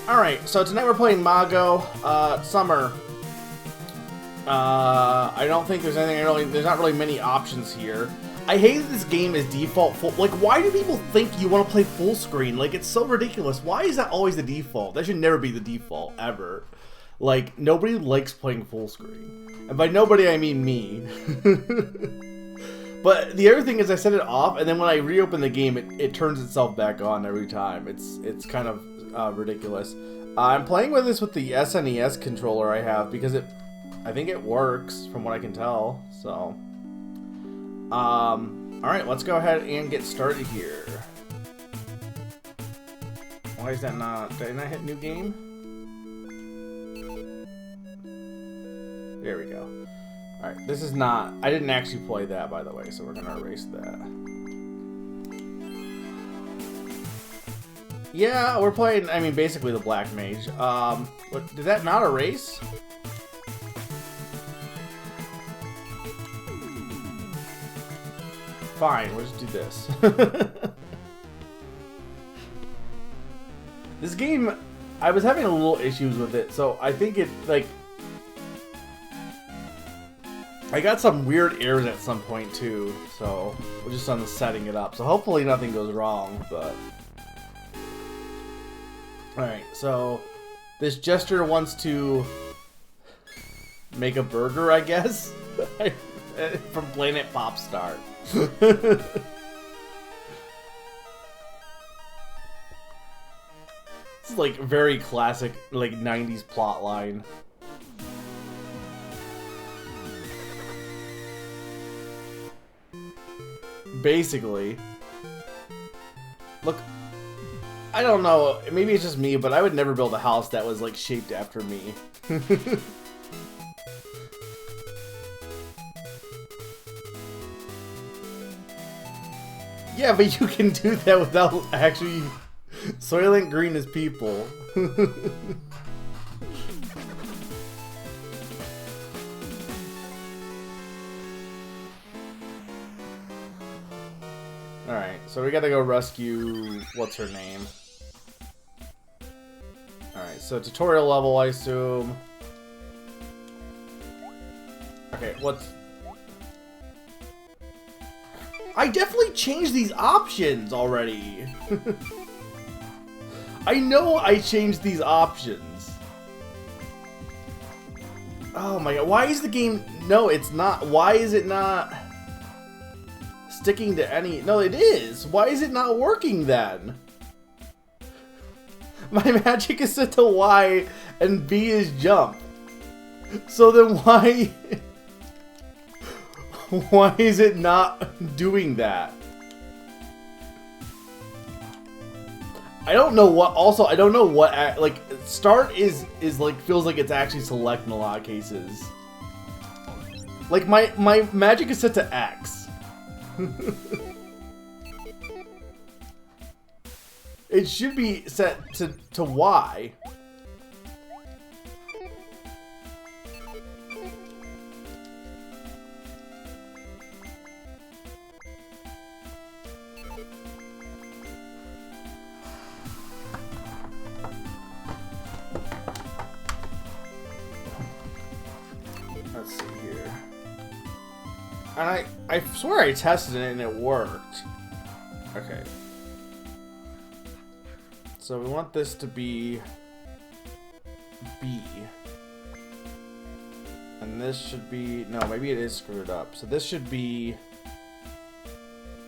Alright, so tonight we're playing Mago, Summer. I don't think there's anything there's not really many options here. I hate that this game is default full. Like, why do people think you want to play full screen? Like, it's so ridiculous. Why is that always the default? That should never be the default, ever. Like, nobody likes playing full screen. And by nobody, I mean me. But the other thing is I set it off, and then when I reopen the game, it turns itself back on every time. It's kind of ridiculous. I'm playing with this with the SNES controller I have because I think it works from what I can tell. So, all right, let's go ahead and get started here. Why is that not? Did I not hit new game? There we go. All right, this is not. I didn't actually play that, by the way, so we're gonna erase that. Yeah, we're playing, I mean, basically the Black Mage. What, did that not erase? Fine, we'll just do this. This game, I was having a little issues with it, so I think it, like, I got some weird errors at some point, too, so we're just on setting it up. So hopefully nothing goes wrong, but... Alright, so this jester wants to make a burger, I guess, from Planet Popstar. This is like very classic, like 90s plotline. Basically. Look, I don't know, maybe it's just me, but I would never build a house that was like shaped after me. Yeah, but you can do that without actually Soylent Green as people. Alright, so we gotta go rescue... what's her name? Alright, so tutorial level, I assume. Okay, what's... I definitely changed these options already! I know I changed these options. Oh my god, why is the game... No, it's not. Why is it not... sticking to any... No, it is! Why is it not working then? My magic is set to Y and B is jump. So then why... why is it not doing that? I don't know what... Also, I don't know what... Like, start is like... feels like it's actually select in a lot of cases. Like, my magic is set to X. It should be set to Y. Let's see here. And I swear I tested it and it worked. Okay. So we want this to be B. And this should be... No, maybe it is screwed up. So this should be...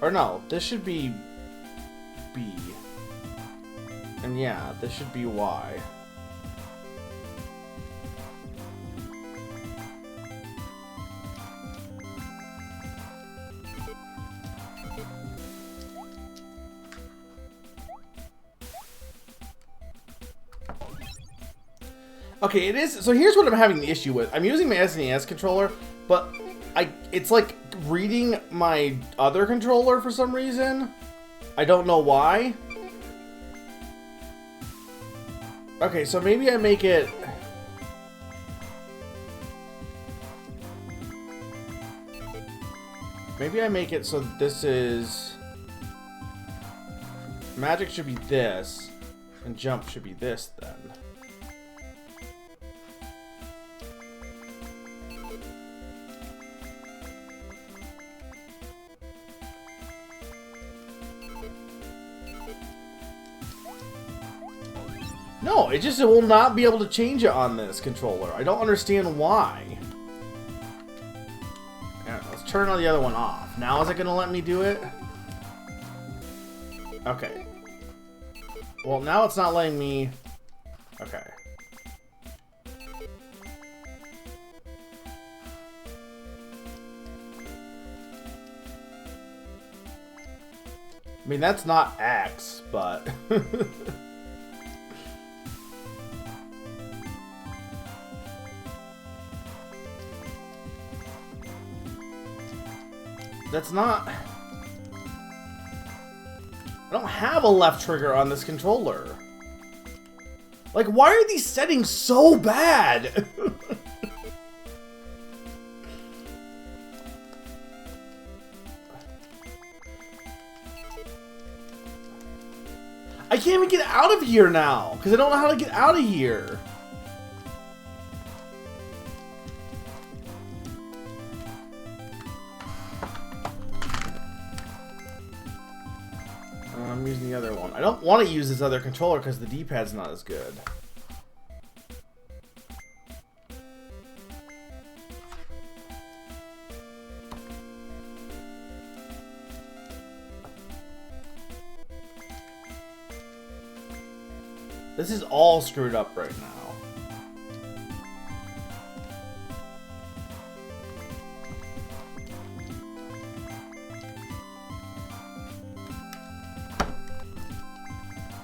Or no, this should be B. And yeah, this should be Y. Okay, it is. So here's what I'm having the issue with. I'm using my SNES controller, but it's like reading my other controller for some reason. I don't know why. Okay, so maybe I make it... Maybe I make it so this is... Magic should be this. And jump should be this then. No, it will not be able to change it on this controller. I don't understand why. Yeah, let's turn the other one off. Now is it going to let me do it? Okay. Well, now it's not letting me... Okay. I mean, that's not X, but... That's not... I don't have a left trigger on this controller. Like, why are these settings so bad? I can't even get out of here now, because I don't know how to get out of here. I'm using the other one. I don't want to use this other controller because the D-pad's not as good. This is all screwed up right now.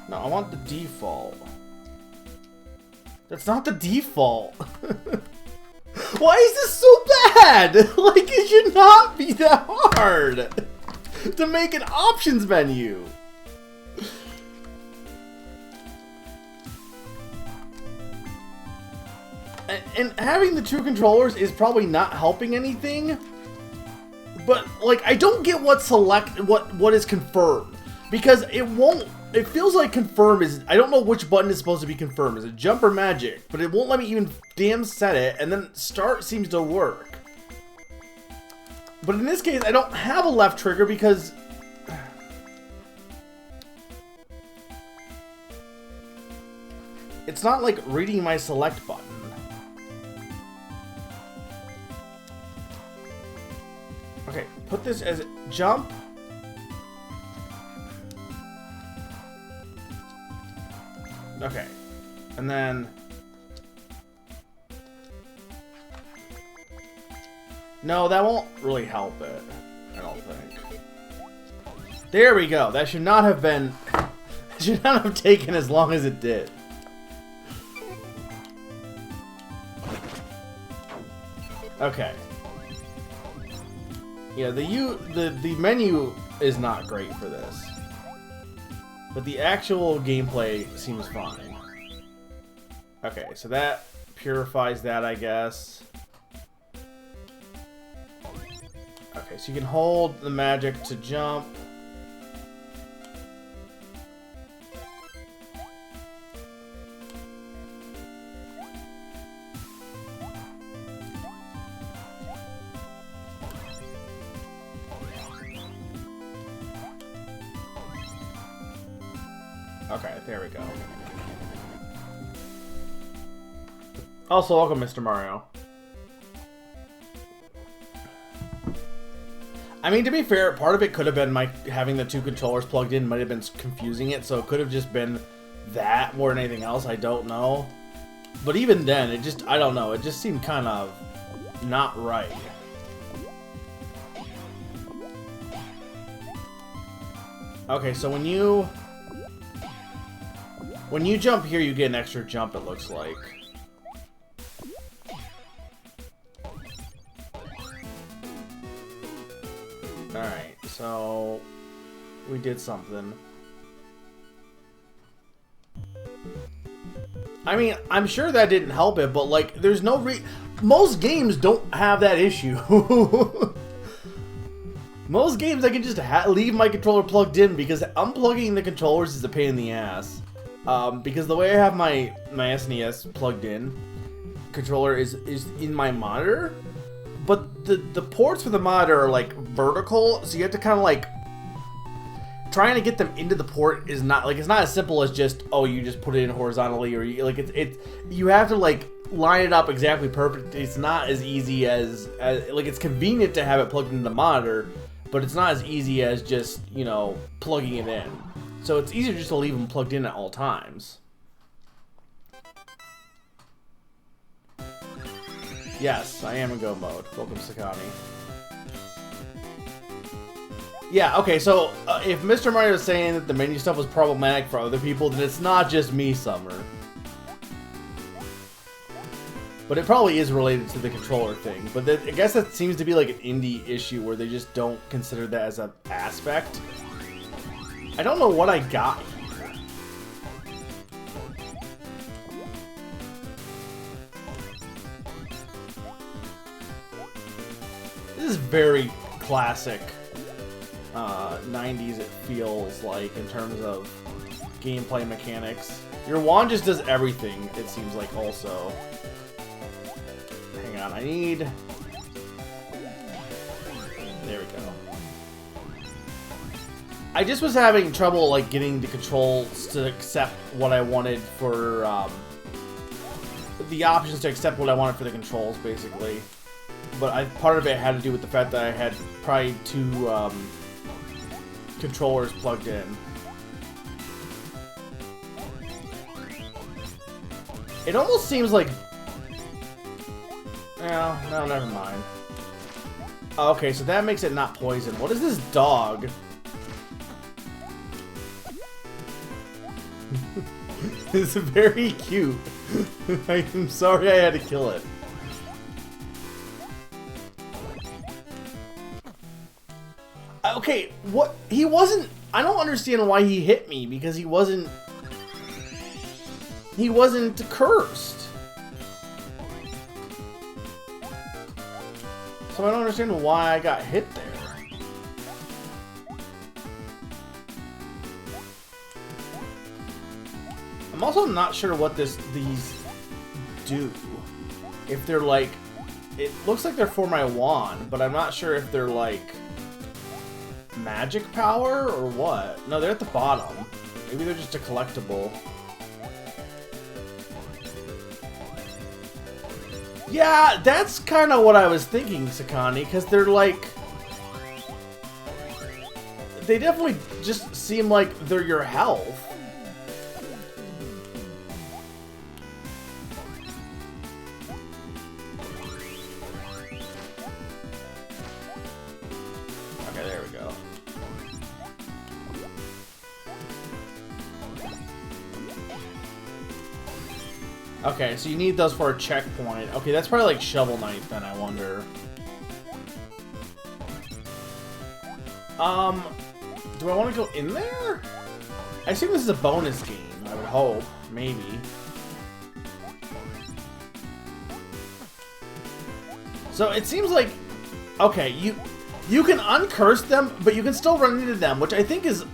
No, I want the default. That's not the default. Why is this so bad? Like, it should not be that hard to make an options menu. And having the two controllers is probably not helping anything. But, like, I don't get what is confirmed. Because it won't... It feels like confirm is... I don't know which button is supposed to be confirmed. Is it jump or magic? But it won't let me even damn set it. And then start seems to work. But in this case, I don't have a left trigger because... It's not like reading my select button. Okay, put this as jump. Okay, and then... No, that won't really help it, I don't think. There we go, that should not have been... should not have taken as long as it did. Okay. Yeah, the menu is not great for this. But the actual gameplay seems fine. Okay, so that purifies that, I guess. Okay, so you can hold the magic to jump. Okay, there we go. Also, welcome, Mr. Mario. I mean, to be fair, part of it could have been my having the two controllers plugged in might have been confusing it, so it could have just been that more than anything else. I don't know. But even then, it just, I don't know, it just seemed kind of not right. Okay, so when you jump here, you get an extra jump, it looks like. Alright, so we did something. I mean, I'm sure that didn't help it, but like, there's no most games don't have that issue. Most games I can just leave my controller plugged in because unplugging the controllers is a pain in the ass. Because the way I have my SNES plugged in, controller is in my monitor, but the ports for the monitor are like vertical, so you have to kind of like trying to get them into the port is not like, it's not as simple as just, oh, you just put it in horizontally, or you like you have to like line it up exactly perfect. It's not as easy as like, it's convenient to have it plugged into the monitor, but it's not as easy as just, you know, plugging it in. So it's easier just to leave them plugged in at all times. Yes, I am in go mode. Welcome, Sakani. Yeah, okay, so if Mr. Mario is saying that the menu stuff was problematic for other people, then it's not just me, Summer. But it probably is related to the controller thing. But I guess that seems to be like an indie issue where they just don't consider that as an aspect. I don't know what I got here. This is very classic 90s, it feels like, in terms of gameplay mechanics. Your wand just does everything, it seems like, also. Hang on, I need... There we go. I just was having trouble, like, getting the controls to accept what I wanted for, the options to accept what I wanted for the controls, basically. But part of it had to do with the fact that I had probably two, controllers plugged in. It almost seems like... No, never mind. Okay, so that makes it not poison. What is this dog? It's very cute. I'm sorry I had to kill it. Okay, what? He wasn't... I don't understand why he hit me, because he wasn't cursed. So I don't understand why I got hit there. I'm also not sure what these do. If they're like... It looks like they're for my wand, but I'm not sure if they're like... magic power or what? No, they're at the bottom. Maybe they're just a collectible. Yeah, that's kind of what I was thinking, Sakani, because they're like... They definitely just seem like they're your health. Okay, there we go. Okay, so you need those for a checkpoint. Okay, that's probably like Shovel Knight then, I wonder. Do I want to go in there? I assume this is a bonus game, I would hope. Maybe. So it seems like... Okay, you can uncurse them, but you can still run into them, which I think is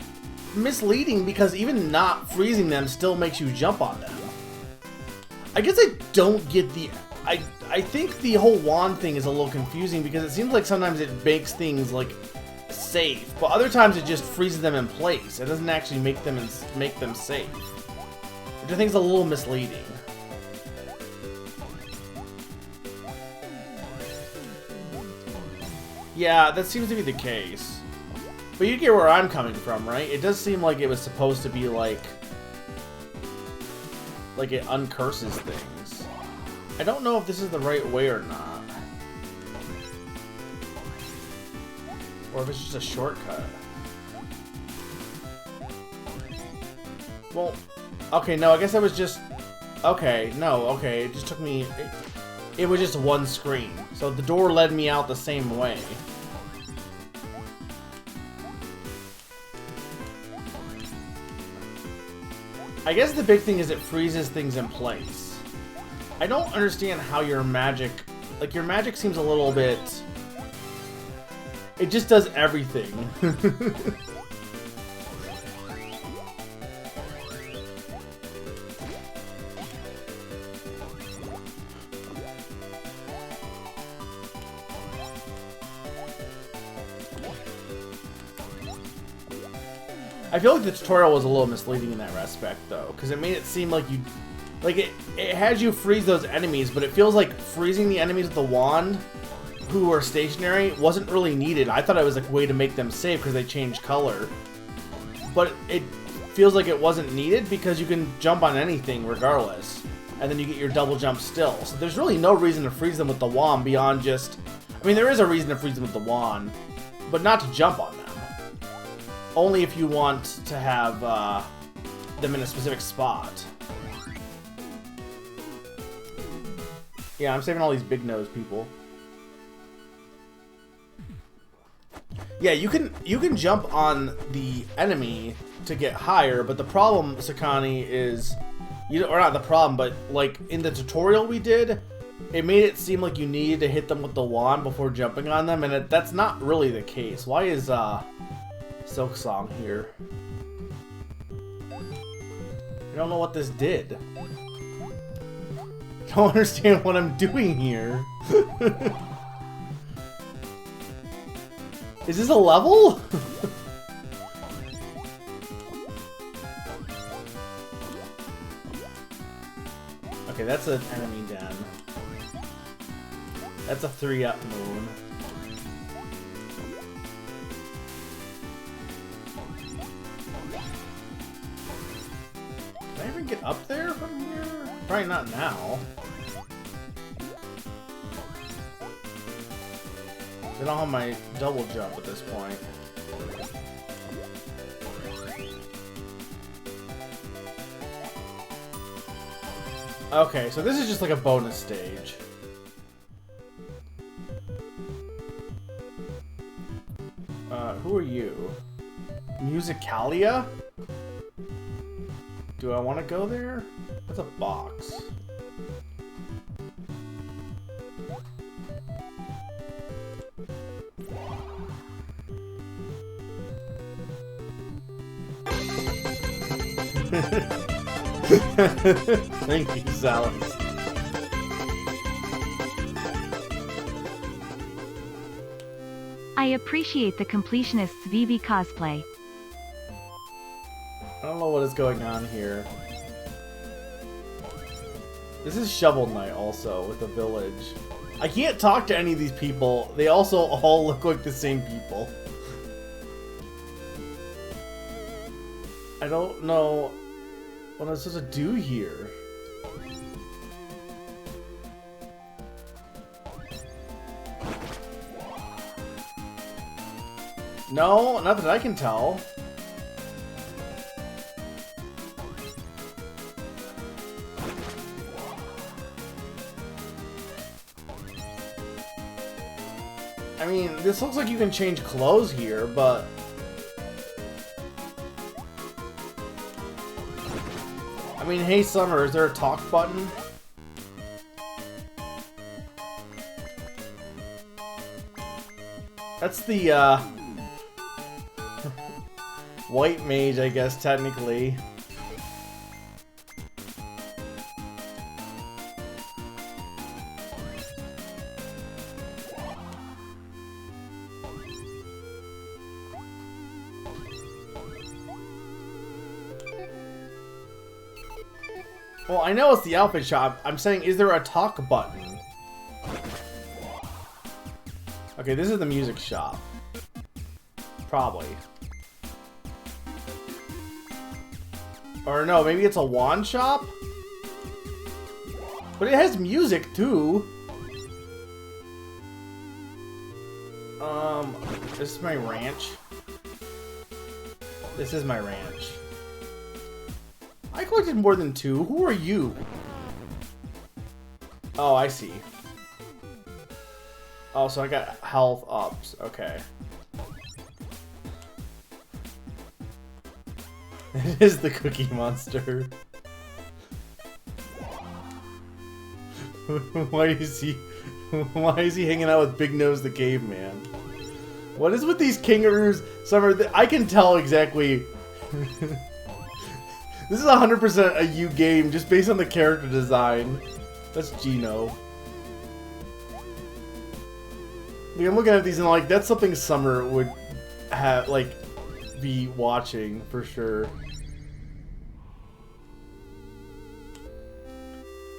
misleading because even not freezing them still makes you jump on them. I guess I don't get the... I think the whole wand thing is a little confusing because it seems like sometimes it makes things, like, safe, but other times it just freezes them in place. It doesn't actually make them safe. Which I think is a little misleading. Yeah, that seems to be the case. But you get where I'm coming from, right? It does seem like it was supposed to be like it uncurses things. I don't know if this is the right way or not. Or if it's just a shortcut. Well, okay, no, I guess I was just... Okay, no, okay, it just took me... It was just one screen. So the door led me out the same way. I guess the big thing is it freezes things in place. I don't understand how your magic... Like, your magic seems a little bit... It just does everything. I feel like the tutorial was a little misleading in that respect, though, because it made it seem like you... Like, it has you freeze those enemies, but it feels like freezing the enemies with the wand, who are stationary, wasn't really needed. I thought it was a way to make them safe because they changed color. But it feels like it wasn't needed because you can jump on anything regardless. And then you get your double jump still. So there's really no reason to freeze them with the wand beyond just... I mean, there is a reason to freeze them with the wand, but not to jump on them. Only if you want to have them in a specific spot. Yeah, I'm saving all these big nose people. Yeah, you can jump on the enemy to get higher, but the problem, Sakani, is or not the problem, but like in the tutorial we did, it made it seem like you needed to hit them with the wand before jumping on them, and that's not really the case. Why is Silk Song here? I don't know what this did. I don't understand what I'm doing here. Is this a level? Okay, that's an enemy den. That's a 3-up moon. Can I even get up there from here? Probably not now. I don't have my double jump at this point. Okay, so this is just like a bonus stage. Who are you? Musicalia? Do I want to go there? That's a box. Thank you, Salad. I appreciate the completionist's VV cosplay. I don't know what is going on here. This is Shovel Knight also, with the village. I can't talk to any of these people. They also all look like the same people. I don't know what I'm supposed to do here. No, not that I can tell. I mean, this looks like you can change clothes here, but... I mean, hey Summer, is there a talk button? That's the, white mage, I guess, technically. Well, I know it's the outfit shop. I'm saying, is there a talk button? Okay, this is the music shop. Probably. Or no, maybe it's a wand shop? But it has music, too. This is my ranch. This is my ranch. I collected more than 2. Who are you? Oh, I see. Oh, so I got health ups. Okay. It is the Cookie Monster. Why is he hanging out with Big Nose the Caveman? What is with these kangaroos? Summer, I can tell exactly. This is 100% a you game just based on the character design. That's Gino. Like, I'm looking at these and like, that's something Summer would have, like, be watching for sure.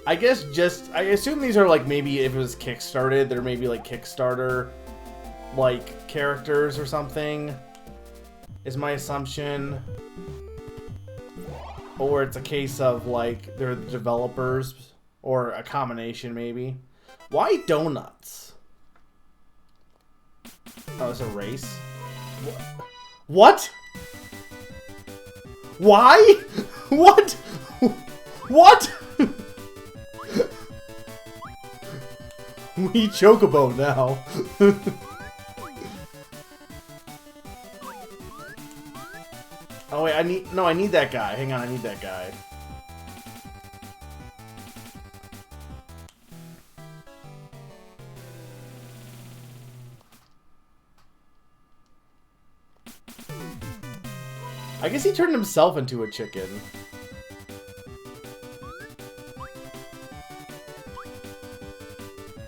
I guess I assume these are like, maybe if it was Kickstarted, they're maybe like Kickstarter like characters or something, is my assumption. Or it's a case of like they're the developers, or a combination maybe. Why donuts? Oh, it's a race? What? Why? What? What? We chocobo now. Oh wait, I need that guy. Hang on, I need that guy. I guess he turned himself into a chicken.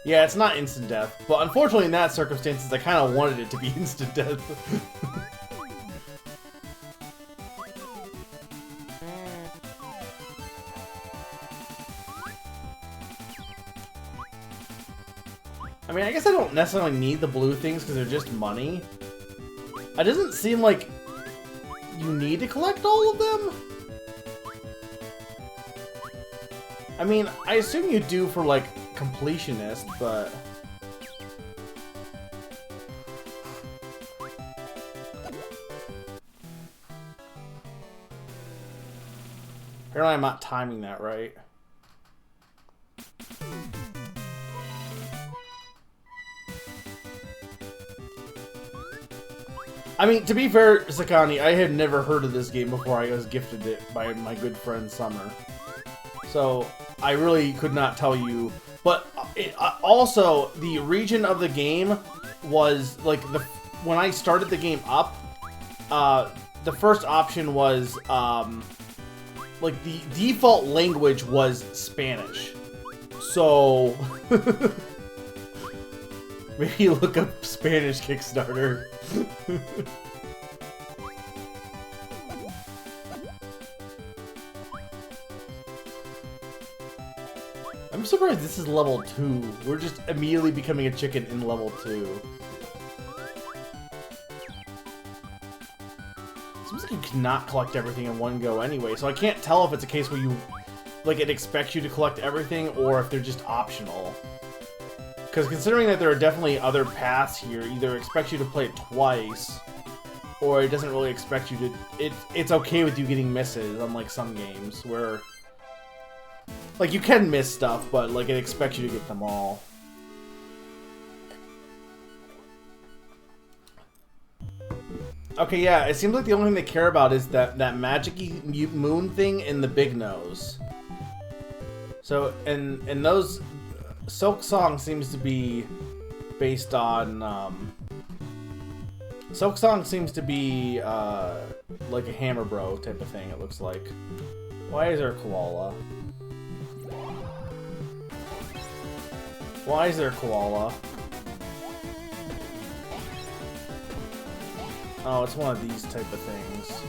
Yeah, it's not instant death, but unfortunately in that circumstances I kind of wanted it to be instant death. I mean, I guess I don't necessarily need the blue things because they're just money. It doesn't seem like you need to collect all of them. I mean, I assume you do for like completionist, but apparently I'm not timing that right. I mean, to be fair, Sakani, I had never heard of this game before I was gifted it by my good friend Summer. So, I really could not tell you. But also, the region of the game was, like, when I started the game up, the first option was, like, the default language was Spanish. So, maybe look up Spanish Kickstarter. I'm surprised this is level 2. We're just immediately becoming a chicken in level 2. Seems like you cannot collect everything in one go anyway, so I can't tell if it's a case where you, like, it expects you to collect everything or if they're just optional. Because considering that there are definitely other paths here, either expects you to play it twice, or it doesn't really expect you to... It's okay with you getting misses, unlike some games, where... Like, you can miss stuff, but, like, it expects you to get them all. Okay, yeah, it seems like the only thing they care about is that magic-y moon thing in the big nose. So, and those... Silk Song seems to be based on, Silk Song seems to be, like a Hammer Bro type of thing, it looks like. Why is there a koala? Why is there a koala? Oh, it's one of these type of things.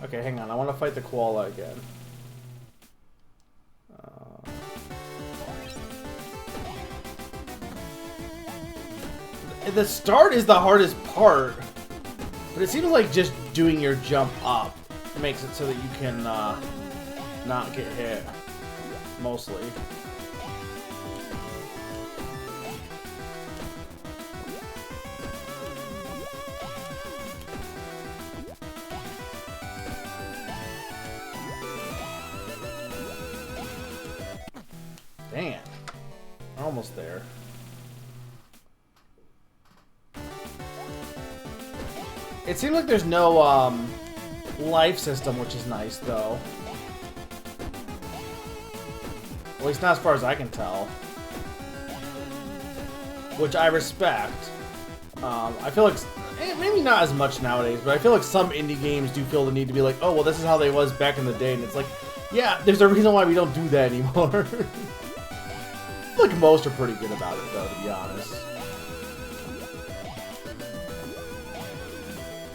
Okay, hang on. I want to fight the koala again. The start is the hardest part, but it seems like just doing your jump up makes it so that you can not get hit, mostly. Damn. We're almost there. It seems like there's no life system, which is nice, though. At least not as far as I can tell. Which I respect. I feel like, maybe not as much nowadays, but I feel like some indie games do feel the need to be like, oh, well, this is how they was back in the day, and it's like, Yeah, there's a reason why we don't do that anymore. Like most are pretty good about it, though, to be honest.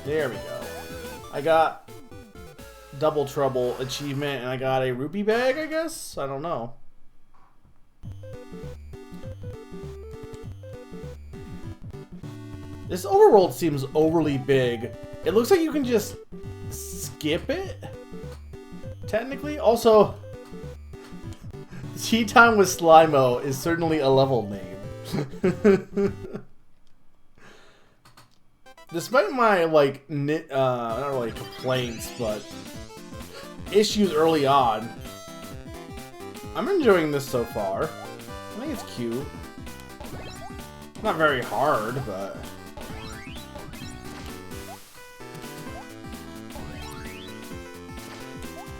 There we go. I got Double Trouble achievement, and I got a rupee bag, I guess? I don't know. This overworld seems overly big. It looks like you can just skip it, technically. Also, Tea Time with Slimo is certainly a level name. Despite my, like, not really complaints, but issues early on, I'm enjoying this so far. I think it's cute. Not very hard, but...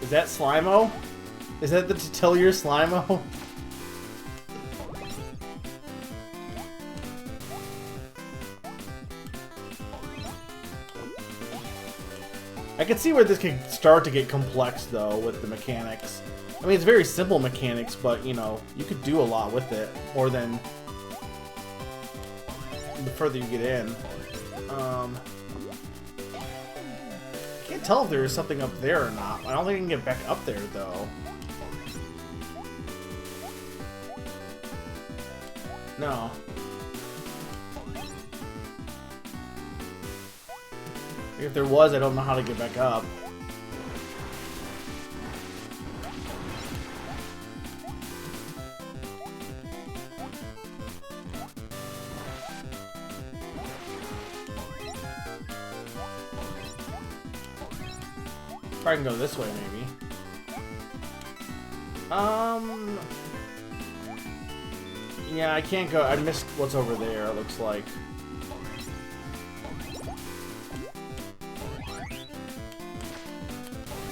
Is that Slimo? Is that the Tutilier Slimo? I can see where this can start to get complex, though, with the mechanics. I mean, it's very simple mechanics, but, you know, you could do a lot with it, more than the further you get in. Can't tell if there is something up there or not. I don't think I can get back up there, though. No. If there was, I don't know how to get back up. Probably can go this way, maybe. Yeah, I can't go. I missed what's over there, it looks like.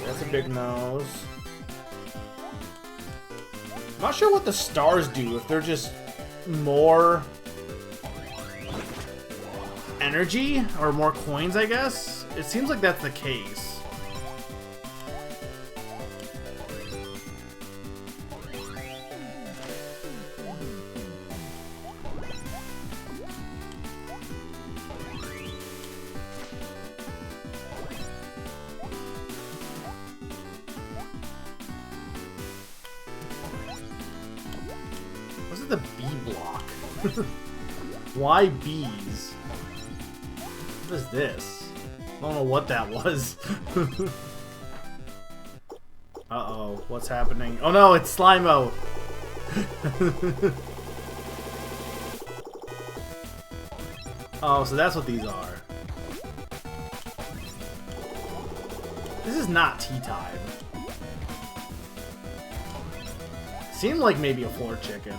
That's a big nose. I'm not sure what the stars do, if they're just more energy or more coins, I guess. It seems like that's the case. The B block. Why bees? What is this? I don't know what that was. Uh-oh, what's happening? Oh no, it's Slimo! Oh, so that's what these are. This is not tea time. Seemed like maybe a floor chicken.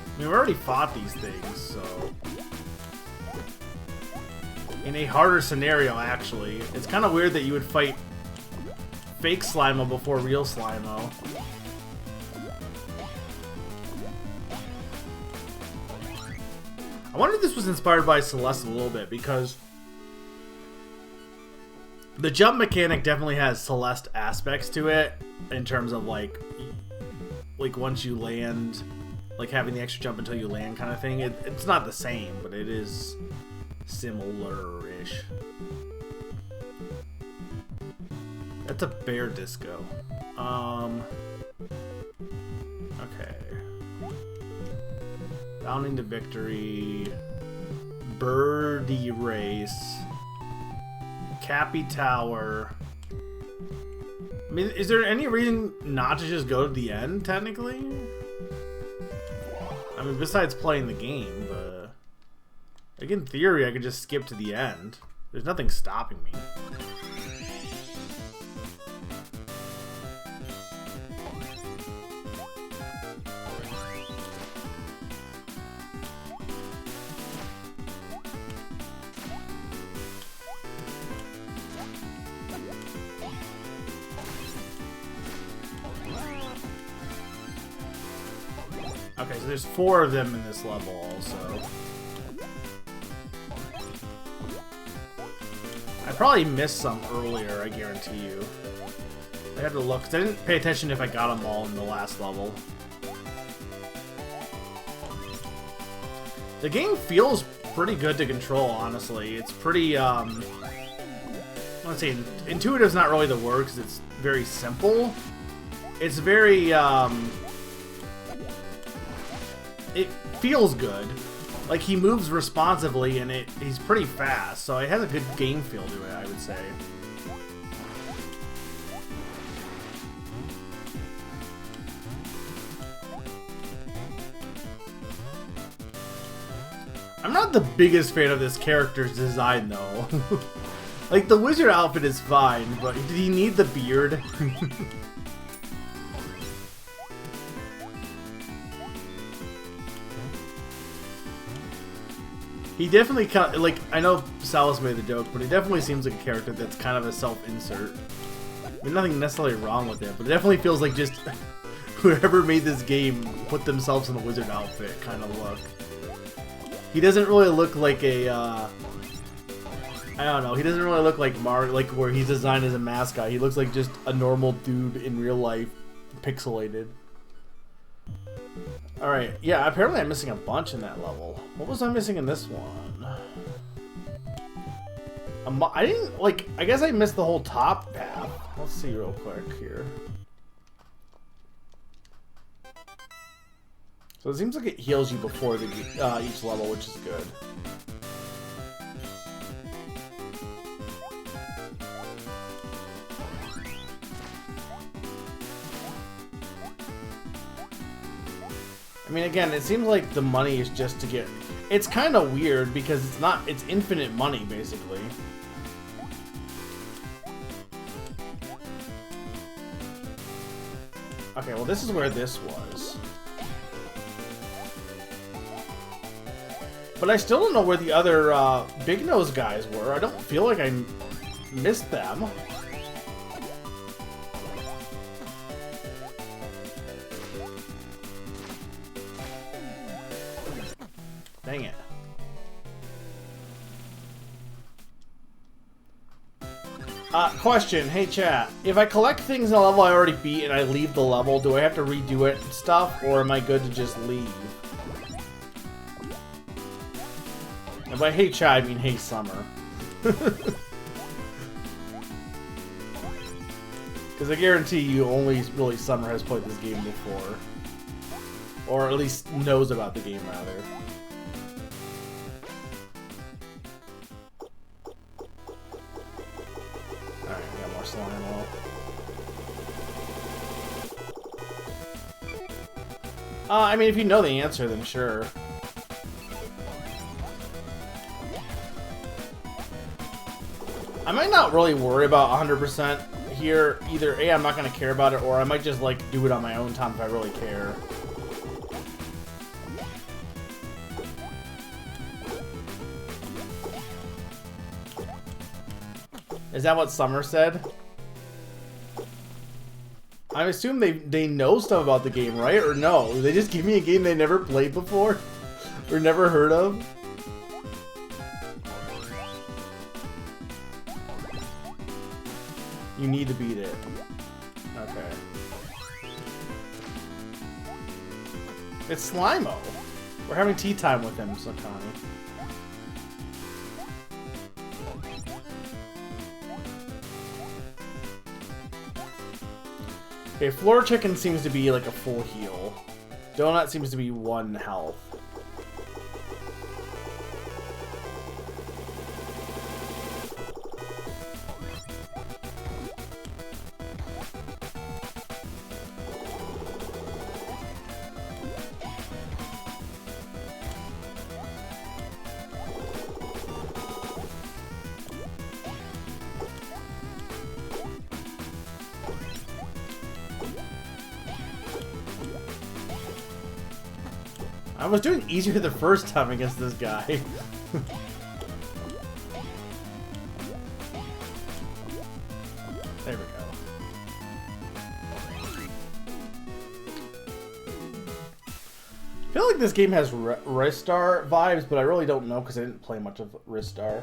I mean, we've already fought these things, so... In a harder scenario, actually. It's kind of weird that you would fight fake Slimo before real Slimo. I wonder if this was inspired by Celeste a little bit, because... the jump mechanic definitely has Celeste aspects to it, in terms of, like once you land... like having the extra jump until you land kind of thing. It's not the same, but it is similar-ish. That's a bear disco. Okay. Bounding to victory. Birdie race. Cappy Tower. I mean, is there any reason not to just go to the end, technically? I mean, besides playing the game, but... like, in theory, I could just skip to the end. There's nothing stopping me. Okay, so there's 4 of them in this level also. I probably missed some earlier, I guarantee you. I have to look, 'cause I didn't pay attention if I got them all in the last level. The game feels pretty good to control, honestly. It's pretty, let's say, intuitive is not really the word, because it's very simple. It's very, it feels good. Like, he moves responsively, and he's pretty fast, so it has a good game feel to it, I would say. I'm not the biggest fan of this character's design, though. Like, the wizard outfit is fine, but did he need the beard? He definitely kind of, like, I know Salas made the joke, but he definitely seems like a character that's kind of a self-insert. I mean, nothing necessarily wrong with it, but it definitely feels like just whoever made this game put themselves in the wizard outfit kind of look. He doesn't really look like a, I don't know, he doesn't really look like Mario, like where he's designed as a mascot. He looks like just a normal dude in real life, pixelated. Alright, yeah, apparently I'm missing a bunch in that level. What was I missing in this one? I didn't, like, I guess I missed the whole top path. Let's see real quick here. So it seems like it heals you before the, each level, which is good. I mean, again, it seems like the money is just to get... It's kind of weird because it's not... It's infinite money, basically. Okay, well, this is where this was. But I still don't know where the other Big Nose guys were. I don't feel like I missed them. Dang it. Question. Hey, chat. If I collect things in a level I already beat and I leave the level, do I have to redo it and stuff, or am I good to just leave? And by hey, chat, I mean hey, Summer. Because I guarantee you only really Summer has played this game before. Or at least knows about the game, rather. Alright, we got more slime wall. I mean, if you know the answer, then sure. I might not really worry about 100% here. Either A, I'm not going to care about it, or I might just, like, do it on my own time if I really care. Is that what Summer said? I assume they know stuff about the game, right? Or no? They just give me a game they never played before? Or never heard of? You need to beat it. Okay. It's Slimo. We're having tea time with him, Sakani. Okay, Floor Chicken seems to be like a full heal. Donut seems to be 1 health. I was doing easier the first time against this guy. There we go. I feel like this game has Ristar vibes, but I really don't know because I didn't play much of Ristar.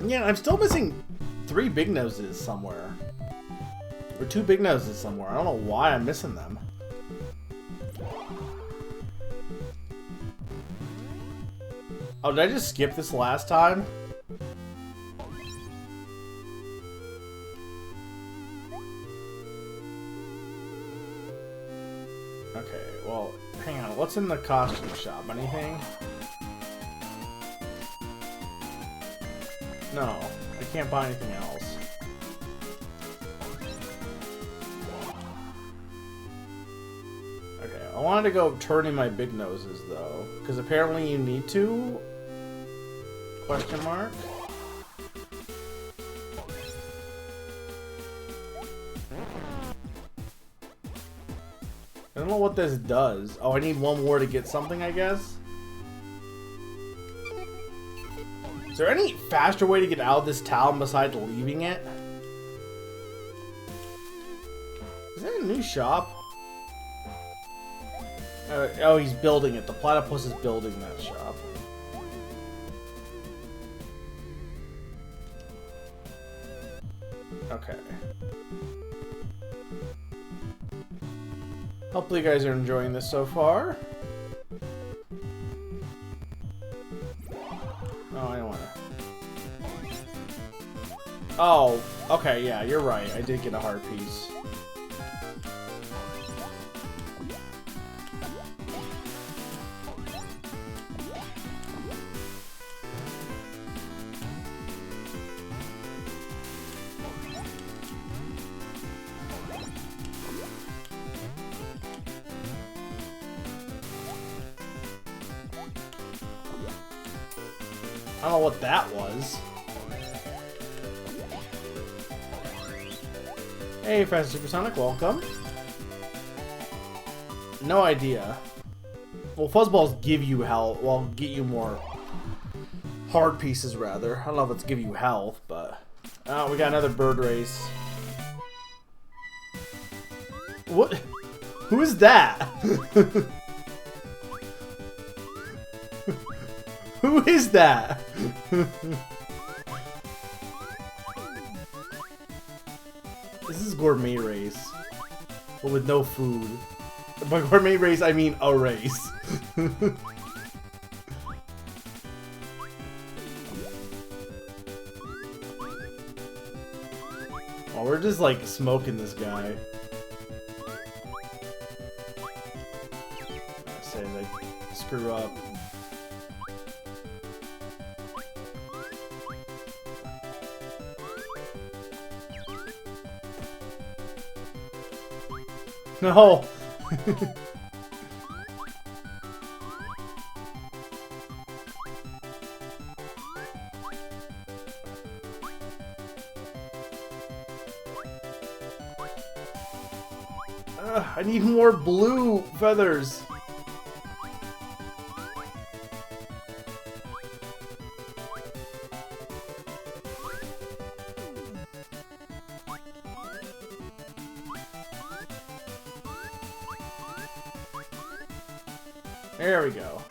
Yeah, I'm still missing 3 big noses somewhere. Or 2 big noses somewhere. I don't know why I'm missing them. Oh, did I just skip this last time? Okay, well, hang on. What's in the costume shop? Anything? No, I can't buy anything else. Okay, I wanted to go turning my big noses though, because apparently you need to? Question mark? I don't know what this does. Oh, I need 1 more to get something, I guess? Is there any faster way to get out of this town besides leaving it? Is that a new shop? Oh, he's building it. The platypus is building that shop. Okay. Hopefully you guys are enjoying this so far. Oh, I don't wanna. Oh, okay, yeah, you're right. I did get a heart piece. I don't know what that was. Hey, Fast Supersonic, welcome. No idea. Well, Fuzzballs give you health. Well, get you more hard pieces, rather. I don't know if it's give you health, but... Oh, we got another bird race. What? Who is that? Who is that? This is gourmet race, but with no food. By gourmet race, I mean a race. Oh, we're just like smoking this guy. I say they screw up. No! I need more blue feathers! There we go.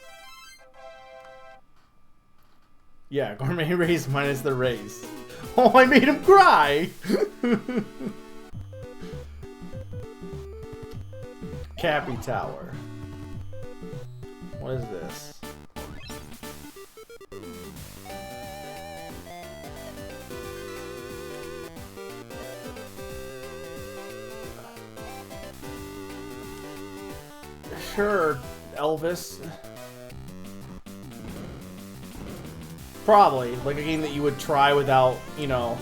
Yeah, gourmet race minus the race. Oh, I made him cry! Cappy Tower. What is this? Sure, Elvis. Probably. Like a game that you would try without, you know...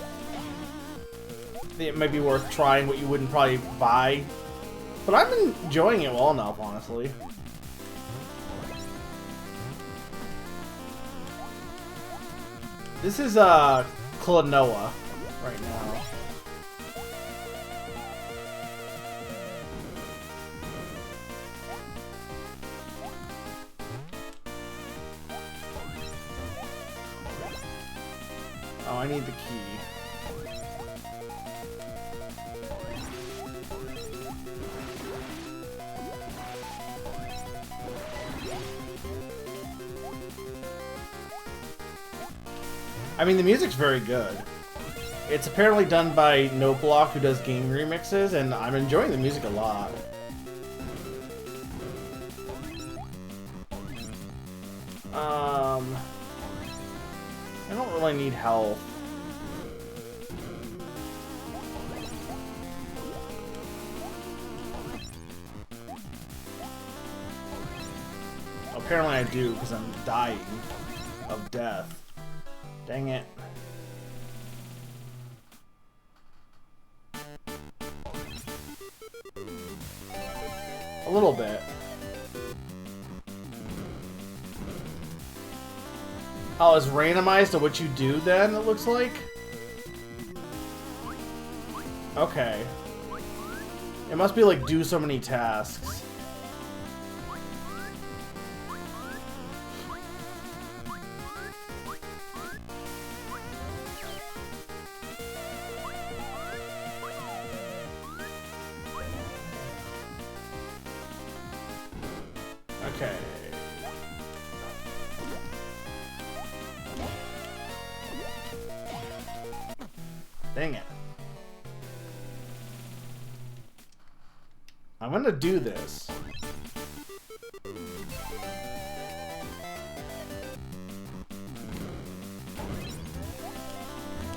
It might be worth trying what you wouldn't probably buy. But I'm enjoying it well enough, honestly. This is, Klonoa right now. Oh, I need the key. I mean, the music's very good. It's apparently done by No Block, who does game remixes, and I'm enjoying the music a lot. I don't really need health. Apparently I do, because I'm dying of death. Dang it. A little bit. Oh, it's randomized to what you do then, it looks like? Okay. It must be like do so many tasks. Okay. Dang it. I'm gonna do this.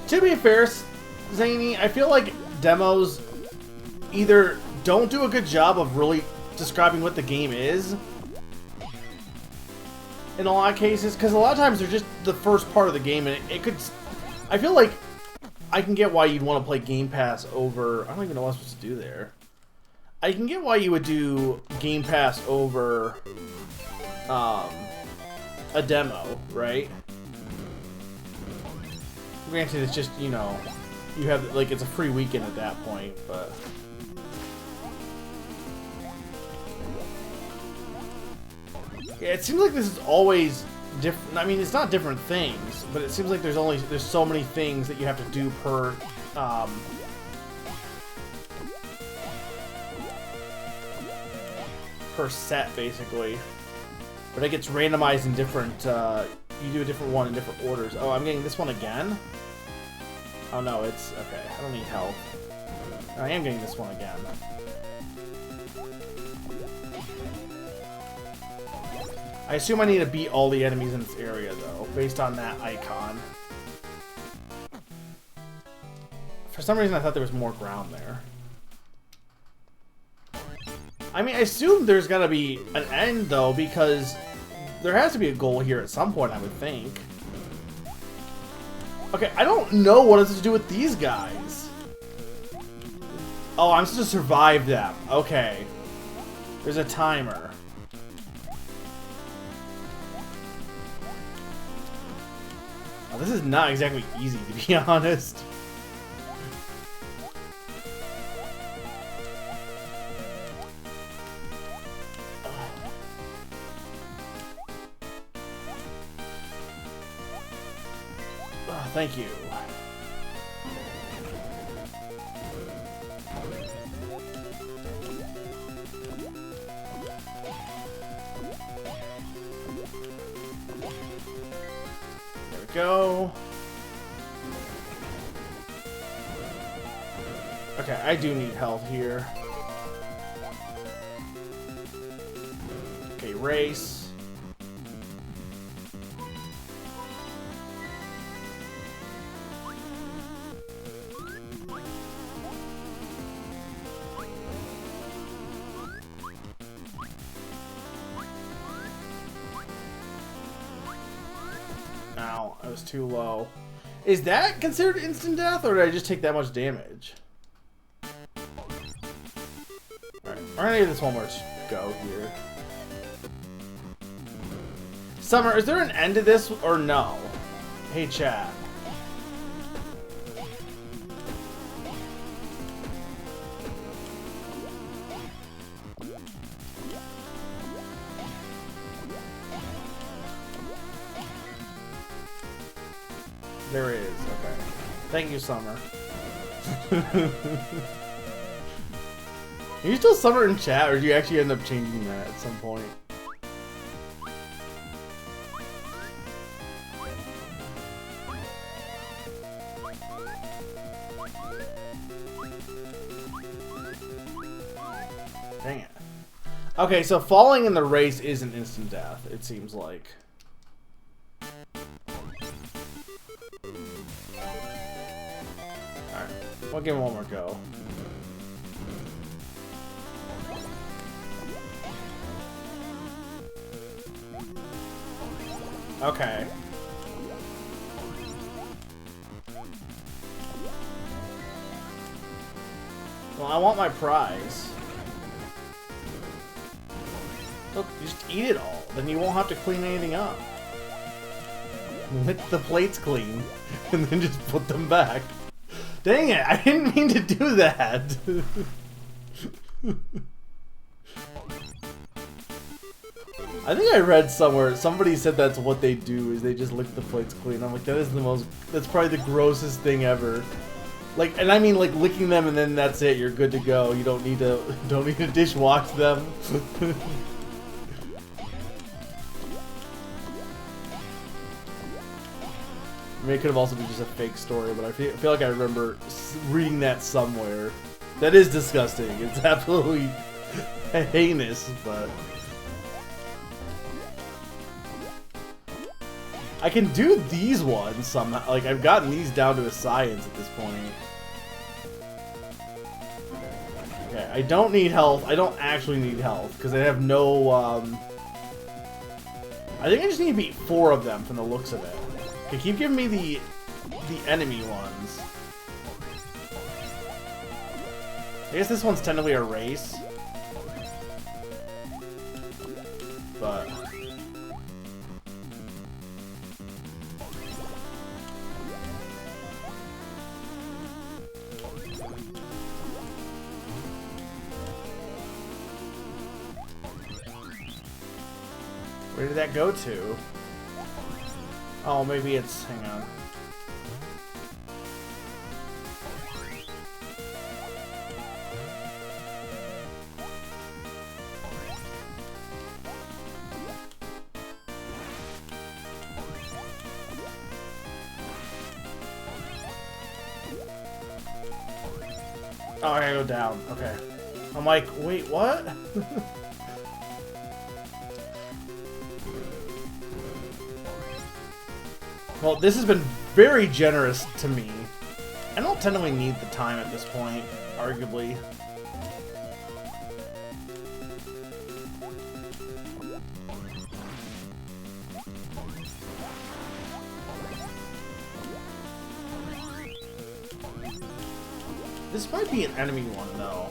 To be fair, Zany, I feel like demos either don't do a good job of really describing what the game is, in a lot of cases, because a lot of times they're just the first part of the game, and it could... I feel like I can get why you'd want to play Game Pass over... I don't even know what I'm supposed to do there. I can get why you would do Game Pass over a demo, right? Granted, it's just, you know, you have, like, it's a free weekend at that point, but... Yeah, it seems like this is always different. I mean, it's not different things, but it seems like there's so many things that you have to do per set, basically. But it gets randomized in different. You do a different one in different orders. Oh, I'm getting this one again. Oh no, it's okay. I don't need help. I am getting this one again. I assume I need to beat all the enemies in this area, though, based on that icon. For some reason, I thought there was more ground there. I mean, I assume there's gotta be an end, though, because there has to be a goal here at some point, I would think. Okay, I don't know what it's to do with these guys. Oh, I'm supposed to survive them. Okay. There's a timer. This is not exactly easy, to be honest. Oh, thank you. Go. Okay, I do need health here. Okay, race. Ow, I was too low. Is that considered instant death, or did I just take that much damage? Alright, we're gonna give this one more go here. Summer, is there an end to this, or no? Hey, chat. There is, okay. Thank you, Summer. Are you still Summer in chat, or do you actually end up changing that at some point? Dang it. Okay, so falling in the race is an instant death, it seems like. Alright, we'll give him one more go. Okay. Well, I want my prize. Look, just eat it all. Then you won't have to clean anything up. Lick the plates clean, and then just put them back. Dang it, I didn't mean to do that. I think I read somewhere, somebody said that's what they do, is they just lick the plates clean. I'm like, that is the most, that's probably the grossest thing ever. Like, and I mean like licking them and then that's it, you're good to go. You don't need to dishwash them. I mean, it could have also been just a fake story, but I feel like I remember reading that somewhere. That is disgusting. It's absolutely heinous, but... I can do these ones somehow. Like, I've gotten these down to a science at this point. Okay, I don't need health. I don't actually need health, because I have no, I think I just need to beat 4 of them from the looks of it. Okay, keep giving me the enemy ones. I guess this one's technically a race. But... where did that go to? Oh, maybe it's... hang on. Oh, I gotta go down. Okay. I'm like, wait, what? Well, this has been very generous to me. I don't technically need the time at this point, arguably. This might be an enemy one, though.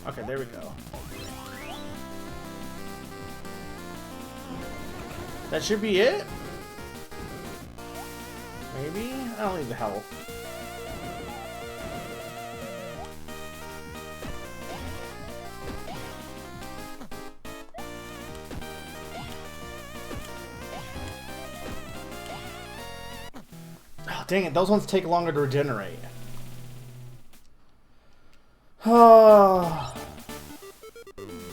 Okay, there we go. That should be it? Maybe? I don't need the health. Oh, dang it, those ones take longer to regenerate.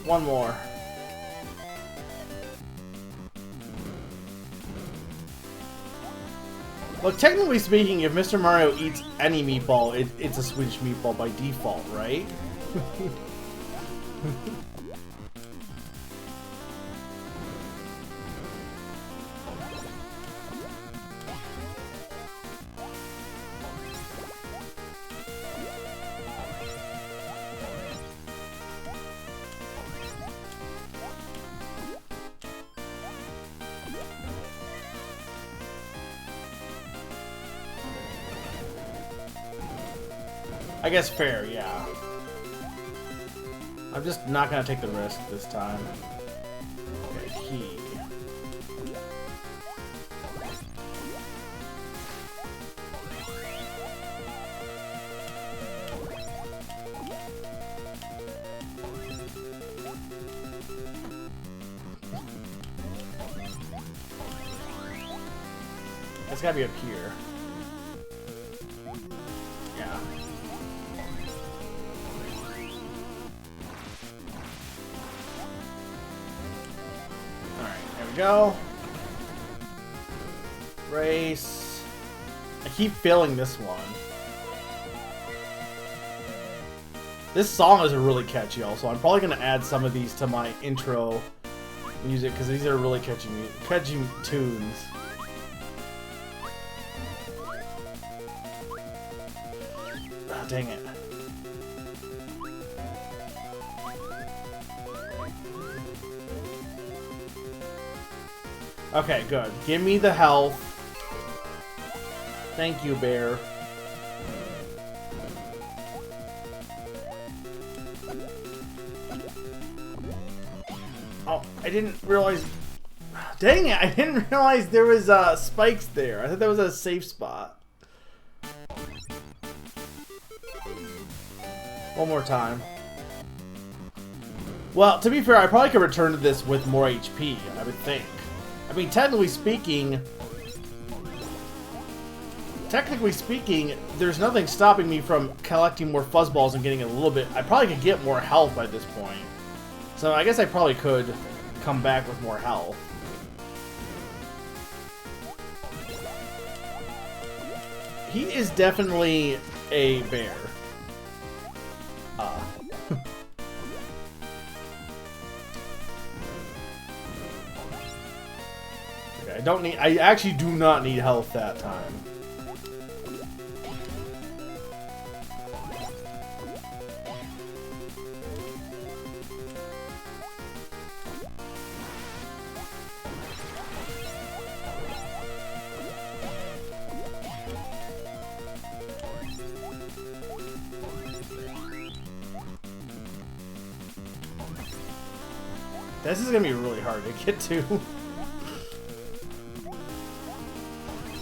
One more. Look, technically speaking, if Mr. Mario eats any meatball, it's a Swedish meatball by default, right? I guess fair, yeah. I'm just not gonna take the risk this time. Okay, key. It's gotta be up here. Yeah. Go. Race. I keep failing this one. This song is really catchy also. I'm probably going to add some of these to my intro music because these are really catchy tunes. Ah, dang it. Okay, good. Give me the health. Thank you, bear. Oh, I didn't realize... Dang it, I didn't realize there was spikes there. I thought that was a safe spot. One more time. Well, to be fair, I probably could return to this with more HP, I would think. I mean, technically speaking, there's nothing stopping me from collecting more fuzzballs and getting a little bit... I probably could get more health by this point. So I guess I probably could come back with more health. He is definitely a bear. Okay, I actually do not need health that time. This is gonna be really hard to get to.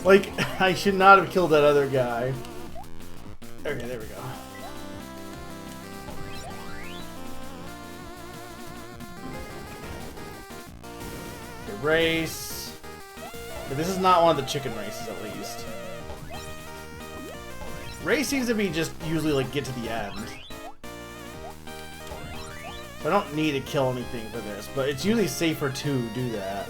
Like, I should not have killed that other guy. Okay, there we go. Okay, race. But this is not one of the chicken races, at least. Race seems to be just usually like get to the end. I don't need to kill anything for this, but it's usually safer to do that.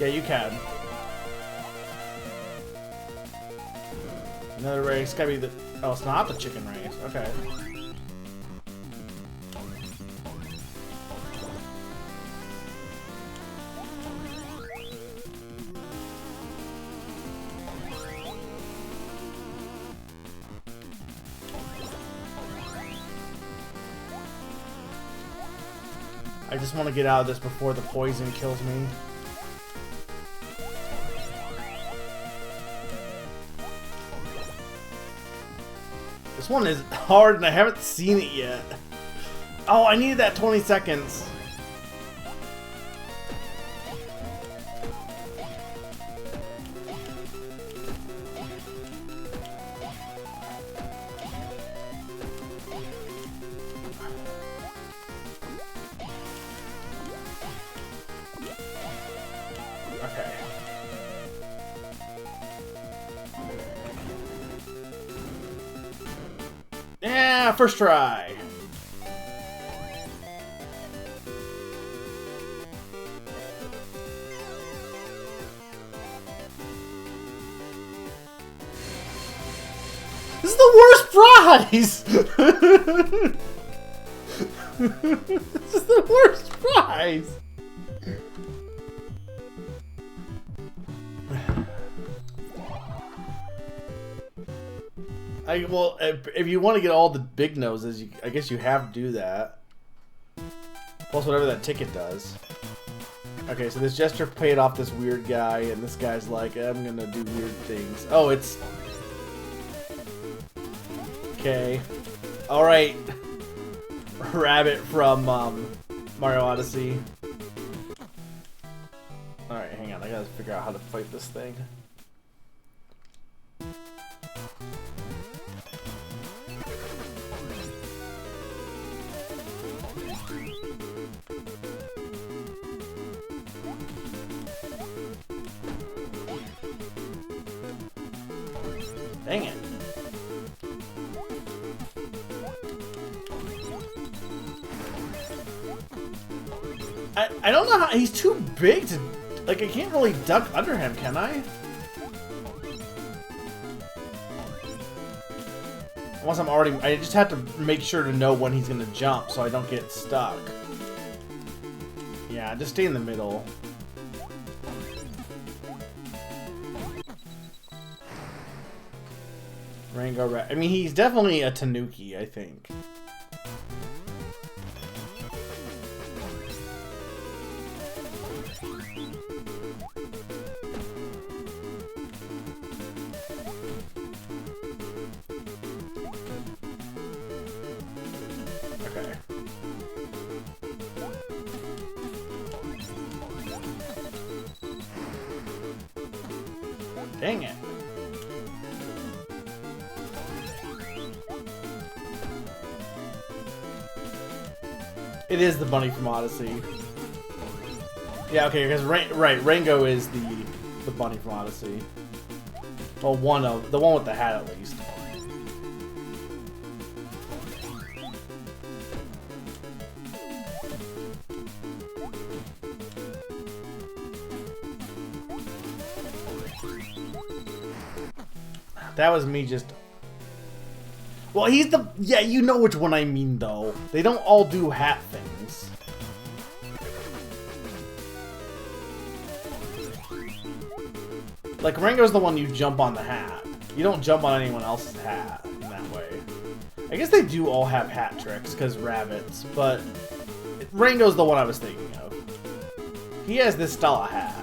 Yeah, you can. Another race. Gotta be the... Oh, it's not the chicken race. Okay. I just want to get out of this before the poison kills me. This one is hard and I haven't seen it yet. Oh, I needed that 20 seconds. Yeah, first try. This is the worst prize. This is the worst prize. Well, if you want to get all the big noses, I guess you have to do that. Plus whatever that ticket does. Okay, so this gesture paid off this weird guy, and this guy's like, I'm gonna do weird things. Oh, it's... Okay. Alright. Rabbit from Mario Odyssey. Alright, hang on, I gotta figure out how to fight this thing. Dang it. I don't know how he's too big to like. I can't really duck under him, can I? Once I'm already, I just have to make sure to know when he's gonna jump so I don't get stuck. Yeah, just stay in the middle. Rango, I mean, he's definitely a Tanuki, I think. Okay. Dang it. It is the bunny from Odyssey. Yeah, okay, because right, Rango is the bunny from Odyssey. Well, the one with the hat at least. That was me just... Well, he's the... Yeah, you know which one I mean, though. They don't all do hat things. Like, Rango's the one you jump on the hat. You don't jump on anyone else's hat in that way. I guess they do all have hat tricks, because rabbits, but... Rango's the one I was thinking of. He has this style of hat.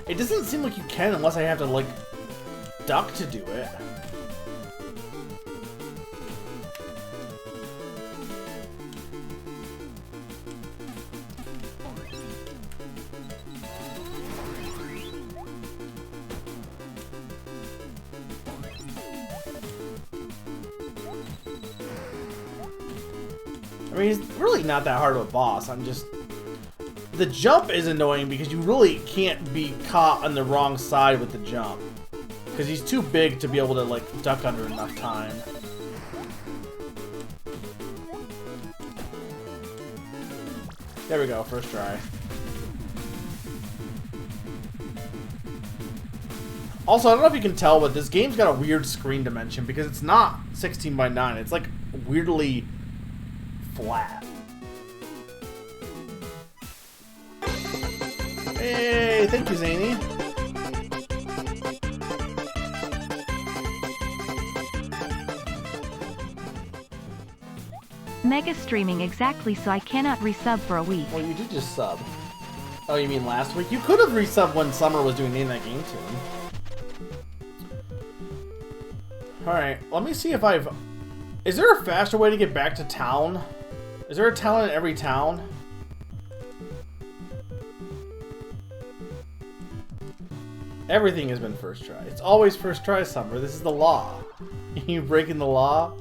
It doesn't seem like you can unless I have to, like, duck to do it. I mean, he's really not that hard of a boss. I'm just... The jump is annoying because you really can't be caught on the wrong side with the jump. Because he's too big to be able to, like, duck under enough time. There we go, first try. Also, I don't know if you can tell, but this game's got a weird screen dimension because it's not 16 by 9. It's, like, weirdly flat. Hey, thank you, Zany. Mega streaming exactly, so I cannot resub for a week. Well, you did just sub. Oh, you mean last week? You could have resubbed when Summer was doing Name That Game Tune. Alright, let me see if I've... Is there a faster way to get back to town? Is there a town in every town? Everything has been first try. It's always first try, Summer. This is the law. You breaking the law?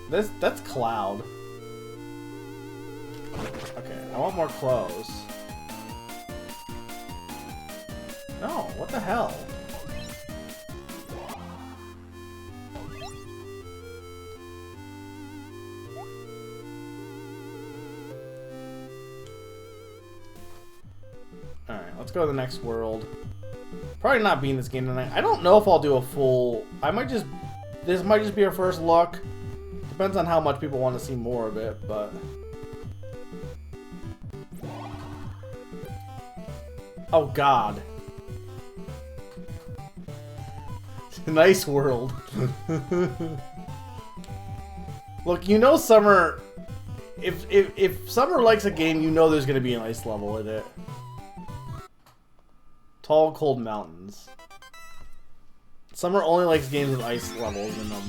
That's Cloud. Okay, I want more clothes. No, what the hell? Alright, let's go to the next world. Probably not beating this game tonight. I don't know if I'll do a full... This might just be our first look. Depends on how much people want to see more of it, but... Oh, God. Nice world. Look, you know Summer... If Summer likes a game, you know there's going to be an ice level in it. Tall, cold mountains. Summer only likes games with ice levels in them.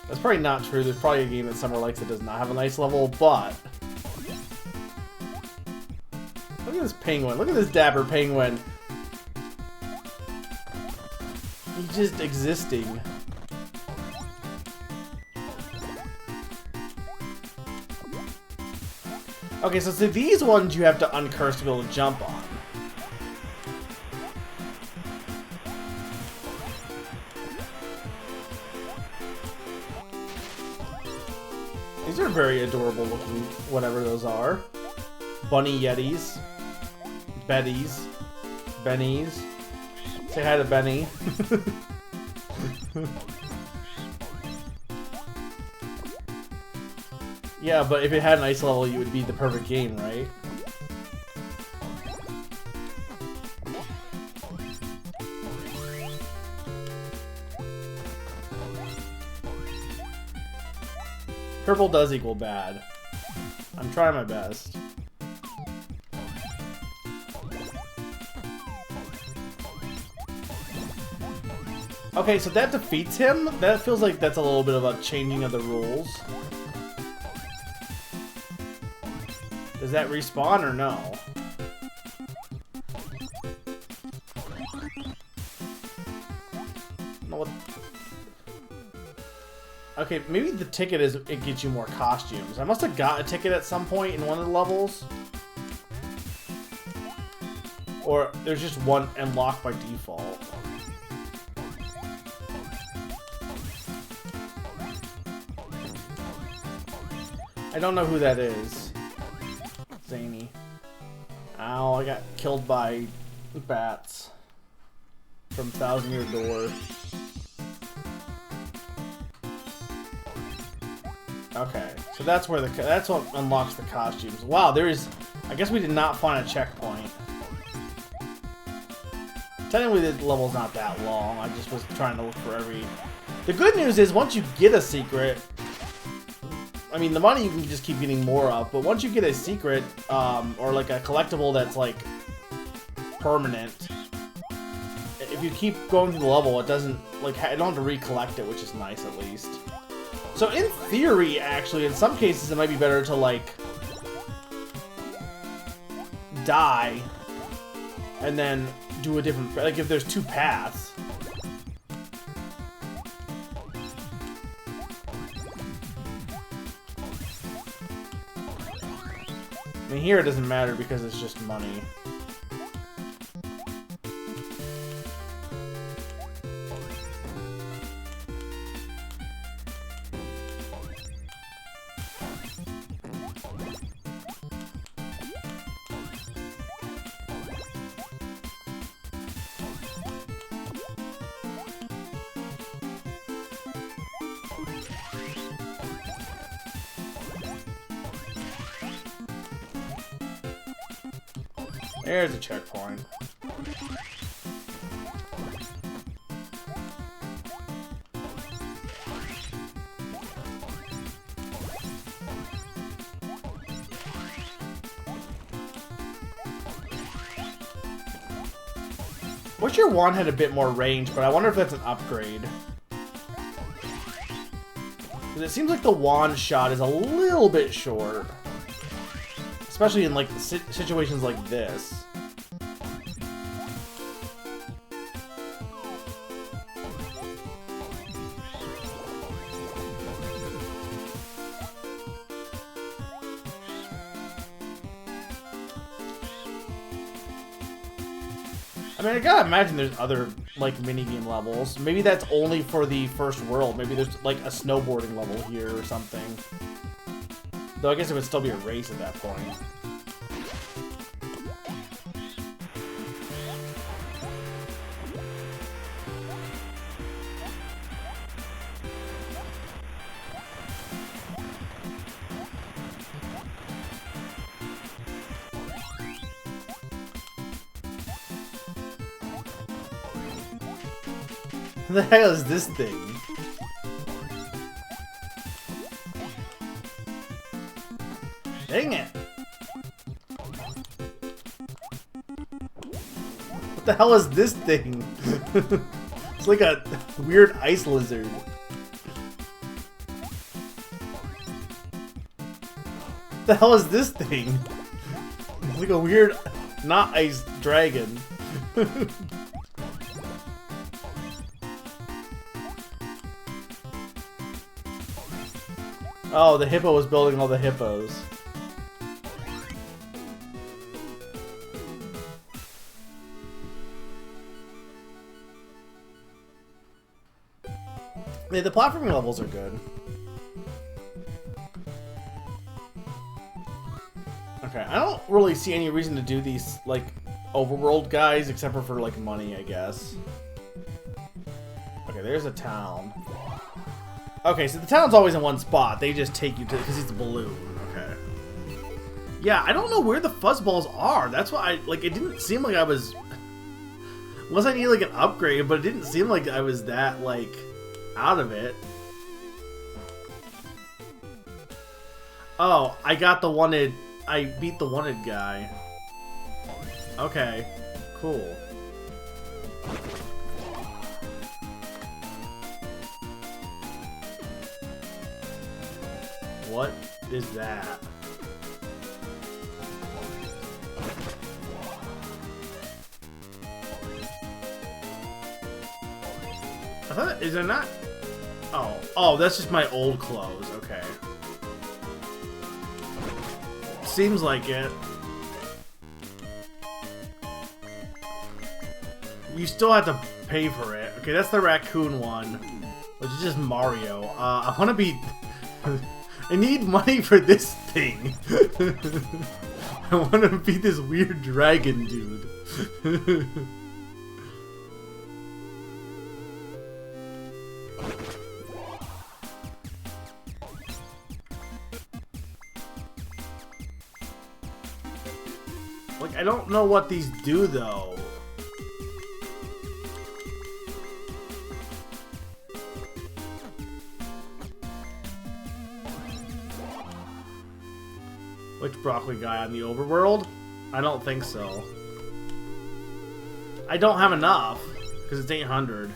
That's probably not true. There's probably a game that Summer likes that does not have an ice level, but... Look at this penguin. Look at this dapper penguin. He's just existing. Okay, so these ones you have to uncurse to be able to jump on. These are very adorable looking, whatever those are. Bunny Yetis. Betties. Bennies. Say hi to Benny. Yeah, but if it had an ice level, you would be the perfect game, right? Purple does equal bad. I'm trying my best. Okay, so that defeats him? That feels like that's a little bit of a changing of the rules. Does that respawn or no? No, what? Okay, maybe the ticket is it gets you more costumes. I must have got a ticket at some point in one of the levels. Or there's just one unlocked by default. I don't know who that is. Zany. Ow, I got killed by bats from Thousand Year Door. Okay, so that's where that's what unlocks the costumes. Wow, there is. I guess we did not find a checkpoint. Technically, the level's not that long. I just was trying to look for every. The good news is once you get a secret. I mean, the money you can just keep getting more of, but once you get a secret, or like a collectible that's like permanent, if you keep going through the level, it doesn't, like, I don't have to recollect it, which is nice at least. So in theory, actually, in some cases, it might be better to, like, die, and then do a different, like, if there's two paths. I mean, here it doesn't matter because it's just money. There's a checkpoint. Wish your wand had a bit more range, but I wonder if that's an upgrade. Because it seems like the wand shot is a little bit short. Especially in, like, situations like this. I mean, I gotta imagine there's other, like, minigame levels. Maybe that's only for the first world. Maybe there's, like, a snowboarding level here or something. Though I guess it would still be a race at that point. What the hell is this thing? Dang it! What the hell is this thing? It's like a weird ice lizard. What the hell is this thing? It's like a weird, not ice dragon. Oh, the hippo was building all the hippos. Yeah, the platforming levels are good. Okay, I don't really see any reason to do these, like, overworld guys, except for like, money, I guess. Okay, there's a town. Okay, so the town's always in one spot. They just take you to, because it's a balloon. Okay. Yeah, I don't know where the fuzzballs are. That's why like, it didn't seem like I was... Unless I need, like, an upgrade, but it didn't seem like I was that, like, out of it. Oh, I got the wanted... I beat the wanted guy. Okay, cool. What is that? I thought, is there not? Oh, that's just my old clothes. Okay. Seems like it. You still have to pay for it. Okay, that's the raccoon one, which is just Mario. I want to be... I need money for this thing. I want to be this weird dragon dude. Like, I don't know what these do, though. Which broccoli guy on the overworld? I don't think so. I don't have enough, because it's 800.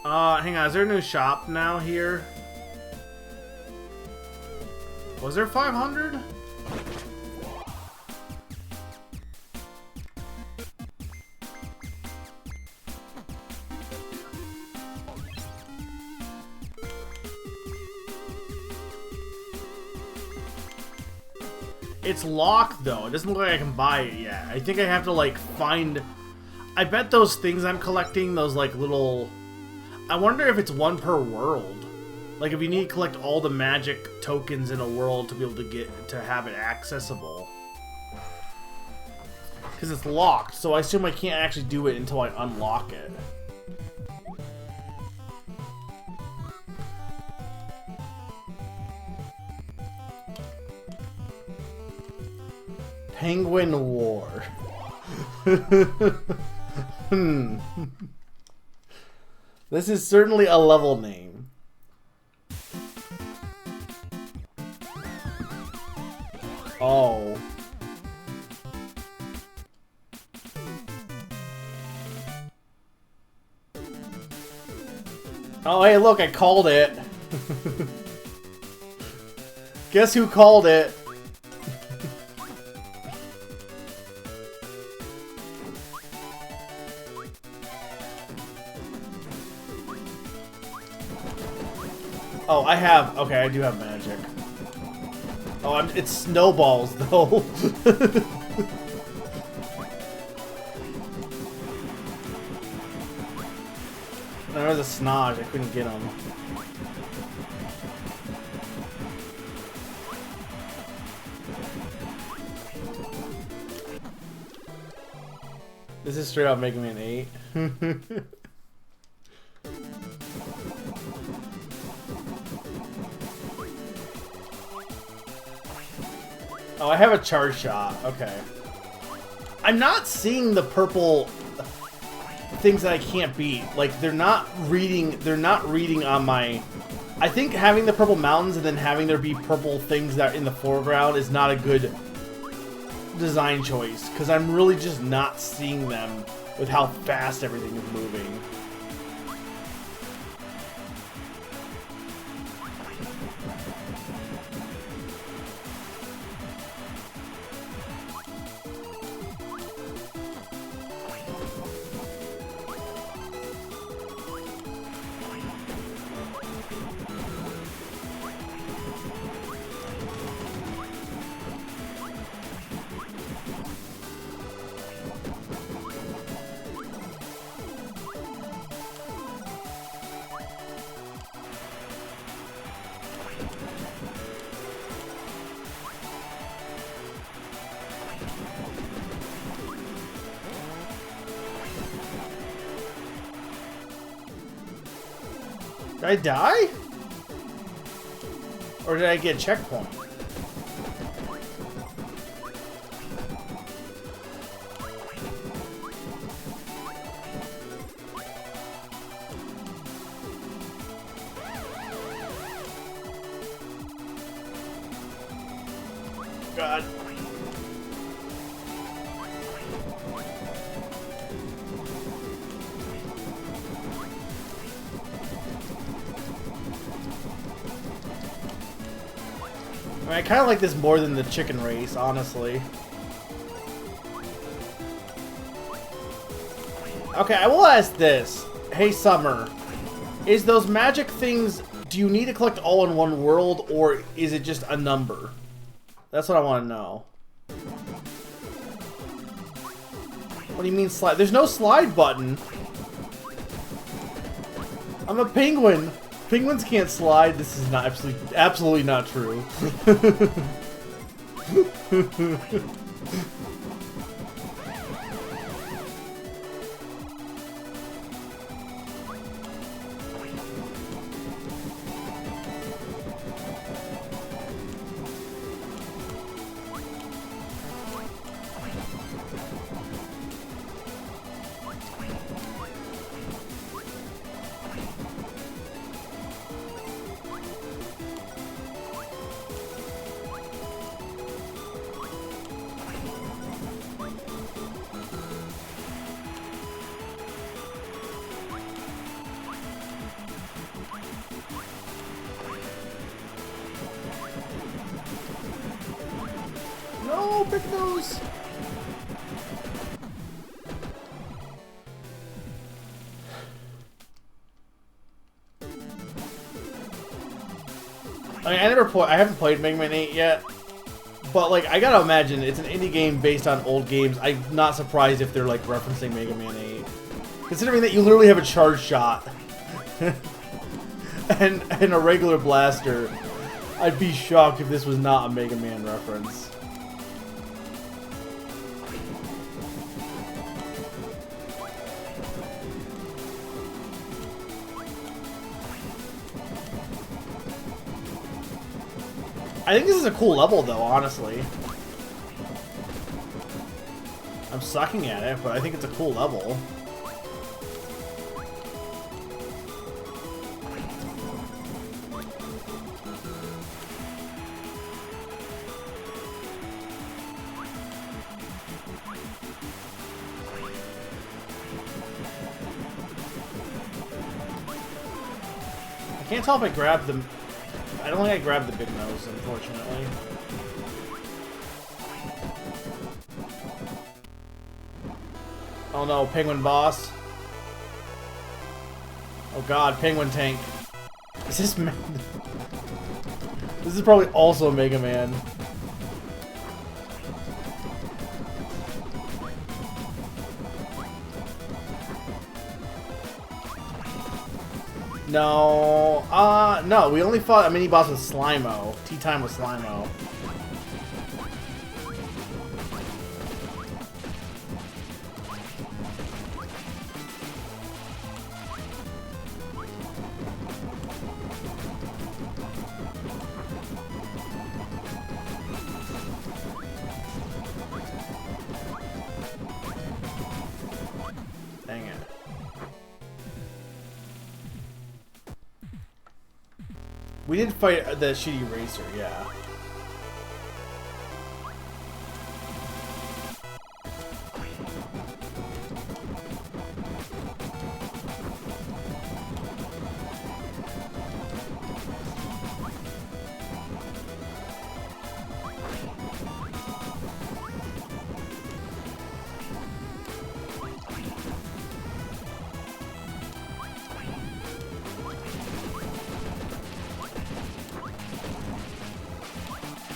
Hang on, is there a new shop now here? Was there 500? It's locked, though. It doesn't look like I can buy it yet. I think I have to, like, find... I bet those things I'm collecting, those, like, little... I wonder if it's one per world. Like, if you need to collect all the magic tokens in a world to be able to get... to have it accessible. Because it's locked, so I assume I can't actually do it until I unlock it. Penguin War. This is certainly a level name. Oh. Oh, hey, look, I called it. Guess who called it? Oh, I have... Okay, I do have magic. Oh, it's snowballs, though. There was a Snodge. I couldn't get him. This is straight up making me an 8. Oh, I have a charge shot. Okay. I'm not seeing the purple things that I can't beat. Like, they're not reading on my... I think having the purple mountains and then having there be purple things that are in the foreground is not a good design choice, because I'm really just not seeing them with how fast everything is moving. Did I die? Or did I get a checkpoint? God. I mean, I kind of like this more than the chicken race, honestly. Okay, I will ask this. Hey, Summer. Is those magic things, do you need to collect all in one world, or is it just a number? That's what I want to know. What do you mean slide? There's no slide button. I'm a penguin. Penguins can't slide. This is not absolutely not true. No, big nose. I mean, I haven't played Mega Man 8 yet, but like, I gotta imagine it's an indie game based on old games. I'm not surprised if they're like referencing Mega Man 8, considering that you literally have a charge shot and a regular blaster. I'd be shocked if this was not a Mega Man reference. I think this is a cool level, though, honestly. I'm sucking at it, but I think it's a cool level. I can't tell if I grabbed the... I don't think I grabbed the big nose, unfortunately. Oh no, Penguin Boss. Oh god, Penguin Tank. Is this... This is probably also a Mega Man. No, no, we only fought a mini-boss with Slimo. Tea time with Slimo. Dang it. We did fight the shitty racer, yeah.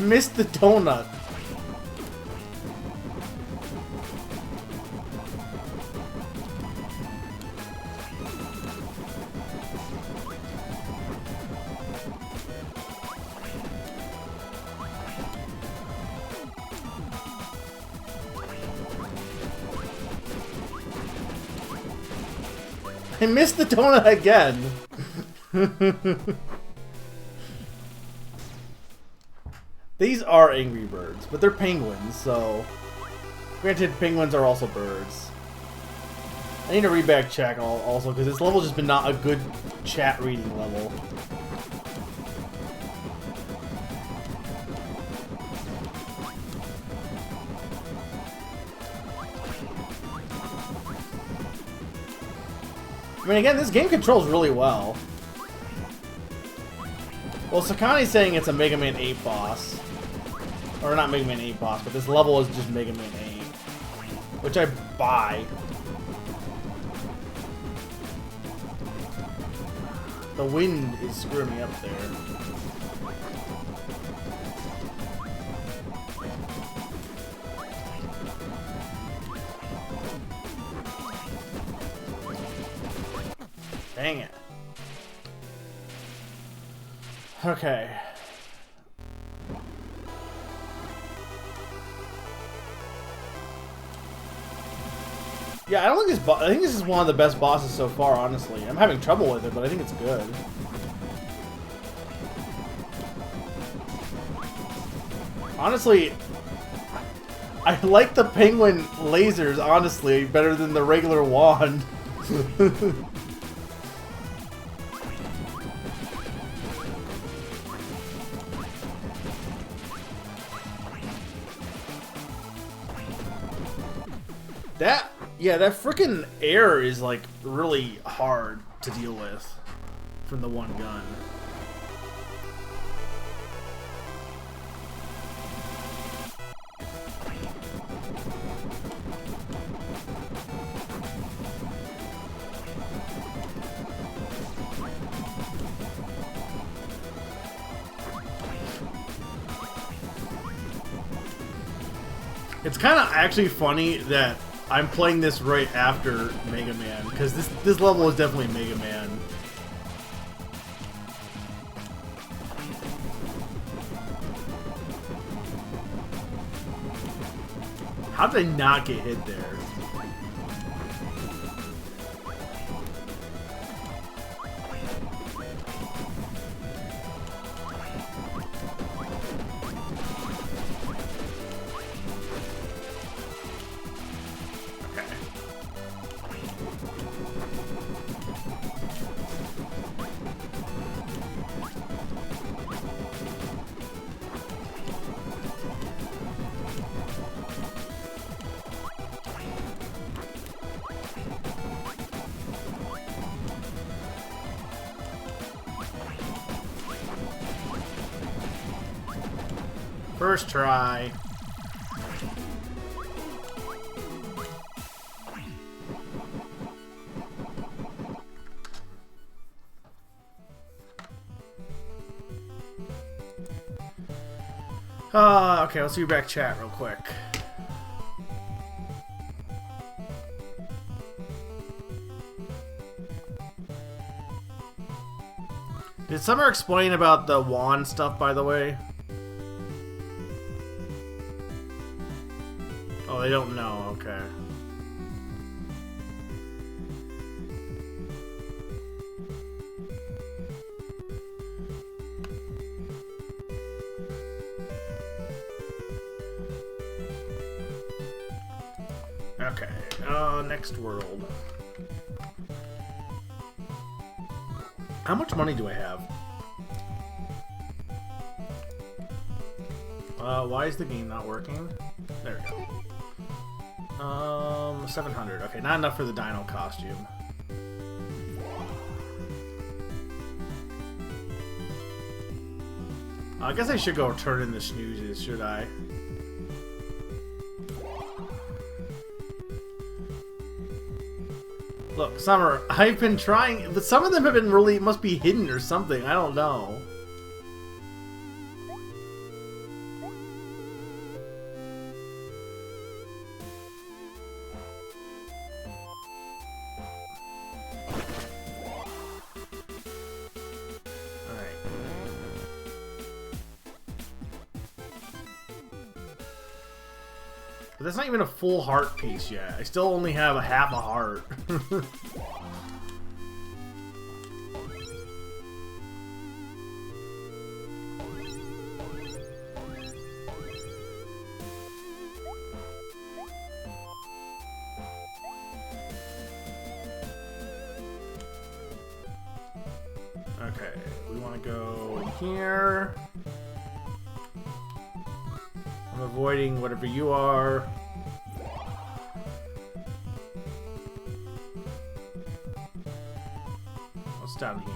Missed the donut. I missed the donut again. These are angry birds, but they're penguins, so... Granted, penguins are also birds. I need to read back chat also, because this level's just been not a good chat reading level. I mean, again, this game controls really well. Well, Sakani's saying it's a Mega Man 8 boss. Or not Mega Man 8 boss, but this level is just Mega Man 8. Which I buy. The wind is screwing me up there. Dang it. Okay. Yeah, I don't think I think this is one of the best bosses so far, honestly. I'm having trouble with it, but I think it's good. Honestly, I like the penguin lasers, honestly, better than the regular wand. Yeah, that frickin' air is like really hard to deal with from the one gun. It's kind of actually funny that I'm playing this right after Mega Man, because this level is definitely Mega Man. How did I not get hit there? First try. Okay, let's do back chat real quick. Did Summer explain about the wand stuff, by the way? Oh, they don't know, okay. Okay, next world. How much money do I have? Why is the game not working? There we go. 700. Okay, not enough for the dino costume. I guess I should go turn in the snoozes, should I? Look, Summer, I've been trying, but some of them have been really, must be hidden or something, I don't know. But that's not even a full heart piece yet. I still only have a half a heart. Okay, we want to go here. I'm avoiding whatever you are. What's down here?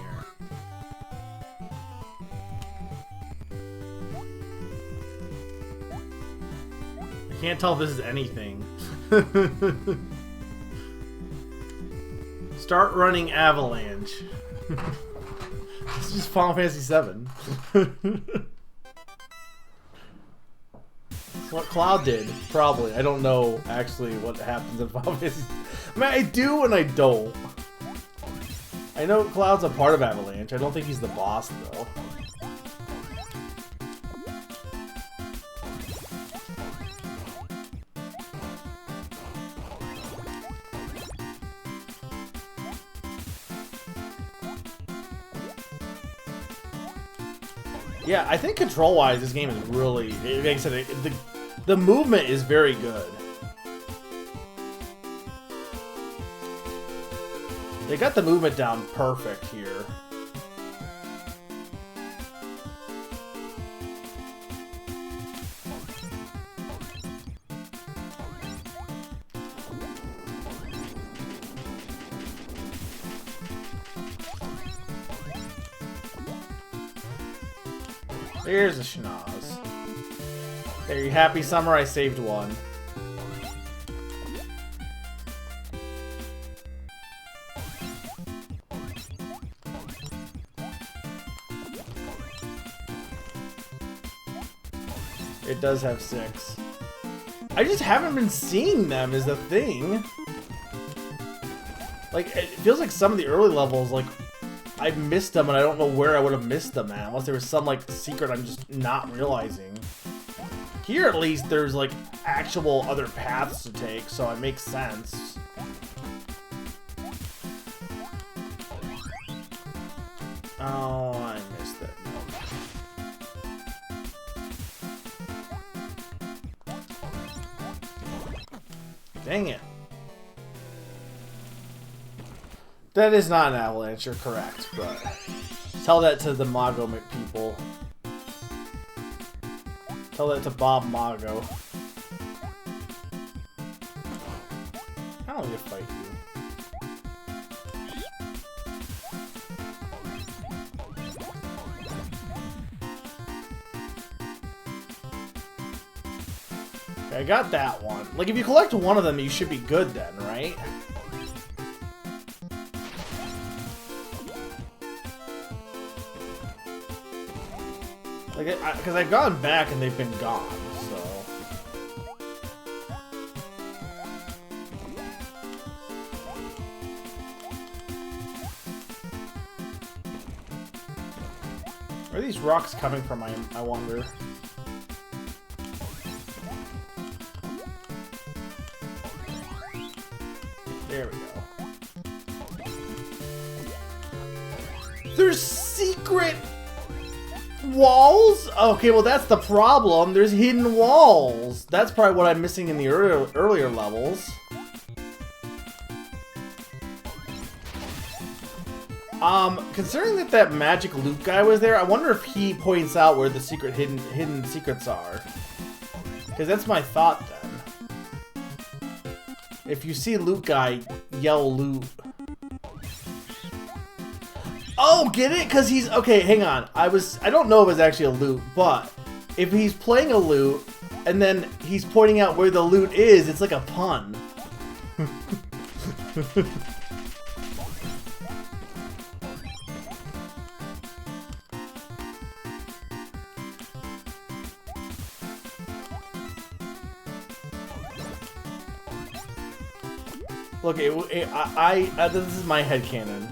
I can't tell if this is anything. Start running avalanche. This is just Final Fantasy VII. That's what Cloud did, probably. I don't know actually what happens in Final Fantasy. I mean, I do and I don't. I know Cloud's a part of Avalanche. I don't think he's the boss though. Yeah, I think control-wise, this game is really, like I said, the movement is very good. They got the movement down perfect here. There's a schnoz. Are you happy, Summer? I saved one. It does have 6. I just haven't been seeing them is the thing. Like, it feels like some of the early levels, like, I missed them and I don't know where I would have missed them at, unless there was some, like, secret I'm just not realizing. Here, at least, there's, like, actual other paths to take, so it makes sense. Oh, I missed it. Dang it. That is not an avalanche, you're correct, but tell that to the Mago people. Tell that to Bob Mago. I don't need to fight you. Okay, I got that one. Like, if you collect one of them, you should be good then, right? Like, because I've gone back and they've been gone, so... Where are these rocks coming from, I wonder? There we go. There's secret... walls? Okay, well that's the problem. There's hidden walls. That's probably what I'm missing in the earlier levels. Considering that magic loot guy was there, I wonder if he points out where the secret hidden secrets are. Because that's my thought then. If you see loot guy, yell loot. Oh, get it? Because he's... Okay, hang on. I don't know if it's actually a loot, but if he's playing a loot, and then he's pointing out where the loot is, it's like a pun. Look, this is my headcanon.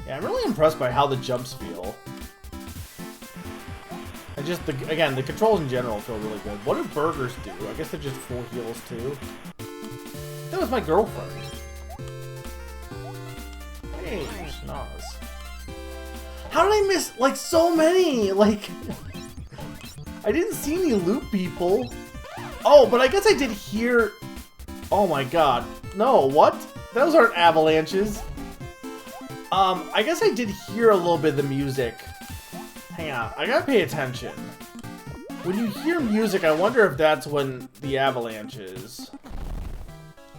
Yeah, I'm really impressed by how the jumps feel. And just, again, the controls in general feel really good. What do burgers do? I guess they're just full heals too. That was my girlfriend. Hey, Schnoz. How did I miss, like, so many? Like, I didn't see any loop people. Oh, but I guess I did hear... Oh my god. No, what? Those aren't avalanches. I guess I did hear a little bit of the music. Hang on, I gotta pay attention. When you hear music, I wonder if that's when the avalanche is.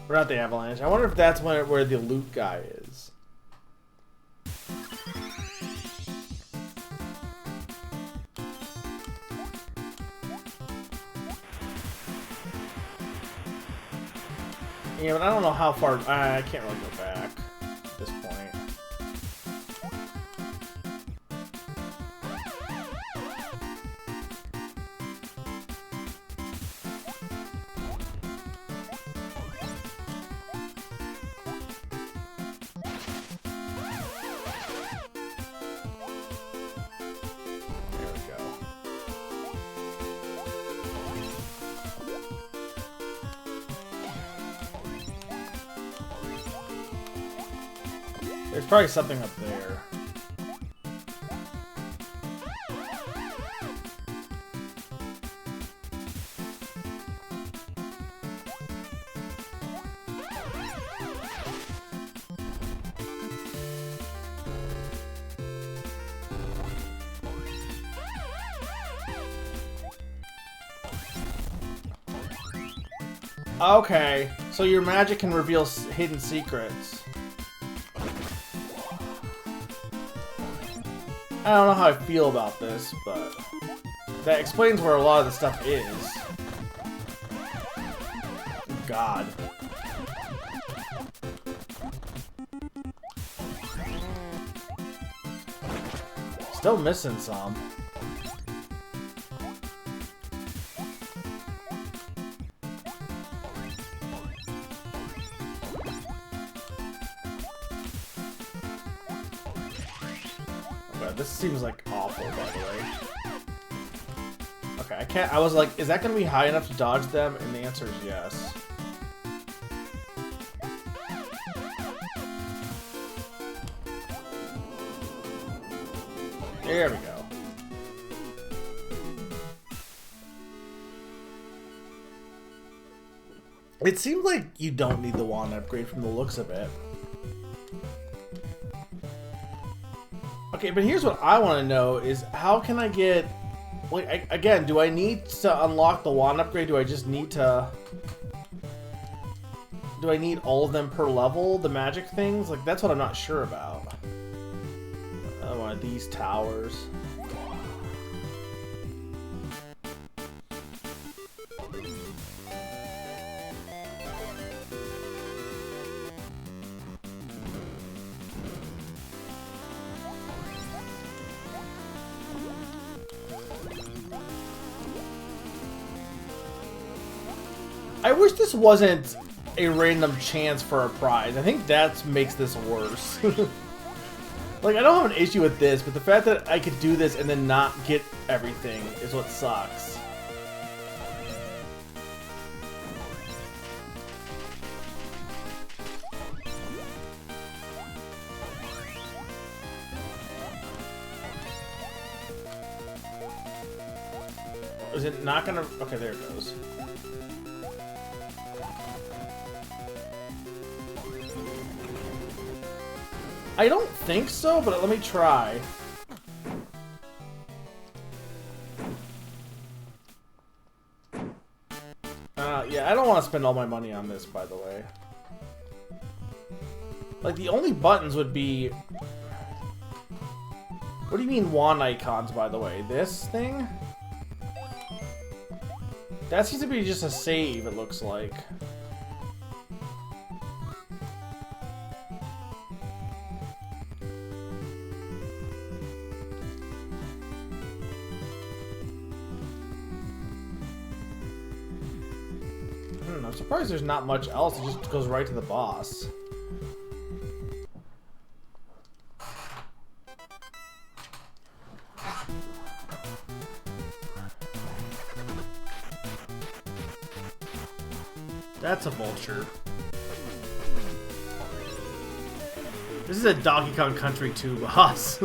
Or not the avalanche. I wonder if that's where the loot guy is. Yeah, but I don't know how far... I can't really go back at this point. There we go. There's probably something up there. Okay, so your magic can reveal hidden secrets. I don't know how I feel about this, but that explains where a lot of the stuff is. God. Still missing some. This seems like awful, by the way. Okay, I can't. I was like, is that gonna be high enough to dodge them? And the answer is yes. There we go. It seems like you don't need the wand upgrade from the looks of it. Okay, but here's what I want to know is how can I get... Like, again, do I need to unlock the wand upgrade? Do I just need to... Do I need all of them per level? The magic things? Like, that's what I'm not sure about. One of these towers. I wish this wasn't a random chance for a prize. I think that makes this worse. Like, I don't have an issue with this, but the fact that I could do this and then not get everything is what sucks. Is it not gonna... Okay, there it goes. I don't think so, but let me try. Yeah, I don't want to spend all my money on this, by the way. Like, the only buttons would be... What do you mean wand icons, by the way? This thing? That seems to be just a save, it looks like. I'm surprised there's not much else. It just goes right to the boss. That's a vulture. This is a Donkey Kong Country 2 boss.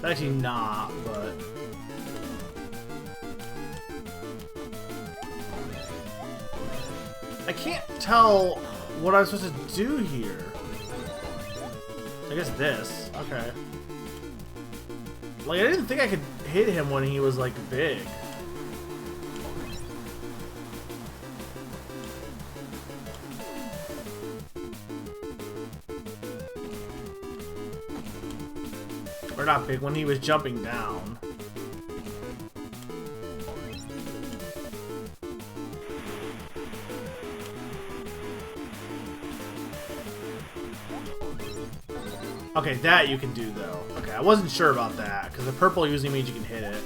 Actually not, but... I can't tell what I'm supposed to do here. I guess this. Okay. Like, I didn't think I could hit him when he was, like, big. Or not big, when he was jumping down. Okay, that you can do, though. Okay, I wasn't sure about that, because the purple usually means you can hit it.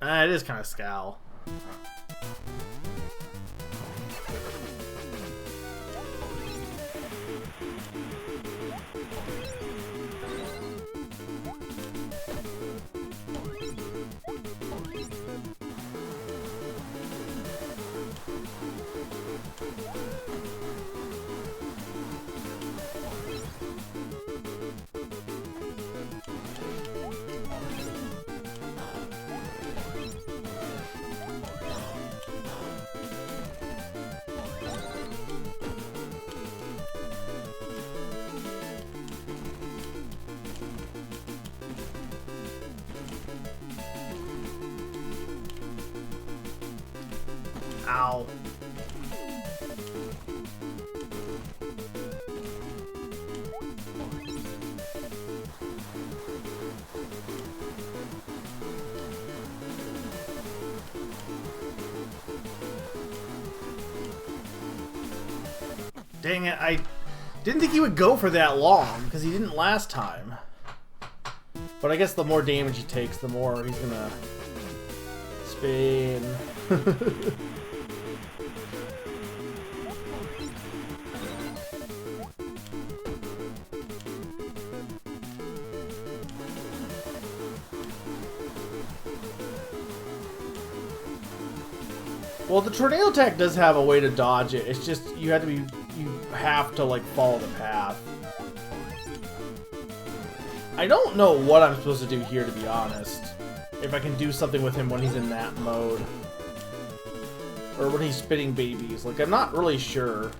It is kind of scowl. Ow. Dang it, I didn't think he would go for that long, because he didn't last time. But I guess the more damage he takes, the more he's gonna spin. Well, the tornado attack does have a way to dodge it. It's just you have to like follow the path. I don't know what I'm supposed to do here, to be honest. If I can do something with him when he's in that mode. Or when he's spitting babies. Like, I'm not really sure.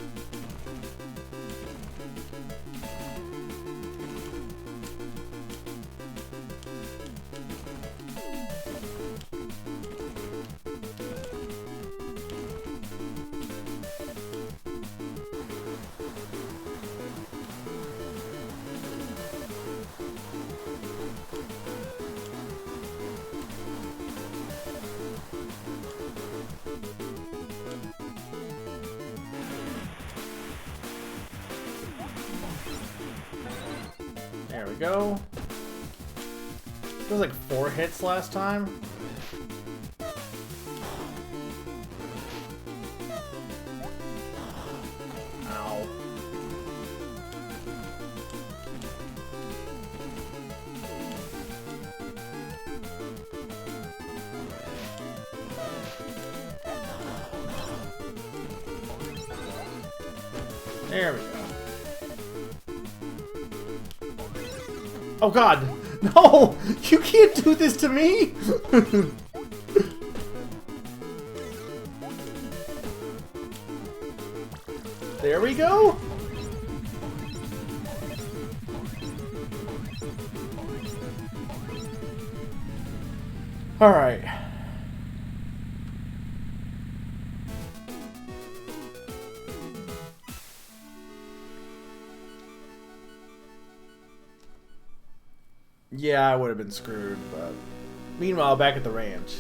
There we go. It was like 4 hits last time. Ow. There we go. Oh god! No! You can't do this to me! There we go! Alright. Yeah, I would have been screwed, but... Meanwhile, back at the ranch.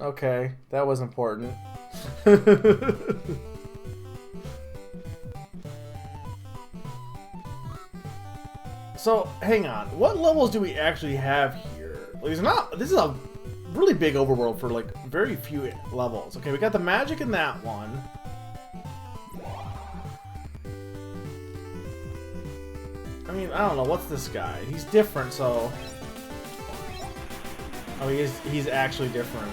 Okay, that was important. So, hang on. What levels do we actually have here? Like, this is a really big overworld for, like, very few levels. Okay, we got the magic in that one. I mean, I don't know. What's this guy? He's different, so... Oh, he's actually different.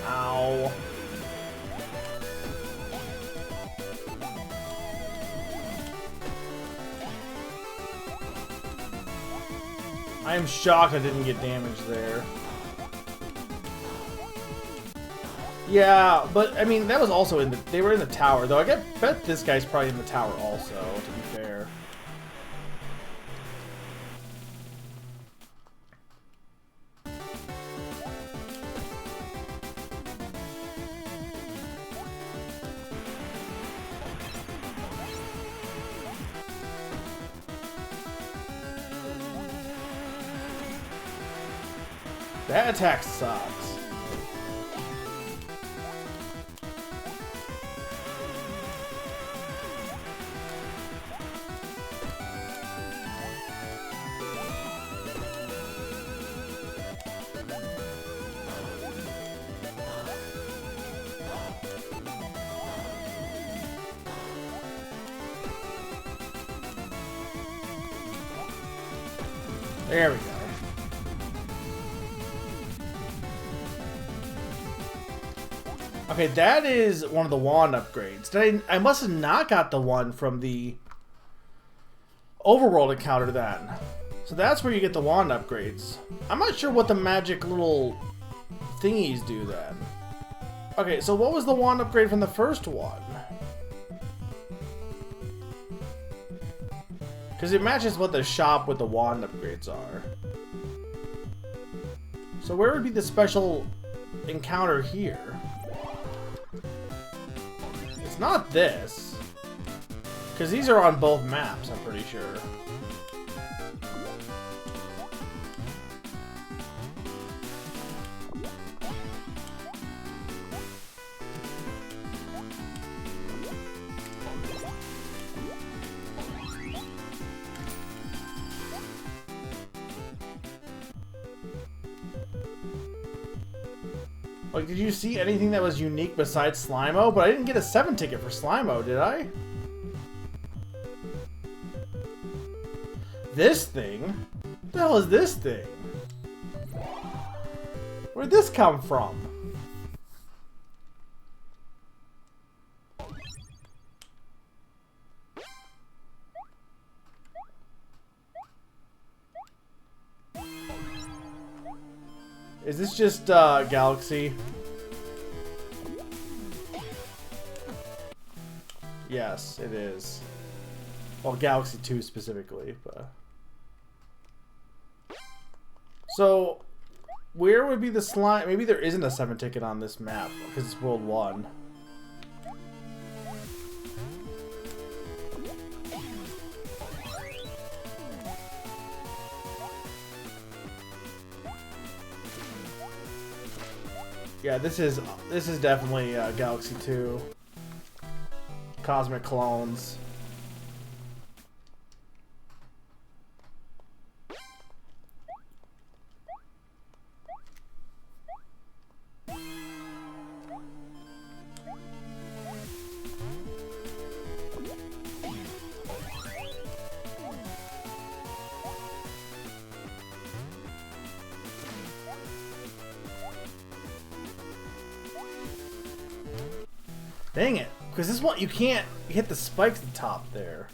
Ow. I am shocked I didn't get damaged there. Yeah, but I mean that was also in the they were in the tower though. Bet this guy's probably in the tower also, to be fair. That attack sucks. There we go. Okay, that is one of the wand upgrades. I must have not got the one from the overworld encounter then. So that's where you get the wand upgrades. I'm not sure what the magic little thingies do then. Okay, so what was the wand upgrade from the first one? Because it matches what the shop with the wand upgrades are. So where would be the special encounter here? It's not this. Because these are on both maps, I'm pretty sure. Like, did you see anything that was unique besides Slimo? But I didn't get a 7 ticket for Slimo, did I? This thing? What the hell is this thing? Where'd this come from? Is this just Galaxy? Yes, it is. Well, Galaxy 2 specifically, but... So, where would be the slime? Maybe there isn't a 7 ticket on this map, because it's World 1. Yeah, this is definitely Galaxy 2. Cosmic Clones. Dang it. Because this one, you can't hit the spikes at the top there.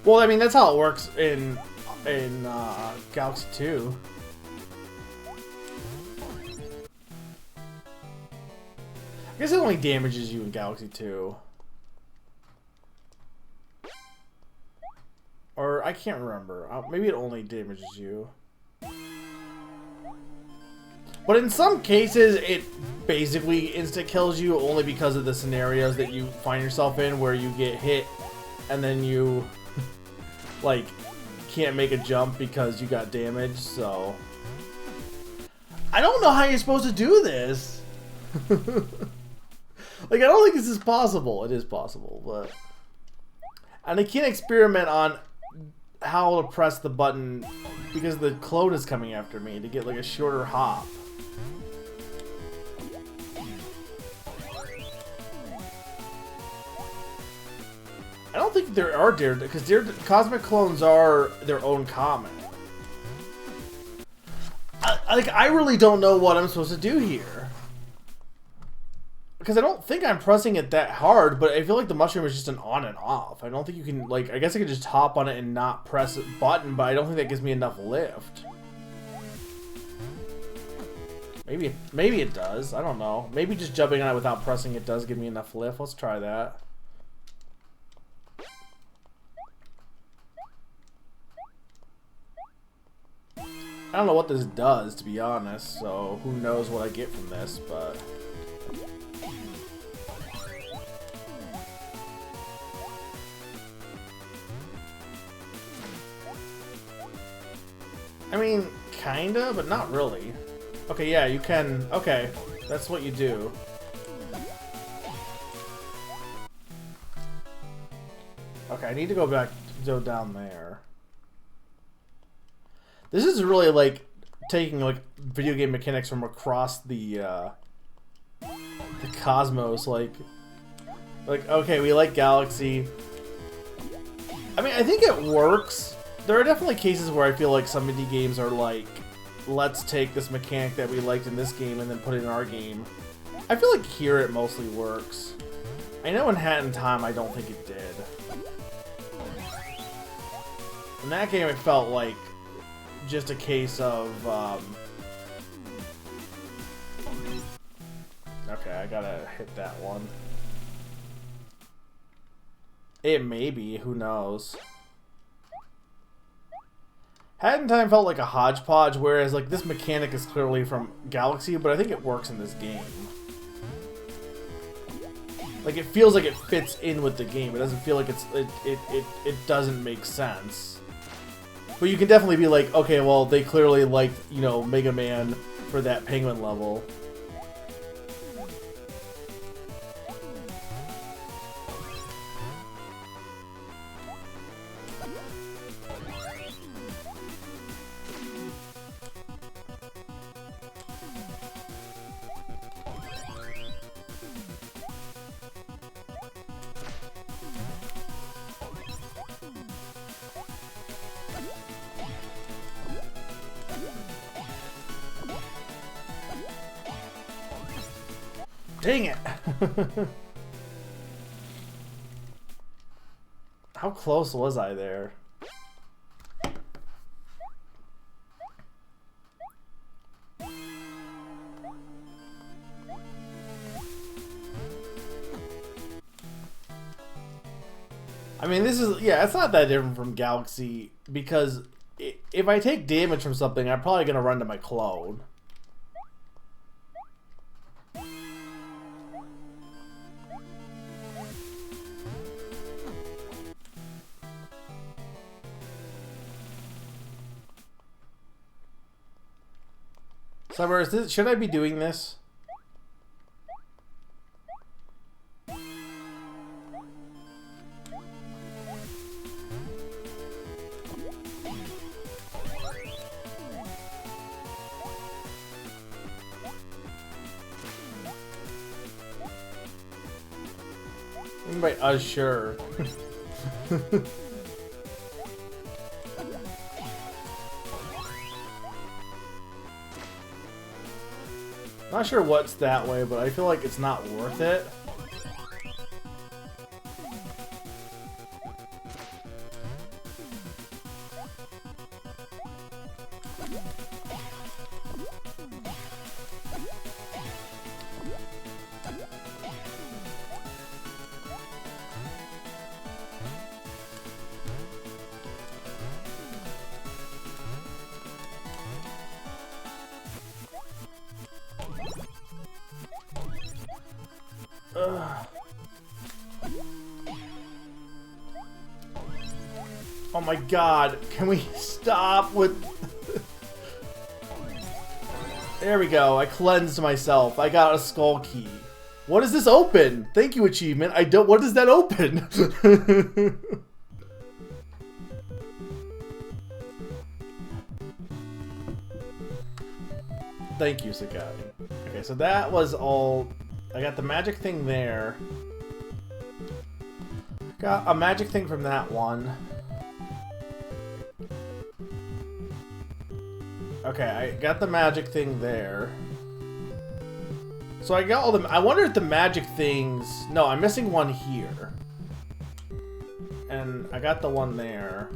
Well, I mean, that's how it works in Galaxy 2. I guess it only damages you in Galaxy 2. Or, I can't remember. Maybe it only damages you. But in some cases, it basically insta-kills you only because of the scenarios that you find yourself in where you get hit and then you, like, can't make a jump because you got damaged, so... I don't know how you're supposed to do this! Like, I don't think this is possible. It is possible, but... And I can't experiment on how to press the button because the clone is coming after me to get, like, a shorter hop. I don't think there are because cosmic clones are their own comet. I really don't know what I'm supposed to do here. Because I don't think I'm pressing it that hard, but I feel like the mushroom is just an on and off. I don't think you can, like, I guess I could just hop on it and not press a button, but I don't think that gives me enough lift. Maybe it does. I don't know. Maybe just jumping on it without pressing it does give me enough lift. Let's try that. I don't know what this does, to be honest, so who knows what I get from this, but... I mean, kinda, but not really. Okay, yeah, you can... Okay, that's what you do. Okay, I need to go down there. This is really like taking like video game mechanics from across the cosmos. Like okay, we like Galaxy. I mean, I think it works. There are definitely cases where I feel like some indie games are like, let's take this mechanic that we liked in this game and then put it in our game. I feel like here it mostly works. I know in Hat in Time I don't think it did. In that game it felt like just a case of, okay, I gotta hit that one. It may be, who knows. Hat in Time felt like a hodgepodge, whereas like this mechanic is clearly from Galaxy, but I think it works in this game. Like it feels like it fits in with the game. It doesn't feel like it doesn't make sense. But you can definitely be like, okay, well, they clearly liked, you know, Mega Man for that penguin level. Dang it! How close was I there? I mean, this is, yeah, it's not that different from Galaxy, because if I take damage from something, I'm probably going to run to my clone. Summer, is this, should I be doing this? By sure. Not sure what's that way, but I feel like it's not worth it. Ugh. Oh my god, can we stop with... There we go, I cleansed myself. I got a skull key. What does this open? Thank you, achievement. I don't... What does that open? Thank you, Sakai. Okay, so that was all... I got the magic thing there. Got a magic thing from that one. Okay, I got the magic thing there. So I got all the... I wonder if the magic things... No, I'm missing one here. And I got the one there.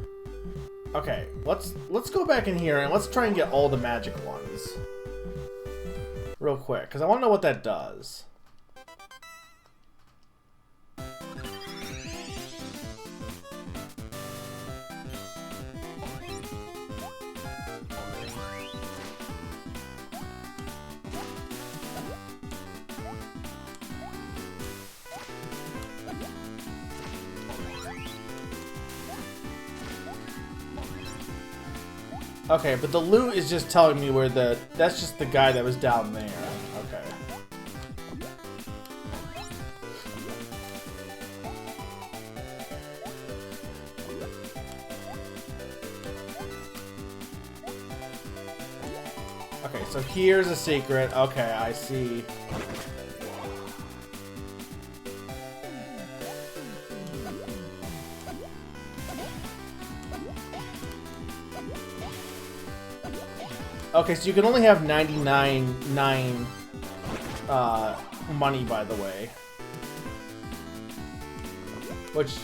Okay, let's go back in here and let's try and get all the magic ones. Real quick, because I want to know what that does. Okay, but the loot is just telling me where the... That's just the guy that was down there. Okay. Okay, so here's a secret. Okay, I see. Okay, so you can only have 99 money, by the way. Which,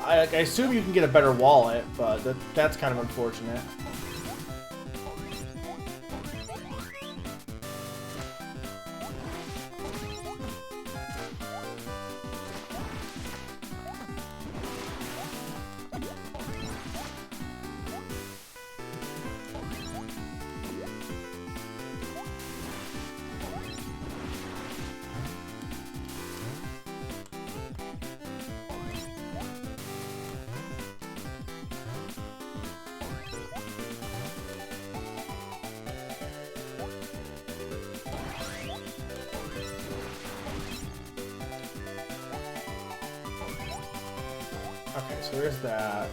I assume you can get a better wallet, but that's kind of unfortunate. Okay, so there's that.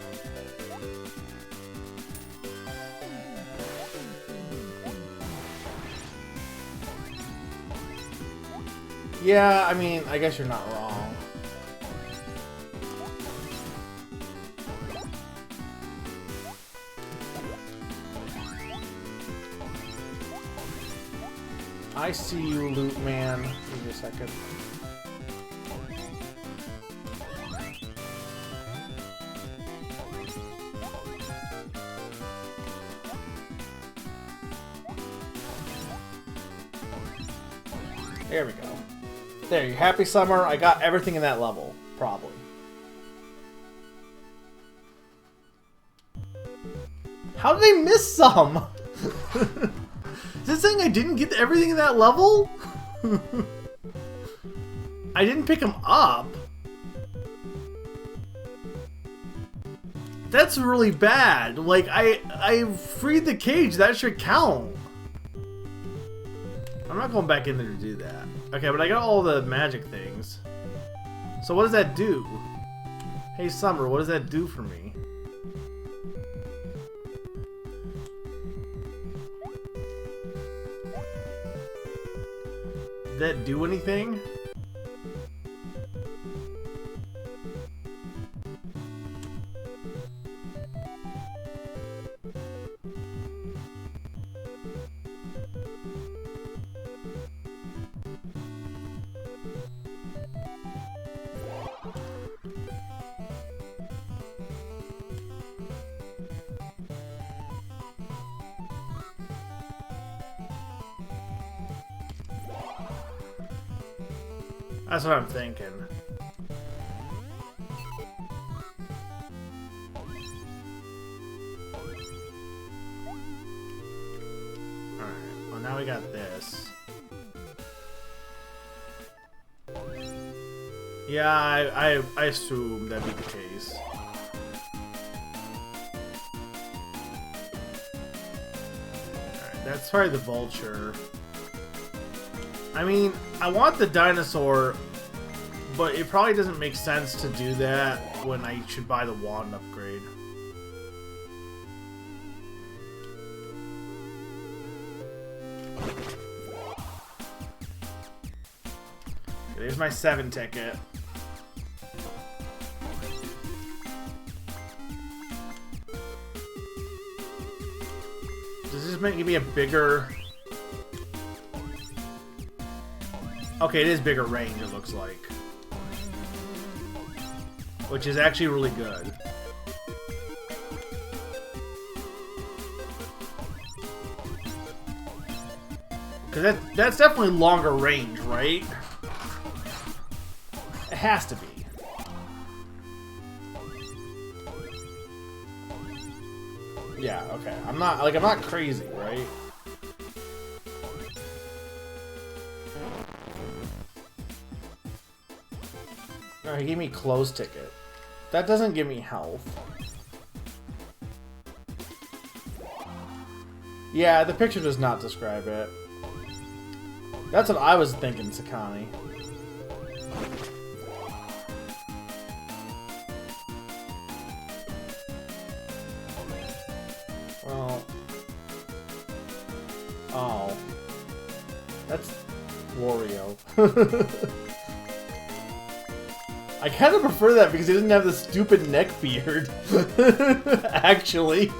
Yeah, I mean, I guess you're not wrong. I see you, Loot Man. Give me a second. There we go. There, you happy, Summer? I got everything in that level. Probably. How did I miss some? Is it saying I didn't get everything in that level? I didn't pick them up. That's really bad. Like, I freed the cage. That should count. I'm not going back in there to do that. Okay, but I got all the magic things. So what does that do? Hey, Summer, what does that do for me? Did that do anything? That's what I'm thinking. Alright, well now we got this. Yeah, I assume that'd be the case. Alright, that's probably the vulture. I mean, I want the dinosaur, but it probably doesn't make sense to do that when I should buy the wand upgrade. There's my 7 ticket. Does this give me a bigger... Okay, it is bigger range, it looks like. Which is actually really good. Because that's definitely longer range, right? It has to be. Yeah, okay. I'm not crazy, right? No, he gave me close ticket. That doesn't give me health. Yeah, the picture does not describe it. That's what I was thinking, Sakani. Well... Oh. That's Wario. I kind of prefer that because he doesn't have the stupid neck beard. Actually.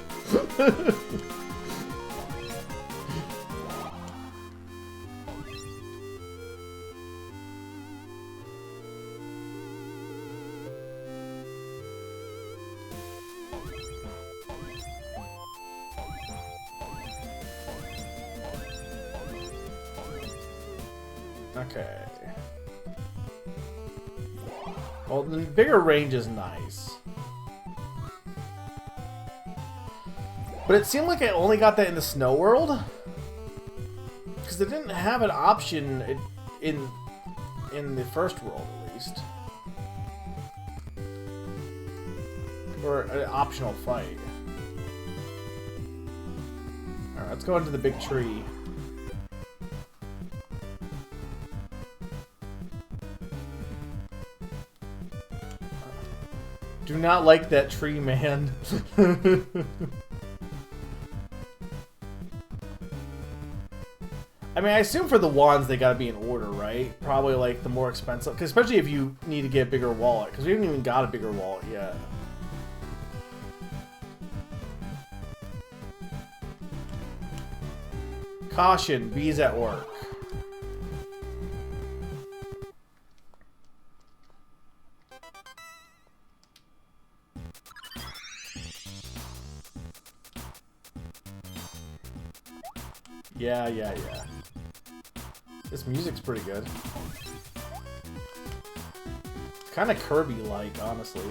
Okay. Well, the bigger range is nice. But it seemed like I only got that in the snow world. Because they didn't have an option in the first world, at least. Or an optional fight. Alright, let's go into the big tree. Do not like that tree, man. I mean, I assume for the wands they gotta be in order, right? Probably like the more expensive, 'cause especially if you need to get a bigger wallet, because we haven't even got a bigger wallet yet. Caution, bees at work. Yeah. This music's pretty good. Kind of Kirby-like, honestly.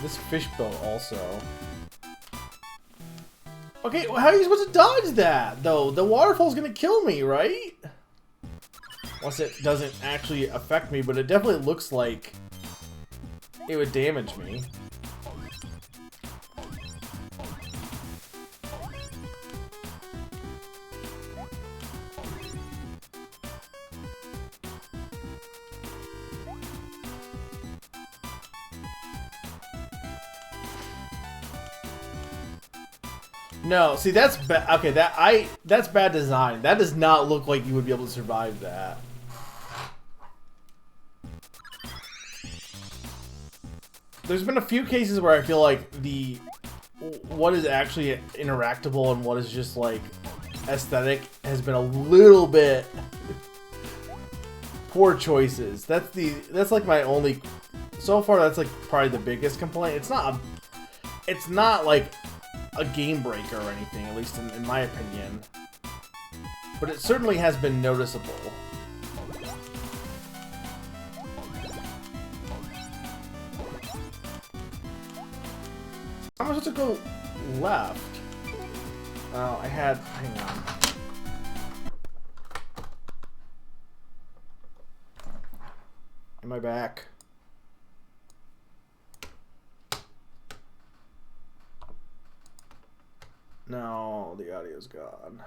This fish boat also. Okay, well, how are you supposed to dodge that, though? The waterfall's gonna kill me, right? Once it doesn't actually affect me, but it definitely looks like it would damage me. No, see that's bad. Okay, that's bad design. That does not look like you would be able to survive that. There's been a few cases where I feel like what is actually interactable and what is just like aesthetic has been a little bit poor choices. That's like my only, so far that's like probably the biggest complaint. It's not like a game breaker or anything, at least in my opinion, but it certainly has been noticeable. I'm supposed to go left. Oh, I had. Hang on. Am I back? No, the audio's gone.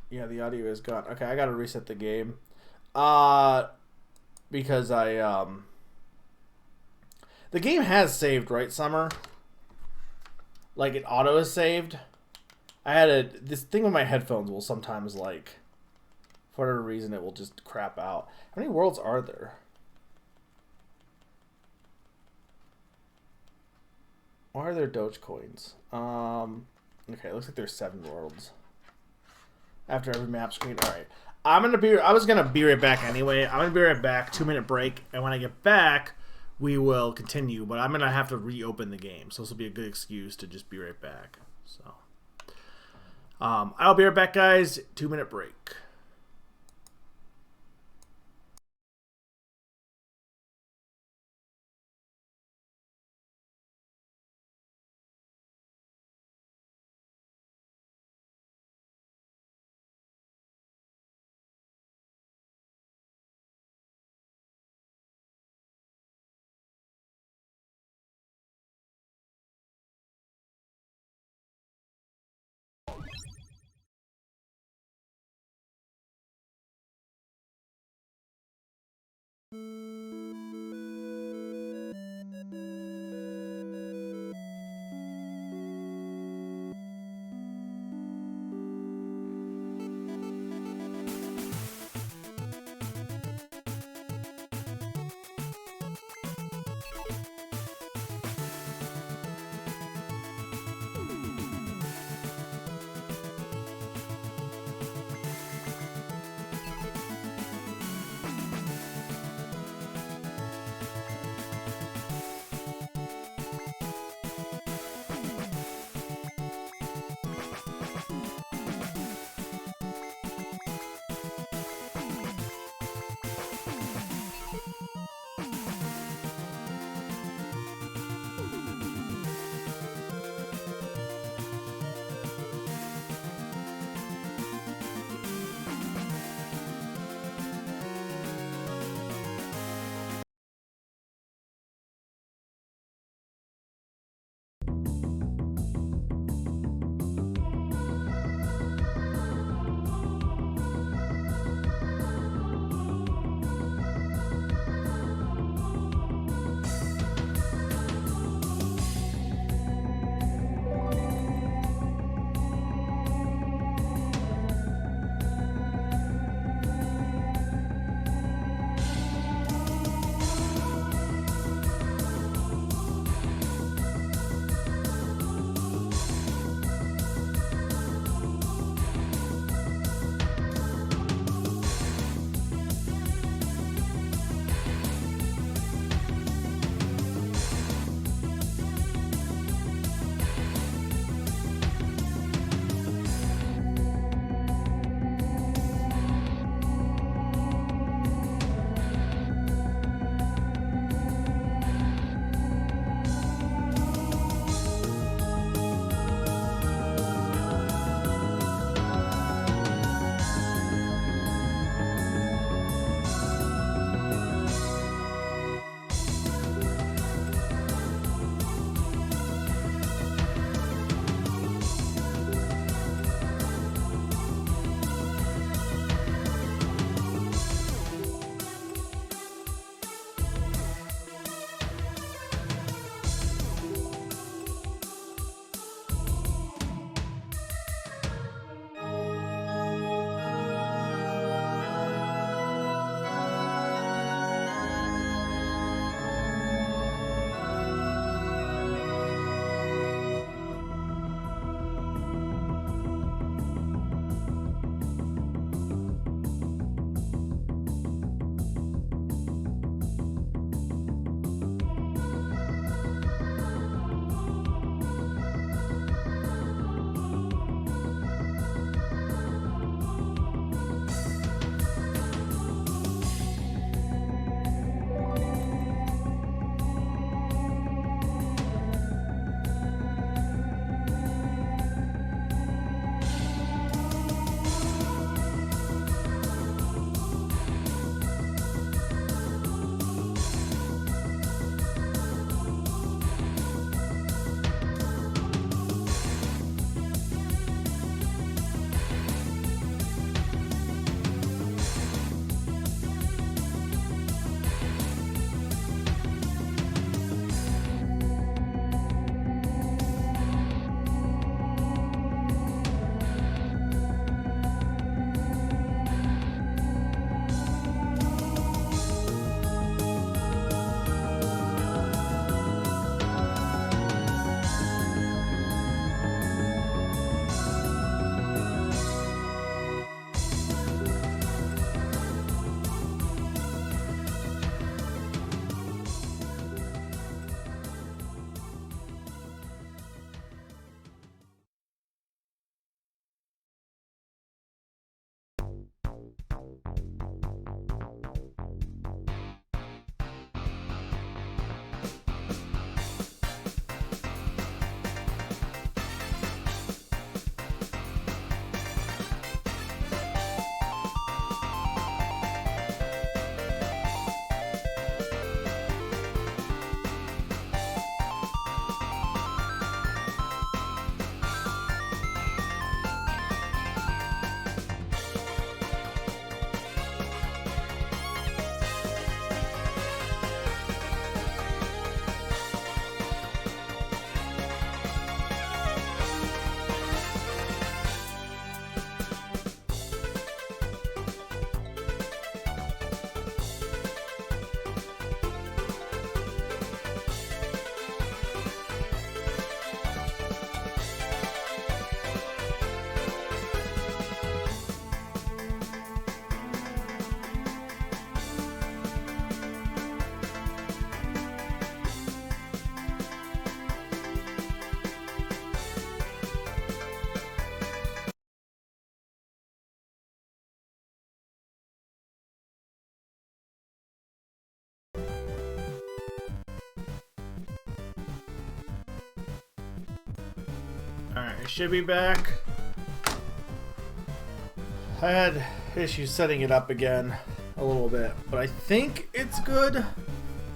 Yeah, the audio is gone. Okay, I gotta reset the game. Because the game has saved, right, Summer? Like it auto is saved. I had this thing with my headphones will sometimes like, for whatever reason, it will just crap out. How many worlds are there? Why are there Dogecoins? Okay, it looks like there's 7 worlds. After every map screen. Alright. I was gonna be right back anyway. I'm gonna be right back, 2-minute break, and when I get back, we will continue, but I'm gonna have to reopen the game. So this will be a good excuse to just be right back. So I'll be right back, guys. 2-minute break. Alright, it should be back. I had issues setting it up again a little bit, but I think it's good.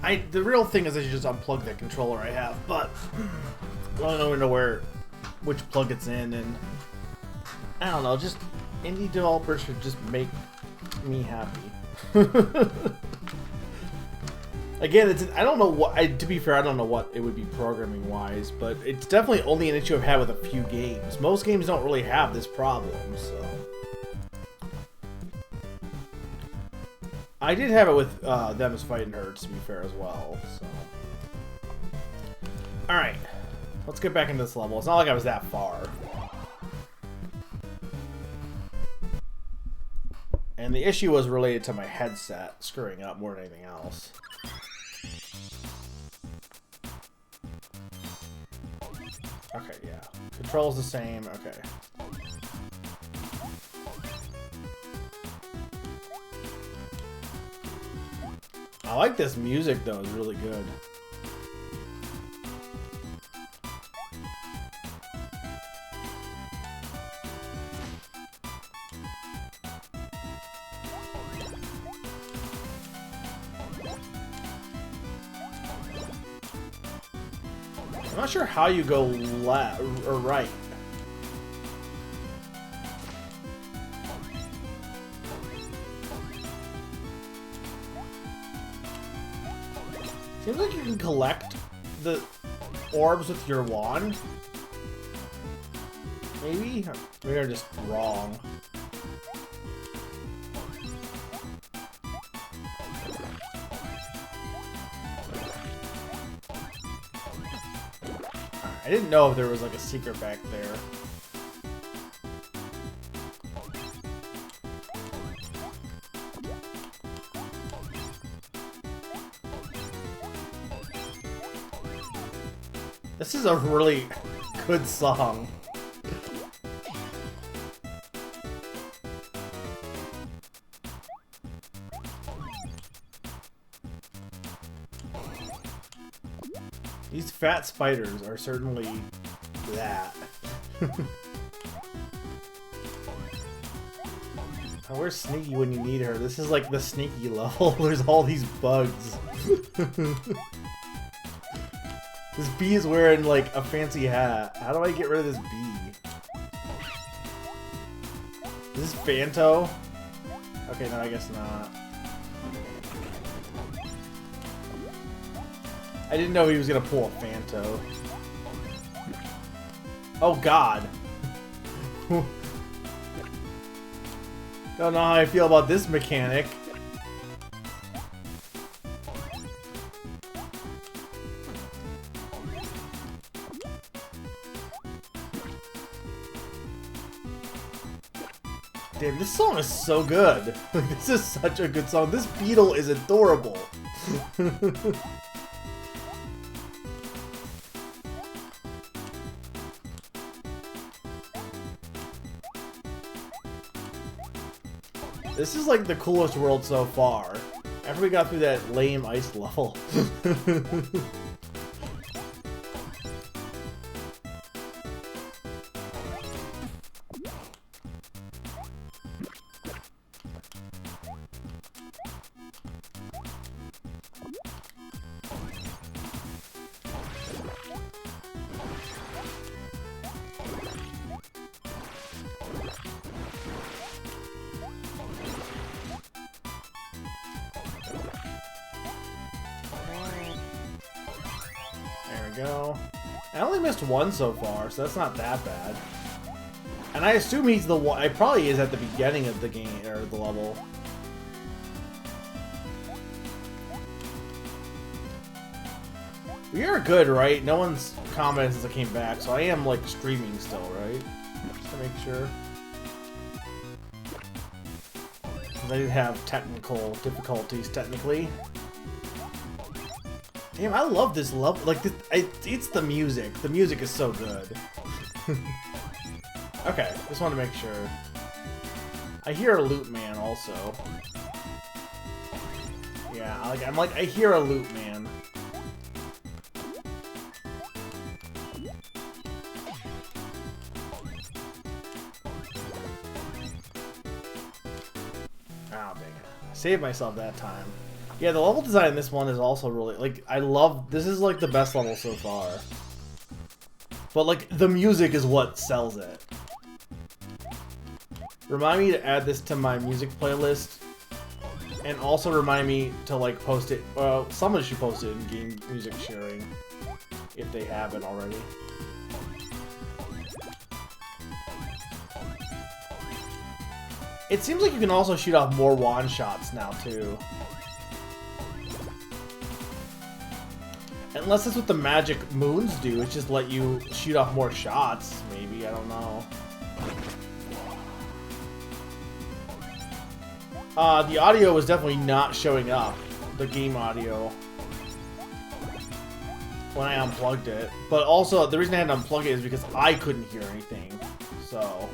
The real thing is I should just unplug that controller I have, but I don't know which plug it's in, and I don't know, just indie developers should just make me happy. Again, I don't know what, to be fair, I don't know what it would be programming wise, but it's definitely only an issue I've had with a few games. Most games don't really have this problem, so. I did have it with Them as Fighting Hurts, to be fair, as well, so. Alright, let's get back into this level. It's not like I was that far. And the issue was related to my headset screwing up more than anything else. Okay, yeah. Control's the same, okay. I like this music though, it's really good. I'm not sure how you go left or right. Seems like you can collect the orbs with your wand. Maybe? Maybe I'm just wrong. I didn't know if there was like a secret back there. This is a really good song. These fat spiders are certainly that. Oh, where's Sneaky when you need her? This is like the Sneaky level. There's all these bugs. This bee is wearing like a fancy hat. How do I get rid of this bee? Is this Phanto? Okay, no, I guess not. I didn't know he was gonna pull a Phanto. Oh god. Don't know how I feel about this mechanic. Damn, this song is so good. This is such a good song. This beetle is adorable. This is like the coolest world so far. After we got through that lame ice level. Go. I only missed one so far, so that's not that bad. And I assume he's the one. It probably is at the beginning of the game or the level. We are good, right? No one's commented since I came back, so I am like streaming still, right? Just to make sure. I did have technical difficulties, technically. Damn, I love this level. Like, it's the music. The music is so good. Okay, just want to make sure. I hear a loot man also. Yeah, I hear a loot man. dang it. I saved myself that time. Yeah, the level design in this one is also really, like, I love, this is like the best level so far. But like, the music is what sells it. Remind me to add this to my music playlist. And also remind me to like post it, well, someone should post it in game music sharing. If they haven't already. It seems like you can also shoot off more wand shots now too. Unless that's what the magic moons do, it's just let you shoot off more shots, maybe, I don't know. The audio was definitely not showing up, the game audio, when I unplugged it. But also, the reason I had to unplug it is because I couldn't hear anything, so...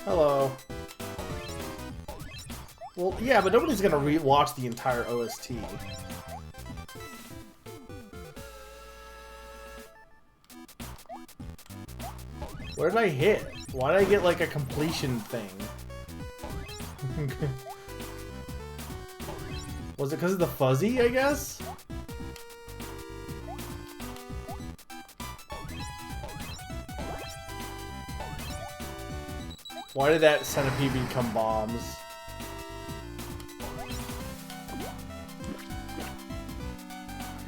Hello. Well, yeah, but nobody's gonna re-watch the entire OST. Where did I hit? Why did I get like a completion thing? Was it because of the fuzzy, I guess? Why did that centipede become bombs?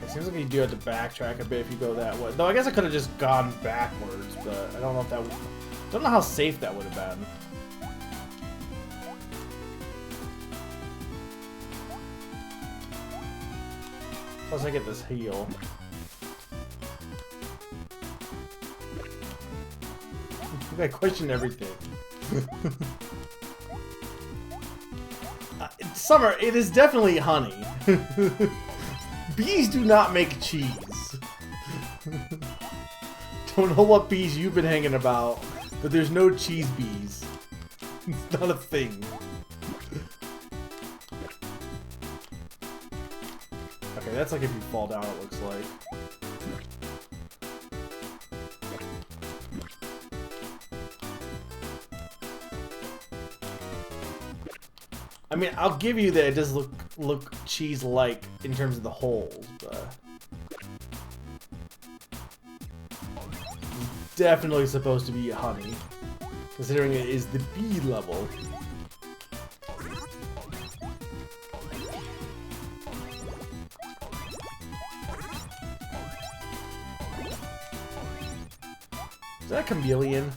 It seems like you do have to backtrack a bit if you go that way. Though I guess I could have just gone backwards, but I don't know if that would... don't know how safe that would have been. Plus I get this heal. I question everything. Summer, it is definitely honey. Bees do not make cheese. Don't know what bees you've been hanging about, but there's no cheese bees. It's not a thing. Okay, that's like if you fall down, it looks like. I mean, I'll give you that it does look cheese-like in terms of the holes, but it's definitely supposed to be honey, considering it is the bee level. Is that a chameleon?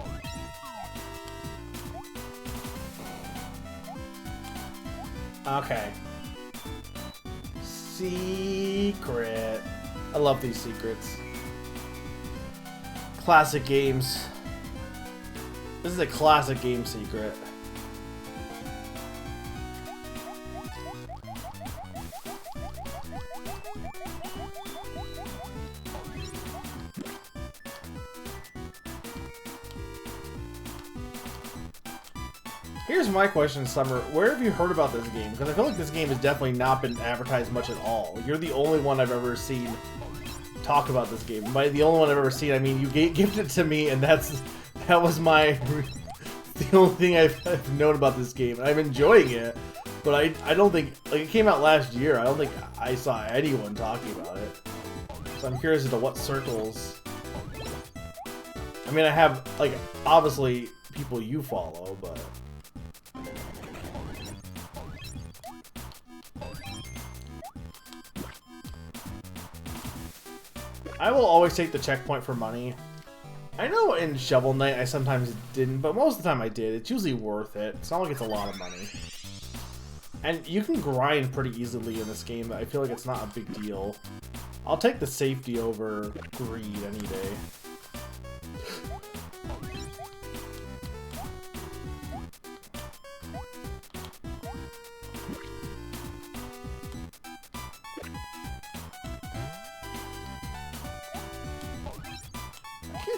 Okay. Secret. I love these secrets. Classic games. This is a classic game secret. Here's my question, Summer. Where have you heard about this game? Because I feel like this game has definitely not been advertised much at all. You're the only one I've ever seen talk about this game. By the only one I've ever seen, I mean you gifted it to me, and that was my the only thing I've known about this game. I'm enjoying it, but I don't think, like, it came out last year. I don't think I saw anyone talking about it. So I'm curious as to what circles. I mean, I have, like, obviously people you follow, but. I will always take the checkpoint for money. I know in Shovel Knight I sometimes didn't, but most of the time I did. It's usually worth it. It's not like it's a lot of money. And you can grind pretty easily in this game, but I feel like it's not a big deal. I'll take the safety over greed any day.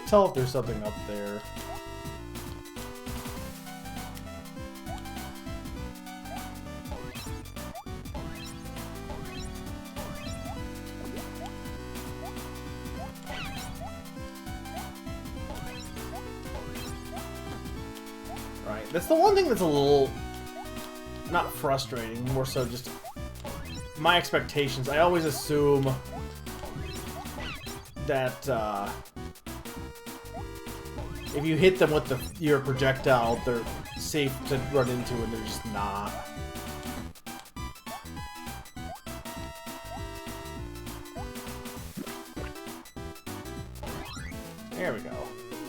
can't tell if there's something up there. Right, that's the one thing that's a little, not frustrating, more so just my expectations. I always assume that if you hit them with your projectile, they're safe to run into, and they're just not. There we go.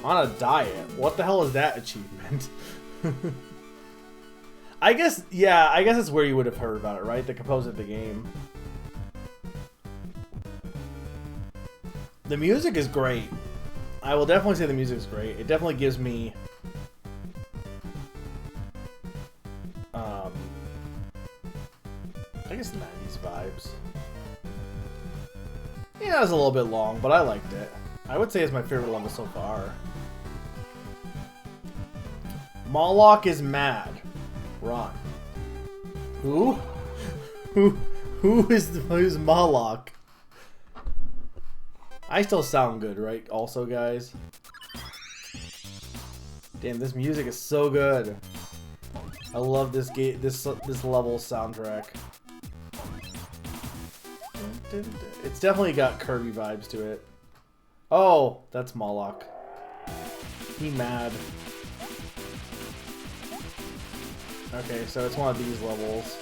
On a diet. What the hell is that achievement? I guess it's where you would have heard about it, right? The composer of the game. The music is great. I will definitely say the music is great. It definitely gives me I guess 90s vibes. Yeah, it was a little bit long, but I liked it. I would say it's my favorite level so far. Moloch is mad. Run. Who? Who's Moloch? I still sound good, right? Also, guys. Damn, this music is so good. I love this game, this level soundtrack. It's definitely got Kirby vibes to it. Oh, that's Moloch. He mad. Okay, so it's one of these levels.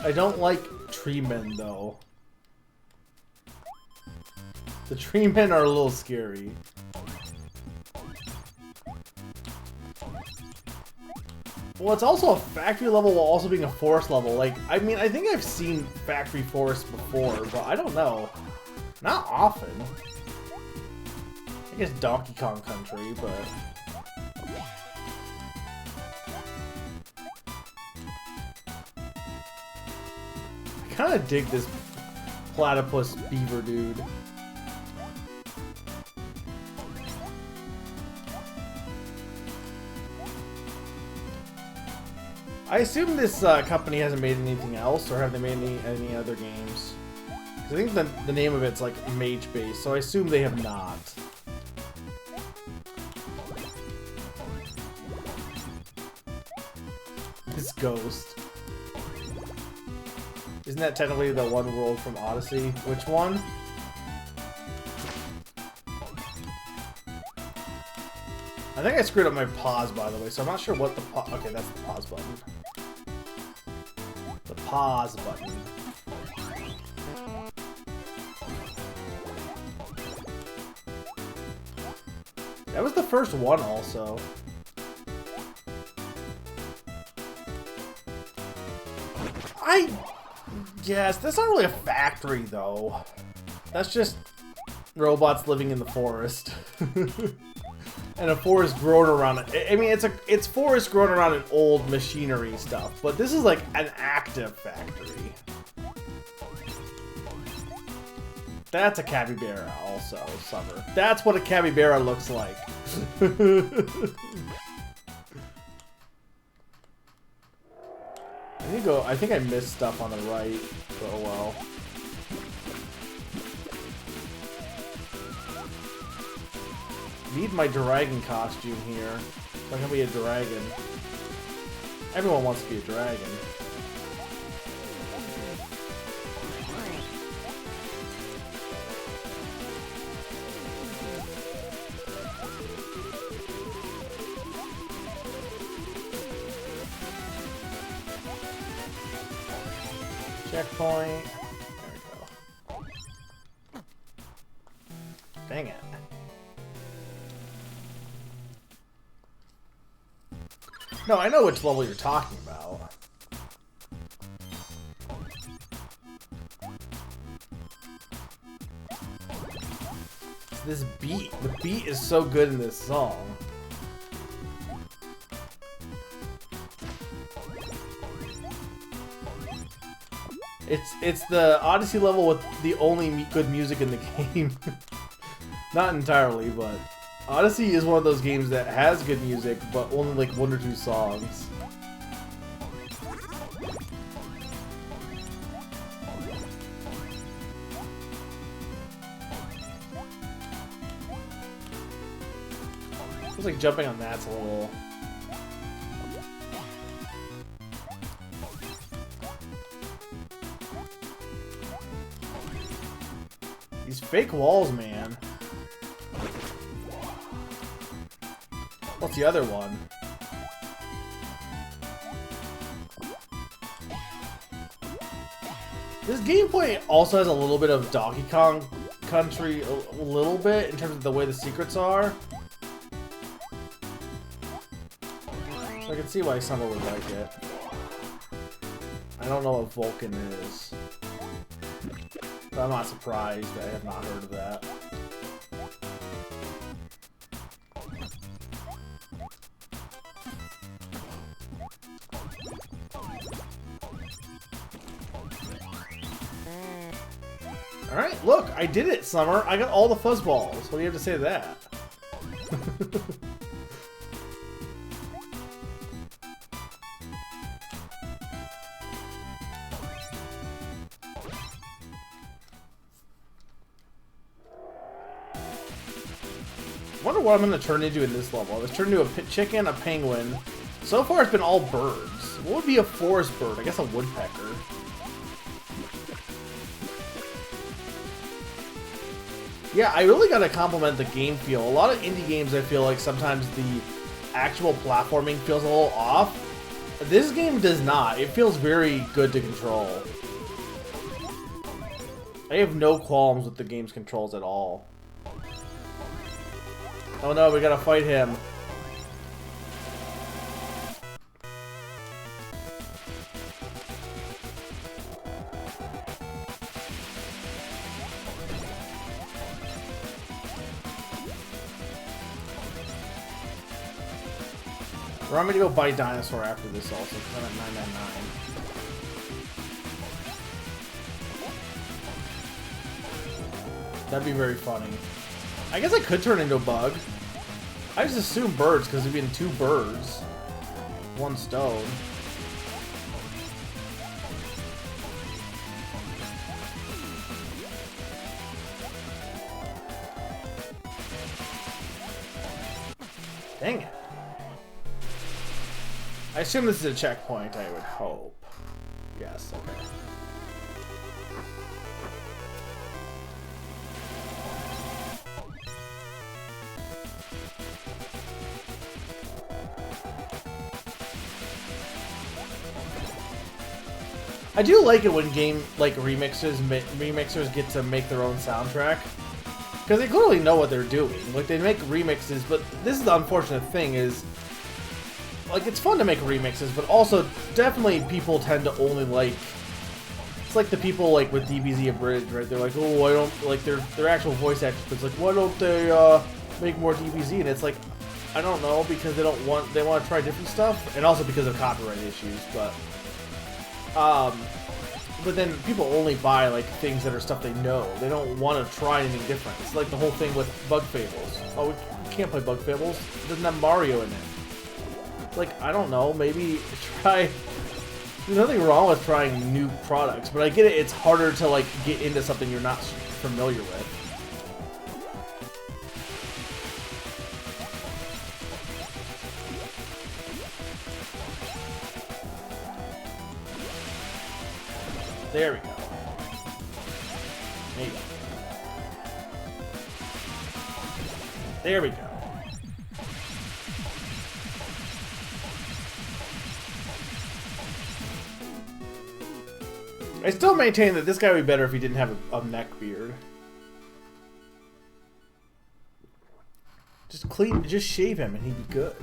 I don't like tree men, though. The tree men are a little scary. Well, it's also a factory level while also being a forest level. Like, I mean, I think I've seen factory forests before, but I don't know. Not often. I guess Donkey Kong Country, but... I kind of dig this platypus beaver dude. I assume this company hasn't made anything else, or have they made any other games? 'Cause I think the name of it's like Mage Base, so I assume they have not. This ghost. Isn't that technically the one world from Odyssey? Which one? I think I screwed up my pause, by the way, so I'm not sure what the pause... Okay, that's the pause button. The pause button. That was the first one, also. Yes, that's not really a factory, though. That's just robots living in the forest. And a forest grown around it. I mean, it's forest grown around an old machinery stuff, but this is like an active factory. That's a capybara, also, Summer. That's what a capybara looks like. I think I missed stuff on the right, but oh well. Need my dragon costume here. So I can be a dragon. Everyone wants to be a dragon. Checkpoint. There we go. Dang it. No, I know which level you're talking about. this beat. The beat is so good in this song. It's the Odyssey level with the only good music in the game. Not entirely, but Odyssey is one of those games that has good music, but only like 1 or 2 songs. Feels like jumping on that's a little... These fake walls, man. What's the other one? This gameplay also has a little bit of Donkey Kong Country, a little bit, in terms of the way the secrets are. So I can see why someone would like it. I don't know what Vulcan is. But I'm not surprised. I have not heard of that. Alright, look, I did it, Summer. I got all the fuzzballs. What do you have to say to that? Wonder what I'm going to turn into in this level. I was turned into a chicken, a penguin. So far it's been all birds. What would be a forest bird? I guess a woodpecker. Yeah, I really gotta compliment the game feel. A lot of indie games, I feel like sometimes the actual platforming feels a little off. This game does not. It feels very good to control. I have no qualms with the game's controls at all. Oh no, we gotta fight him. I'm gonna go buy Dinosaur after this also, because I'm at 999. That'd be very funny. I guess I could turn into a bug. I just assume birds, because it'd be in 2 birds. 1 stone. Dang it. I assume this is a checkpoint, I would hope. Yes, okay. I do like it when remixers get to make their own soundtrack. Because they clearly know what they're doing. Like, they make remixes, but this is the unfortunate thing is... Like, it's fun to make remixes, but also, definitely people tend to only like... It's like the people, like, with DBZ Abridged, right? They're like, oh, why don't... Like, their actual voice actors, it's like, why don't they, make more DBZ? And it's like, I don't know, because they want to try different stuff, and also because of copyright issues, but... But then people only buy, like, things that are stuff they know. They don't want to try anything different. It's like the whole thing with Bug Fables. Oh, we can't play Bug Fables. It doesn't have Mario in it. Like, I don't know, maybe try... There's nothing wrong with trying new products, but I get it, it's harder to, like, get into something you're not familiar with. There we go. Maybe. There we go. I still maintain that this guy would be better if he didn't have a neck beard. Just shave him and he'd be good.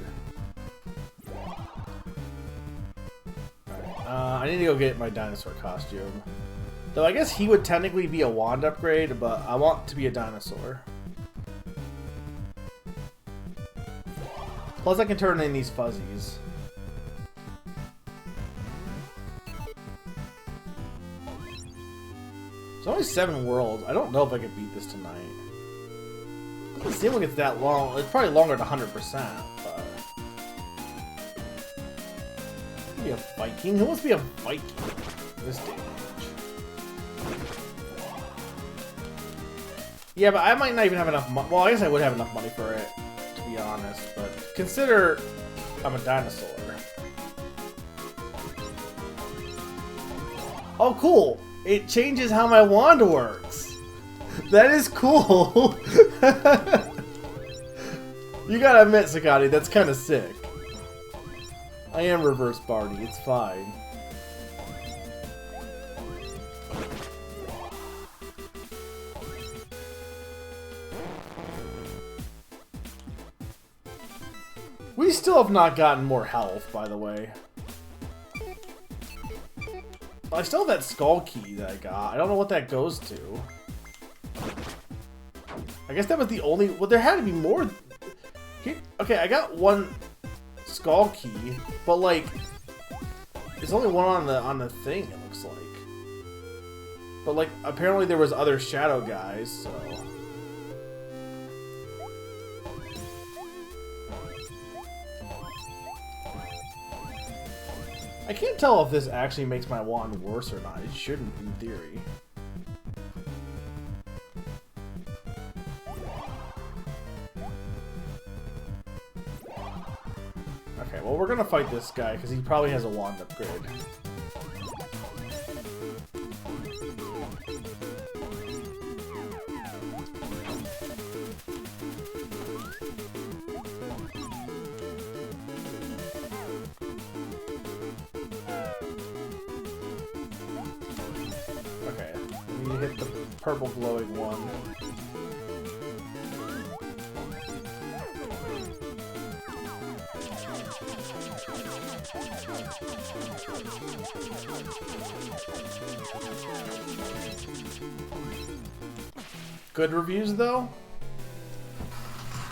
I need to go get my dinosaur costume. Though I guess he would technically be a wand upgrade, but I want to be a dinosaur. Plus, I can turn in these fuzzies. It's only 7 worlds. I don't know if I can beat this tonight. It doesn't seem like it's that long. It's probably longer than 100%, but... Be a Viking? Who wants to be a Viking? This day and age. Yeah, but I might not even have enough money. Well, I guess I would have enough money for it, to be honest. But consider I'm a dinosaur. Oh, cool! It changes how my wand works. That is cool. You gotta admit, Sakati, that's kind of sick. I am reverse Barney. It's fine. We still have not gotten more health, by the way. I still have that skull key that I got. I don't know what that goes to. I guess that was the only... Well, there had to be more... Here, okay, I got one skull key, but like... There's only one on the thing, it looks like. But like, apparently there was other shadow guys, so... I can't tell if this actually makes my wand worse or not. It shouldn't, in theory. Okay, well, we're gonna fight this guy, because he probably has a wand upgrade. Hit the purple glowing one. Good reviews though?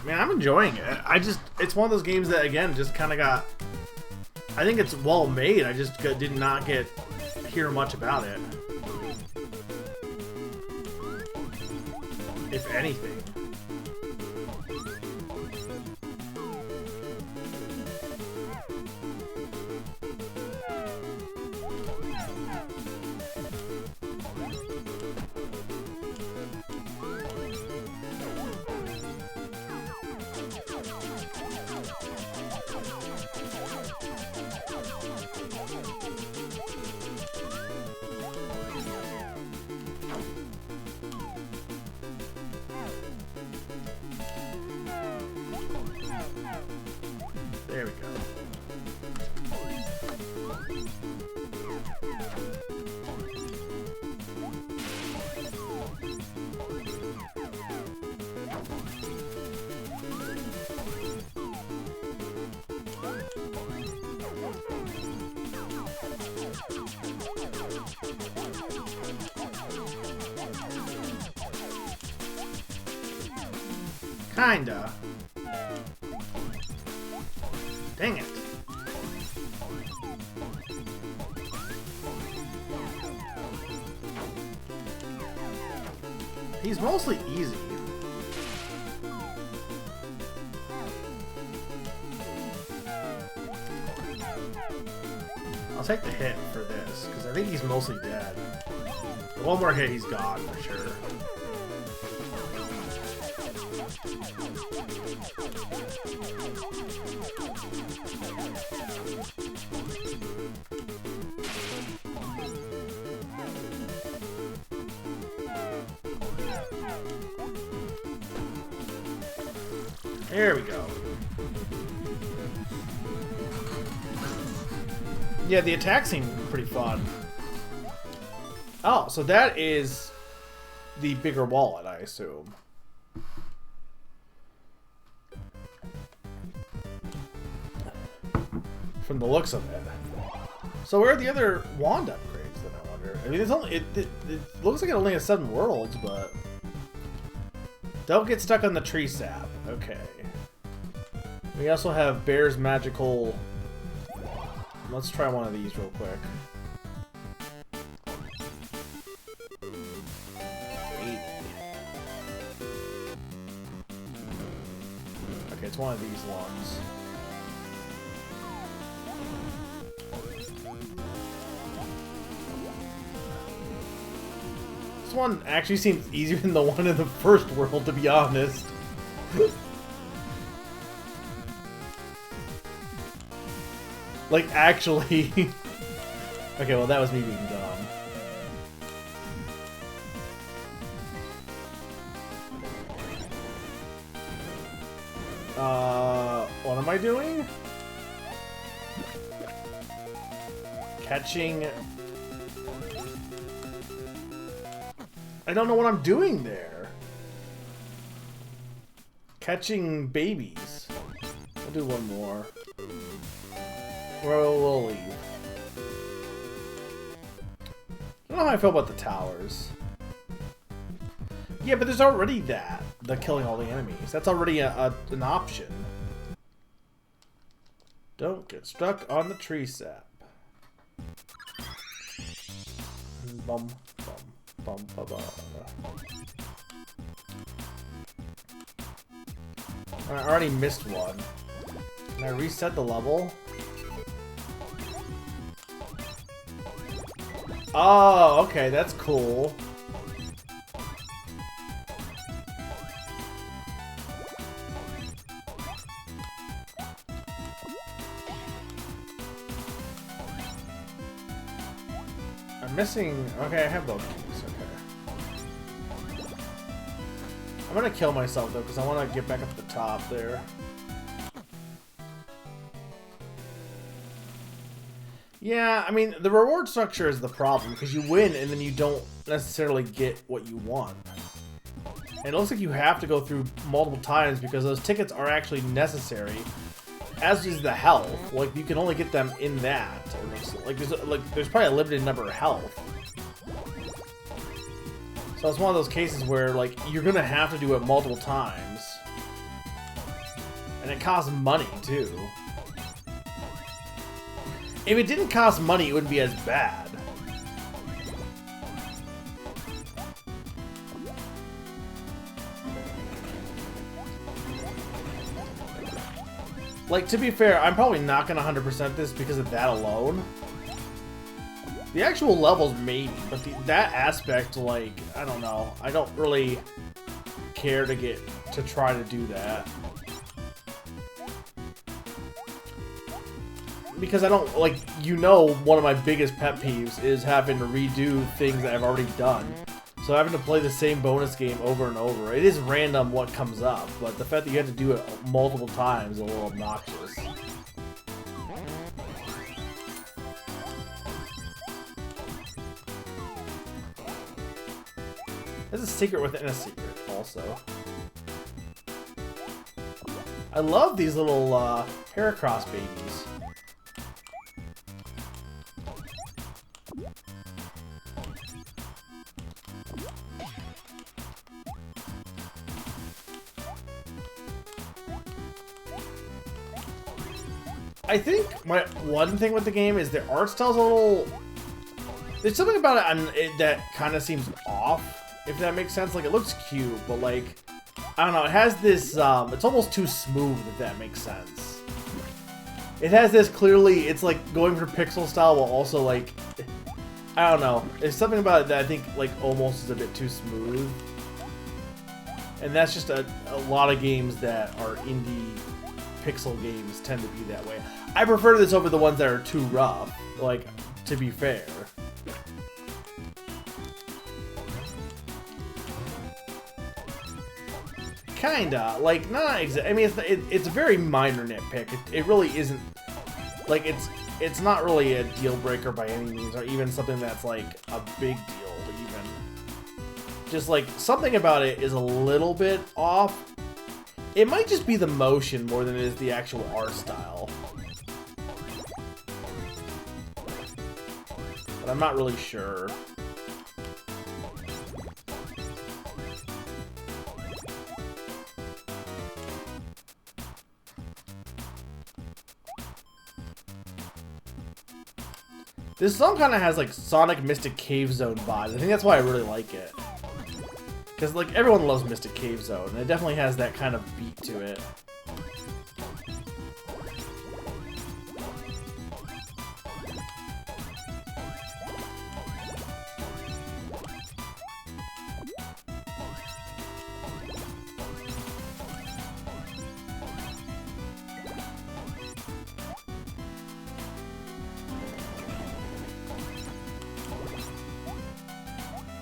Man, I'm enjoying it. It's one of those games that, again, just kind of got... I think it's well made, I just did not hear much about it. If anything. There we go. Kinda. Dang it. He's mostly easy. I'll take the hit for this, because I think he's mostly dead. But one more hit, he's gone for sure. There we go. Yeah, the attack seemed pretty fun. Oh, so that is the bigger wallet, I assume. From the looks of it. So where are the other wand upgrades then, I wonder? I mean, it's only, it looks like it only has 7 worlds, but... Don't get stuck on the tree sap. Okay. We also have Bear's magical... Let's try one of these real quick. 80. Okay, it's one of these ones. This one actually seems easier than the one in the first world, to be honest. Like, actually... Okay, well, that was me being dumb. What am I doing? Catching... I don't know what I'm doing there. Catching babies. We'll do one more. We'll leave. I don't know how I feel about the towers. Yeah, but there's already that. The killing all the enemies. That's already an option. Don't get stuck on the tree sap. Bum, bum, bum, bum, bum. I already missed one. Can I reset the level? Oh, okay, that's cool. I'm missing... Okay, I have those keys, okay. I'm gonna kill myself, though, because I want to get back up the top there. Yeah, I mean, the reward structure is the problem, because you win and then you don't necessarily get what you want. And it looks like you have to go through multiple times because those tickets are actually necessary, as is the health. Like, you can only get them in that. Like, there's probably a limited number of health. So it's one of those cases where, like, you're gonna have to do it multiple times. And it costs money, too. If it didn't cost money, it wouldn't be as bad. Like, to be fair, I'm probably not gonna 100% this because of that alone. The actual levels, maybe, but that aspect, like, I don't know. I don't really care to try to do that. Because I don't, like, you know, one of my biggest pet peeves is having to redo things that I've already done. So having to play the same bonus game over and over. It is random what comes up, but the fact that you have to do it multiple times is a little obnoxious. There's a secret within a secret, also. I love these little Heracross babies. I think my one thing with the game is the art style's a little... There's something about it that kind of seems off, if that makes sense. Like, it looks cute, but, like, I don't know. It has this, it's almost too smooth, if that makes sense. It has this clearly, it's like going for pixel style while also, like, I don't know. There's something about it that I think, like, almost is a bit too smooth. And that's just a lot of games that are indie pixel games tend to be that way. I prefer this over the ones that are too rough, like, to be fair. Kinda, like, not exactly. I mean, it's a very minor nitpick. It really isn't, like, it's not really a deal breaker by any means, or even something that's, like, a big deal, even. Just, like, something about it is a little bit off. It might just be the motion more than it is the actual art style. But I'm not really sure. This song kind of has like Sonic Mystic Cave Zone vibes. I think that's why I really like it. Because like everyone loves Mystic Cave Zone, and it definitely has that kind of beat to it.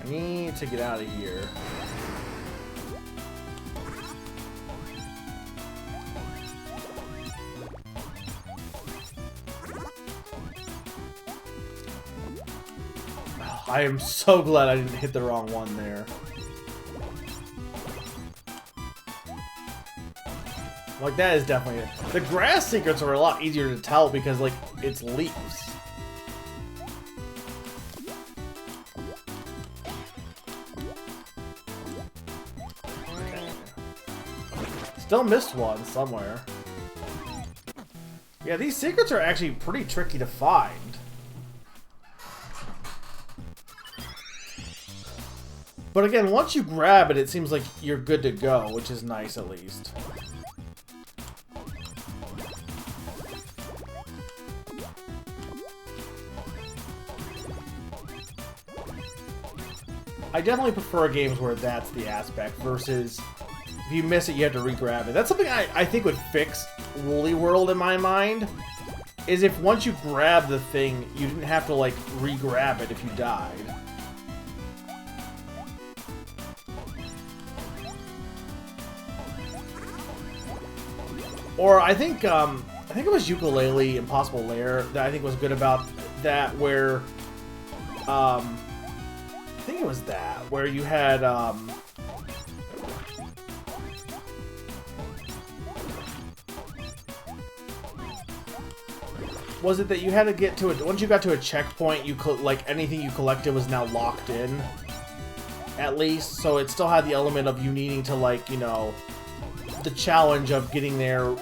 I need to get out of here. I am so glad I didn't hit the wrong one there. Like, that is definitely it. The grass secrets are a lot easier to tell because, like, it's leaves. Still missed one somewhere. Yeah, these secrets are actually pretty tricky to find. But again, once you grab it, it seems like you're good to go, which is nice at least. I definitely prefer games where that's the aspect versus if you miss it, you have to re-grab it. That's something I think would fix Woolly World in my mind, is if once you grab the thing, you didn't have to, like, re-grab it if you died. Or I think it was Ukulele Impossible Lair that I think was good about that, where I think it was that where you had was it that you had to get to it once you got to a checkpoint, you like anything you collected was now locked in, at least, so it still had the element of you needing to, like, you know, the challenge of getting there.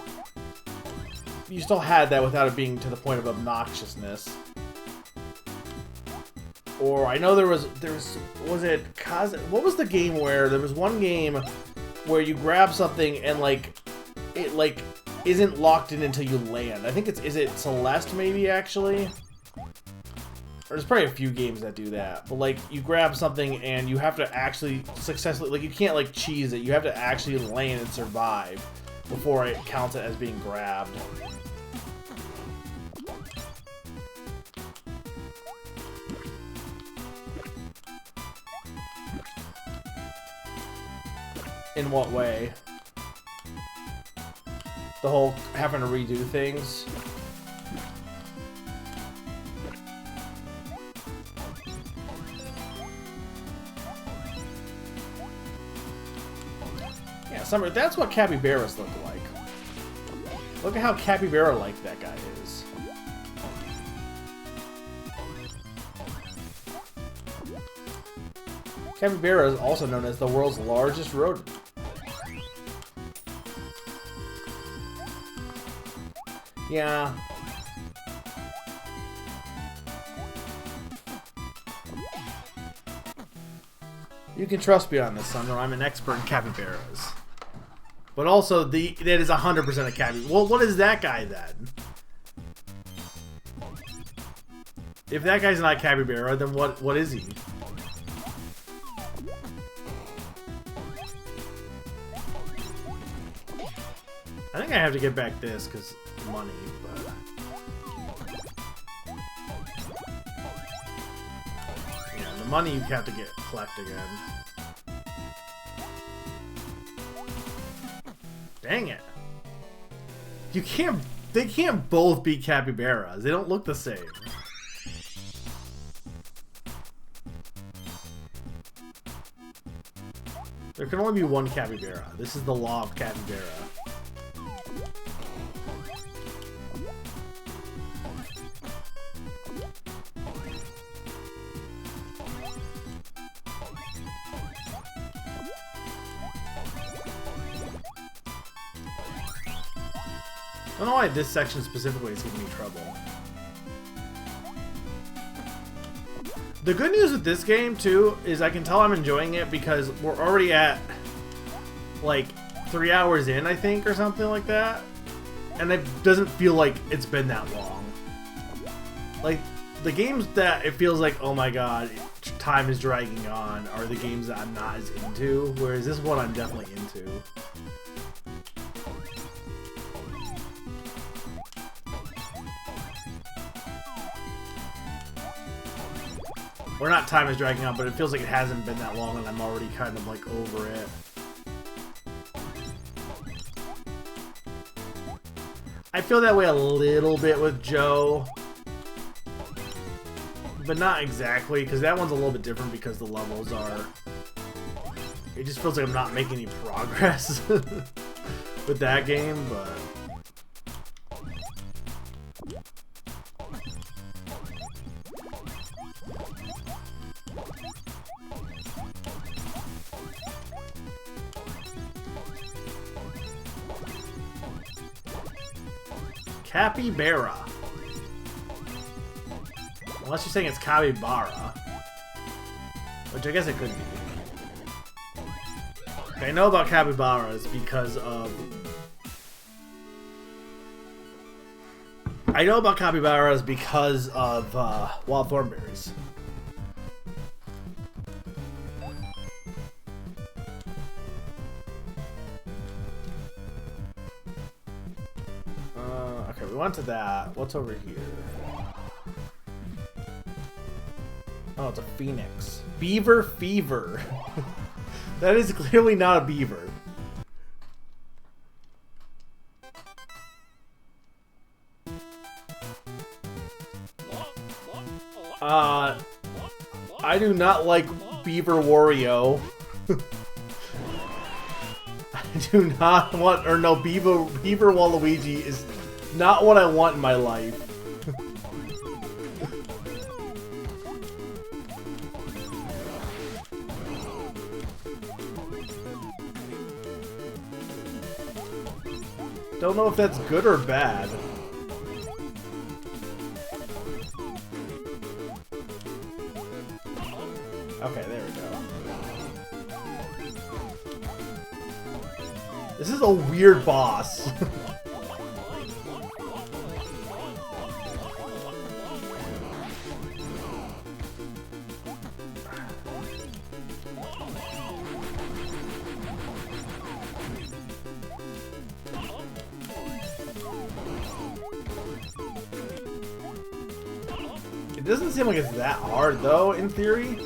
You still had that without it being to the point of obnoxiousness. Or I know there was it what was the game where there was one game where you grab something and like it like isn't locked in until you land. I think is it Celeste maybe actually? Or there's probably a few games that do that. But like you grab something and you have to actually successfully, like, you can't like cheese it. You have to actually land and survive before it counts it as being grabbed. In what way? The whole having to redo things. Yeah, Summer, that's what capybaras look like. Look at how capybara-like that guy is. Capybara is also known as the world's largest rodent. Yeah. You can trust me on this, Summer. I'm an expert in capybaras. But also, that is 100% a capybara. Well, what is that guy then? If that guy's not a capybara, then what is he? I think I have to get back this because money, but yeah, the money you have to collect again. Dang it! They can't both be capybaras. They don't look the same. There can only be one capybara. This is the law of capybara. I don't know why this section specifically is giving me trouble. The good news with this game, too, is I can tell I'm enjoying it because we're already at, like, 3 hours in, I think, or something like that. And it doesn't feel like it's been that long. Like, the games that it feels like, oh my god, time is dragging on, are the games that I'm not as into, whereas this one I'm definitely into. Or not time is dragging on, but it feels like it hasn't been that long and I'm already kind of like over it. I feel that way a little bit with Joe. But not exactly, because that one's a little bit different because the levels are... It just feels like I'm not making any progress with that game, but... Capybara. Unless you're saying it's capybara. Which I guess it could be. Okay, I know about capybaras because of... I know about capybaras because of wild thornberries. Okay, we went to that. What's over here? Oh, it's a phoenix. Beaver fever. That is clearly not a beaver. I do not like Beaver Wario. I do not want, or no, Beaver Waluigi is not what I want in my life. Don't know if that's good or bad. Okay, there we go. This is a weird boss. It doesn't seem like it's that hard, though, in theory.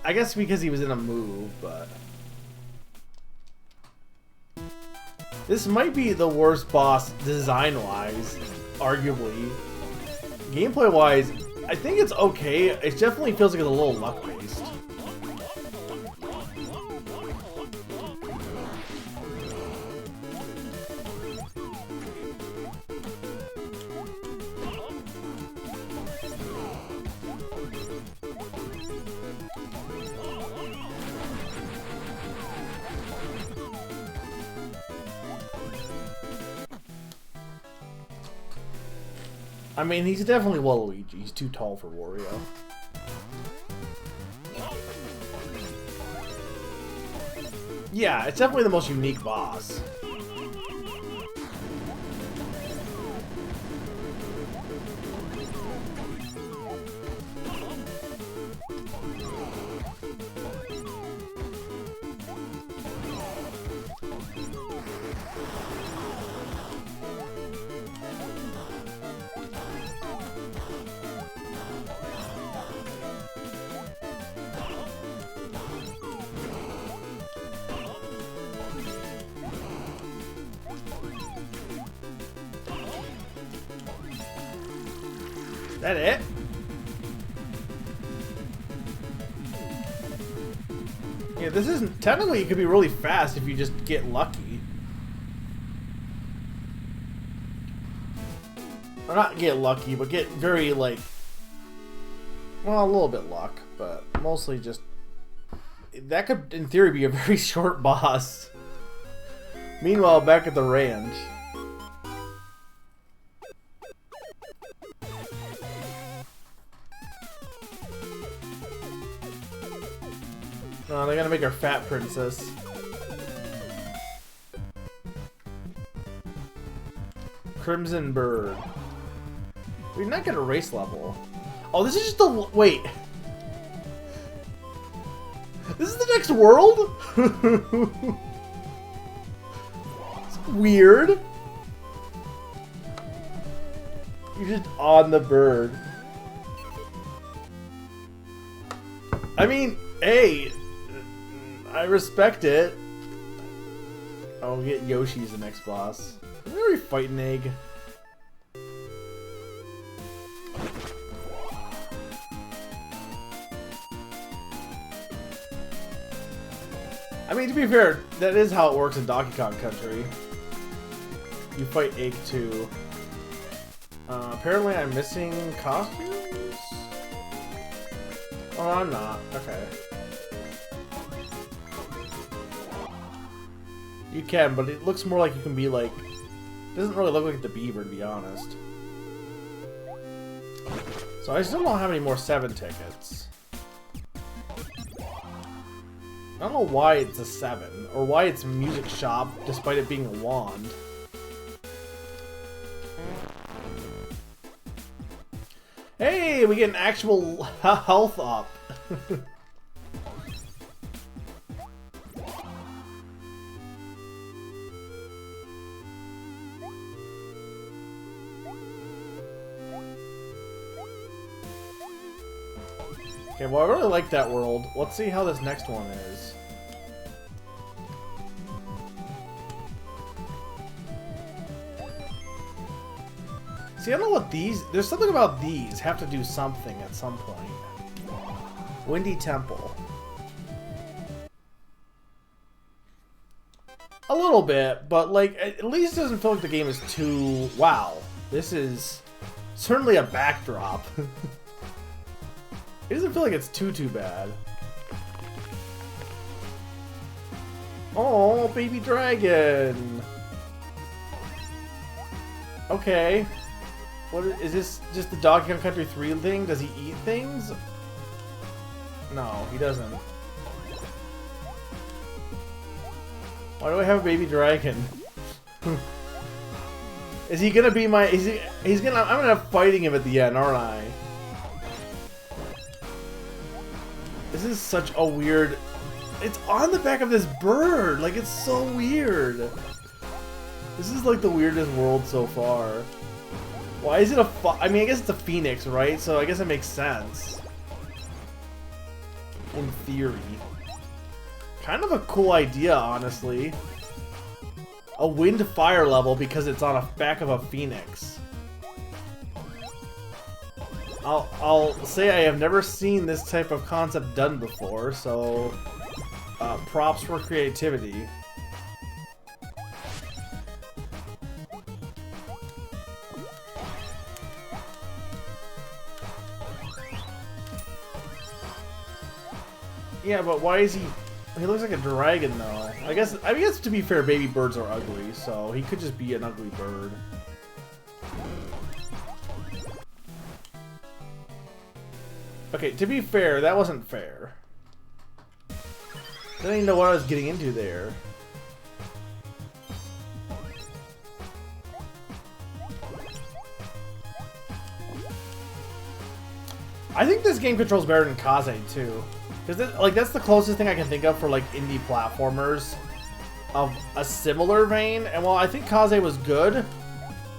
I guess because he was in a move, but... This might be the worst boss design-wise, arguably. Gameplay-wise, I think it's okay. It definitely feels like it's a little luck-based. I mean, he's definitely Waluigi. He's too tall for Wario. Yeah, it's definitely the most unique boss. That it? Yeah, this isn't... Technically, it could be really fast if you just get lucky. Or not get lucky, but get very, like... Well, a little bit luck, but mostly just... That could, in theory, be a very short boss. Meanwhile, back at the ranch... Gotta make our fat princess. Crimson Bird. We're not gonna race level. Oh, this is just the wait. This is the next world? It's weird. You're just on the bird. I mean, hey, I respect it. I'll get Yoshi as the next boss. Where are we fighting egg? I mean, to be fair, that is how it works in Donkey Kong Country. You fight Egg too. Apparently I'm missing costumes? Oh, I'm not. Okay. You can, but it looks more like you can be like... It doesn't really look like the beaver, to be honest. So I still don't have any more 7 tickets. I don't know why it's a 7, or why it's music shop, despite it being a wand. Hey, we get an actual health up. Okay, well, I really like that world. Let's see how this next one is. See, I don't know what these... There's something about these have to do something at some point. Windy Temple. A little bit, but, like, at least it doesn't feel like the game is too... Wow. This is certainly a backdrop. It doesn't feel like it's too bad. Oh, baby dragon. Okay. What is this? Just the Donkey Kong Country 3 thing? Does he eat things? No, he doesn't. Why do I have a baby dragon? Is he gonna be my? He's gonna. I'm gonna have fighting him at the end, aren't I? This is such a weird... It's on the back of this bird! Like, it's so weird! This is like the weirdest world so far. Why is it a I mean, I guess it's a phoenix, right? So I guess it makes sense. In theory. Kind of a cool idea, honestly. A wind fire level because it's on the back of a phoenix. I'll say I have never seen this type of concept done before, so props for creativity. Yeah, but why is he... He looks like a dragon, though. I guess to be fair, baby birds are ugly, so he could just be an ugly bird. Okay, to be fair, that wasn't fair. I didn't even know what I was getting into there. I think this game controls better than Kaze, too. Because like that's the closest thing I can think of for like indie platformers of a similar vein. And while I think Kaze was good,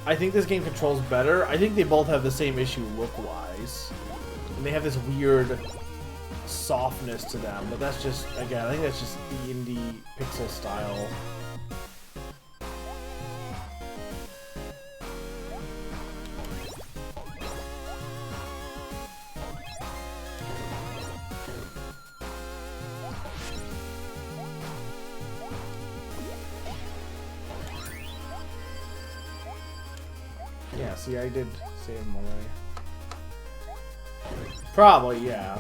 I think this game controls better. I think they both have the same issue look-wise. And they have this weird softness to them, but that's just, again, I think that's just the indie pixel style. Yeah, see, I did say him already. Probably, yeah.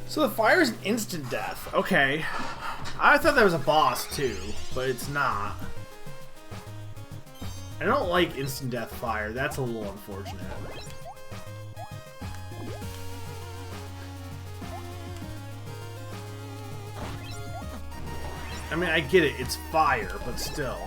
So the fire's an instant death. Okay. I thought that was a boss too, but it's not. I don't like instant death fire. That's a little unfortunate. I mean, I get it. It's fire, but still.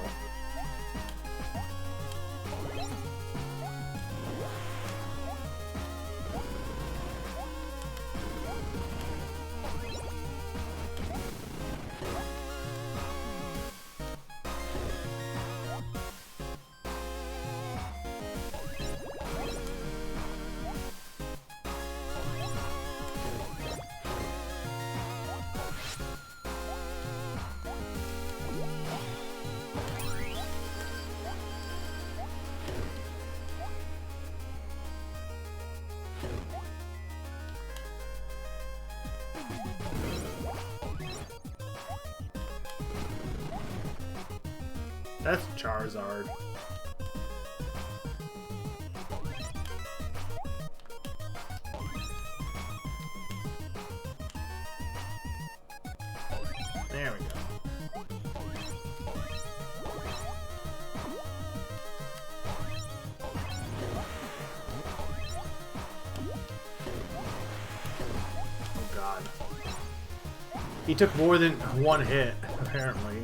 That's Charizard. There we go. Oh god. He took more than one hit, apparently.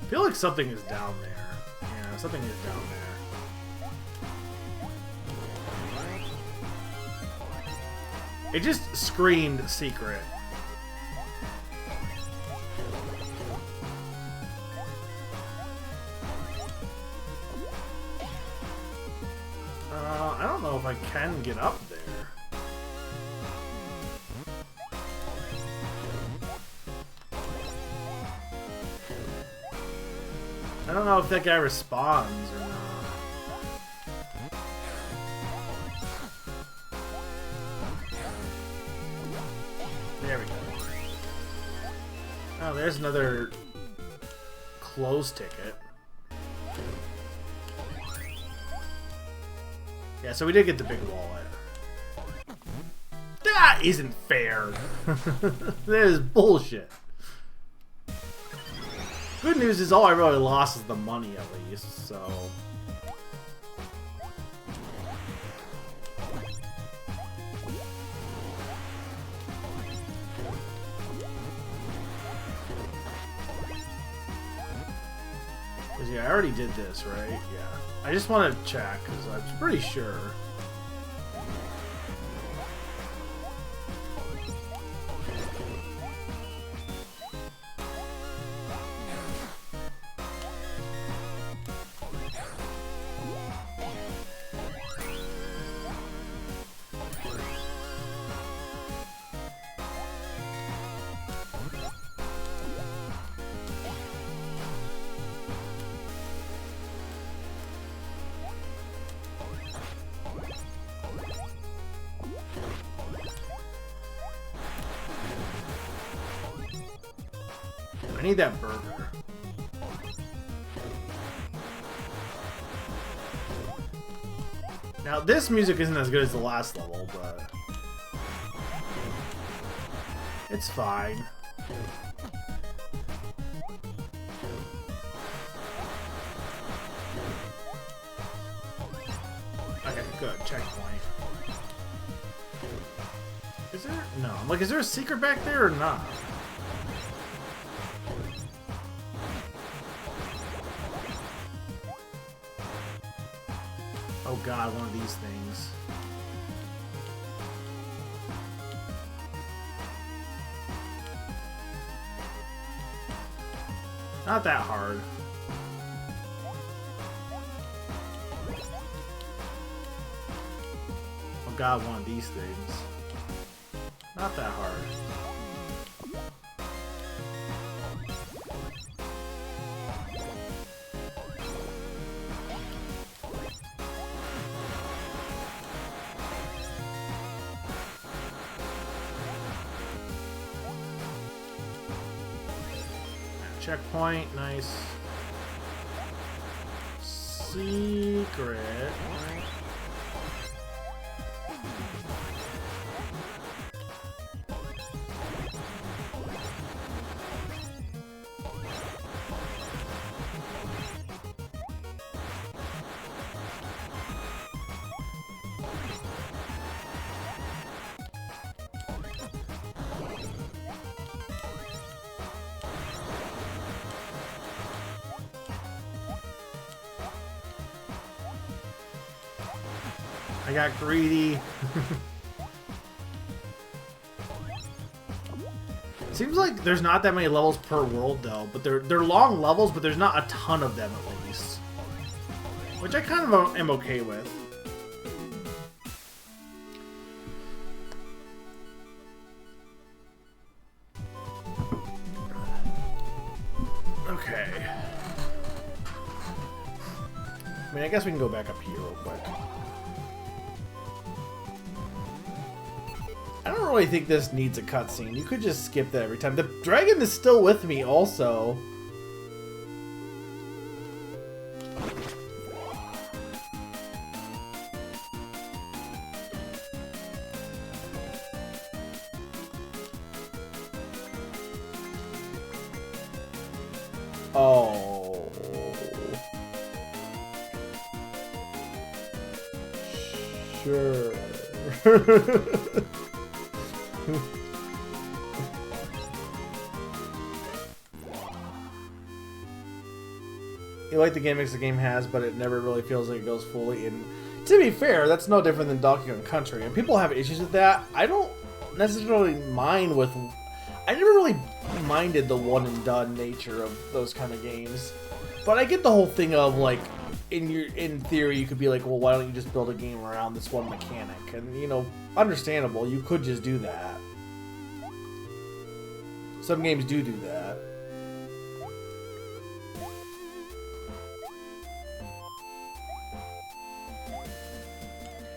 I feel like something is down there. Yeah, something is down there. It just screamed secret. I don't know if I can get up there. I don't know if that guy responds or not. There we go. Oh, there's another close ticket. Yeah, so we did get the big wallet. That isn't fair. That is bullshit. Good news is all I really lost is the money, at least, so... Yeah, I already did this, right? Yeah. I just want to check, because I'm pretty sure. I need that burger. Now, this music isn't as good as the last level, but... it's fine. Okay, good. Checkpoint. Is there... no. Like, is there a secret back there or not? Oh god, one of these things. Not that hard. Oh god, one of these things. Not that hard. Checkpoint, nice. Secret. I got greedy. Seems like there's not that many levels per world though, but they're long levels, but there's not a ton of them at least. Which I kind of am okay with. Okay. I mean, I guess we can go back up here real quick. I don't really think this needs a cutscene. You could just skip that every time. The dragon is still with me also. Oh. Sure. You like the gimmicks the game has, but it never really feels like it goes fully in. To be fair, that's no different than Donkey Kong Country, and people have issues with that. I don't necessarily mind with. I never really minded the one and done nature of those kind of games, but I get the whole thing of like, in theory, you could be like, well, why don't you just build a game around this one mechanic? And you know, understandable, you could just do that. Some games do that.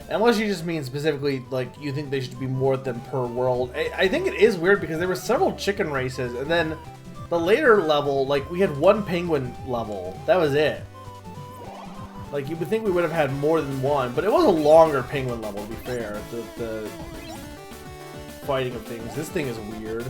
Unless you just mean specifically, like, you think they should be more than per world. I think it is weird because there were several chicken races, and then the later level, like, we had one penguin level. That was it. Like, you would think we would have had more than one, but it was a longer penguin level, to be fair. The fighting of things. This thing is weird.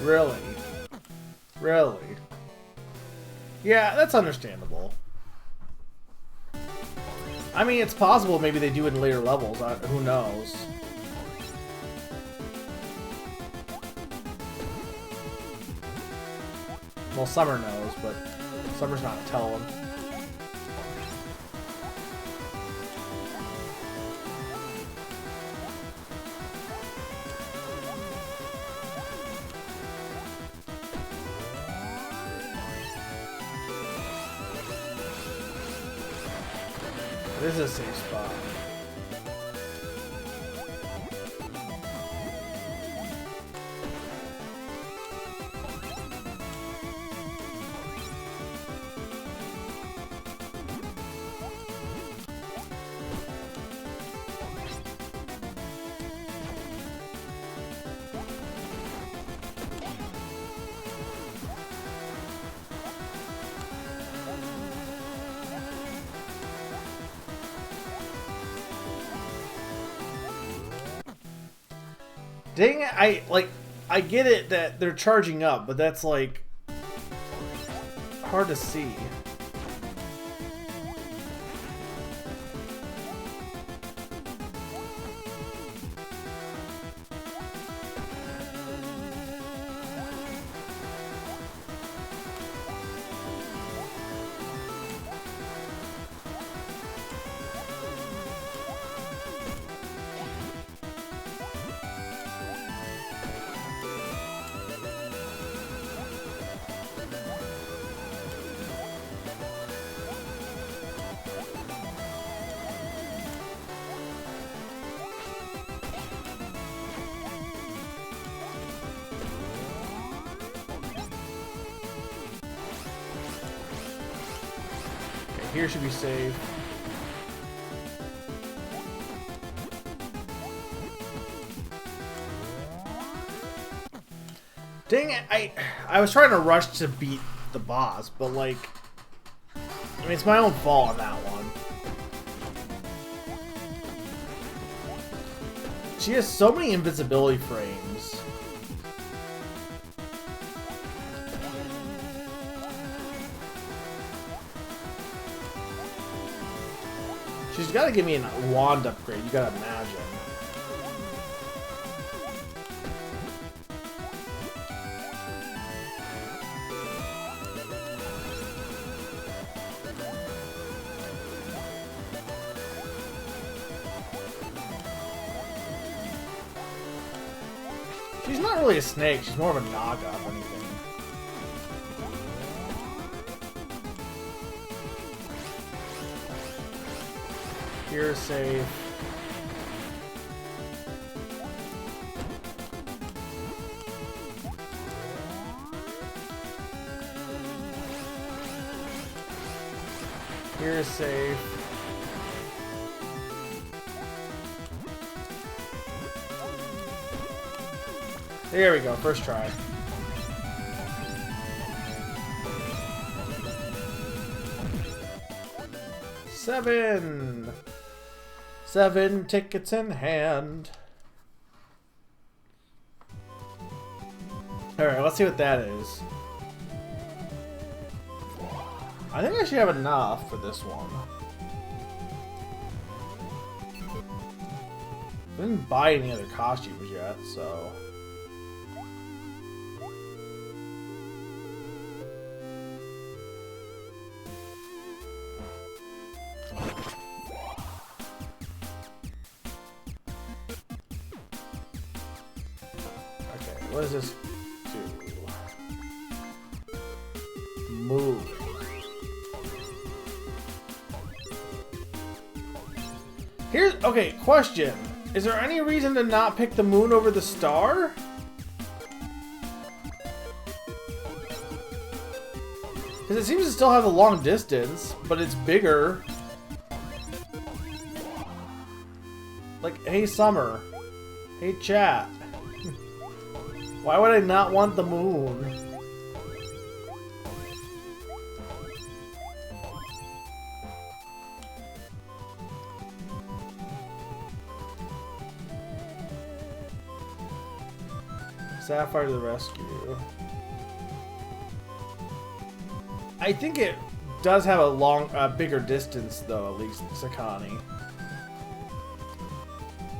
Really? Really? Yeah, that's understandable. I mean, it's possible maybe they do it in later levels. Who knows? Well, Summer knows, but Summer's not telling. This is a safe spot. Dang it, I get it that they're charging up, but that's, like, hard to see. Here should be safe. Dang it, I was trying to rush to beat the boss, but like, I mean, it's my own fault on that one. She has so many invisibility frames. She's got to give me a wand upgrade, you gotta imagine. She's not really a snake, she's more of a naga, if anything. Here, safe. Here is safe. There we go, first try. Seven tickets in hand. Alright, let's see what that is. I think I should have enough for this one. I didn't buy any other costumes yet, so... What does this do? Move. Here's okay, question. Is there any reason to not pick the moon over the star? Because it seems to still have a long distance, but it's bigger. Like, hey Summer. Hey chat. Why would I not want the moon? Sapphire to the rescue. I think it does have a bigger distance though, at least Sakani.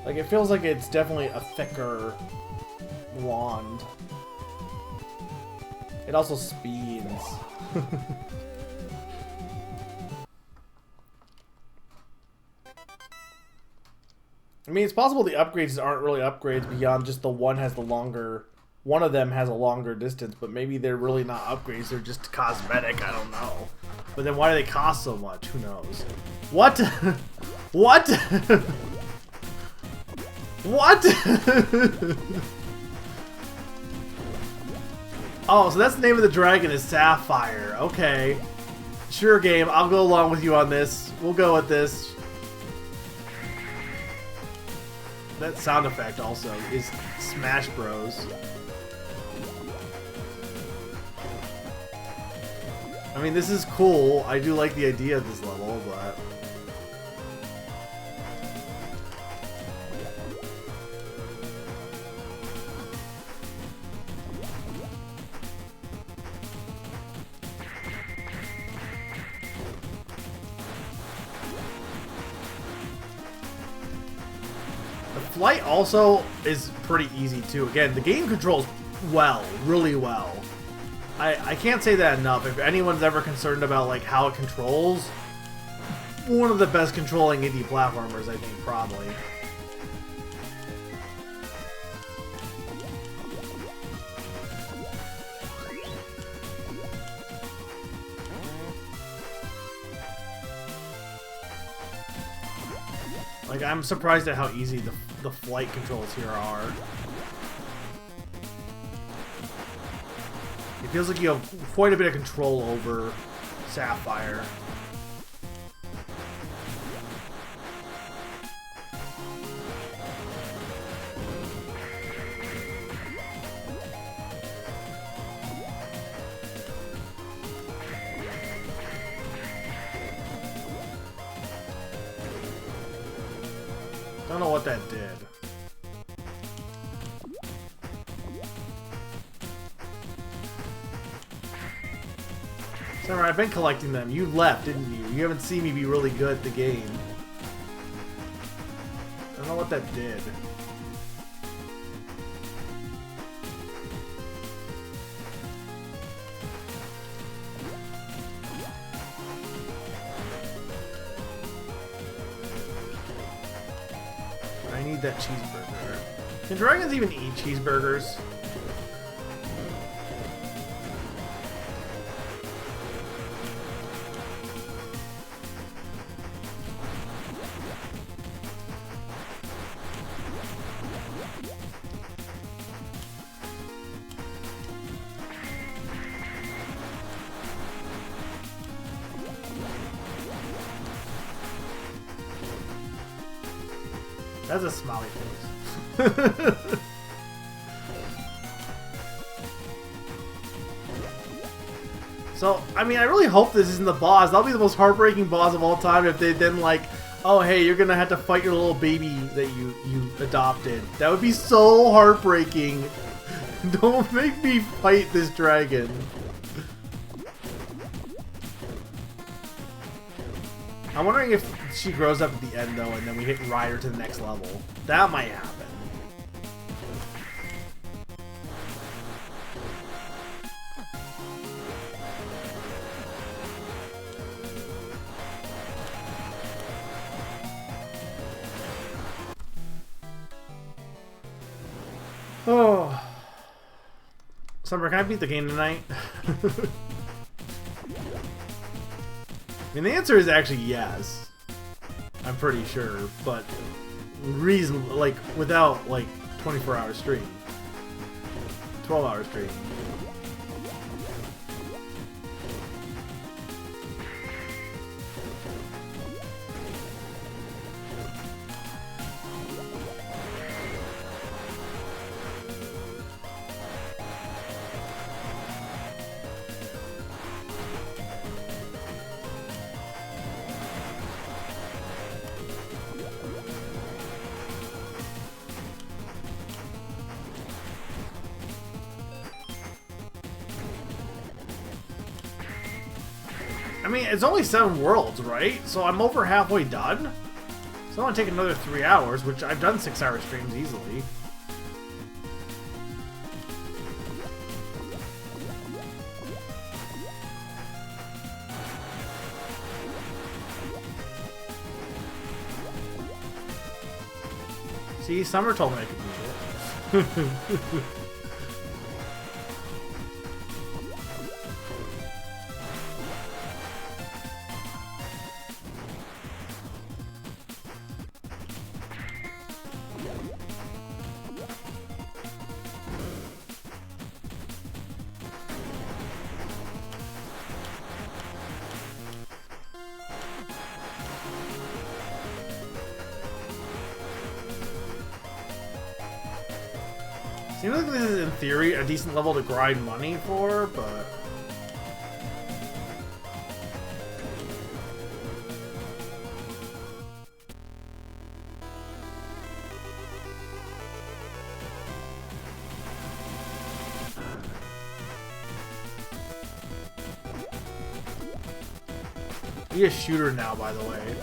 Like it feels like it's definitely a thicker wand. It also speeds. I mean, it's possible the upgrades aren't really upgrades beyond just the one has the longer... One of them has a longer distance, but maybe they're really not upgrades, they're just cosmetic, I don't know. But then why do they cost so much? Who knows? What? What? What? Oh, so that's the name of the dragon is Sapphire. Okay. Sure, game. I'll go along with you on this. We'll go with this. That sound effect also is Smash Bros. I mean, this is cool. I do like the idea of this level, but... Flight also is pretty easy too. Again, the game controls well, really well. I can't say that enough. If anyone's ever concerned about like how it controls, one of the best controlling indie platformers, I think, probably. Like, I'm surprised at how easy the flight controls here are. It feels like you have quite a bit of control over Sapphire. Don't know what that did. Summer, I've been collecting them. You left, didn't you? You haven't seen me be really good at the game. know what that did. I need that cheeseburger. Can dragons even eat cheeseburgers? That's a smiley face. So, I mean, I really hope this isn't the boss. That'll be the most heartbreaking boss of all time if they then like, oh hey, you're gonna have to fight your little baby that you adopted. That would be so heartbreaking. Don't make me fight this dragon. I'm wondering if she grows up at the end though, and then we ride her to the next level. That might happen. Oh. Summer, can I beat the game tonight? I mean, the answer is actually yes. I'm pretty sure, but like without like 24-hour stream, 12-hour stream. I mean, it's only 7 worlds, right? So I'm over halfway done. So I want to take another 3 hours, which I've done 6-hour streams easily. See, Summer told me I could do it. Seems like this is, in theory, a decent level to grind money for, but... Be a shooter now, by the way.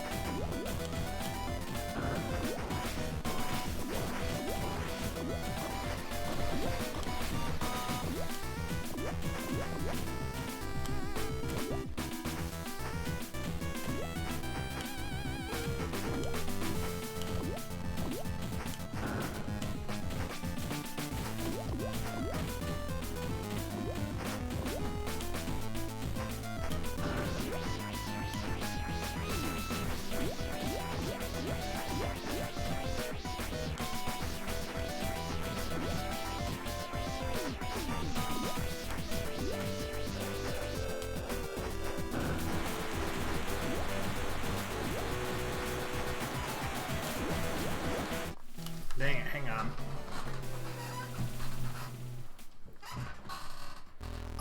Dang it, hang on.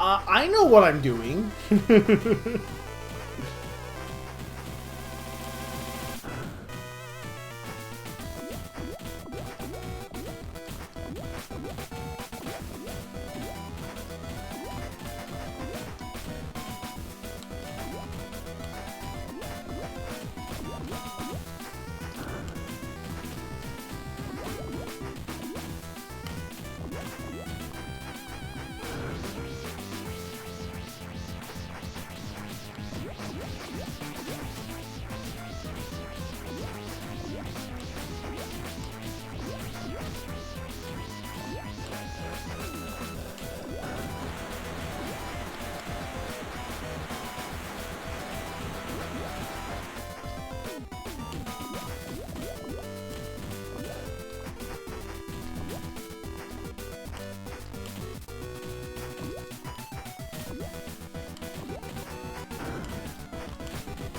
I know what I'm doing.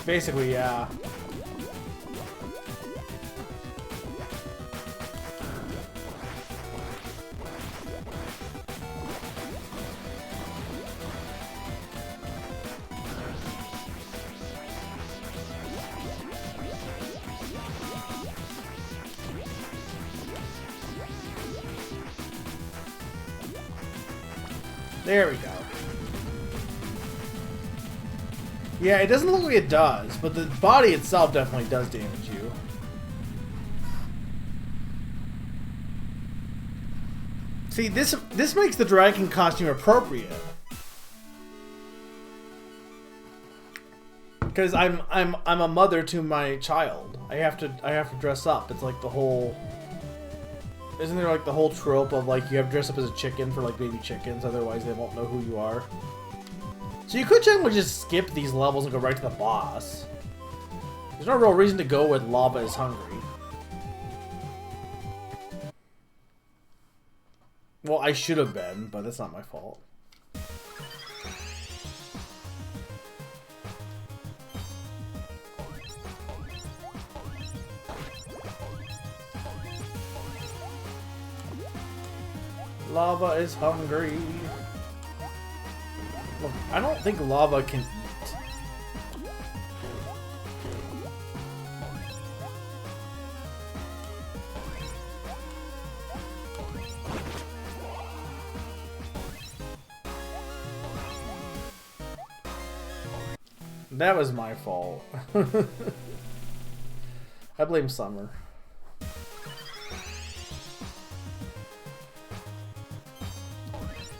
Basically, yeah. There we go. Yeah, it doesn't look like it does, but the body itself definitely does damage you. See, this makes the dragon costume appropriate. Because I'm a mother to my child. I have to dress up. It's like the whole. Isn't there like the whole trope of like you have to dress up as a chicken for like baby chickens, otherwise they won't know who you are? So you could generally just skip these levels and go right to the boss. There's no real reason to go with Lava is Hungry. Well, I should have been, but that's not my fault. Lava is hungry. Look, I don't think lava can eat. That was my fault. I blame Summer.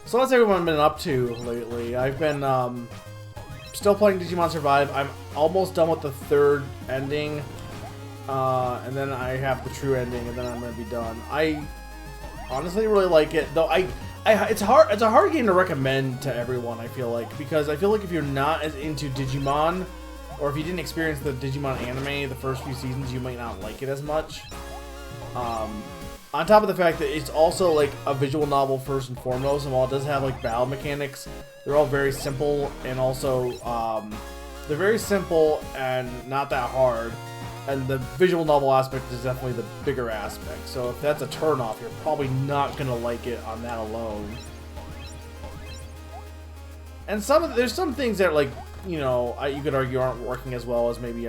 So what's everyone been up to lately? I've been still playing Digimon Survive. I'm almost done with the third ending, and then I have the true ending, and then I'm gonna be done. I honestly really like it, though. It's a hard game to recommend to everyone. I feel like, because I feel like if you're not as into Digimon, or if you didn't experience the Digimon anime the first few seasons, you might not like it as much. On top of the fact that it's also like a visual novel first and foremost, and while it does have like battle mechanics, they're all very simple, and also they're very simple and not that hard. And the visual novel aspect is definitely the bigger aspect. So if that's a turnoff, you're probably not gonna like it on that alone. And there's some things that, like, you know, you could argue aren't working as well as maybe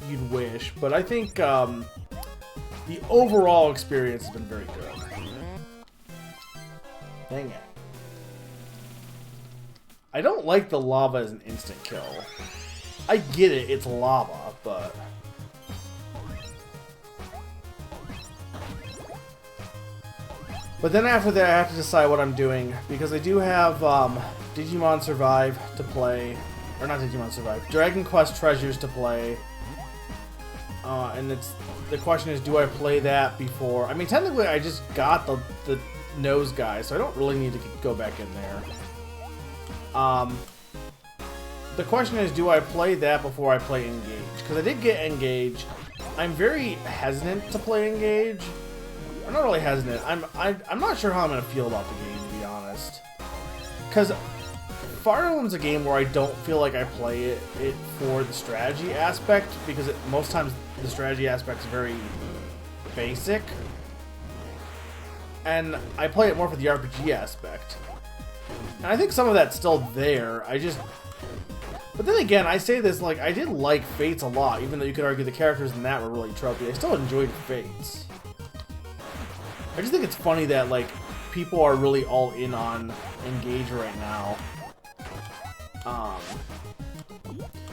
you'd wish, but I think the overall experience has been very good. Dang it. I don't like the lava as an instant kill. I get it, it's lava, but... But then after that, I have to decide what I'm doing, because I do have Digimon Survive to play. Or not Digimon Survive, Dragon Quest Treasures to play. And the question is, do I play that before? I mean, technically, I just got the nose guy, so I don't really need to go back in there. The question is, do I play that before I play Engage? Because I did get Engage. I'm very hesitant to play Engage. I'm not really hesitant. I'm not sure how I'm gonna feel about the game, to be honest. Because Fire Emblem's a game where I don't feel like I play it for the strategy aspect, because most times the strategy aspect is very basic, and I play it more for the RPG aspect. And I think some of that's still there. But then again, I say this, like, I did like Fates a lot, even though you could argue the characters in that were really tropey. I still enjoyed Fates. I just think it's funny that, like, people are really all in on Engage right now.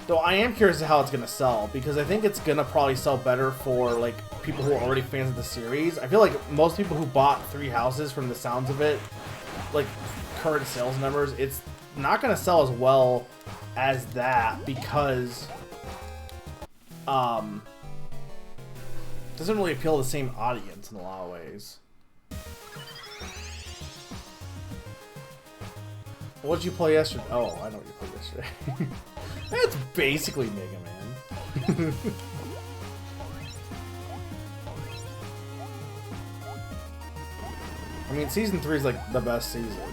Though I am curious to how it's gonna sell, because I think it's gonna probably sell better for, like, people who are already fans of the series. I feel like most people who bought Three Houses, from the sounds of it, like, current sales numbers, it's not gonna sell as well as that, because it doesn't really appeal to the same audience in a lot of ways. What did you play yesterday? Oh, I know what you played yesterday. That's basically Mega Man. I mean, Season 3 is like the best season.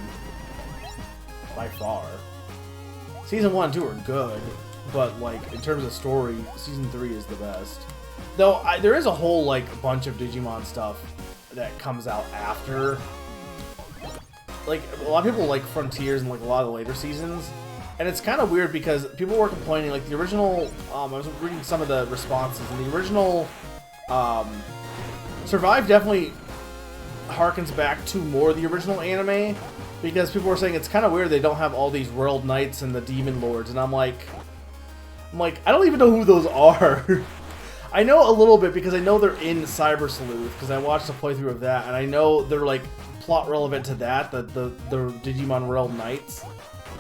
By far. Season 1 and 2 are good. but like in terms of story, season 3 is the best. Though there is a whole like bunch of Digimon stuff that comes out after. Like a lot of people like Frontiers and like a lot of the later seasons, and it's kind of weird because people were complaining like the original. I was reading some of the responses, and the original Survive definitely harkens back to more the original anime, because people were saying it's kind of weird they don't have all these world knights and the demon lords, and I'm like I don't even know who those are. I know a little bit because I know they're in Cyber Sleuth because I watched a playthrough of that, and I know they're like plot relevant to that, the Digimon World Knights.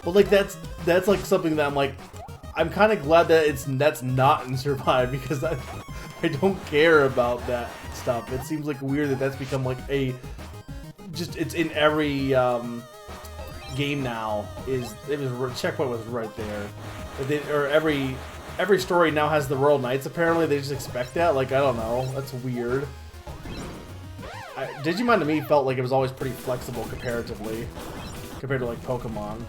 But like that's like something that I'm kind of glad that that's not in Survive, because I don't care about that stuff. It seems like weird that that's become like it's in every game now. Checkpoint was right there. Or every story now has the World Knights. Apparently they just expect that. Like I don't know. That's weird. Digimon to me felt like it was always pretty flexible comparatively, compared to like Pokemon.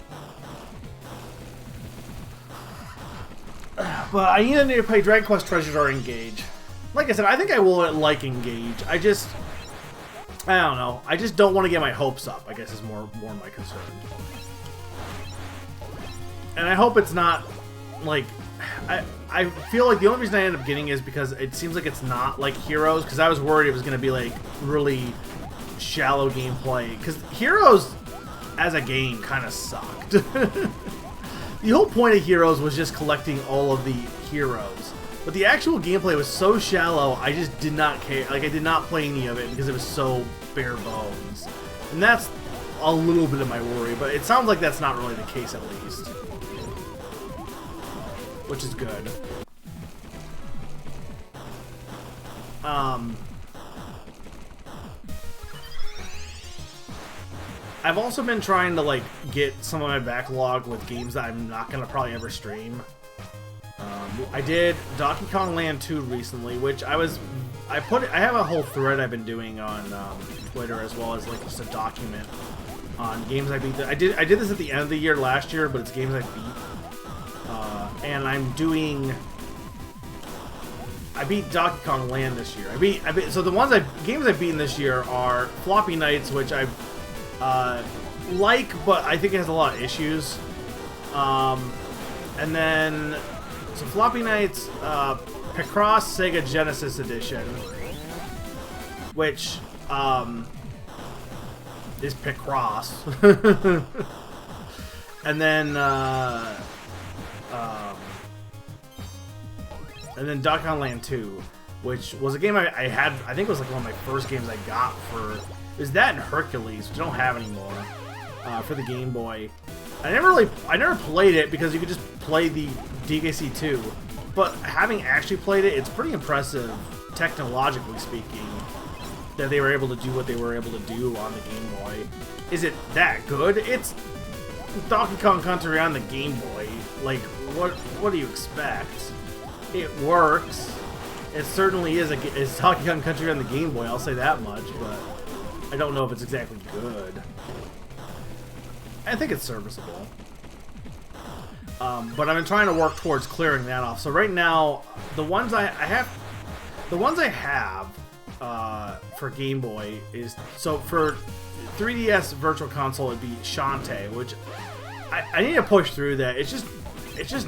But I either need to play Dragon Quest Treasures or Engage. Like I said, I think I will like Engage. I don't know. I just don't want to get my hopes up, I guess is more my concern. And I hope it's not like I feel like the only reason I end up getting is because it seems like it's not like Heroes, because I was worried it was going to be like really shallow gameplay, because Heroes as a game kind of sucked. The whole point of Heroes was just collecting all of the heroes, but the actual gameplay was so shallow I just did not care. Like I did not play any of it because it was so bare bones, and that's a little bit of my worry, but it sounds like that's not really the case at least, which is good. I've also been trying to like get some of my backlog with games that I'm not gonna probably ever stream. I did Donkey Kong Land 2 recently, which I have a whole thread I've been doing on Twitter, as well as like just a document on games I beat. I did this at the end of the year last year, but it's games I beat. And I beat Donkey Kong Land this year. So the games I've beaten this year are Floppy Nights, which I like, but I think it has a lot of issues. And then so Floppy Nights, Picross Sega Genesis Edition, which is Picross. And then Donkey Kong Land 2, which was a game I had, I think it was like one of my first games I got for, is that and Hercules, which I don't have anymore, for the Game Boy. I never played it because you could just play the DKC 2, but having actually played it, it's pretty impressive, technologically speaking, that they were able to do what they were able to do on the Game Boy. Is it that good? It's Donkey Kong Country on the Game Boy. Like, what do you expect? It works. It certainly is it's Donkey Kong Country on the Game Boy, I'll say that much, but I don't know if it's exactly good. I think it's serviceable. But I've been trying to work towards clearing that off. So right now, the ones I have for Game Boy is, so for 3DS Virtual Console it'd be Shantae, which I need to push through that. It's just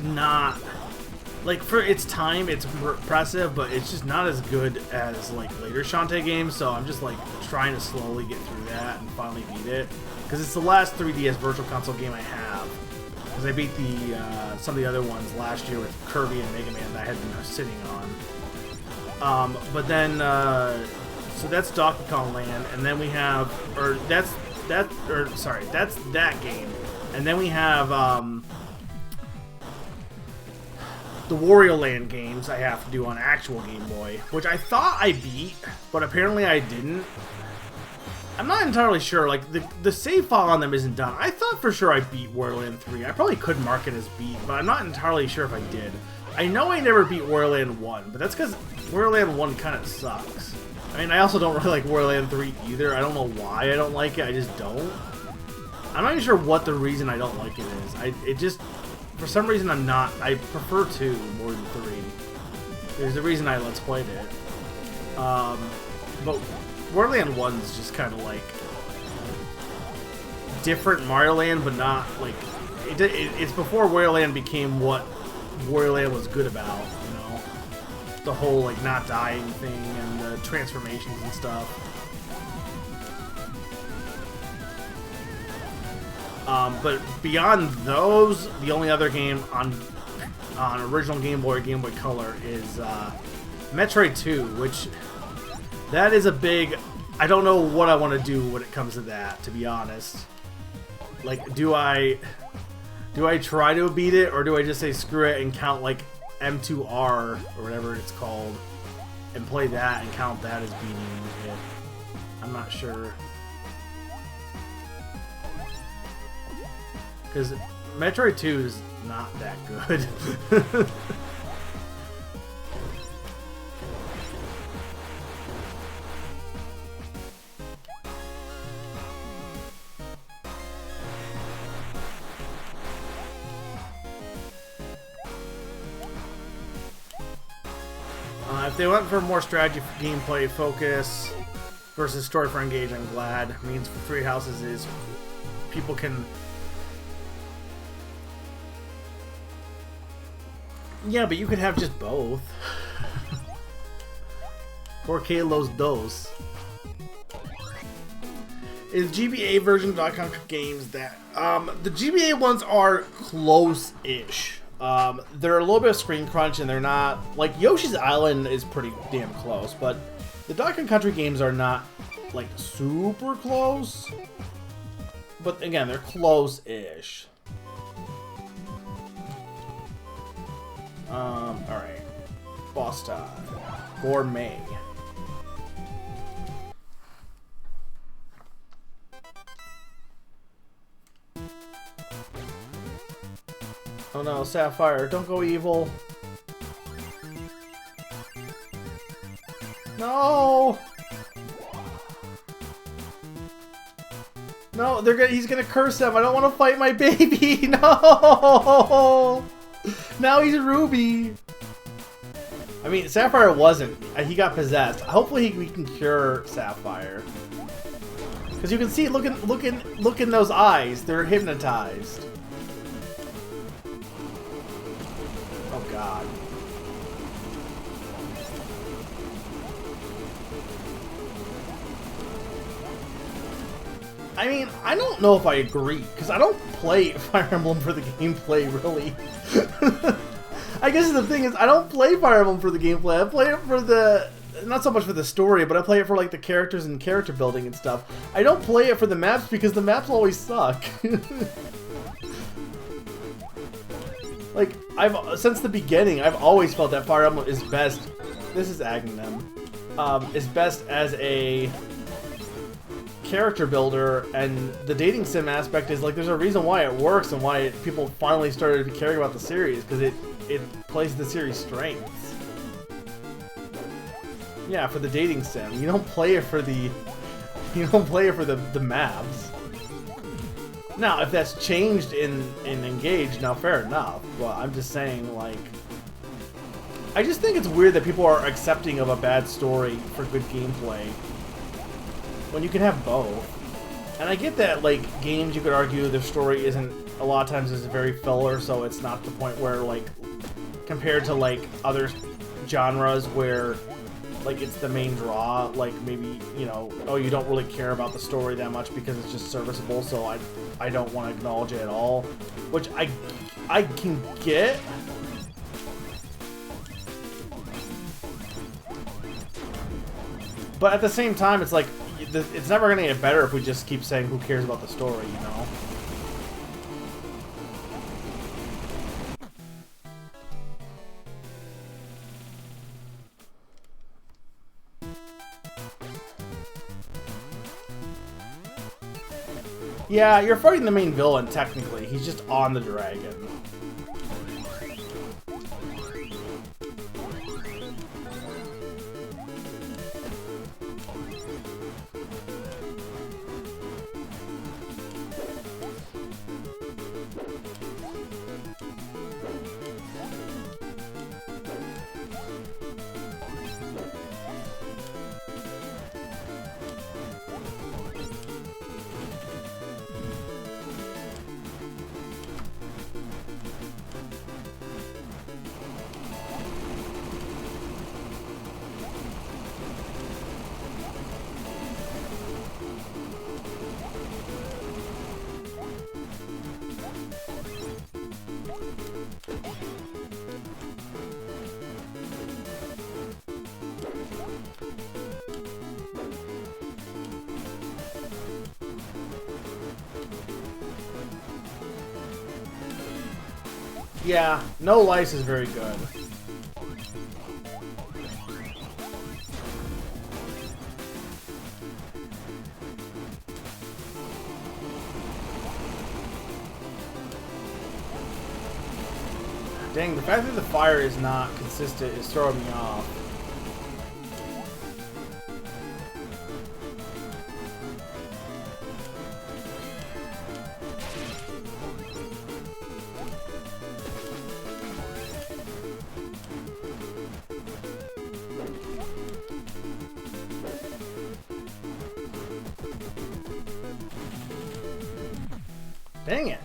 not, like, for its time it's impressive, but it's just not as good as like later Shantae games. So I'm just like trying to slowly get through that and finally beat it, because it's the last 3DS Virtual Console game I have. Because I beat some of the other ones last year with Kirby and Mega Man that I had been sitting on. But then, so that's Donkey Kong Land, and then we have, that's that game, and then we have the Wario Land games I have to do on actual Game Boy, which I thought I beat, but apparently I didn't. I'm not entirely sure, like, the save file on them isn't done. I thought for sure I beat Wario Land 3. I probably could mark it as beat, but I'm not entirely sure if I did. I know I never beat Wario Land 1, but that's because Wario Land 1 kind of sucks. I mean, I also don't really like Wario Land 3 either. I don't know why I don't like it, I just don't. I'm not even sure what the reason I don't like it is. for some reason I'm not. I prefer 2 more than 3. There's a reason I Let's Played it. But Wario Land 1's just kind of like different Mario Land, but not like it's before Wario Land became what Wario Land was good about. You know, the whole like not dying thing and the transformations and stuff. But beyond those, the only other game on original Game Boy Color is Metroid 2, which that is a big. I don't know what I want to do when it comes to that, to be honest. Like, do I try to beat it, or do I just say screw it and count like M2R or whatever it's called, and play that and count that as beating it? I'm not sure. Because Metroid 2 is not that good. If they went for more strategy gameplay focus versus story for engage, I'm glad. It means for Three Houses is people can... Yeah, but you could have just both. Porque los dos. Is GBA version of Donkey Kong games that... the GBA ones are close-ish. They're a little bit of screen crunch, and they're not... Like, Yoshi's Island is pretty damn close, but the Donkey Kong Country games are not, like, super close. But, again, they're close-ish. Alright. Boss time. Gourmet. Oh no, Sapphire, don't go evil. No! No, he's gonna curse him. I don't want to fight my baby. No! Now he's Ruby. I mean, Sapphire wasn't. He got possessed. Hopefully we can cure Sapphire. Because you can see, look in those eyes. They're hypnotized. Oh God. I mean, I don't know if I agree, because I don't play Fire Emblem for the gameplay, really. I guess the thing is, I don't play Fire Emblem for the gameplay. I play it for the... Not so much for the story, but I play it for, like, the characters and character building and stuff. I don't play it for the maps, because the maps always suck. Like, since the beginning, I've always felt that Fire Emblem is best... This is Aghanim. Is best as a... character builder, and the dating sim aspect is like there's a reason why it works and why people finally started caring about the series, because it plays the series' strengths. Yeah, for the dating sim, you don't play it for the maps. Now, if that's changed in Engage, now fair enough. Well, I'm just saying, like, I just think it's weird that people are accepting of a bad story for good gameplay when you can have both. And I get that, like, games, you could argue their story isn't, a lot of times is very filler, so it's not the point where, like, compared to, like, other genres where, like, it's the main draw, like, maybe, you know, oh, you don't really care about the story that much because it's just serviceable, so I don't want to acknowledge it at all, which I can get. But at the same time, it's like, it's never going to get better if we just keep saying who cares about the story, you know? Yeah, you're fighting the main villain, technically. He's just on the dragon. Yeah, no lice is very good. Dang, the fact that the fire is not consistent is throwing me off. Dang it.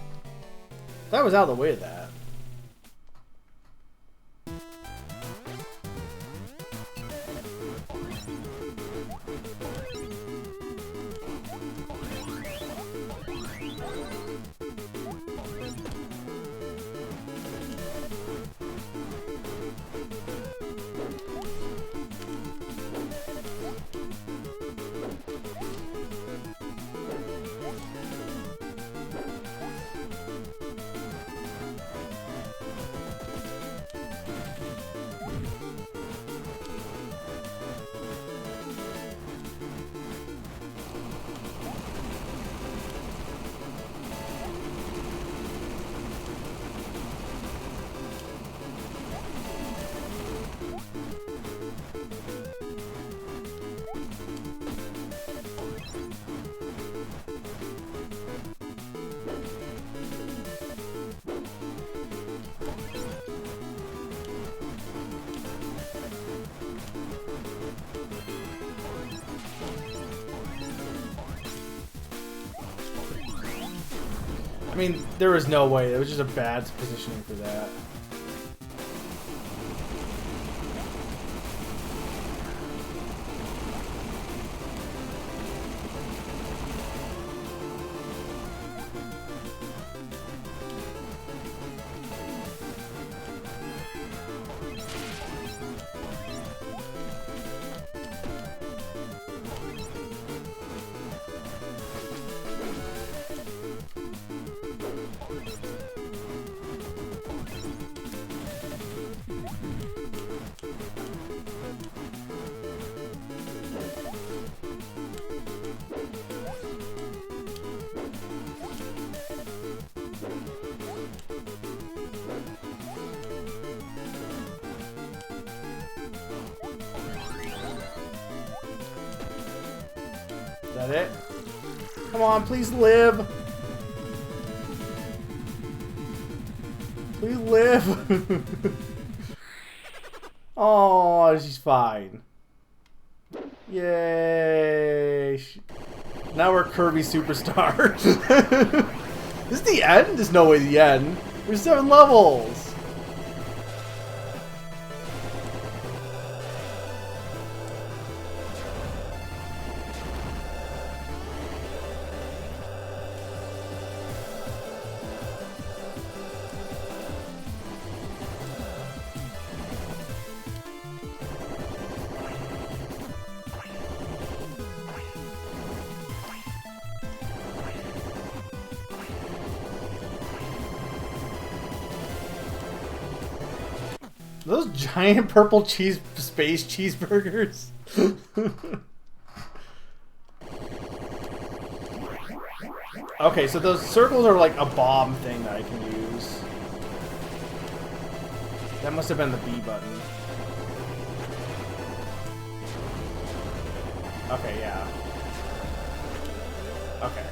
That was out of the way of that. I mean, there was no way. It was just a bad positioning for that. Is that it? Come on, please live. Please live. Oh, she's fine. Yay. Now we're Kirby Superstar. This is the end? There's no way the end. There's 7 levels. Those giant purple space cheeseburgers. Okay, so those circles are like a bomb thing that I can use. That must have been the B button. Okay, yeah. Okay.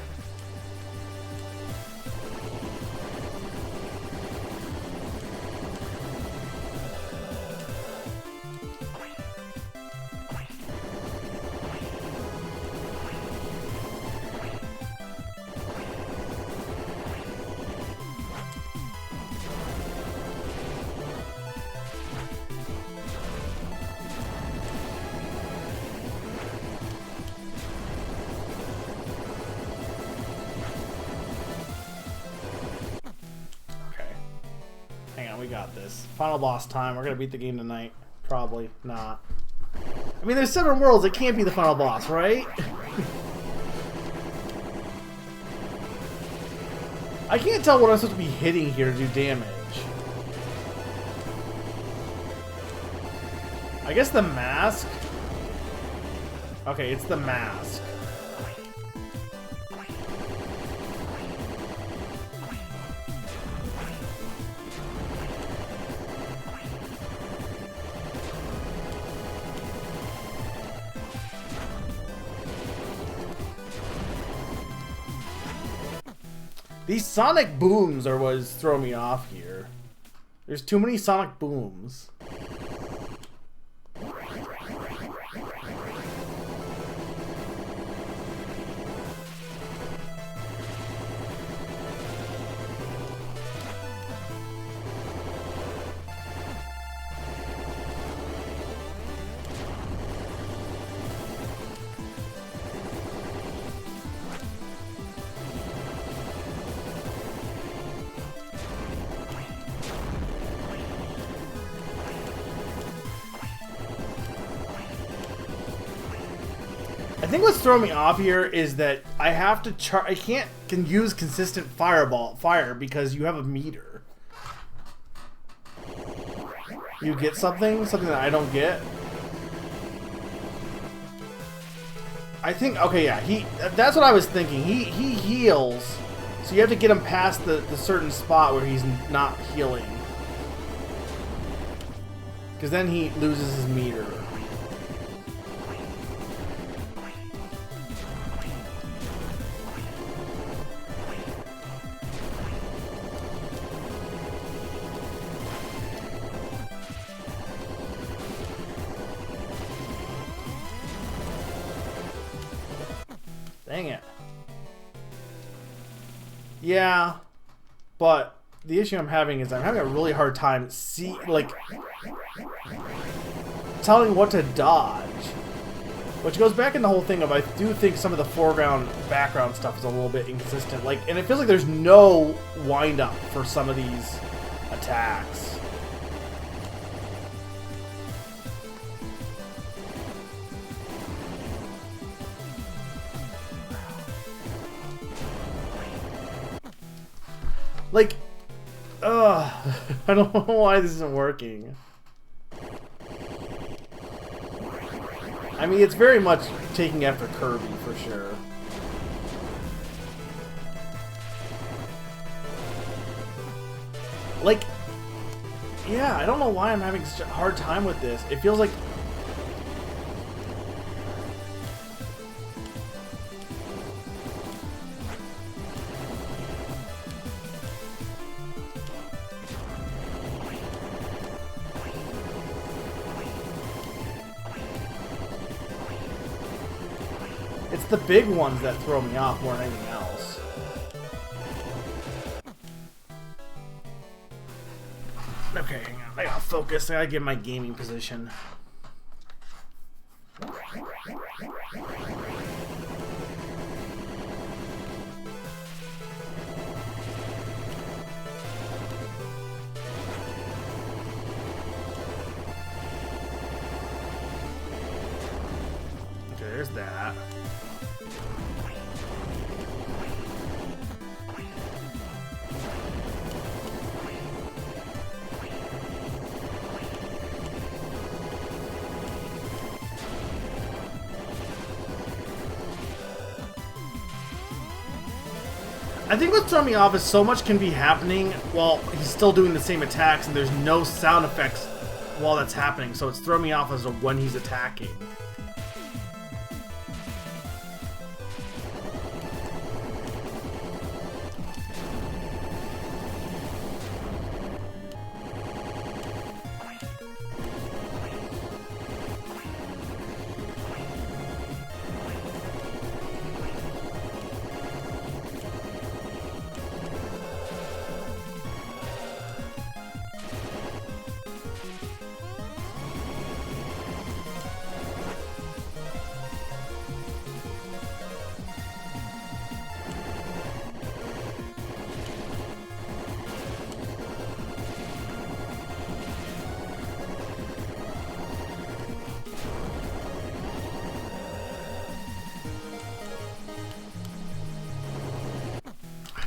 We got this. Final boss time. We're gonna beat the game tonight. Probably not. I mean, there's 7 worlds. It can't be the final boss, right? I can't tell what I'm supposed to be hitting here to do damage. I guess the mask. Okay, it's the mask. These sonic booms are what's throwing me off here. There's too many sonic booms. I think what's throwing me off here is that I have to I can use consistent fire because you have a meter. You get something that I don't get. I think, okay, yeah, that's what I was thinking. He heals, so you have to get him past the certain spot where he's not healing, because then he loses his meter. Dang it. Yeah, but the issue I'm having is I'm having a really hard time telling what to dodge. Which goes back in the whole thing of I do think some of the foreground, background stuff is a little bit inconsistent. And it feels like there's no wind up for some of these attacks. I don't know why this isn't working. I mean, it's very much taking after Kirby, for sure. Yeah, I don't know why I'm having such a hard time with this. It feels like... It's the big ones that throw me off more than anything else. Okay, hang on. I gotta focus. I gotta get my gaming position. Okay, there's that. I think what's throwing me off is so much can be happening while he's still doing the same attacks, and there's no sound effects while that's happening, so it's throwing me off as to when he's attacking.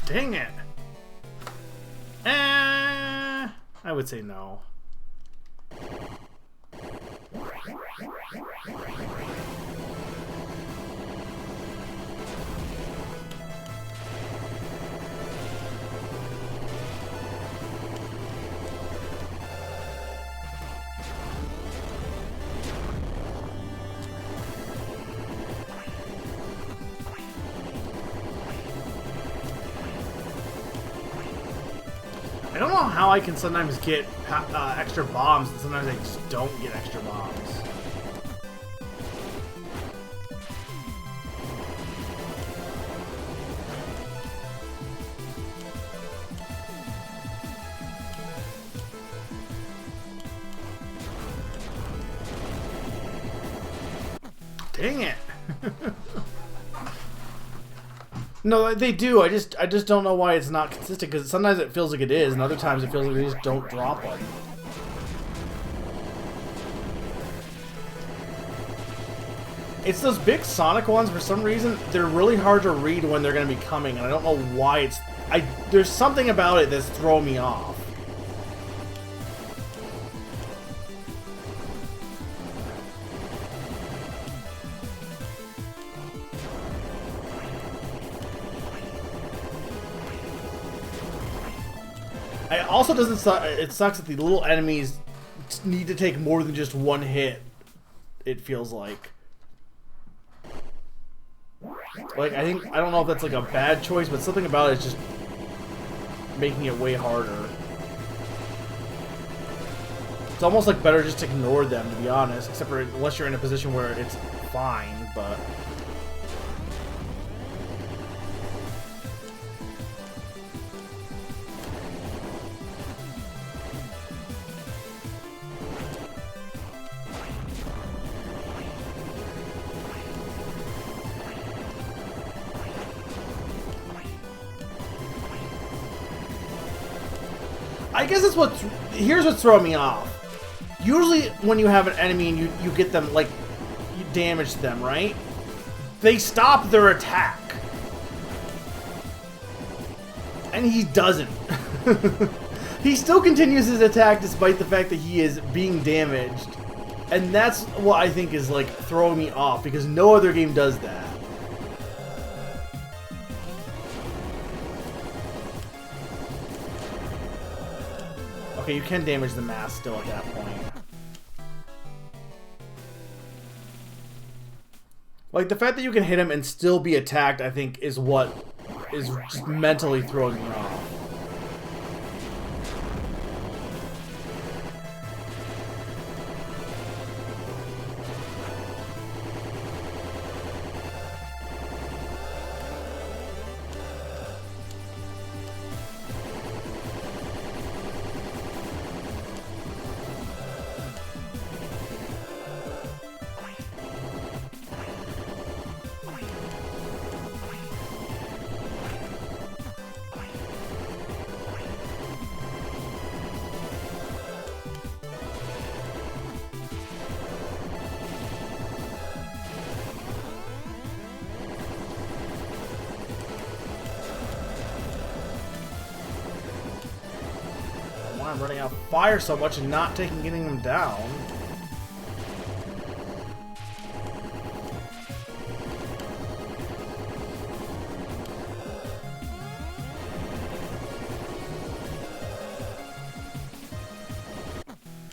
Dang it. I would say no. I don't know how I can sometimes get extra bombs, and sometimes I just don't get extra bombs. Dang it! No, they do. I just don't know why it's not consistent. Because sometimes it feels like it is, and other times it feels like they just don't drop them. It's those big Sonic ones. For some reason, they're really hard to read when they're going to be coming, and I don't know why. There's something about it that's throwing me off. It also doesn't suck. It sucks that the little enemies need to take more than just one hit. It feels like. Like, I don't know if that's like a bad choice, but something about it is just making it way harder. It's almost like better just to ignore them, to be honest, except for unless you're in a position where it's fine, but. I guess it's here's what's throwing me off. Usually when you have an enemy and you get them, like, you damage them, right? They stop their attack. And he doesn't. He still continues his attack despite the fact that he is being damaged. And that's what I think is, like, throwing me off, because no other game does that. Okay, you can damage the mask still at that point. Like, the fact that you can hit him and still be attacked, I think, is what is just mentally throwing me off. I'm running out of fire so much and not getting them down.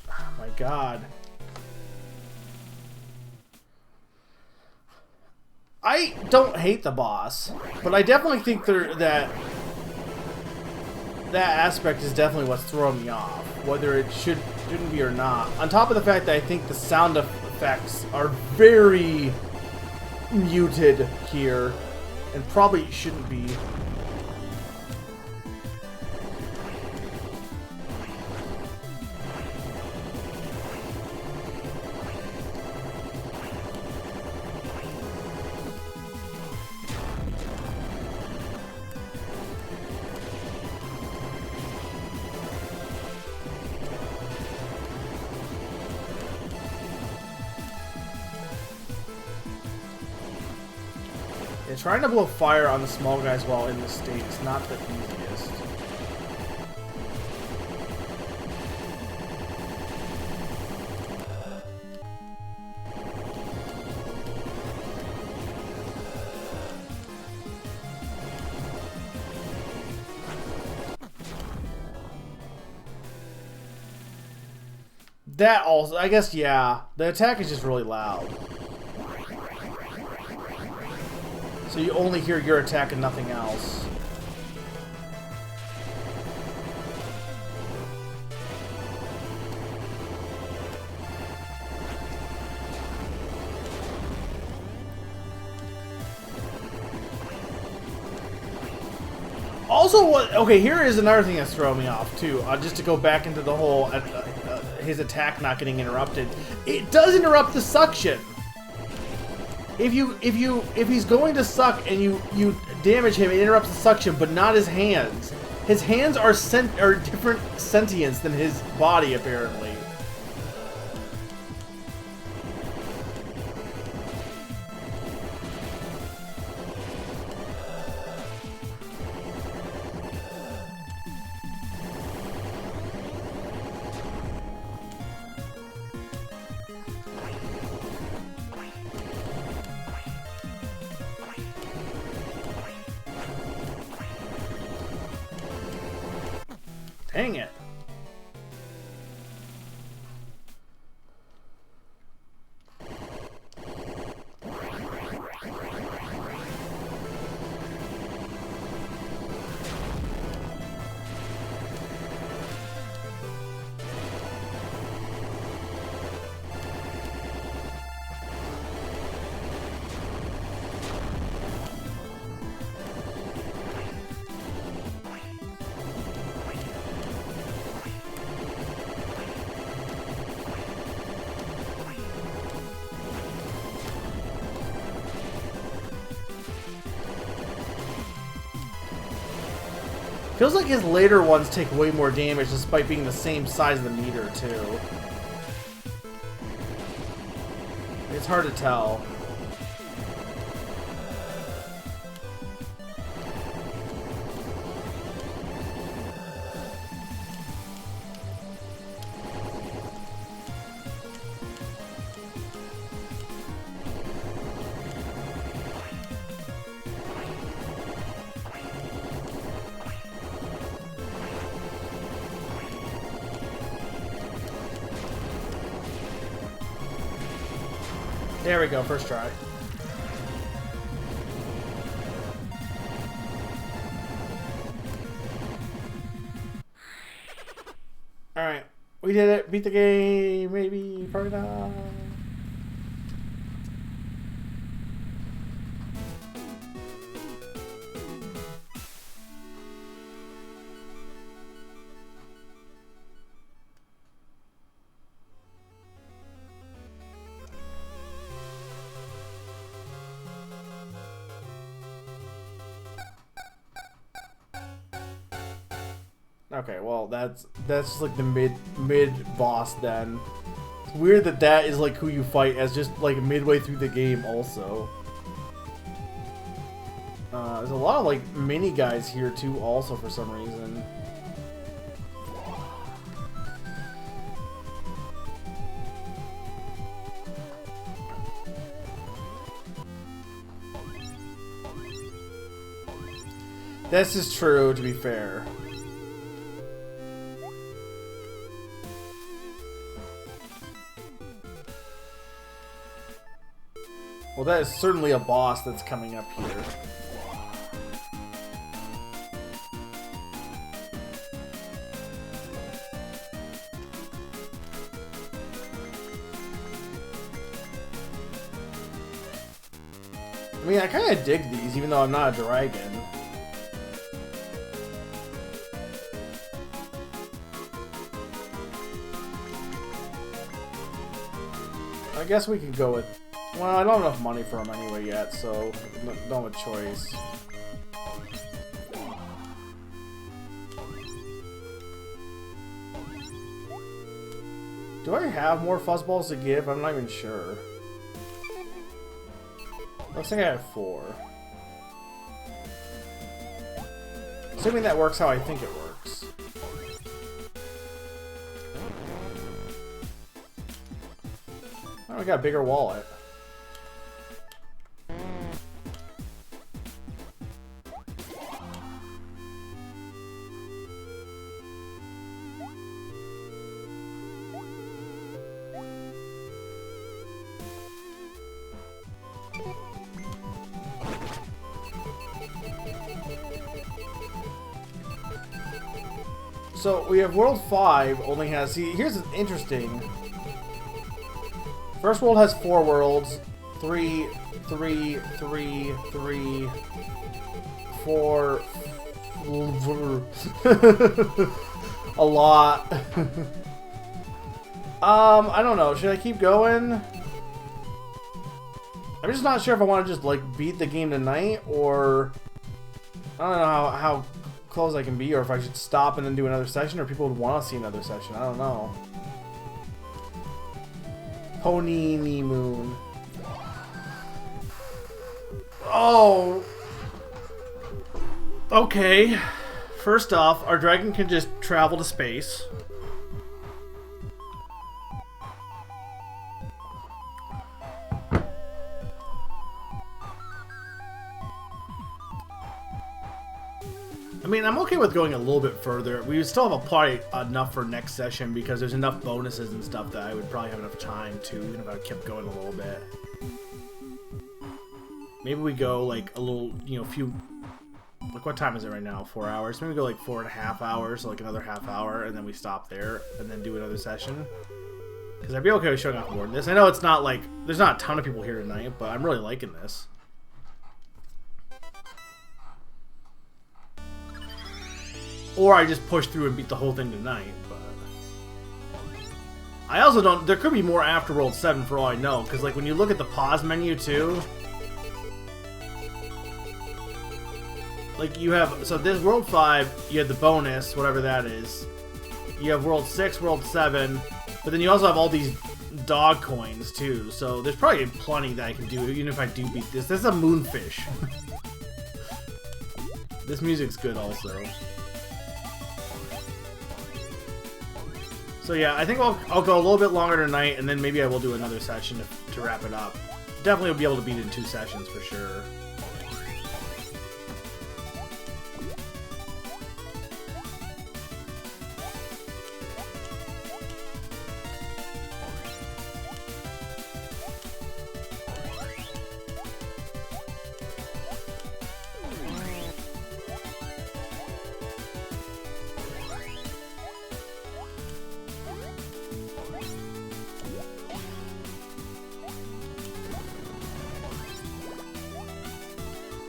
Oh my God. I don't hate the boss, but I definitely think that aspect is definitely what's throwing me off, whether it shouldn't be or not. On top of the fact that I think the sound effects are very muted here, and probably shouldn't be. Yeah, trying to blow fire on the small guys while in this state is not the easiest. That also, I guess, yeah. The attack is just really loud. So you only hear your attack and nothing else. Also, what? Okay, here is another thing that's throwing me off too. Just to go back into the whole his attack not getting interrupted. It does interrupt the suction. If he's going to suck and you damage him, it interrupts the suction, but not his hands. His hands are different sentience than his body apparently. Dang it. Feels like his later ones take way more damage despite being the same size of the meter, too. It's hard to tell. There we go, first try. Alright, we did it. Beat the game, maybe, probably not. Okay, well that's just like the mid boss then. It's weird that that is like who you fight as just like midway through the game also. There's a lot of like mini guys here too also for some reason. This is true, to be fair. Well, that is certainly a boss that's coming up here. I mean, I kind of dig these, even though I'm not a dragon. I guess we can go with... Well, I don't have enough money for him anyway yet, so don't have a choice. Do I have more fuzzballs to give? I'm not even sure. Looks like I have 4. Assuming that works how I think it works. Oh, we got a bigger wallet. So we have World 5 only has... See, here's interesting. First world has 4 worlds. 3, 3, 3, 3, 4... A lot. I don't know. Should I keep going? I'm just not sure if I want to just, like, beat the game tonight, or... I don't know how close I can be, or if I should stop and then do another session, or people would want to see another session. I don't know. Pony Moon. Oh! Okay. First off, our dragon can just travel to space. I mean, I'm okay with going a little bit further. We would still have probably enough for next session because there's enough bonuses and stuff that I would probably have enough time to, even if I kept going a little bit. Maybe we go like a little, you know, few... Like, what time is it right now? 4 hours? Maybe we go like 4.5 hours, so like another half hour, and then we stop there, and then do another session. Because I'd be okay with showing off more than this. I know it's not like, there's not a ton of people here tonight, but I'm really liking this. Or I just push through and beat the whole thing tonight, but... I also don't... There could be more after World 7 for all I know, because like when you look at the pause menu too... Like you have... So this World 5, you have the bonus, whatever that is. You have World 6, World 7, but then you also have all these dog coins too, so there's probably plenty that I can do, even if I do beat this. This is a moonfish. This music's good also. So yeah, I think I'll go a little bit longer tonight, and then maybe I will do another session to wrap it up. Definitely will be able to beat it in 2 sessions for sure.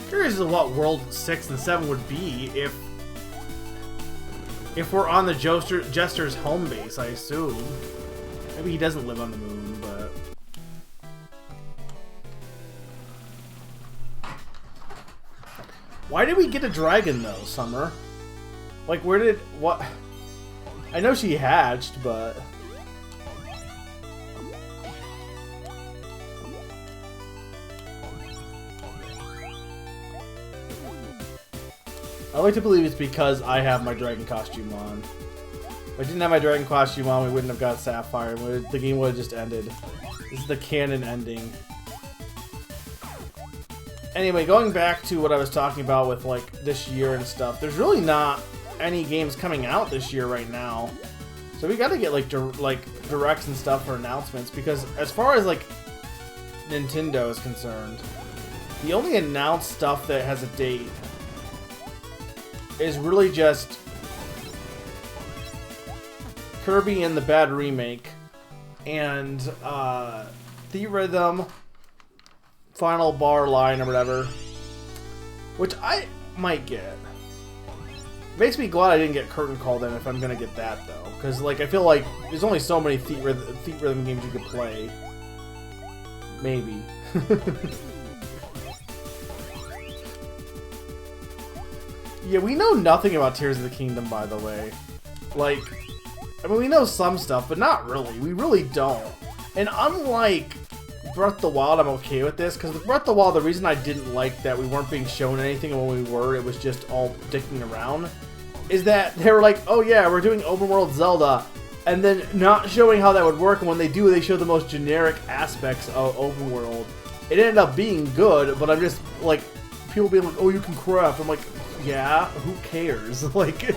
Curious as to what World 6 and 7 would be if we're on the Jester's home base, I assume. Maybe he doesn't live on the moon, but... Why did we get a dragon, though, Summer? Like, where did... What... I know she hatched, but... I like to believe it's because I have my dragon costume on. If I didn't have my dragon costume on, we wouldn't have got Sapphire. The game would have just ended. This is the canon ending. Anyway, going back to what I was talking about with like this year and stuff, there's really not any games coming out this year right now. So we gotta get like directs and stuff for announcements, because as far as like Nintendo is concerned, the only announced stuff that has a date is really just Kirby and the Bad Remake and The Rhythm Final Bar Line or whatever, which I might get. Makes me glad I didn't get Curtain Call then if I'm gonna get that though, because like I feel like there's only so many Thief Rhythm games you could play. Maybe. Yeah, we know nothing about Tears of the Kingdom, by the way. Like, I mean, we know some stuff, but not really. We really don't. And unlike Breath of the Wild, I'm okay with this, because with Breath of the Wild, the reason I didn't like that we weren't being shown anything, and when we were, it was just all dicking around, is that they were like, oh yeah, we're doing open world Zelda, and then not showing how that would work, and when they do, they show the most generic aspects of open world. It ended up being good, but I'm just, like, people being like, oh, you can craft. I'm like, yeah, who cares? Like,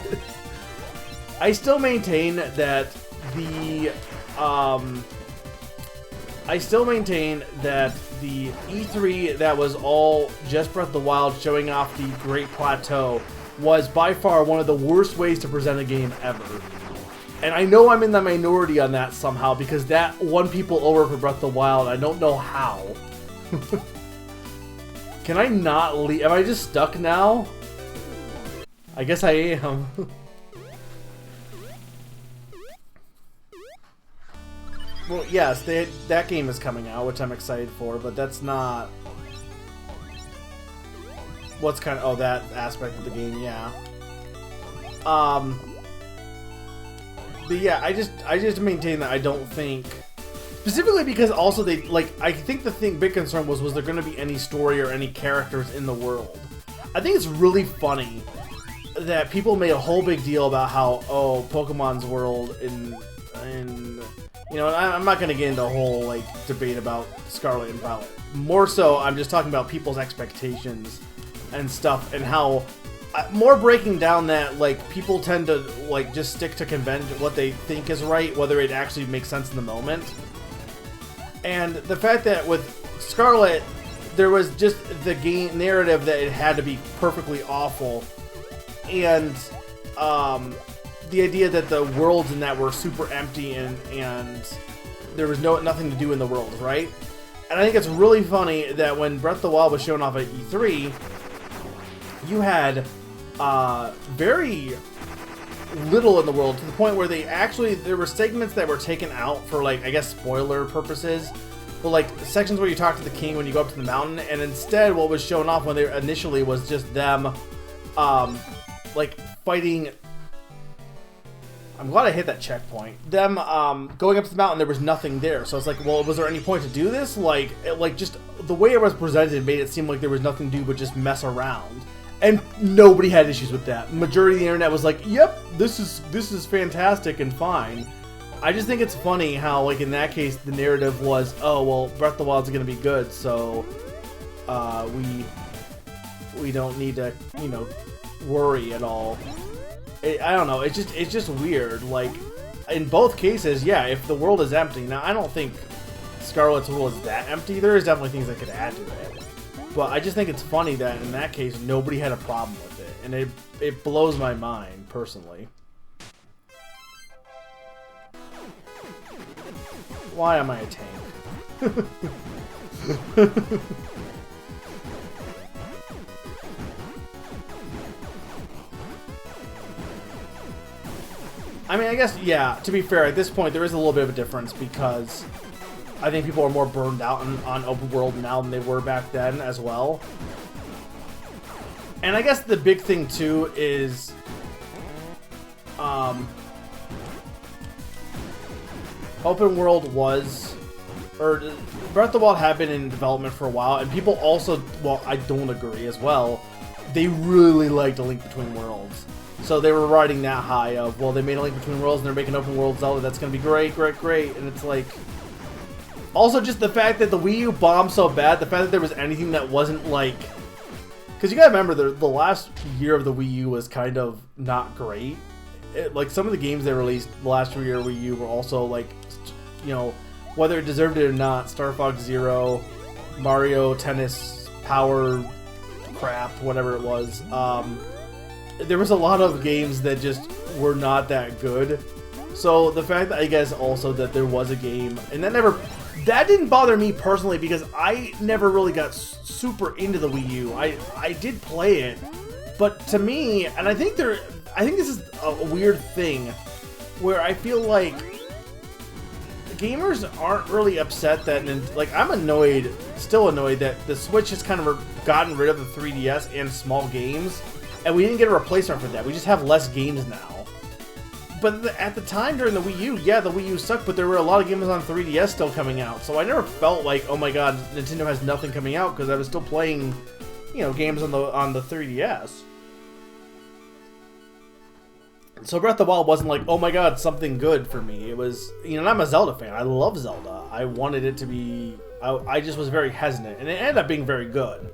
I still maintain that the E3 that was all just Breath of the Wild showing off the Great Plateau was by far one of the worst ways to present a game ever. And I know I'm in the minority on that somehow because that won people over for Breath of the Wild. I don't know how. Can I not leave? Am I just stuck now? I guess I am. Well, yes, that game is coming out, which I'm excited for, but that's not... What's kind of... Oh, that aspect of the game, yeah. But yeah, I just maintain that I don't think... Specifically because also they... Like, I think the big concern was there going to be any story or any characters in the world? I think it's really funny that people made a whole big deal about how, oh, Pokemon's world in you know, I'm not going to get into a whole, like, debate about Scarlet and Violet. More so, I'm just talking about people's expectations and stuff, and how, more breaking down that, like, people tend to, like, just stick to convention, what they think is right, whether it actually makes sense in the moment. And the fact that with Scarlet, there was just the game narrative that it had to be perfectly awful, and, the idea that the worlds in that were super empty and there was nothing to do in the world, right? And I think it's really funny that when Breath of the Wild was shown off at E3, you had very little in the world, to the point where there were segments that were taken out for, like, I guess spoiler purposes, but like sections where you talk to the king when you go up to the mountain, and instead what was shown off when they initially was just them like fighting. I'm glad I hit that checkpoint. Them going up to the mountain, there was nothing there. So it's like, well, was there any point to do this? Like just the way it was presented made it seem like there was nothing to do but just mess around. And nobody had issues with that. Majority of the internet was like, yep, this is fantastic and fine. I just think it's funny how, like, in that case, the narrative was, oh, well, Breath of the Wild's gonna be good, so we don't need to, you know, worry at all. I don't know, it's just weird. Like, in both cases, yeah, if the world is empty. Now, I don't think Scarlet's world is that empty. There is definitely things that could add to it. But I just think it's funny that in that case, nobody had a problem with it. And it blows my mind, personally. Why am I a tank? I mean, I guess, yeah, to be fair, at this point, there is a little bit of a difference because I think people are more burned out on open world now than they were back then as well. And I guess the big thing, too, is open world was, or Breath of the Wild had been in development for a while, and people also, well, I don't agree as well, they really liked A Link Between Worlds. So they were riding that high of, well, they made A Link Between Worlds and they're making open world Zelda, that's going to be great, great, great. And it's like, also just the fact that the Wii U bombed so bad, the fact that there was anything that wasn't like, because you gotta remember, the last year of the Wii U was kind of not great. Like, some of the games they released the last year of Wii U were also like, you know, whether it deserved it or not, Star Fox Zero, Mario Tennis Power crap, whatever it was. There was a lot of games that just were not that good. So the fact that I guess also that there was a game, and that didn't bother me personally because I never really got super into the Wii U. I did play it, but to me, and I think this is a weird thing where I feel like gamers aren't really upset that, like, I'm still annoyed that the Switch has kind of gotten rid of the 3DS and small games, and we didn't get a replacement for that. We just have less games now. But at the time during the Wii U, yeah, the Wii U sucked, but there were a lot of games on 3DS still coming out. So I never felt like, oh my god, Nintendo has nothing coming out, because I was still playing, you know, games on the 3DS. So Breath of the Wild wasn't like, oh my god, something good for me. It was, you know, and I'm a Zelda fan. I love Zelda. I wanted it to be, I just was very hesitant, and it ended up being very good.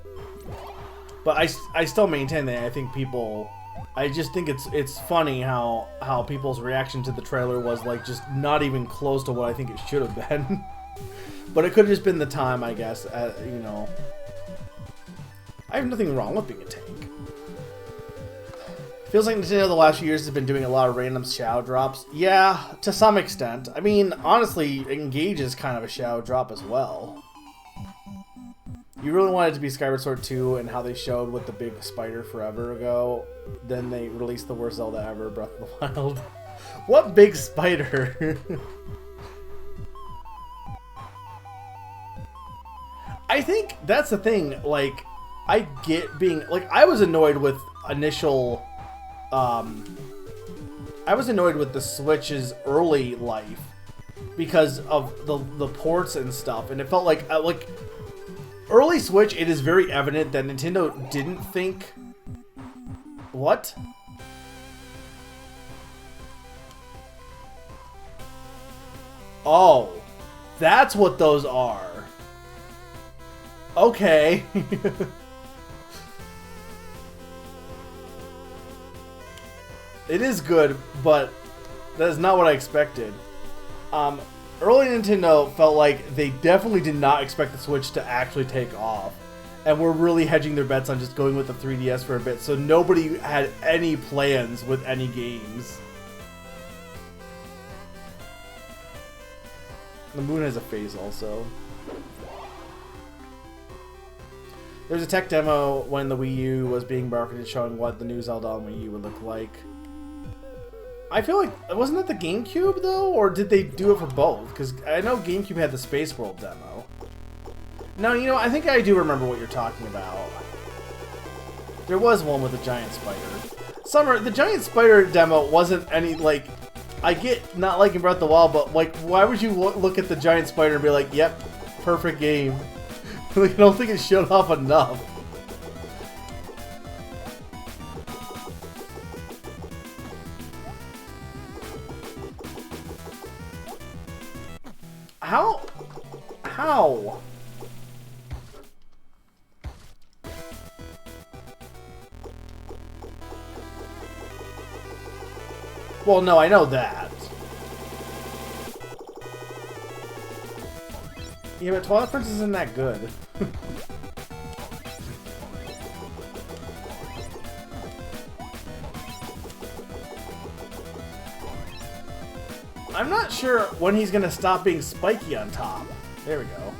But I still maintain that I think people, I just think it's funny how people's reaction to the trailer was like just not even close to what I think it should have been. But it could have just been the time, I guess. You know, I have nothing wrong with being a tank. Feels like Nintendo the last few years has been doing a lot of random shadow drops. Yeah, to some extent. I mean, honestly, Engage is kind of a shadow drop as well. You really wanted it to be Skyward Sword 2 and how they showed with the big spider forever ago. Then they released the worst Zelda ever, Breath of the Wild. What big spider? I think that's the thing, like, I get being, like, I was annoyed with initial, I was annoyed with the Switch's early life because of the ports and stuff, and it felt like early Switch, it is very evident that Nintendo didn't think, what? Oh, that's what those are. Okay. It is good, but that is not what I expected. Early Nintendo felt like they definitely did not expect the Switch to actually take off. And were really hedging their bets on just going with the 3DS for a bit, so nobody had any plans with any games. The moon has a face also. There was a tech demo when the Wii U was being marketed showing what the new Zelda on Wii U would look like. I feel like, wasn't that the GameCube though? Or did they do it for both? Because I know GameCube had the Space World demo. No, you know, I think I do remember what you're talking about. There was one with a giant spider. Summer, the giant spider demo wasn't any, like, I get not liking Breath of the Wild, but, like, why would you look at the giant spider and be like, yep, perfect game? Like, I don't think it showed off enough. How? How? Well, no, I know that. Yeah, but Twilight Princess isn't that good. I'm not sure when he's gonna stop being spiky on top. There we go.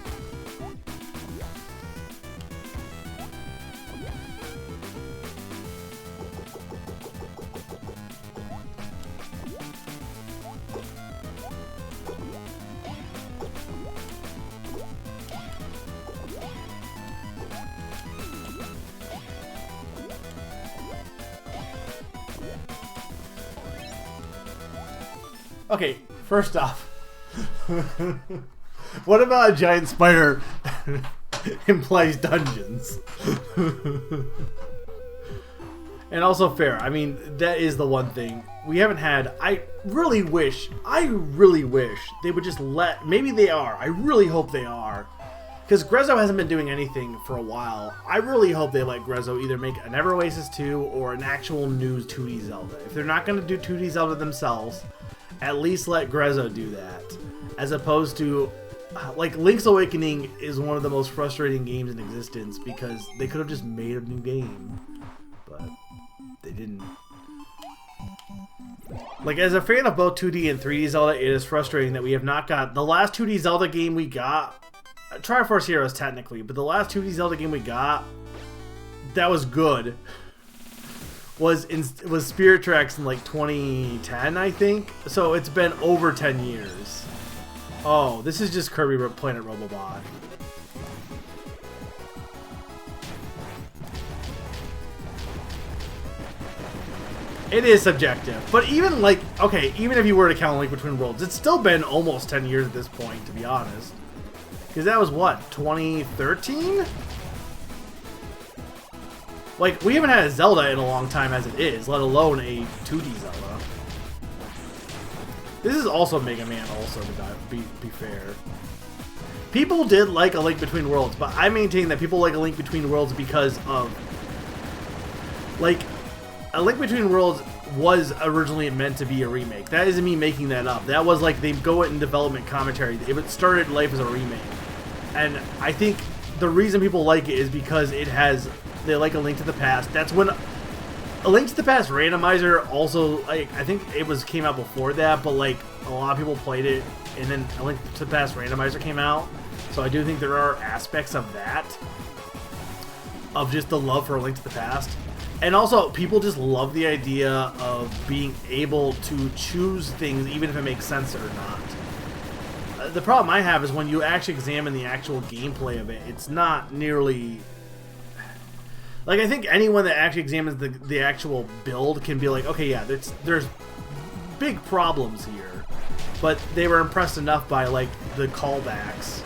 Okay, first off, what about a giant spider implies dungeons? And also fair. I mean, that is the one thing we haven't had. I really wish they would just let, maybe they are. I really hope they are. Because Grezzo hasn't been doing anything for a while. I really hope they let Grezzo either make an Ever Oasis 2 or an actual new 2D Zelda. If they're not going to do 2D Zelda themselves, at least let Grezzo do that. As opposed to, like, Link's Awakening is one of the most frustrating games in existence because they could have just made a new game. But they didn't. Like, as a fan of both 2D and 3D Zelda, it is frustrating that we have not got... The last 2D Zelda game we got... Triforce Heroes, technically, but the last 2D Zelda game we got that was good was Spirit Tracks in, like, 2010, I think? So it's been over 10 years. Oh, this is just Kirby Planet Robobot. It is subjective, but even, like, okay, even if you were to count Link Between Worlds, it's still been almost 10 years at this point, to be honest. Because that was, what, 2013? Like, we haven't had a Zelda in a long time as it is, let alone a 2D Zelda. This is also Mega Man, also, to be fair. People did like A Link Between Worlds, but I maintain that people like A Link Between Worlds because of... Like, A Link Between Worlds was originally meant to be a remake. That isn't me making that up. That was like, they go in development commentary. It started life as a remake. And I think the reason people like it is because it has... They like A Link to the Past. That's when... A Link to the Past randomizer also, like, I think it came out before that, but like a lot of people played it, and then A Link to the Past randomizer came out. So I do think there are aspects of that, of just the love for A Link to the Past. And also, people just love the idea of being able to choose things, even if it makes sense or not. The problem I have is when you actually examine the actual gameplay of it, it's not nearly... Like, I think anyone that actually examines the actual build can be like, okay, yeah, there's big problems here. But they were impressed enough by, like, the callbacks.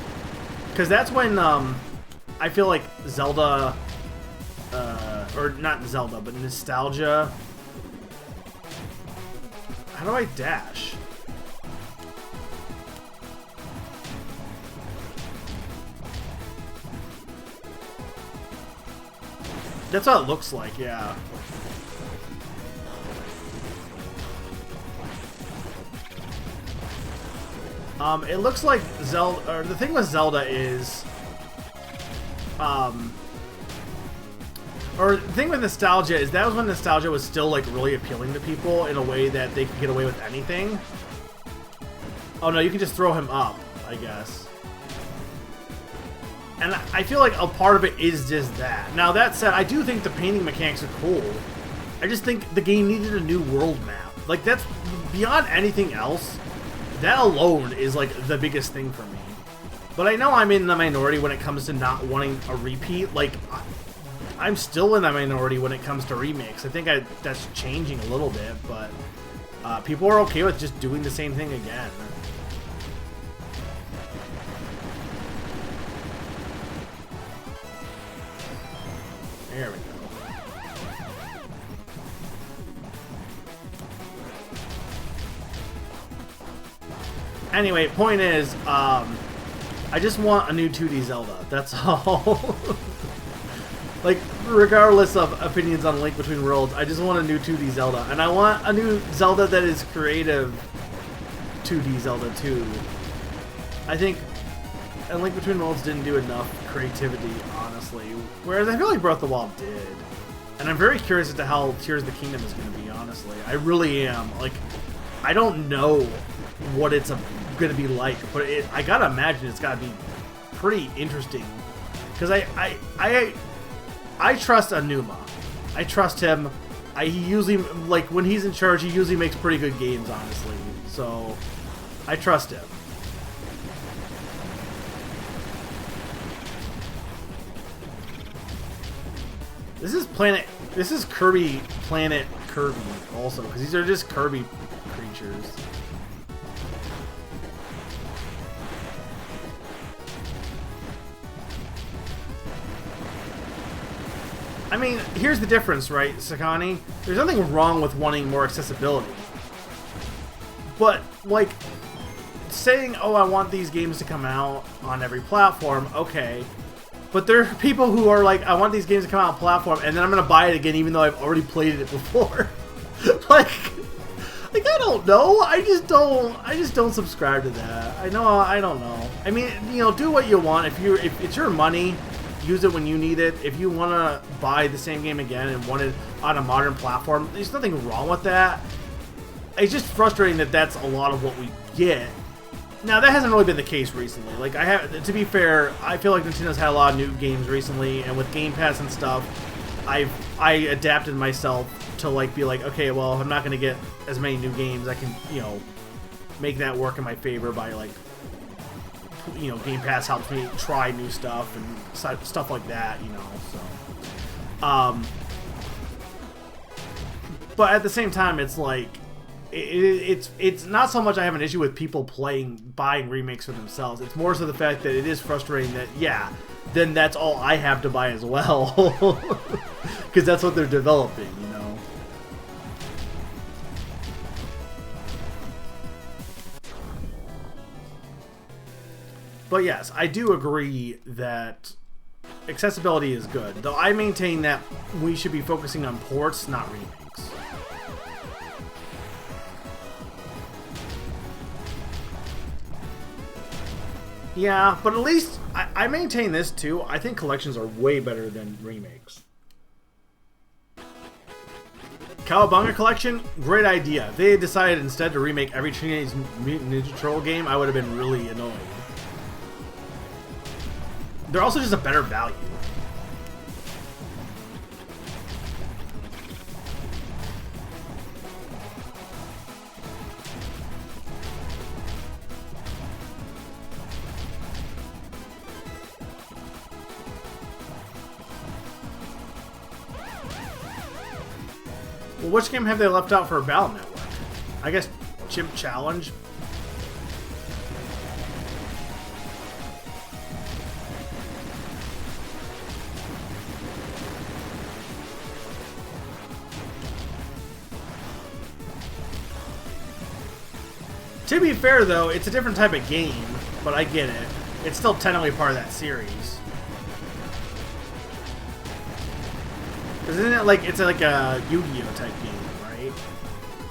Because that's when, I feel like Zelda... or not Zelda, but Nostalgia. How do I dash? That's what it looks like, yeah. It looks like Zelda, or the thing with Zelda is, or the thing with Nostalgia is that was when Nostalgia was still like really appealing to people in a way that they could get away with anything. Oh no, you can just throw him up, I guess. And I feel like a part of it is just that. Now that said, I do think the painting mechanics are cool. I just think the game needed a new world map. Like that's beyond anything else. That alone is like the biggest thing for me. But I know I'm in the minority when it comes to not wanting a repeat. Like, I'm still in the minority when it comes to remakes. I think that's changing a little bit, but people are okay with just doing the same thing again. There we go. Anyway, point is, I just want a new 2D Zelda. That's all. Like, regardless of opinions on Link Between Worlds, I just want a new 2D Zelda. And I want a new Zelda that is creative 2D Zelda too. I think A Link Between Worlds didn't do enough creativity, honestly. Whereas I feel like Breath of the Wild did. And I'm very curious as to how Tears of the Kingdom is going to be, honestly. I really am. Like, I don't know what it's going to be like, but I gotta imagine it's gotta be pretty interesting. Because I trust Anuma. I trust him. He usually, like, when he's in charge, he usually makes pretty good games, honestly. So, I trust him. This is Kirby Planet Kirby, also, because these are just Kirby creatures. I mean, here's the difference, right, Sakani? There's nothing wrong with wanting more accessibility. But, like, saying, oh, I want these games to come out on every platform, okay. But there are people who are like, I want these games to come out on platform, and then I'm going to buy it again even though I've already played it before. like, I don't know. I just don't subscribe to that. I don't know. I mean, you know, do what you want. If it's your money, use it when you need it. If you want to buy the same game again and want it on a modern platform, there's nothing wrong with that. It's just frustrating that that's a lot of what we get. Now, that hasn't really been the case recently. Like, to be fair, I feel like Nintendo's had a lot of new games recently, and with Game Pass and stuff, I adapted myself to, like, be like, okay, well, if I'm not going to get as many new games, I can, you know, make that work in my favor by, like, you know, Game Pass helps me try new stuff and stuff like that, you know, so. But at the same time, it's like, it's not so much I have an issue with people buying remakes for themselves. It's more so the fact that it is frustrating that, yeah, then that's all I have to buy as well. Because that's what they're developing, you know. But yes, I do agree that accessibility is good. Though I maintain that we should be focusing on ports, not remakes. Yeah, but at least I maintain this too. I think collections are way better than remakes. Cowabunga Collection, great idea. If they had decided instead to remake every Teenage Mutant Ninja Turtle game, I would have been really annoyed. They're also just a better value. Well, which game have they left out for a Battle Network? I guess Chimp Challenge. To be fair, though, it's a different type of game, but I get it. It's still technically part of that series. Isn't it like, it's like a Yu-Gi-Oh type game, right?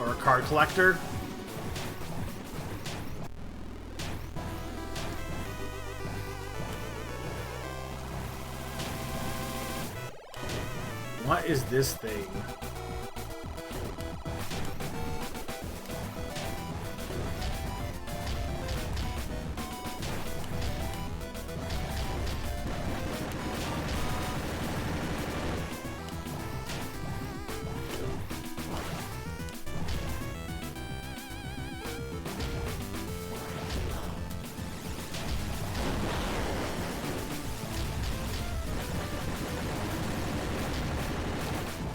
Or a card collector? What is this thing?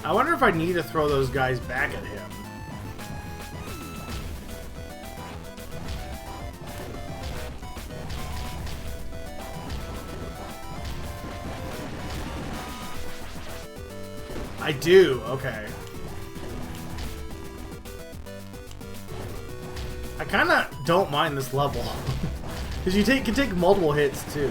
I wonder if I need to throw those guys back at him. I do, okay. I kind of don't mind this level. Because you can take multiple hits too.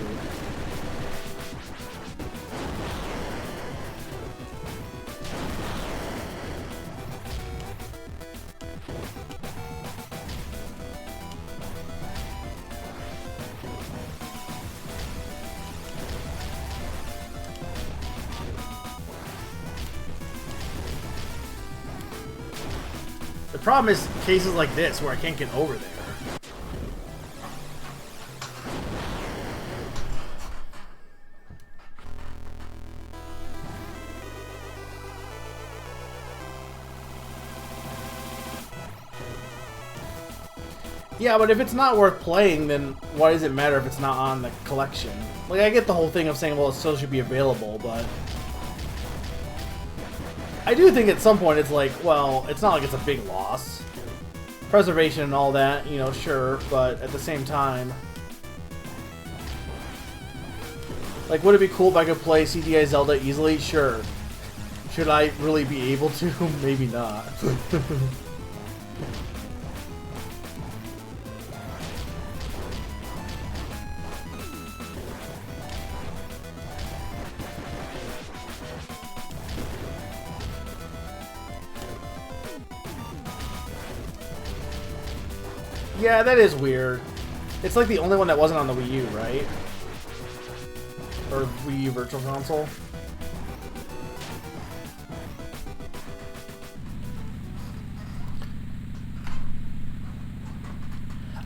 The problem is cases like this where I can't get over there. Yeah, but if it's not worth playing, then why does it matter if it's not on the collection? Like, I get the whole thing of saying, well, it still should be available, but I do think at some point it's like, well, it's not like it's a big loss. Preservation and all that, you know, sure, but at the same time, like, would it be cool if I could play CDI Zelda easily? Sure. Should I really be able to? Maybe not. Yeah, that is weird. It's like the only one that wasn't on the Wii U, right? Or Wii U Virtual Console.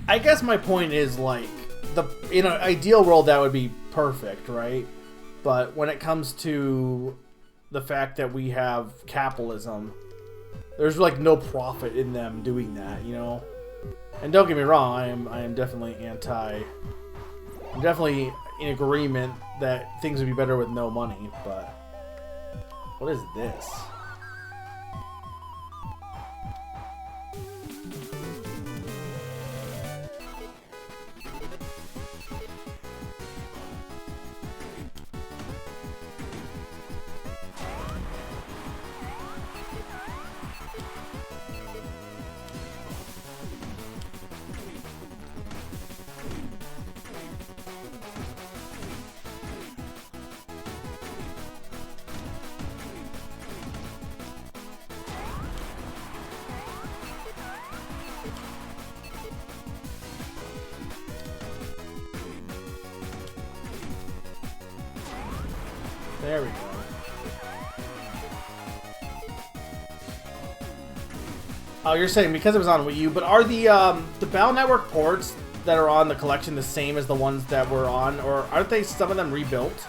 I guess my point is, like, in an ideal world that would be perfect, right? But when it comes to the fact that we have capitalism, there's like no profit in them doing that, you know? And don't get me wrong, I am definitely I'm definitely in agreement that things would be better with no money, but what is this? There we go. Oh, you're saying because it was on Wii U, but are the Battle Network ports that are on the collection the same as the ones that were on, or aren't they some of them rebuilt?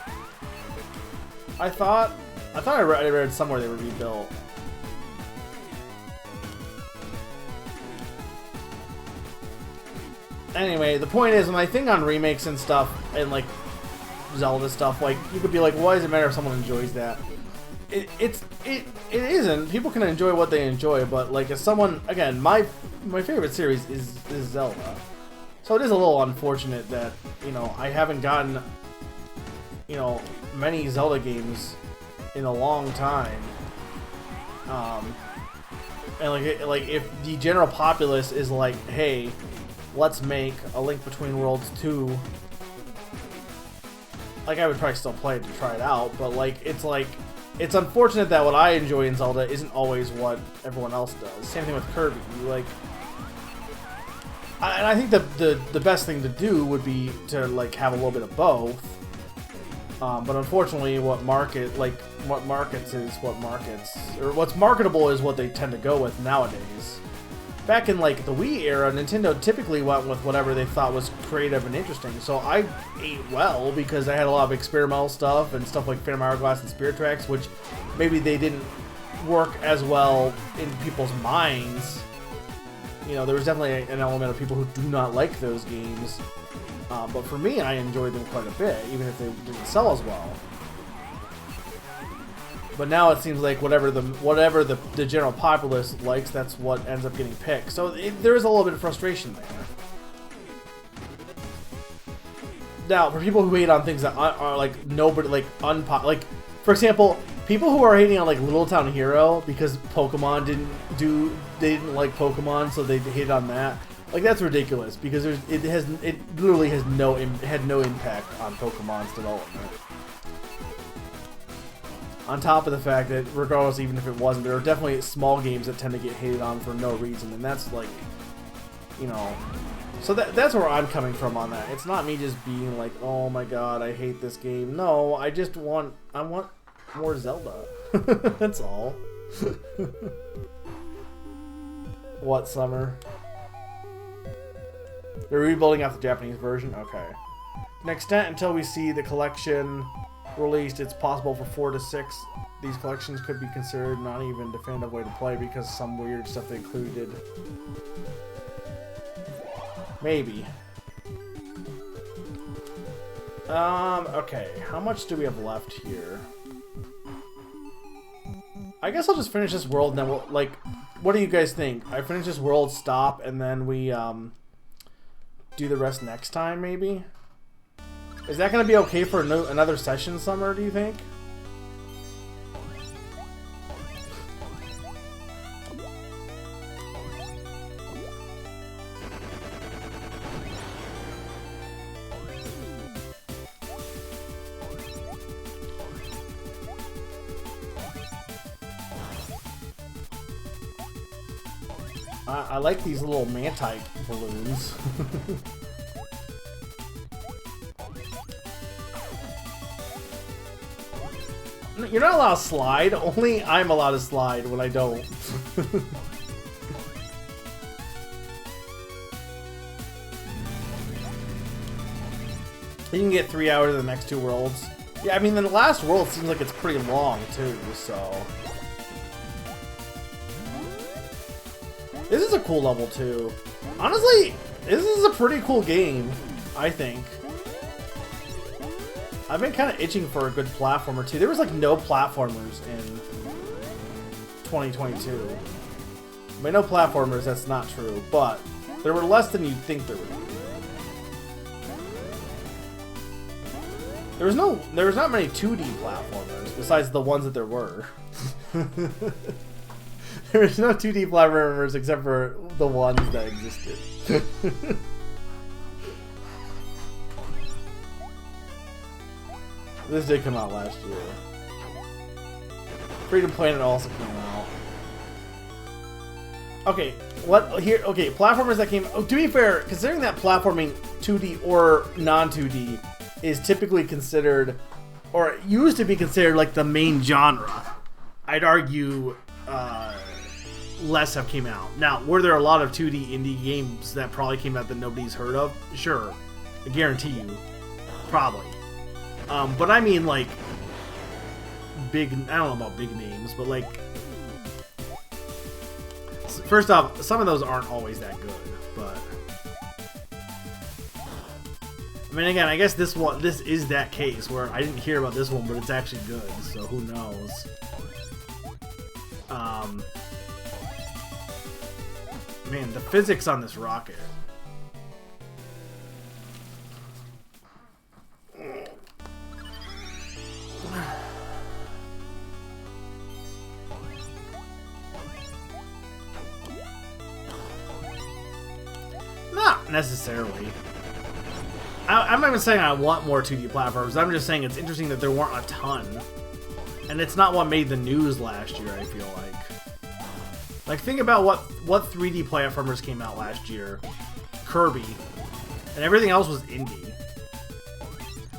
I thought I read somewhere they were rebuilt. Anyway, the point is, when I think on remakes and stuff, and like Zelda stuff, like you could be like, why does it matter if someone enjoys that? It isn't. People can enjoy what they enjoy, but like as someone, again, my favorite series is Zelda, so it is a little unfortunate that, you know, I haven't gotten, you know, many Zelda games in a long time. And like if the general populace is like, hey, let's make a Link Between Worlds 2, like I would probably still play it to try it out, but like it's unfortunate that what I enjoy in Zelda isn't always what everyone else does. Same thing with Kirby. Like, and I think the best thing to do would be to like have a little bit of both. But unfortunately, what markets is what markets, or what's marketable is what they tend to go with nowadays. Back in like the Wii era, Nintendo typically went with whatever they thought was creative and interesting. So I ate well because I had a lot of experimental stuff and stuff like Phantom Hourglass and Spirit Tracks, which maybe they didn't work as well in people's minds. You know, there was definitely an element of people who do not like those games. But for me, I enjoyed them quite a bit, even if they didn't sell as well. But now it seems like whatever the general populace likes, that's what ends up getting picked. So there is a little bit of frustration there. Now, for people who hate on things that are like nobody, like like for example, people who are hating on like Little Town Hero because Pokemon they didn't like Pokemon, so they hated on that. Like, that's ridiculous because it literally had no impact on Pokemon's development. On top of the fact that, regardless, even if it wasn't, there are definitely small games that tend to get hated on for no reason, and that's like, you know, so that's where I'm coming from on that. It's not me just being like, oh my god, I hate this game. No, I want more Zelda. That's all. What, Summer? They're rebuilding off the Japanese version? Okay. To an extent, until we see the collection released, it's possible for 4 to 6 these collections could be considered not even a definitive way to play because of some weird stuff they included. Maybe. Okay. How much do we have left here? I guess I'll just finish this world and then we'll, like, what do you guys think? I finish this world, stop, and then we, do the rest next time, maybe? Is that going to be okay for another session, Summer, do you think? I like these little manti balloons. You're not allowed to slide. Only I'm allowed to slide when I don't. You can get 3 hours of the next 2 worlds. Yeah, I mean, the last world seems like it's pretty long, too, so... This is a cool level, too. Honestly, this is a pretty cool game, I think. I've been kind of itching for a good platformer, too. There was, like, no platformers in 2022. I mean, no platformers, that's not true, but there were less than you'd think there would be. There was not many 2D platformers, besides the ones that there were. There was no 2D platformers except for the ones that existed. This did come out last year. Freedom Planet also came out. Okay, what here? Okay, platformers that came. Oh, to be fair, considering that platforming 2D or non-2D is typically considered, or used to be considered, like the main genre, I'd argue less have came out. Now, were there a lot of 2D indie games that probably came out that nobody's heard of? Sure. I guarantee you. Probably. But I mean, like, big... I don't know about big names, but, like... First off, some of those aren't always that good, but... I mean, again, I guess this is that case where I didn't hear about this one, but it's actually good, so who knows. Man, the physics on this rocket. Not necessarily. I'm not even saying I want more 2D platforms. I'm just saying it's interesting that there weren't a ton. And it's not what made the news last year, I feel like. Like, think about what 3D platformers came out last year. Kirby. And everything else was indie.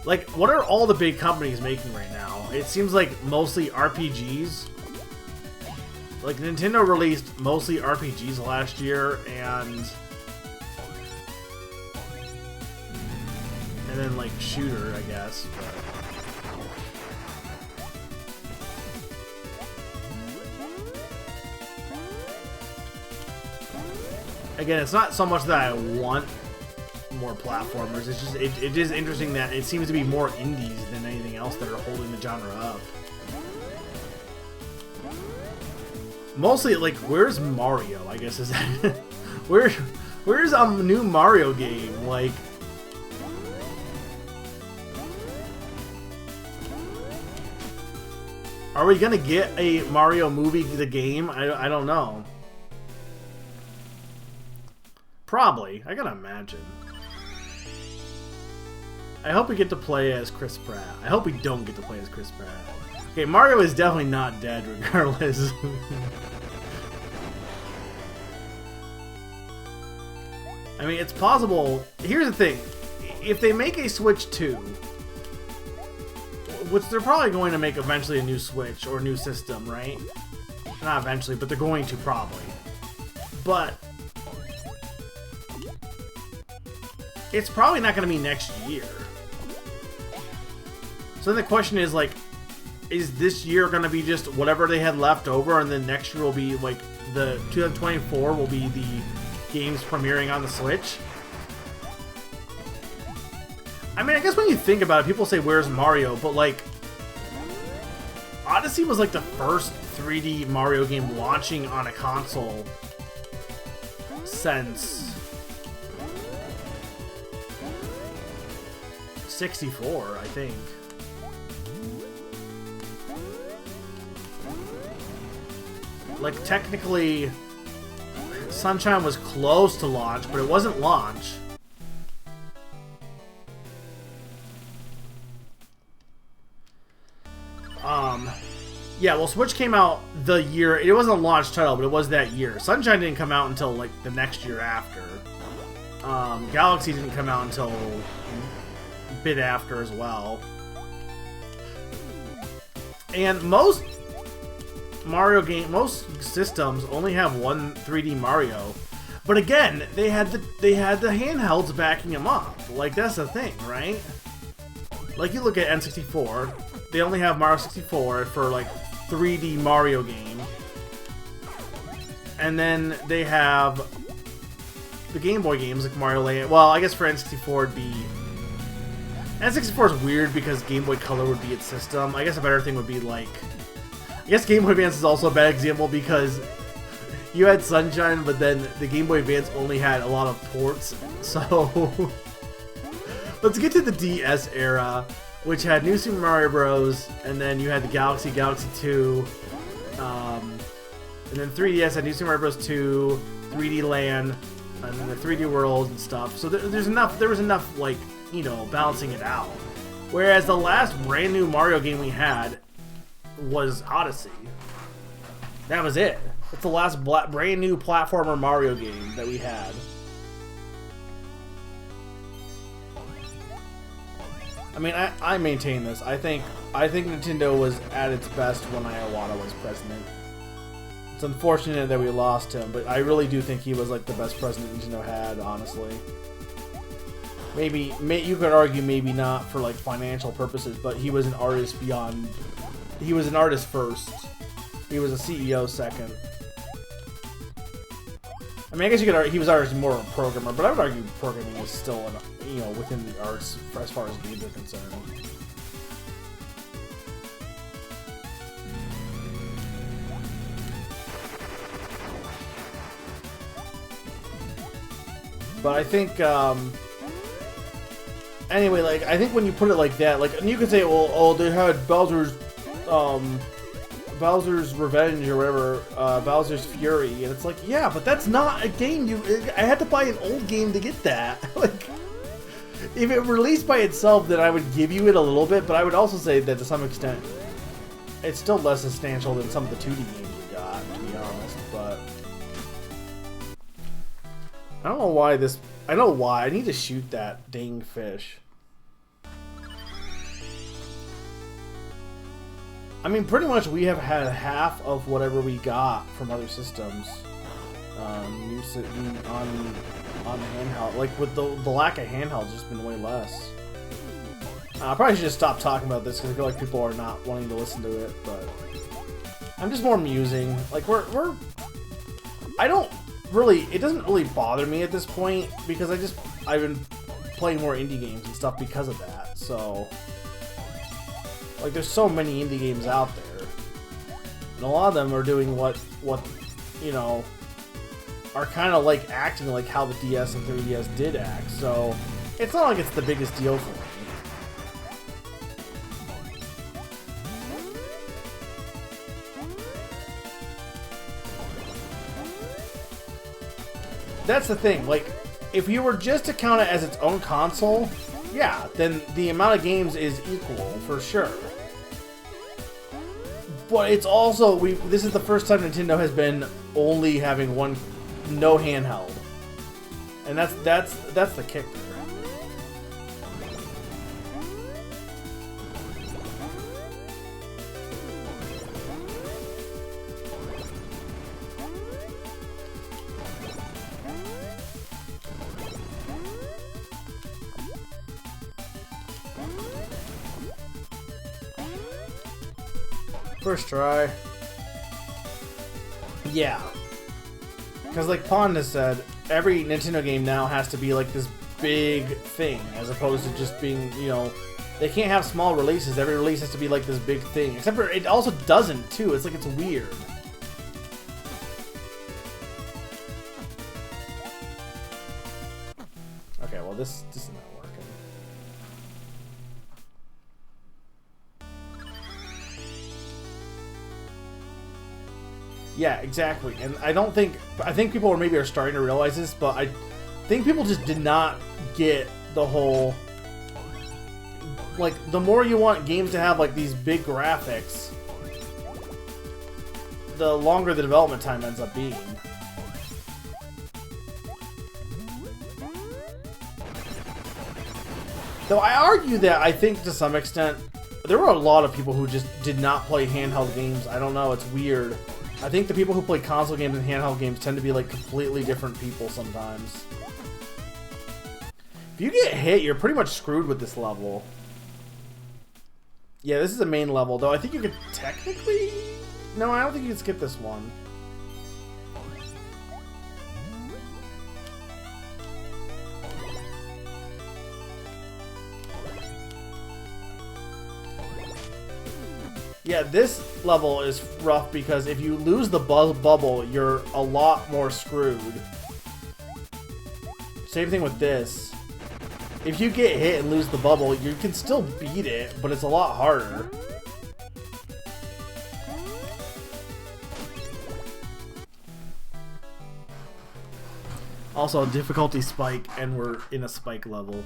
Like, what are all the big companies making right now? It seems like mostly RPGs. Like, Nintendo released mostly RPGs last year, and then, like, shooter, I guess. But... Again, it's not so much that I want more platformers. It's just it is interesting that it seems to be more indies than anything else that are holding the genre up. Mostly, like, where's Mario? I guess is that where's a new Mario game? Like, are we gonna get a Mario movie, the game? I don't know. Probably. I gotta imagine. I hope we get to play as Chris Pratt. I hope we don't get to play as Chris Pratt. Okay, Mario is definitely not dead regardless. I mean, it's possible. Here's the thing. If they make a Switch 2, which they're probably going to make eventually a new Switch or a new system, right? Not eventually, but they're going to probably. But it's probably not going to be next year. So then the question is, like, is this year going to be just whatever they had left over, and then next year will be, like, the 2024 will be the games premiering on the Switch? I mean, I guess when you think about it, people say, where's Mario? But, like, Odyssey was, like, the first 3D Mario game launching on a console since 64, I think. Like, technically, Sunshine was close to launch, but it wasn't launch. Yeah, well, Switch came out the year... It wasn't a launch title, but it was that year. Sunshine didn't come out until, like, the next year after. Galaxy didn't come out until a bit after as well. And most systems only have one 3D Mario. But again, they had the handhelds backing them up. Like, that's the thing, right? Like, you look at N64, they only have Mario 64 for, like, 3D Mario game. And then they have the Game Boy games, like Mario Land. Well, I guess for N64 it'd be... N64 is weird because Game Boy Color would be its system. I guess a better thing would be, like... I guess Game Boy Advance is also a bad example because you had Sunshine, but then the Game Boy Advance only had a lot of ports. So... Let's get to the DS era, which had New Super Mario Bros. And then you had the Galaxy 2, and then 3DS had New Super Mario Bros. 2, 3D Land, and then the 3D World and stuff. So there was enough, like, you know, balancing it out. Whereas the last brand new Mario game we had was Odyssey. That was it. It's the last brand new platformer Mario game that we had. I mean, I maintain this. I think Nintendo was at its best when Iwata was president. It's unfortunate that we lost him, but I really do think he was like the best president Nintendo had, honestly. Maybe you could argue maybe not for like financial purposes, but he was an artist beyond. He was an artist first. He was a CEO second. I mean, I guess you could argue he was already more of a programmer, but I would argue programming was still, within the arts as far as games are concerned. But I think, anyway, like, I think when you put it like that, like, and you could say, well, oh, they had Bowser's Revenge or whatever, Bowser's Fury, and it's like, yeah, but that's not a game I had to buy an old game to get that. Like, if it released by itself, then I would give you it a little bit, but I would also say that to some extent, it's still less substantial than some of the 2D games we got, to be honest, but I don't know why this... I know why. I need to shoot that dang fish. I mean, pretty much we have had half of whatever we got from other systems. On handheld. Like, with the lack of handheld, just been way less. I probably should just stop talking about this, because I feel like people are not wanting to listen to it, but... I'm just more musing. Like, we're... I don't... really, it doesn't really bother me at this point because I've been playing more indie games and stuff because of that. So, like, there's so many indie games out there, and a lot of them are doing what are kind of like acting like how the DS and 3DS did act. So, it's not like it's the biggest deal for me. That's the thing, like, if you were just to count it as its own console, yeah, then the amount of games is equal, for sure. But it's also, this is the first time Nintendo has been only having no handheld. And that's the kicker. First try. Yeah. Because like Pond has said, every Nintendo game now has to be like this big thing, as opposed to just being, they can't have small releases. Every release has to be like this big thing. Except for it also doesn't, too. It's like, it's weird. Okay, well this is not working. Yeah, exactly. And I think people maybe are starting to realize this, but I think people just did not get the whole, like, the more you want games to have like these big graphics, the longer the development time ends up being. Though I argue that I think to some extent there were a lot of people who just did not play handheld games. I don't know, it's weird. I think the people who play console games and handheld games tend to be like completely different people sometimes. If you get hit, you're pretty much screwed with this level. Yeah, this is the main level, though I think you could technically... No, I don't think you can skip this one. Yeah, this level is rough because if you lose the bubble, you're a lot more screwed. Same thing with this. If you get hit and lose the bubble, you can still beat it, but it's a lot harder. Also, difficulty spike, and we're in a spike level.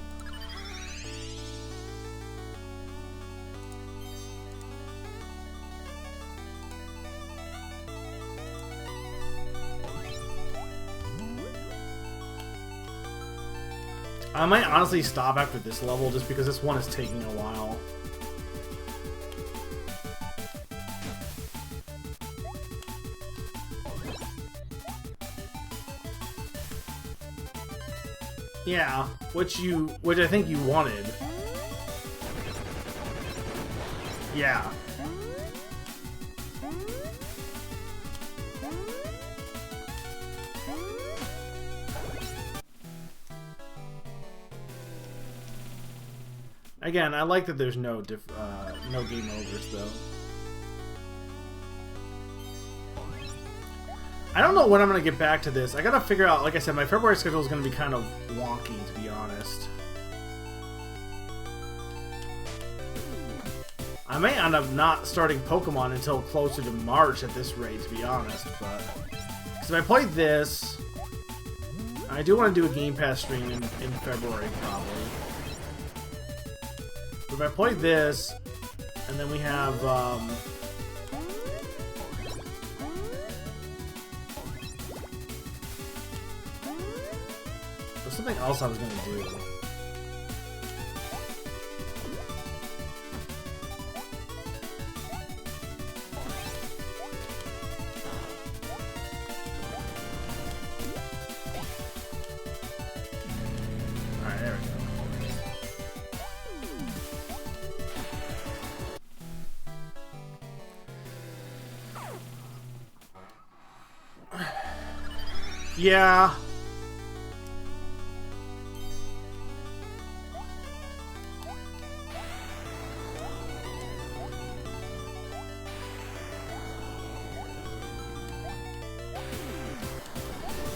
I might honestly stop after this level just because this one is taking a while. Yeah, which I think you wanted. Yeah. Again, I like that there's no game overs though. I don't know when I'm gonna get back to this. I gotta figure out. Like I said, my February schedule is gonna be kind of wonky, to be honest. I may end up not starting Pokemon until closer to March at this rate, to be honest. But because if I played this, I do want to do a Game Pass stream in February probably. If I play this, and then we have, there's something else I was gonna do. Alright, there we go. Yeah.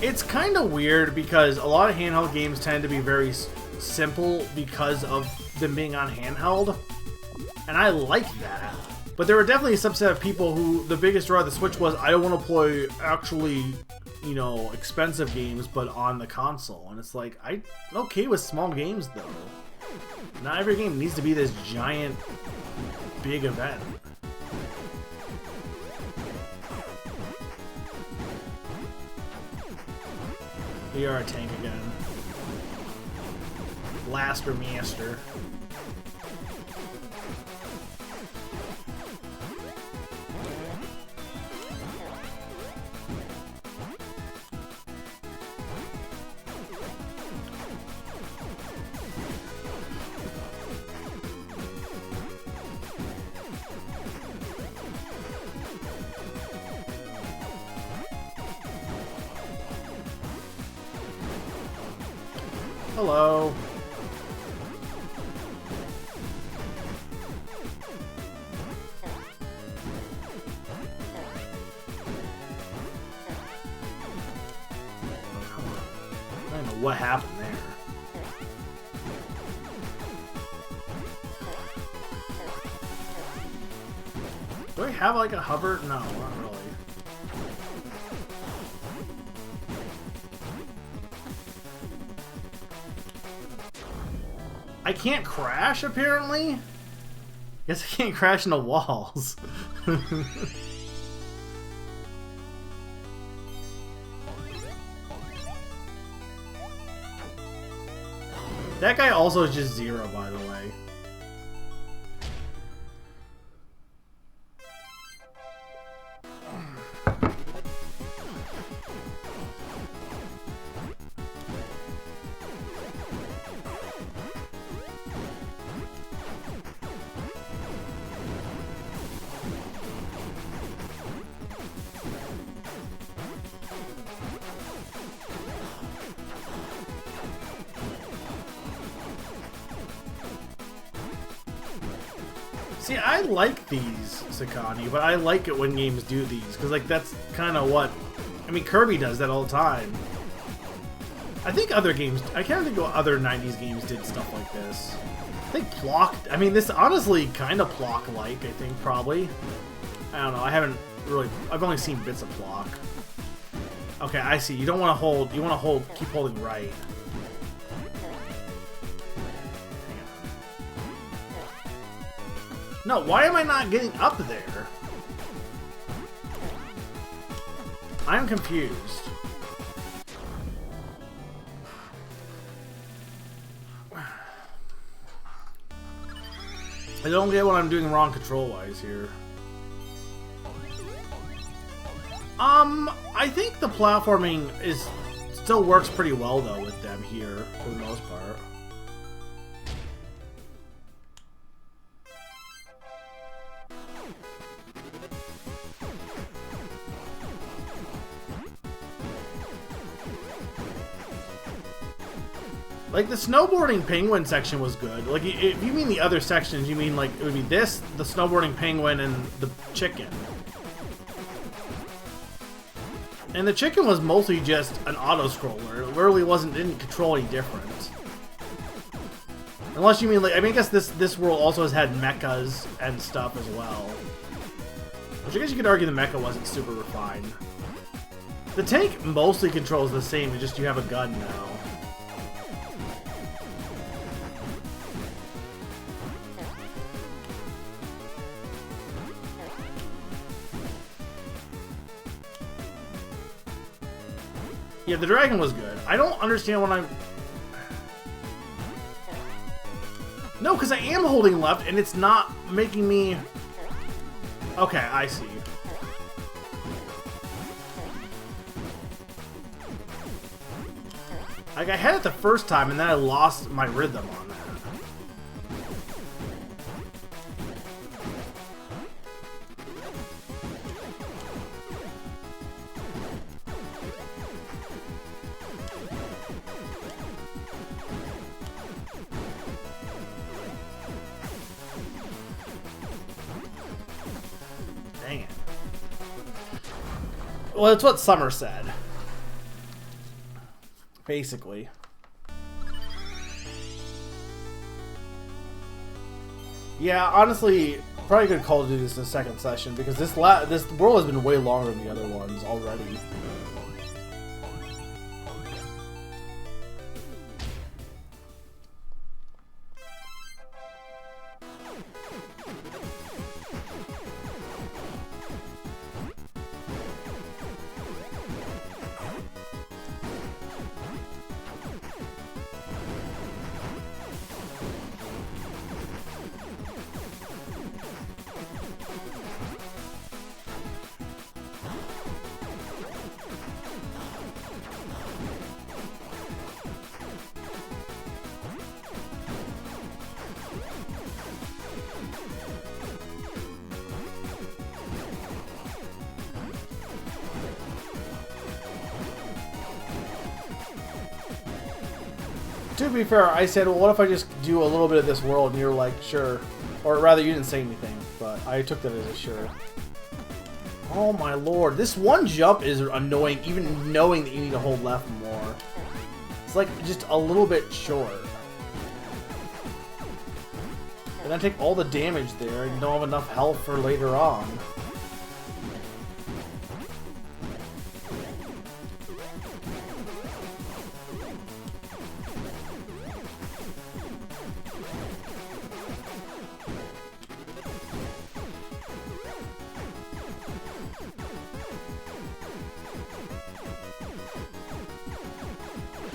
It's kind of weird because a lot of handheld games tend to be very simple because of them being on handheld. And I like that. But there were definitely a subset of people who the biggest draw of the Switch was, I don't want to play actually, you know, expensive games, but on the console. And it's like, I'm okay with small games, though. Not every game needs to be this giant, big event. We are a tank again. Blaster Master. Hello. I don't know what happened there. Do I have like a hover? No, not really. I can't crash, apparently? Guess I can't crash into walls. That guy also is just 0, by the way. See, I like these, Sakani, but I like it when games do these, because, like, that's kind of what... I mean, Kirby does that all the time. I think other games... I can't think what other 90s games did stuff like this. I think Plock... I mean, this honestly kind of Plock-like, I think, probably. I don't know, I haven't really... I've only seen bits of Plock. Okay, I see. You don't want to hold... You want to hold... Keep holding right. No, why am I not getting up there? I'm confused. I don't get what I'm doing wrong control-wise here. I think the platforming is Still works pretty well though with them here for the most part. Like, the snowboarding penguin section was good. Like, if you mean the other sections, you mean, like, it would be this, the snowboarding penguin, and the chicken. And the chicken was mostly just an auto-scroller. It really didn't control any different. Unless you mean, like, I mean, I guess this world also has had mechas and stuff as well. Which I guess you could argue the mecha wasn't super refined. The tank mostly controls the same, it's just you have a gun now. Yeah, the dragon was good. I don't understand what I'm... No, because I am holding left, and it's not making me... Okay, I see. Like, I had it the first time, and then I lost my rhythm on that. Dang it. Well, it's what Summer said. Basically. Yeah, honestly, probably could call to do this in the second session because this world has been way longer than the other ones already. To be fair, I said, well, what if I just do a little bit of this world? And you're like, sure. Or rather, you didn't say anything, but I took that as a sure. Oh my lord. This one jump is annoying, even knowing that you need to hold left more. It's like just a little bit short. And I take all the damage there and you don't have enough health for later on.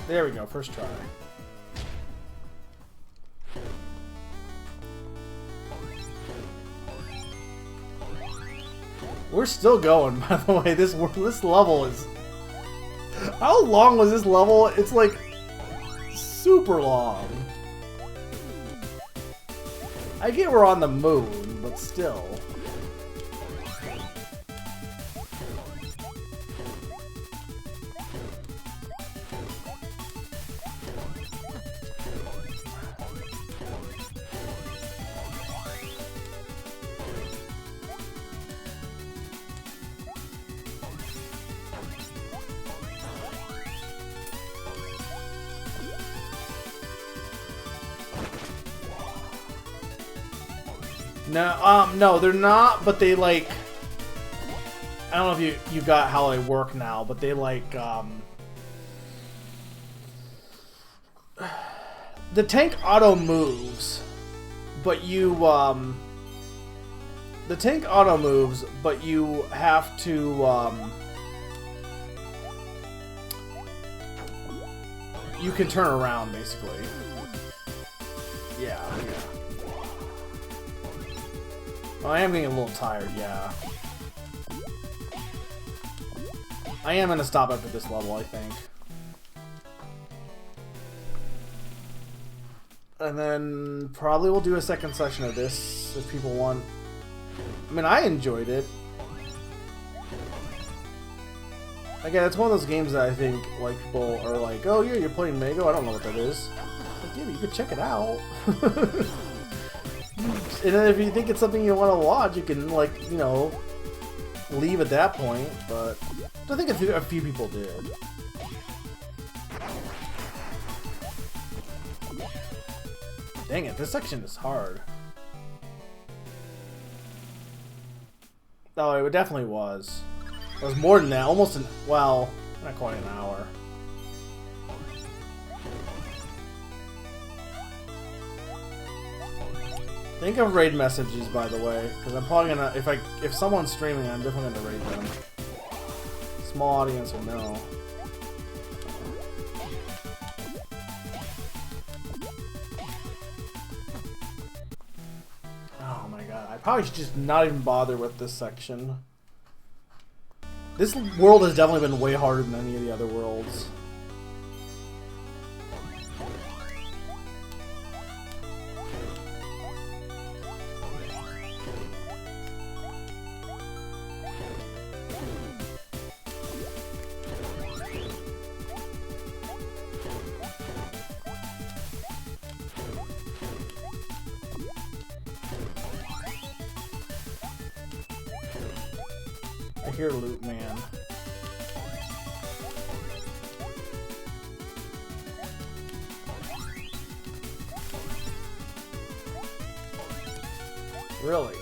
There we go, first try. We're still going, by the way. This level is... How long was this level? It's like... super long. I get we're on the moon, but still... No, no, they're not, but they, like... I don't know if you got how they work now, but they, like, the tank auto moves, but you, the tank auto moves, but you have to, you can turn around, basically. Yeah. Oh, I am getting a little tired, yeah. I am gonna stop after this level, I think. And then probably we'll do a second session of this if people want. I mean, I enjoyed it. Again, it's one of those games that I think like people are like, oh yeah, you're playing Mago? I don't know what that is. Like, yeah, you could check it out. And then if you think it's something you want to watch, you can, like, you know, leave at that point. But I think a few people did. Dang it, this section is hard. Oh, it definitely was. It was more than that, almost well, not quite an hour. Think of raid messages, by the way, because I'm probably gonna, if someone's streaming, I'm definitely gonna raid them. Small audience or no. Oh my god, I probably should just not even bother with this section. This world has definitely been way harder than any of the other worlds. I hear Loot Man. Really?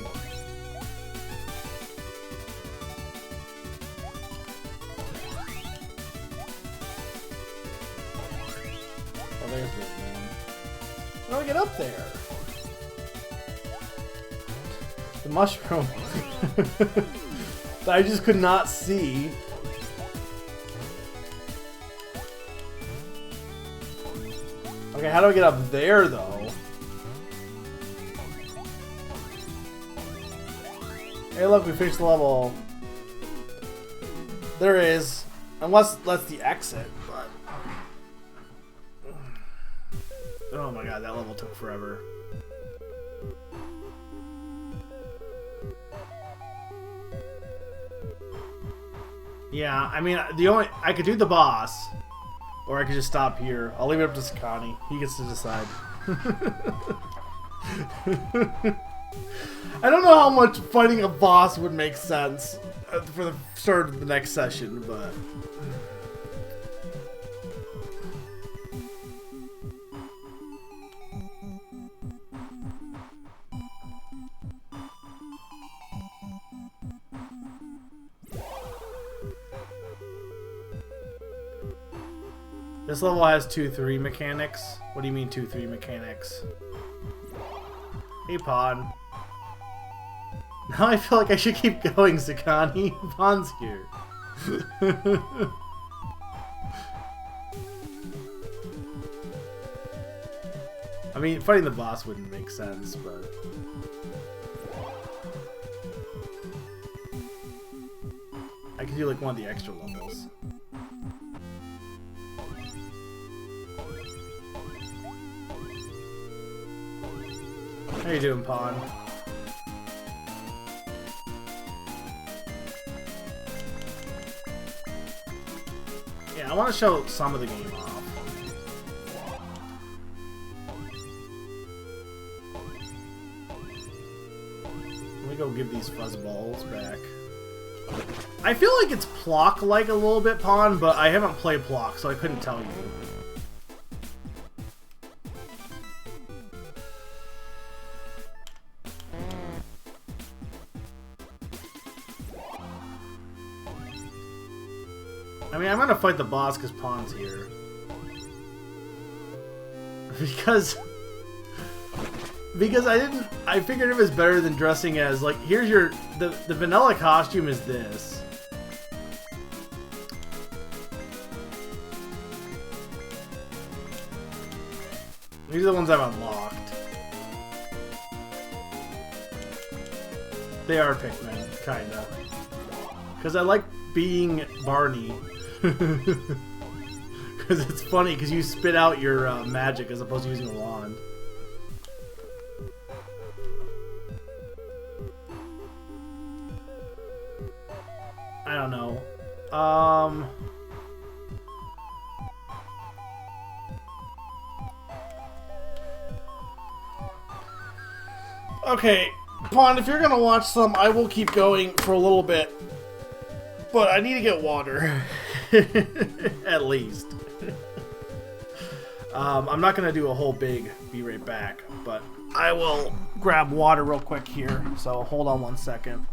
Oh, there's Loot Man. How do I get up there? The mushroom. I just could not see. Okay, how do I get up there, though? Hey, look, we finished the level. There is. Unless that's the exit, but... Oh my god, that level took forever. Yeah, I mean, I could do the boss, or I could just stop here. I'll leave it up to Sakani. He gets to decide. I don't know how much fighting a boss would make sense for the start of the next session, but... This level has 2-3 mechanics. What do you mean 2-3 mechanics? Hey, Pod. Now I feel like I should keep going, Sakani. Pod's here. I mean, fighting the boss wouldn't make sense, but... I could do like one of the extra levels. How you doing, Pawn? Yeah, I want to show some of the game off. Let me go give these fuzzballs back. I feel like it's Plock-like a little bit, Pawn, but I haven't played Plock, so I couldn't tell you. I mean, I'm gonna fight the boss because Pawn's here. Because I figured it was better than dressing as, like, here's your, the vanilla costume is this. These are the ones I've unlocked. They are Pikmin, kinda. Because I like being Barney. Because it's funny, because you spit out your magic as opposed to using a wand. I don't know. Okay, Pond, if you're gonna watch some, I will keep going for a little bit. But I need to get water. At least. I'm not gonna do a whole big be right back, but I will grab water real quick here. So hold on 1 second.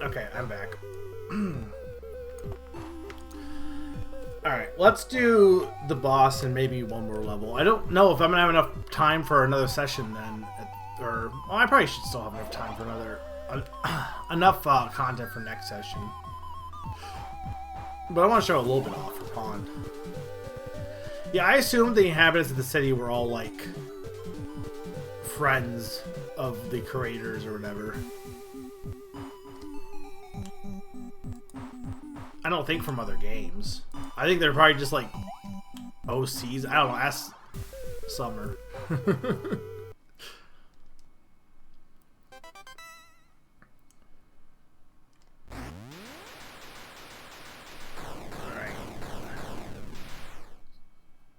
Okay, I'm back. Alright, let's do the boss and maybe one more level. I don't know if I'm gonna have enough time for another session then. Or, well, I probably should still have enough time for another... enough content for next session. But I want to show a little bit off for Pond. Yeah, I assumed the inhabitants of the city were all, like, friends of the creators or whatever. I don't think from other games. I think they're probably just like OCs. I don't know. Ask Summer. Alright.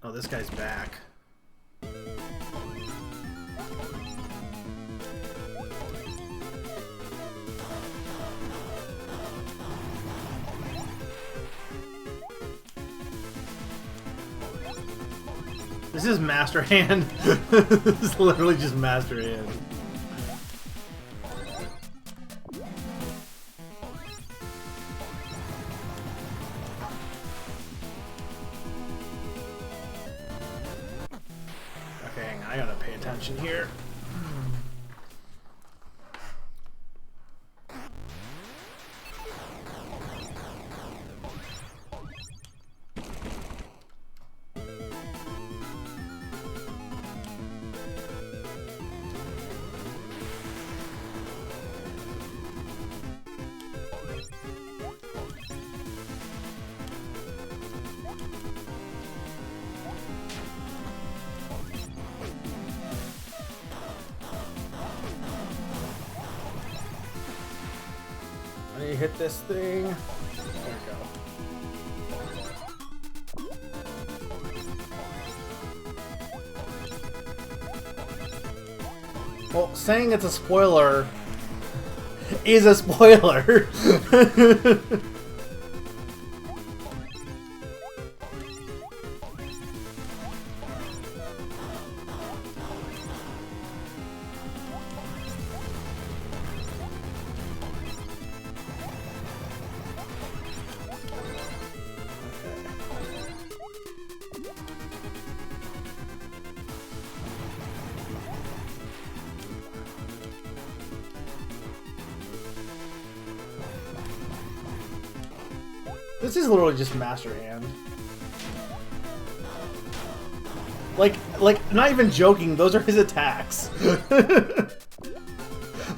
Oh, this guy's back. This is Master Hand. This is literally just Master Hand. Okay, hang on, I gotta pay attention here. I need to hit this thing. There we go. Well, saying it's a spoiler is a spoiler. This is literally just Master Hand. Like, not even joking, those are his attacks.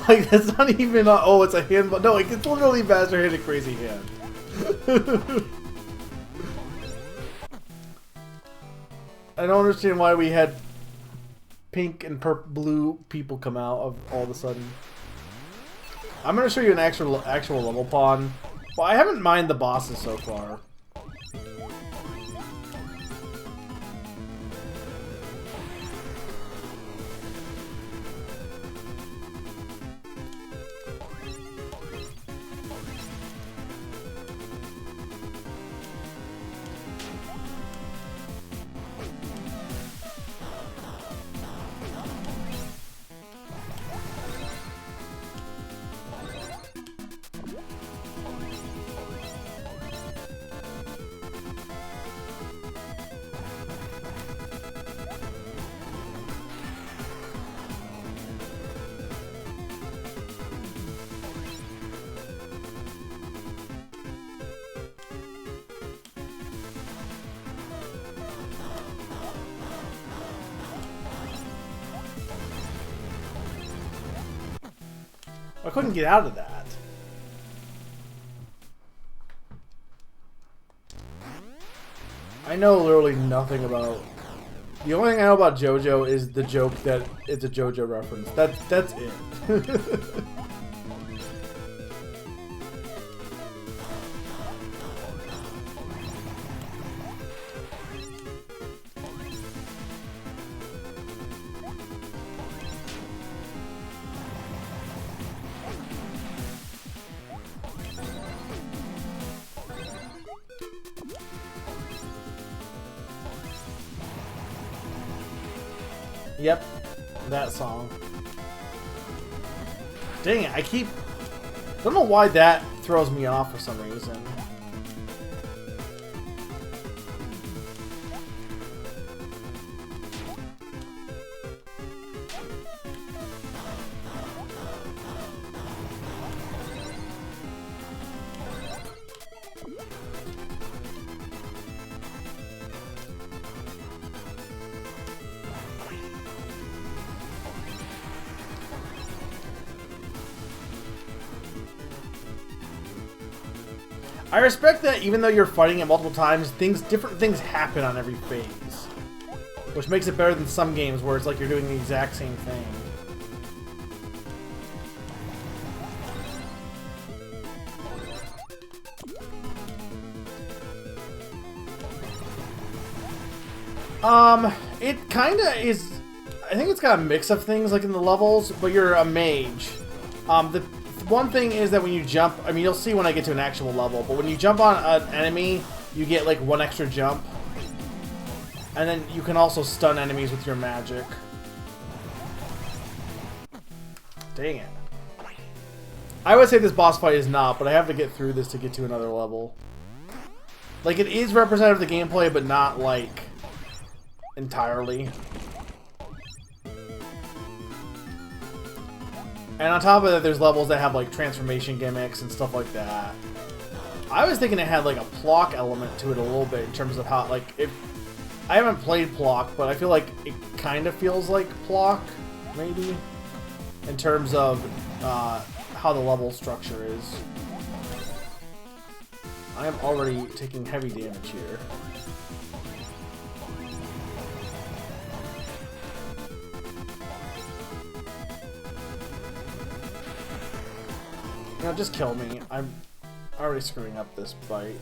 Like, that's not even, oh, it's a hand, but no, like, it's literally Master Hand and Crazy Hand. I don't understand why we had pink and blue people come out of all of a sudden. I'm gonna show you an actual level pawn. Well, I haven't mined the bosses so far. I couldn't get out of that. I know literally nothing about... The only thing I know about JoJo is the joke that it's a JoJo reference. That's it. Yep, that song. Dang it, I don't know why that throws me off for some reason. I respect that even though you're fighting it multiple times, different things happen on every phase. Which makes it better than some games where it's like you're doing the exact same thing. It kinda is... I think it's got a mix of things like in the levels, but you're a mage. The one thing is that when you jump, I mean, you'll see when I get to an actual level, but when you jump on an enemy, you get like one extra jump. And then you can also stun enemies with your magic. Dang it. I would say this boss fight is not, but I have to get through this to get to another level. Like, it is representative of the gameplay, but not, like, entirely. And on top of that, there's levels that have, like, transformation gimmicks and stuff like that. I was thinking it had, like, a Plock element to it a little bit in terms of how, like, I haven't played Plock, but I feel like it kind of feels like Plock, maybe, in terms of how the level structure is. I am already taking heavy damage here. You know, just kill me. I'm already screwing up this fight.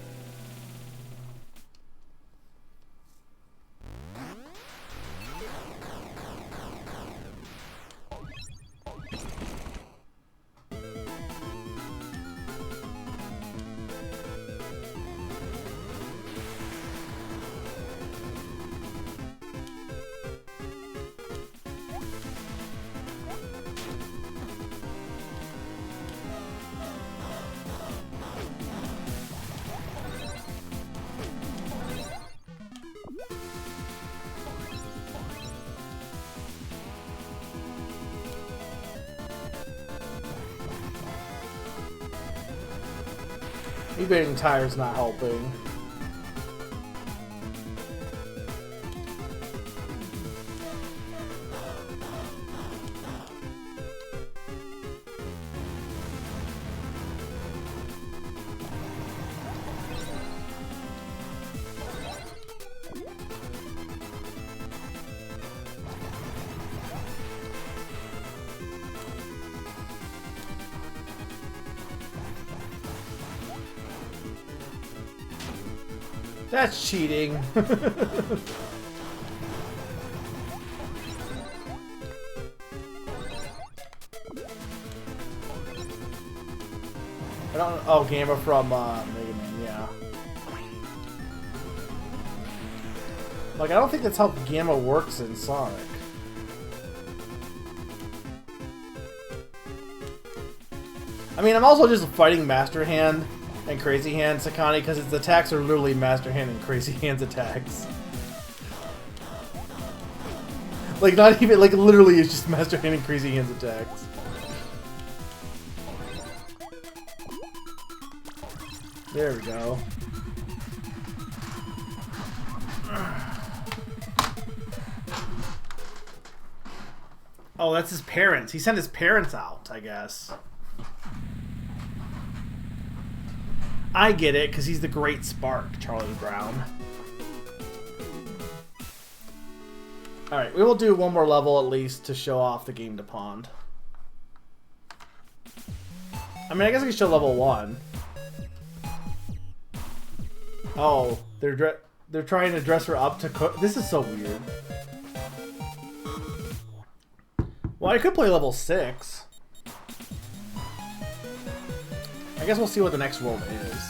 Evading tires not helping. That's cheating. I don't. Oh, Gamma from Mega Man, yeah. Like, I don't think that's how Gamma works in Sonic. I mean, I'm also just fighting Master Hand and Crazy Hand Sakani because its attacks are literally Master Hand and Crazy Hand's attacks. Like, not even, like, literally it's just Master Hand and Crazy Hand's attacks. There we go. Oh, that's his parents. He sent his parents out, I guess. I get it, because he's the Great Spark, Charlie Brown. Alright, we will do one more level at least to show off the game to Pond. I mean, I guess I can show level 1. Oh, they're trying to dress her up to cook. This is so weird. Well, I could play level 6. I guess we'll see what the next world is.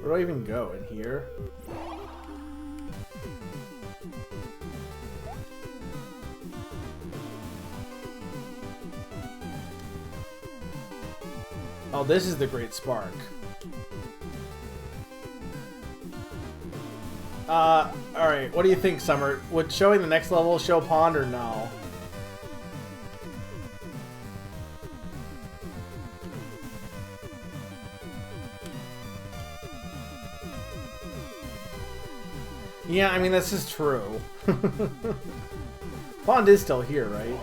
Where do I even go? In here? Oh, this is the Great Spark. Alright, what do you think, Summer? Would showing the next level show Pond or no? Yeah, I mean, this is true. Pond is still here, right?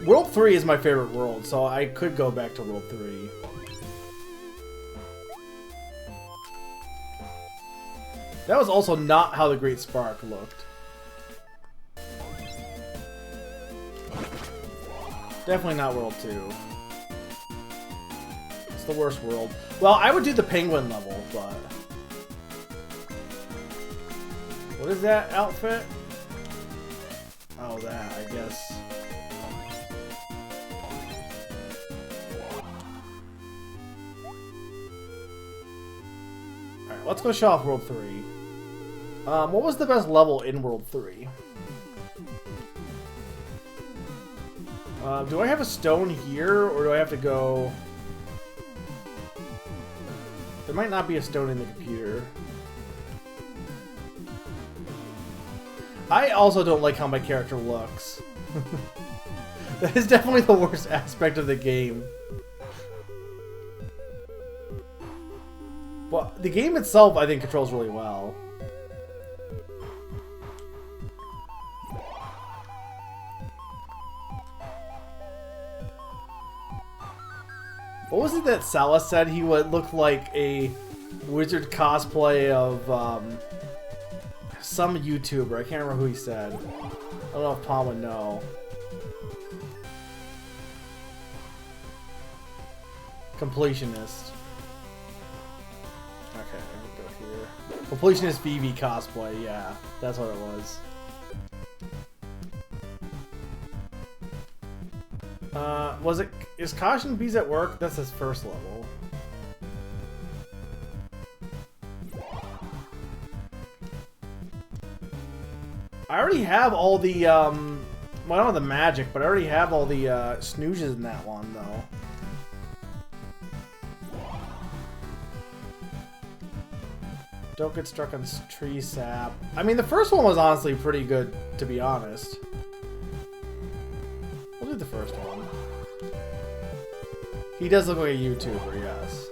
World 3 is my favorite world, so I could go back to World 3. That was also not how the Great Spark looked. Definitely not World 2. It's the worst world. Well, I would do the Penguin level, but... What is that outfit? Oh, that, I guess. Alright, let's go show off World 3. What was the best level in World 3? Do I have a stone here, or do I have to go... There might not be a stone in the computer. I also don't like how my character looks. That is definitely the worst aspect of the game. But the game itself, I think, controls really well. What was it that Salas said? He would look like a wizard cosplay of some YouTuber. I can't remember who he said. I don't know if Tom would know. Completionist. Okay, I can go here. Completionist BB cosplay, yeah. That's what it was. Was it... Is Caution Bees at work? That's his first level. I already have all the, well, I don't have the magic, but I already have all the, snoozes in that one, though. Don't get struck on tree sap. I mean, the first one was honestly pretty good, to be honest. We'll do the first one. He does look like a YouTuber, yes.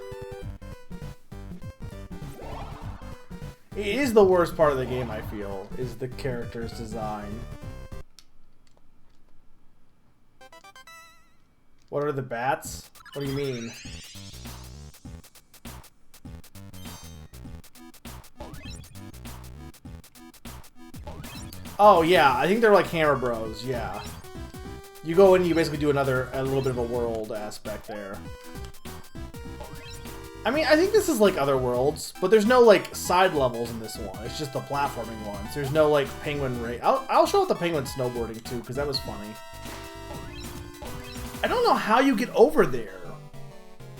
It is the worst part of the game, I feel, is the character's design. What are the bats? What do you mean? Oh yeah, I think they're like Hammer Bros, yeah. You go in and you basically do a little bit of a world aspect there. I mean, I think this is like other worlds, but there's no like side levels in this one. It's just the platforming ones. There's no like penguin race. I'll show up the penguin snowboarding too, because that was funny. I don't know how you get over there.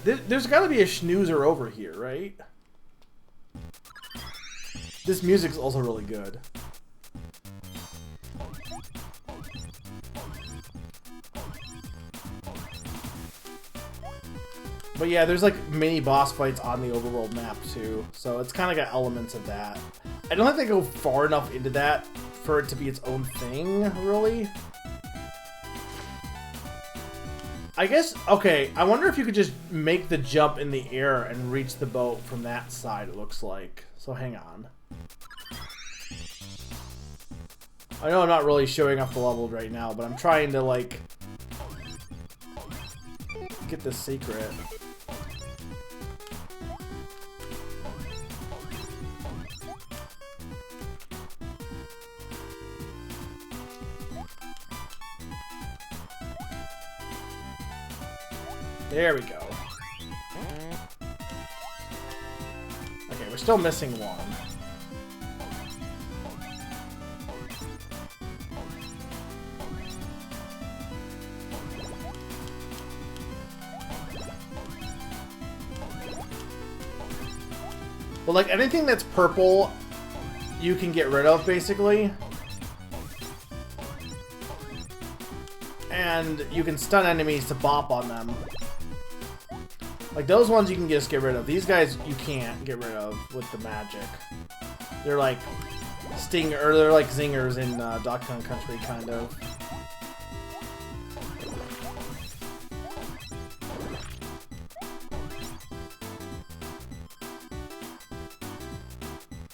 There's got to be a snoozer over here, right? This music's also really good. But yeah, there's like mini boss fights on the overworld map too, so it's kind of got elements of that. I don't think they go far enough into that for it to be its own thing, really. I guess, okay, I wonder if you could just make the jump in the air and reach the boat from that side, it looks like. So hang on. I know I'm not really showing off the level right now, but I'm trying to, like, get the secret. There we go. Okay, we're still missing one. But like anything that's purple, you can get rid of basically. And you can stun enemies to bop on them. Like those ones you can just get rid of. These guys you can't get rid of with the magic. They're like they're like zingers in Donkey Kong Country, kind of.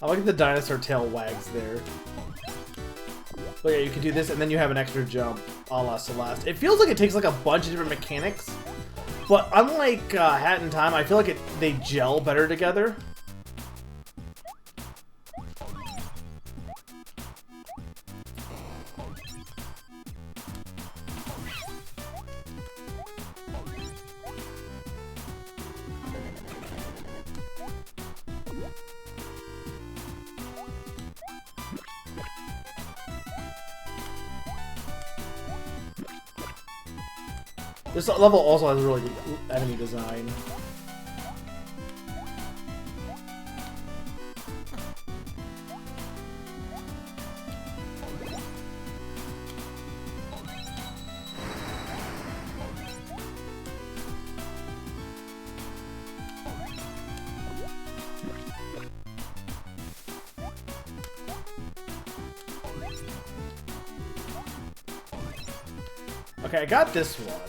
I like the dinosaur tail wags there. But yeah, you can do this, and then you have an extra jump, a la Celeste. It feels like it takes like a bunch of different mechanics. But unlike Hat in Time, I feel like they gel better together. This level also has really good enemy design. Okay, I got this one.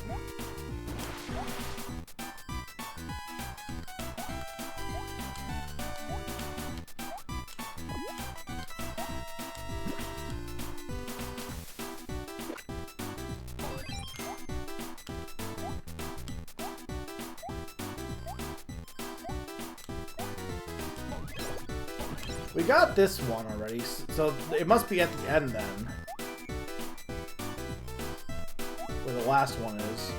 We got this one already, so it must be at the end then. Where the last one is.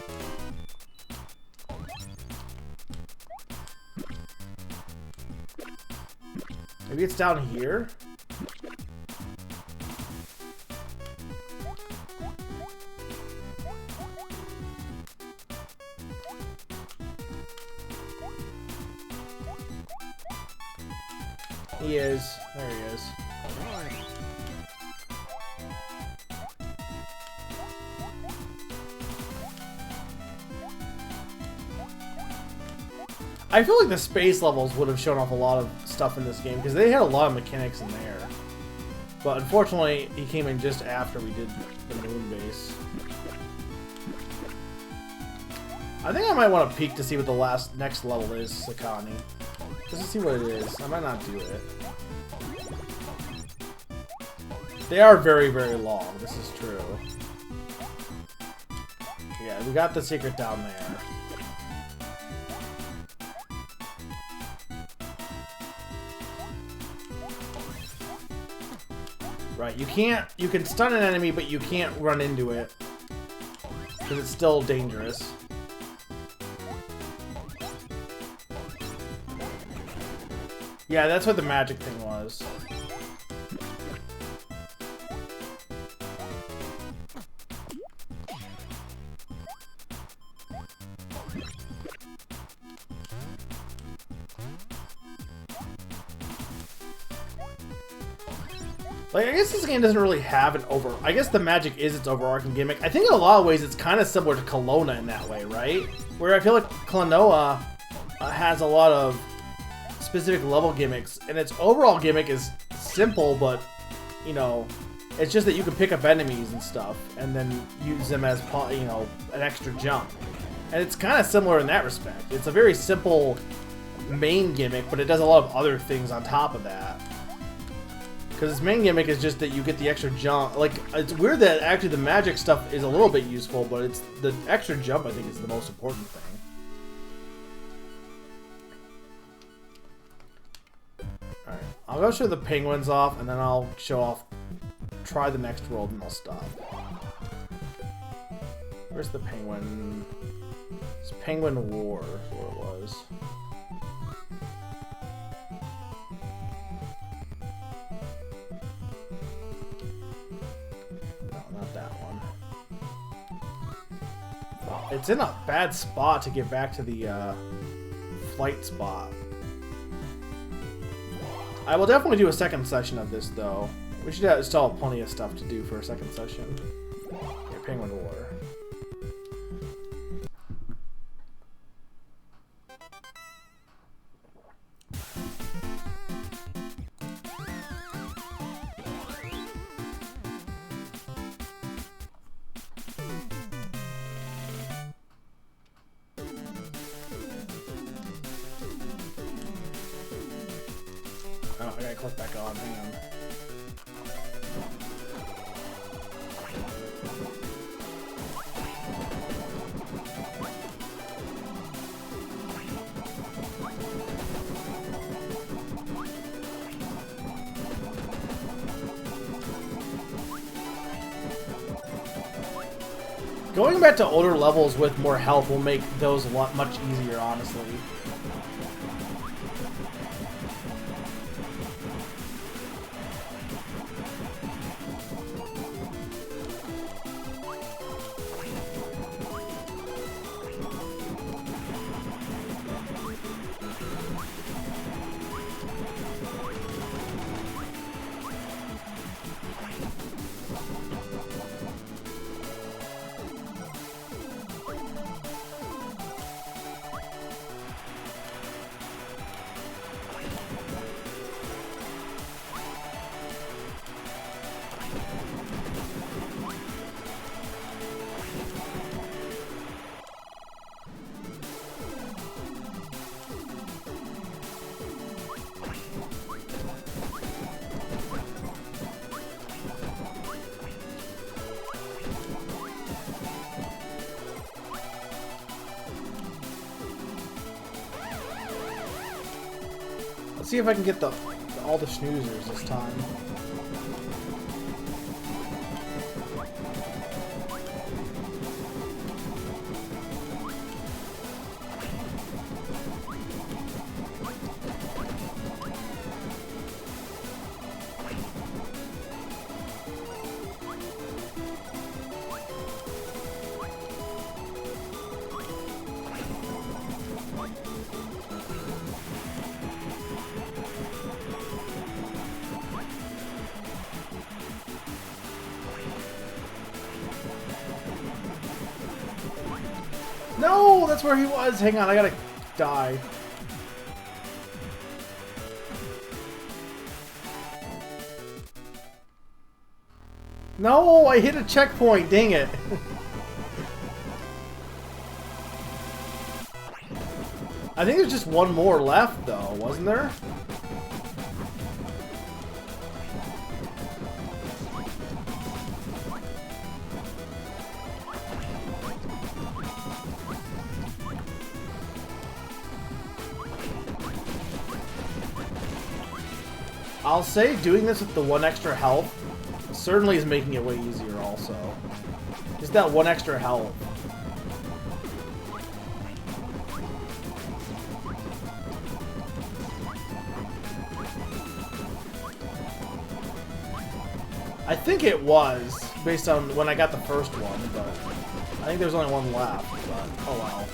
Maybe it's down here? He is. There he is. I feel like the space levels would have shown off a lot of stuff in this game because they had a lot of mechanics in there. But unfortunately, he came in just after we did the moon base. I think I might want to peek to see what the next level is, Sakani. Just to see what it is. I might not do it. They are very, very long. This is true. Yeah, we got the secret down there. Right, you can stun an enemy, but you can't run into it. Because it's still dangerous. Yeah, that's what the magic thing was. Like, I guess this game doesn't really have an I guess the magic is its overarching gimmick. I think in a lot of ways it's kind of similar to Kelowna in that way, right? Where I feel like Kelowna has a lot of specific level gimmicks, and its overall gimmick is simple, but, you know, it's just that you can pick up enemies and stuff, and then use them as, you know, an extra jump. And it's kind of similar in that respect. It's a very simple main gimmick, but it does a lot of other things on top of that. Because its main gimmick is just that you get the extra jump. Like, it's weird that actually the magic stuff is a little bit useful, but it's the extra jump I think is the most important thing. Alright, I'll go show the penguins off, and then I'll show off, try the next world, and I'll stop. Where's the penguin? It's Penguin War is what it was. It's in a bad spot to get back to the flight spot. I will definitely do a second session of this, though. We should still have plenty of stuff to do for a second session. Okay, Penguin War. Oh, I gotta click back on, hang on. Going back to older levels with more health will make those a lot much easier, honestly. Let's see if I can get all the schnoozers this time. No, that's where he was. Hang on, I gotta die. No, I hit a checkpoint. Dang it. I think there's just one more left, though, wasn't there? I'll say doing this with the 1 extra health certainly is making it way easier also. Just that 1 extra health. I think it was, based on when I got the first one, but I think there's only one left, but oh well.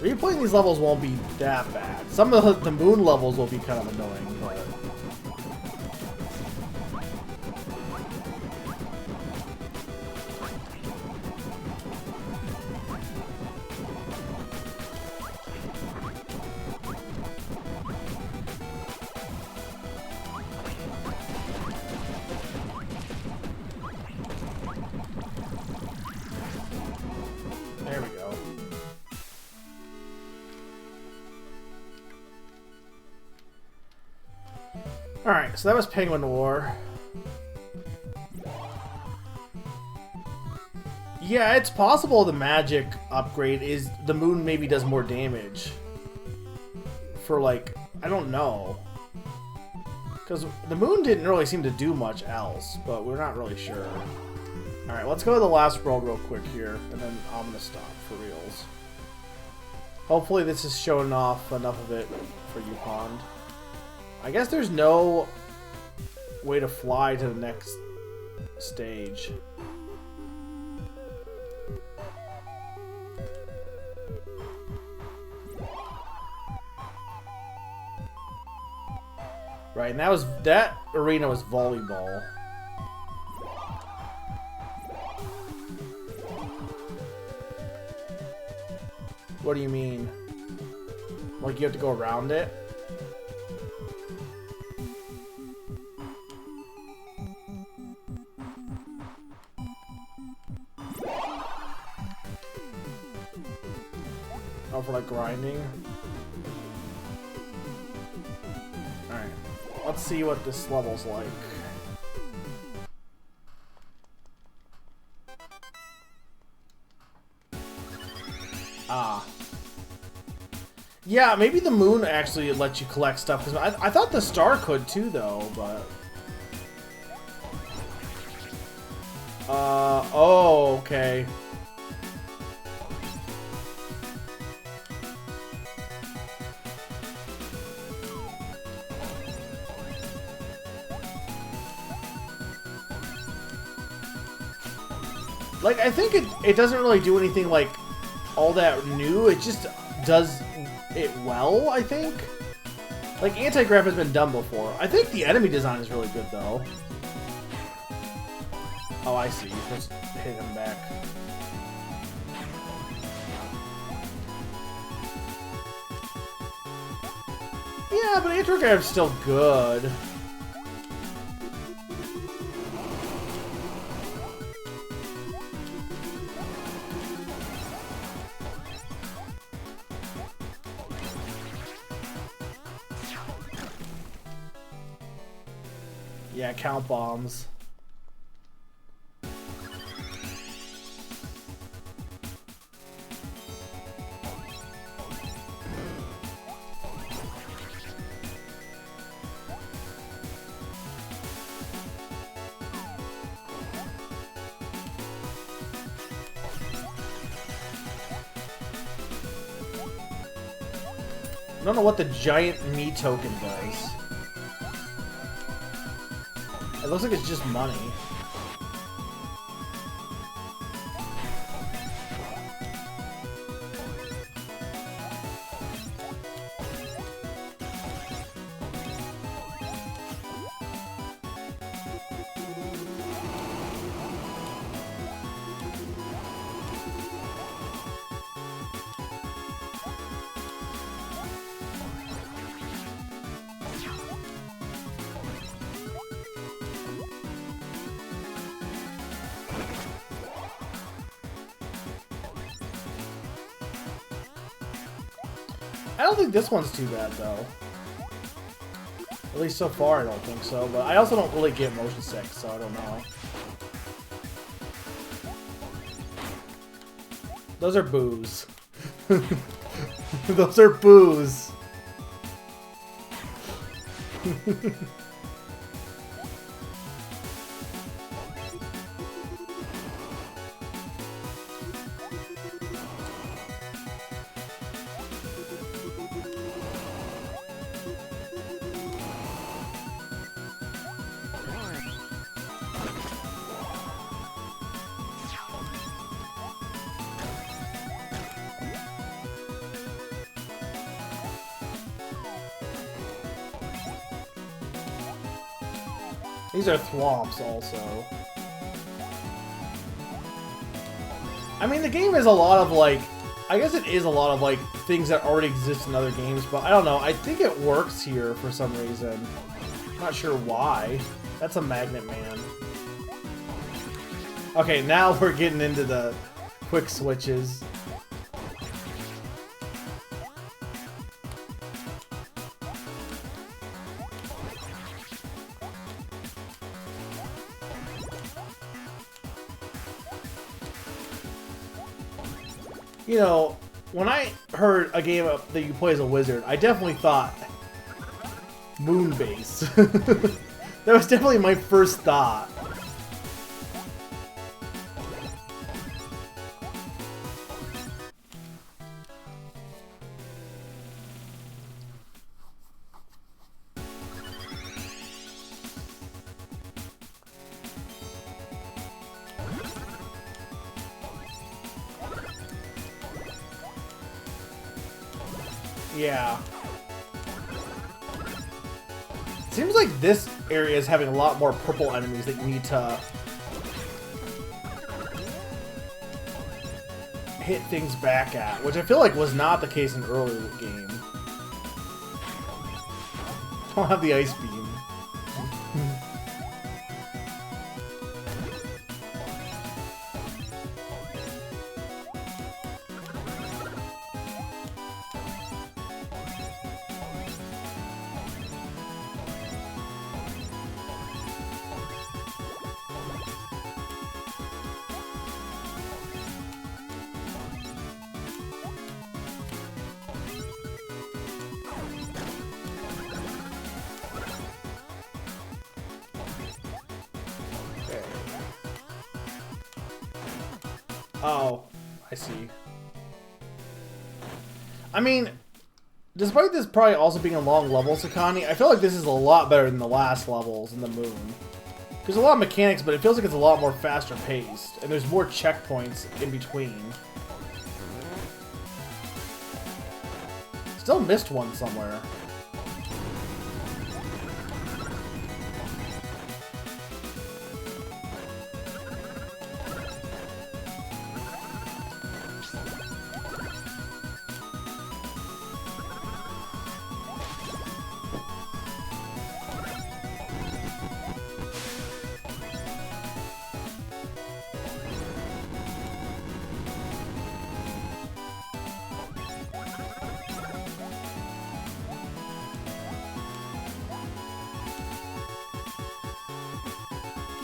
Replaying these levels won't be that bad. Some of the moon levels will be kind of annoying, but... There we go. Alright, so that was Penguin War. Yeah, it's possible the magic upgrade is the moon maybe does more damage. For like, I don't know. Because the moon didn't really seem to do much else, but we're not really sure. Alright, let's go to the last world real quick here, and then I'm gonna stop for reals. Hopefully this is showing off enough of it for you, Pond. I guess there's no way to fly to the next stage. Right, and that arena was volleyball. What do you mean? Like you have to go around it? Oh, for like grinding? Alright. Let's see what this level's like. Ah. Yeah, maybe the moon actually lets you collect stuff. Cause I thought the star could too, though, but... oh, okay. Like, I think it doesn't really do anything, like, all that new. It just does it well, I think. Like, anti-grav has been done before. I think the enemy design is really good, though. Oh, I see. You're supposed to hit him back. Yeah, but anti-grav's still good. Yeah, count bombs. I don't know what the giant me token does. It looks like it's just money. I don't think this one's too bad, though. At least so far, I don't think so. But I also don't really get motion sick, so I don't know. Those are boos. Those are boos. These are thwomps also. I mean, the game is a lot of, like... I guess it is a lot of, like, things that already exist in other games, but I don't know. I think it works here for some reason. I'm not sure why. That's a magnet man. Okay, now we're getting into the quick switches. You know, when I heard a game that you play as a wizard, I definitely thought Moonbase. That was definitely my first thought. Yeah. Seems like this area is having a lot more purple enemies that you need to hit things back at, which I feel like was not the case in earlier game. Don't have the ice beam. Oh, I see. I mean, despite this probably also being a long level, Sakani, I feel like this is a lot better than the last levels in the Moon. There's a lot of mechanics, but it feels like it's a lot more faster paced, and there's more checkpoints in between. Still missed one somewhere.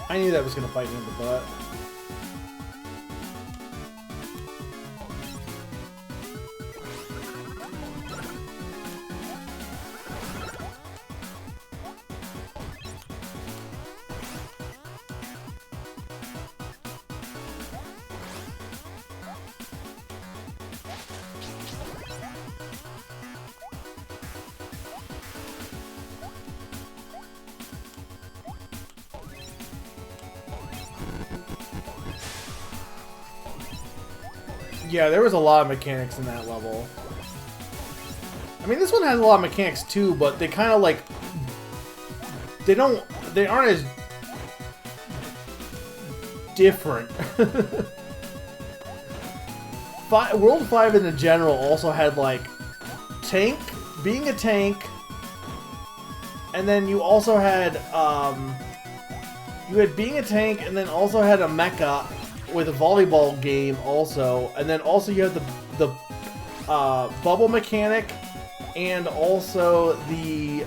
I knew that was going to bite me in the butt. Yeah, there was a lot of mechanics in that level. I mean, this one has a lot of mechanics too, but they kind of like... They aren't as different. World 5 in general also had like being a tank, and then you also had being a tank, and then also had a mecha with a volleyball game also, and then also you have the bubble mechanic, and also the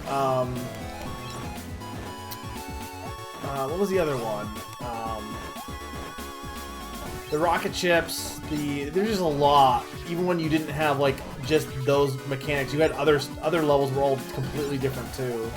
what was the other one? The rocket ships. There's just a lot. Even when you didn't have like just those mechanics, you had other levels were all completely different too.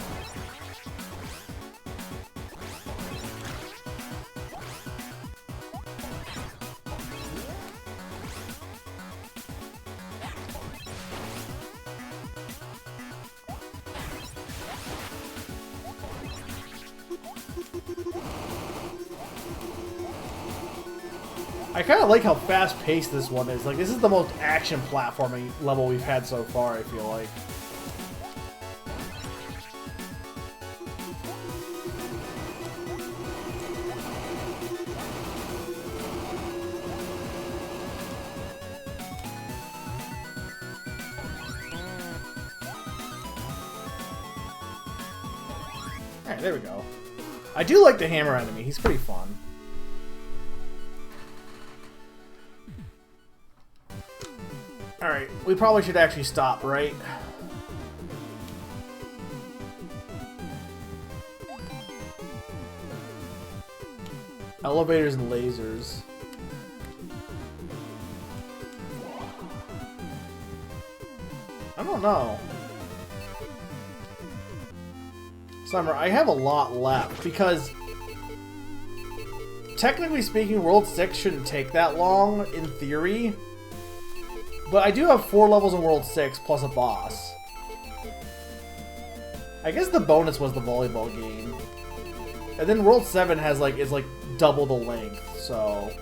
I kind of like how fast-paced this one is. Like, this is the most action platforming level we've had so far, I feel like. Alright, there we go. I do like the hammer enemy. He's pretty fun. Alright, we probably should actually stop, right? Elevators and lasers. I don't know. Summer, I have a lot left because technically speaking, World 6 shouldn't take that long in theory. But I do have 4 levels in World 6 plus a boss. I guess the bonus was the volleyball game. And then World 7 has is like double the length, so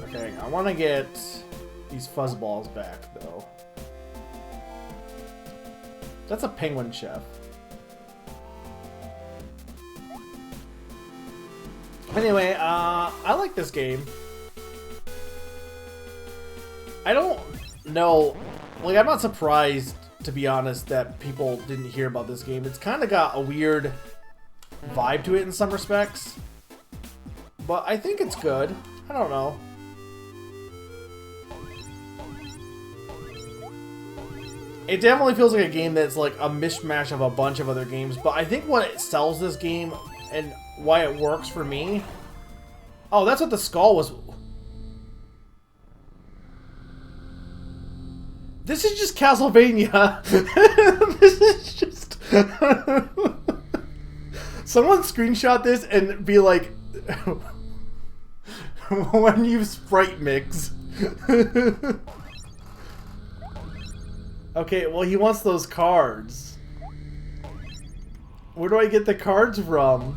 okay, I want to get these fuzzballs back though. That's a penguin chef. Anyway, I like this game. I don't know, like, I'm not surprised, to be honest, that people didn't hear about this game. It's kind of got a weird vibe to it in some respects, but I think it's good. I don't know. It definitely feels like a game that's like a mishmash of a bunch of other games, but I think what it sells this game and why it works for me... Oh, that's what the skull was... This is just Castlevania. This is just... Someone screenshot this and be like... when you sprite mix. Okay, well he wants those cards. Where do I get the cards from?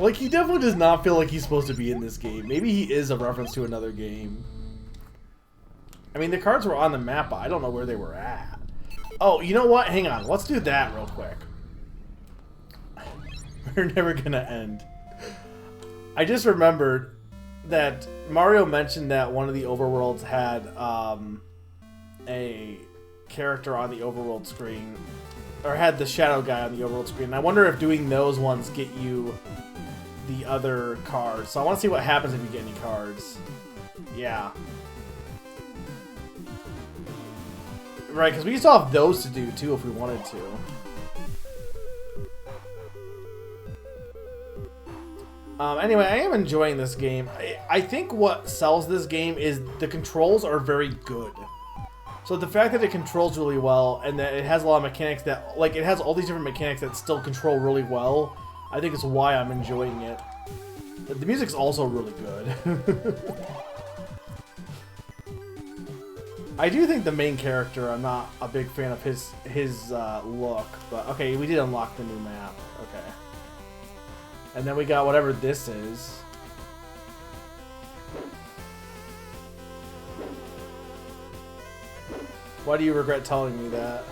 Like, he definitely does not feel like he's supposed to be in this game. Maybe he is a reference to another game. I mean, the cards were on the map, but I don't know where they were at. Oh, you know what? Hang on. Let's do that real quick. We're never gonna end. I just remembered that Mario mentioned that one of the overworlds had a character on the overworld screen, or had the shadow guy on the overworld screen. I wonder if doing those ones get you the other cards. So I want to see what happens if you get any cards. Yeah. Right, because we still have those to do too if we wanted to. Anyway, I am enjoying this game. I think what sells this game is the controls are very good. So the fact that it controls really well and that it has a lot of mechanics that, like, it has all these different mechanics that still control really well, I think is why I'm enjoying it. The music's also really good. I do think the main character, I'm not a big fan of his look, but okay, we did unlock the new map. Okay. And then we got whatever this is. Why do you regret telling me that?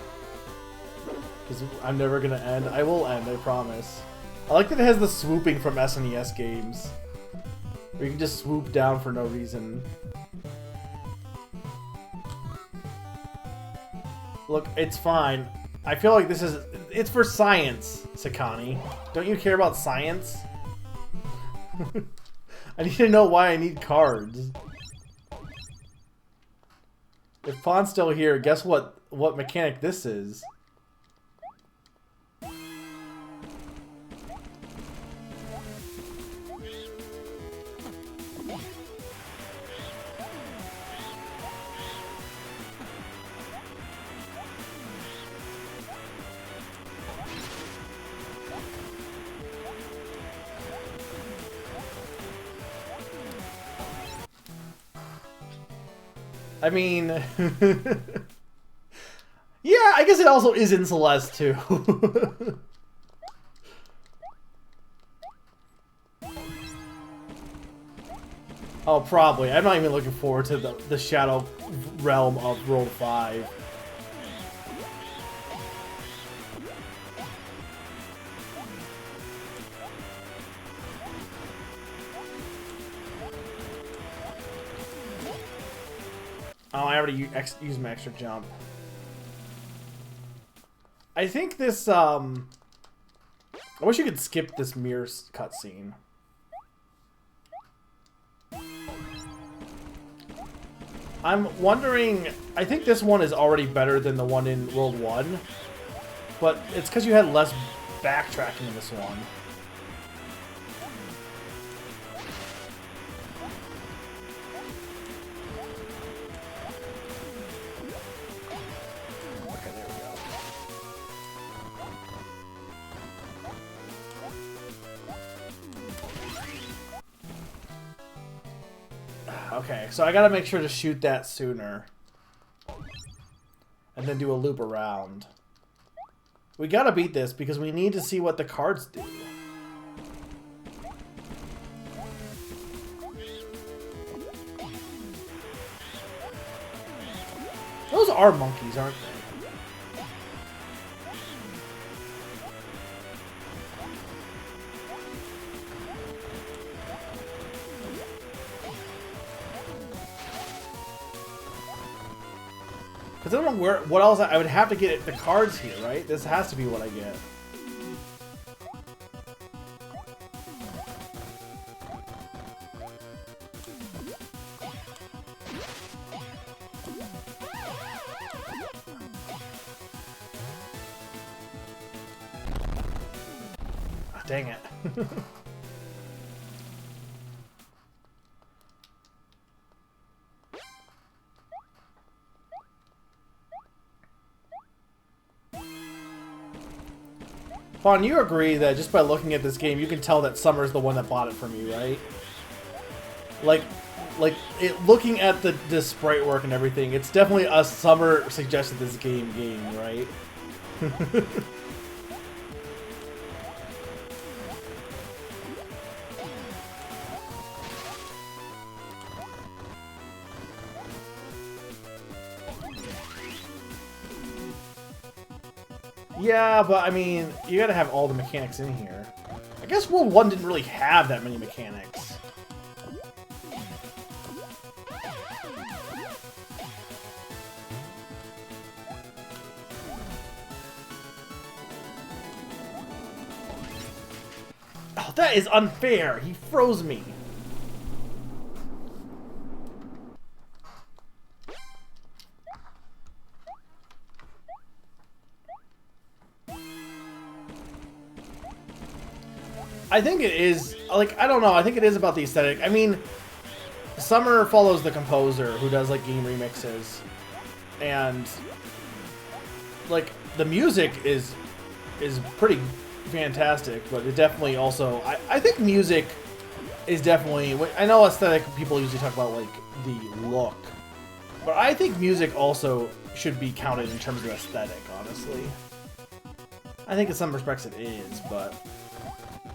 Because I'm never gonna end. I will end, I promise. I like that it has the swooping from SNES games. Where you can just swoop down for no reason. Look, it's fine. I feel like this is... It's for science, Sakani. Don't you care about science? I need to know why I need cards. If Pawn's still here, guess what mechanic this is? I mean... yeah, I guess it also is in Celeste, too. Oh, probably. I'm not even looking forward to the Shadow Realm of World 5. Oh, I already used my extra jump. I think this, I wish you could skip this mirror cutscene. I'm wondering, I think this one is already better than the one in World 1, but it's because you had less backtracking in this one. Okay, so I gotta make sure to shoot that sooner. And then do a loop around. We gotta beat this because we need to see what the cards do. Those are monkeys, aren't they? Because I don't know what else I would have to get the cards here, right? This has to be what I get. Oh, dang it. Fawn, you agree that just by looking at this game, you can tell that Summer's the one that bought it from you, right? Like looking at the sprite work and everything, it's definitely a Summer suggested this game, right? Yeah, but I mean, you gotta have all the mechanics in here. I guess World 1 didn't really have that many mechanics. Oh, that is unfair! He froze me! I think it is, like, I don't know, I think it is about the aesthetic. I mean, Summer follows the composer who does, like, game remixes. And, like, the music is pretty fantastic, but it definitely also, I think music is definitely, I know aesthetic people usually talk about, like, the look. But I think music also should be counted in terms of aesthetic, honestly. I think in some respects it is, but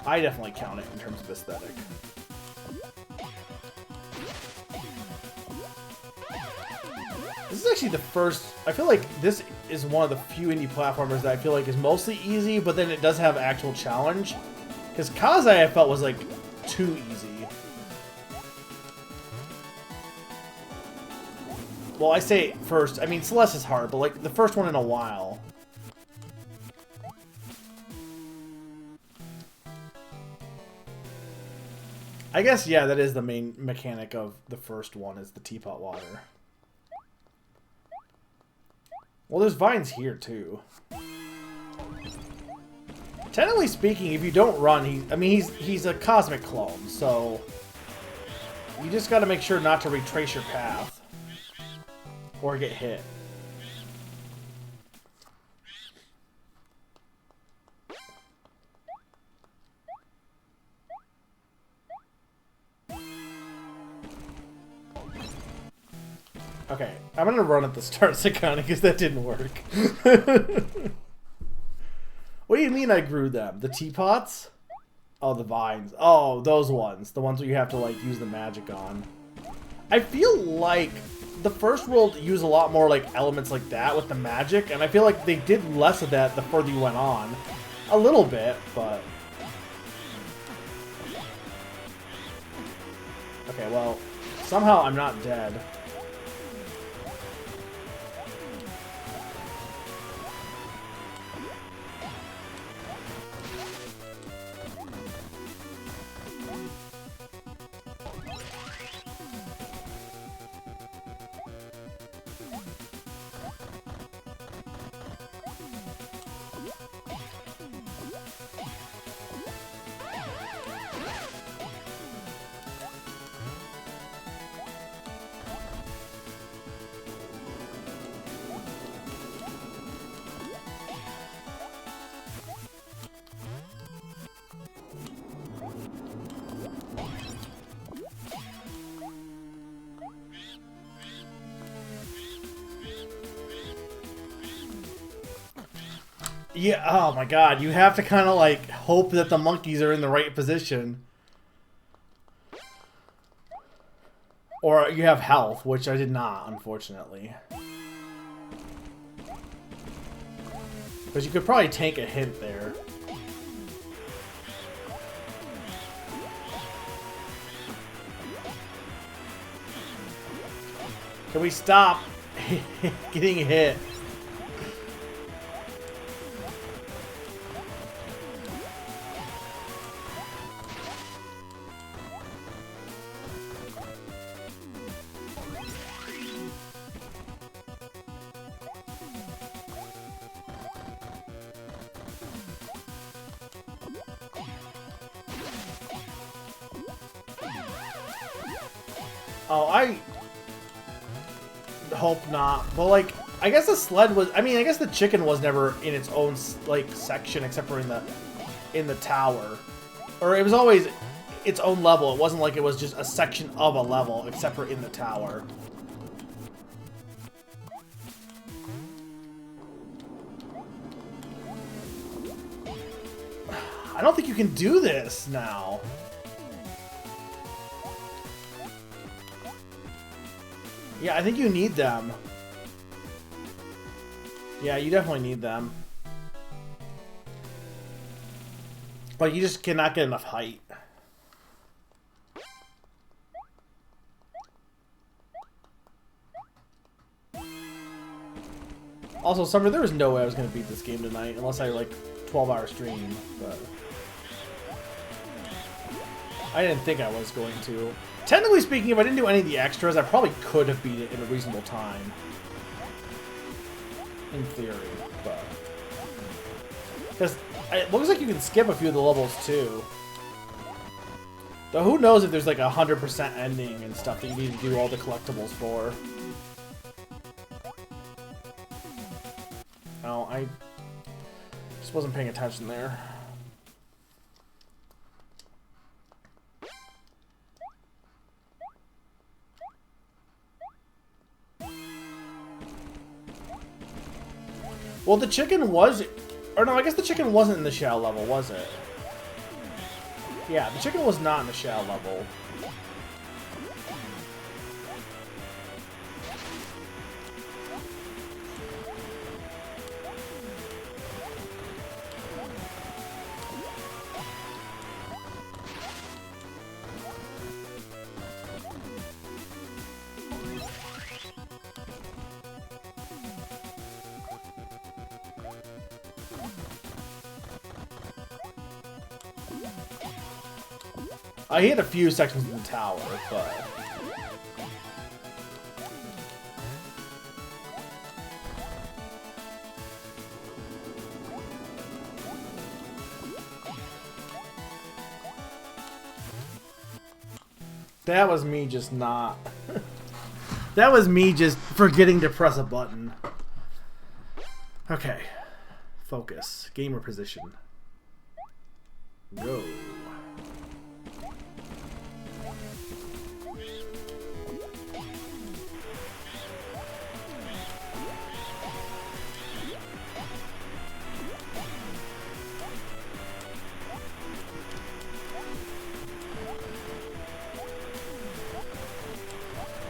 I definitely count it in terms of aesthetic. This is actually the first... I feel like this is one of the few indie platformers that I feel like is mostly easy, but then it does have actual challenge. Because Kazai I felt was like too easy. Well, I say first. I mean, Celeste is hard, but like the first one in a while. I guess, yeah, that is the main mechanic of the first one, is the teapot water. Well, there's vines here, too. Technically speaking, if you don't run, he's a cosmic clone, so you just gotta make sure not to retrace your path or get hit. Okay, I'm gonna run at the start, Sakani, because that didn't work. What do you mean I grew them? The teapots? Oh, the vines. Oh, those ones. The ones where you have to, like, use the magic on. I feel like the first world used a lot more, like, elements like that with the magic, and I feel like they did less of that the further you went on. A little bit, but... Okay, well, somehow I'm not dead. Yeah, oh my god, you have to kind of like hope that the monkeys are in the right position. Or you have health, which I did not, unfortunately. But you could probably take a hint there. Can we stop getting hit? Oh, I hope not. But, like, I guess the sled was... I mean, I guess the chicken was never in its own, like, section except for in the tower. Or it was always its own level. It wasn't like it was just a section of a level except for in the tower. I don't think you can do this now. Yeah, I think you need them. Yeah, you definitely need them. But you just cannot get enough height. Also, Summer, there was no way I was going to beat this game tonight unless I, like, 12-hour stream, but... I didn't think I was going to. Technically speaking, if I didn't do any of the extras, I probably could have beat it in a reasonable time. In theory, but... Because it looks like you can skip a few of the levels, too. Though who knows if there's like a 100% ending and stuff that you need to do all the collectibles for. Oh, I just wasn't paying attention there. Well, the chicken was... Or no, I guess the chicken wasn't in the shell level, was it? Yeah, the chicken was not in the shell level. I hit a few sections in the tower, but... That was me just not... That was me just forgetting to press a button. Okay. Focus. Gamer position. Go.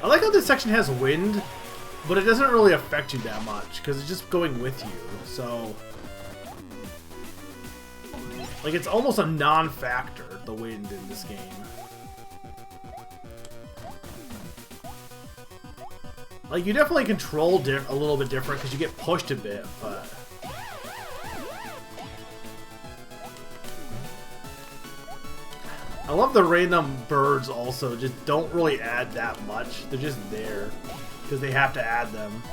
I like how this section has wind, but it doesn't really affect you that much because it's just going with you. So, like, it's almost a non-factor, the wind in this game. Like, you definitely control a little bit different because you get pushed a bit, but... I love the random birds also, just don't really add that much. They're just there because they have to add them.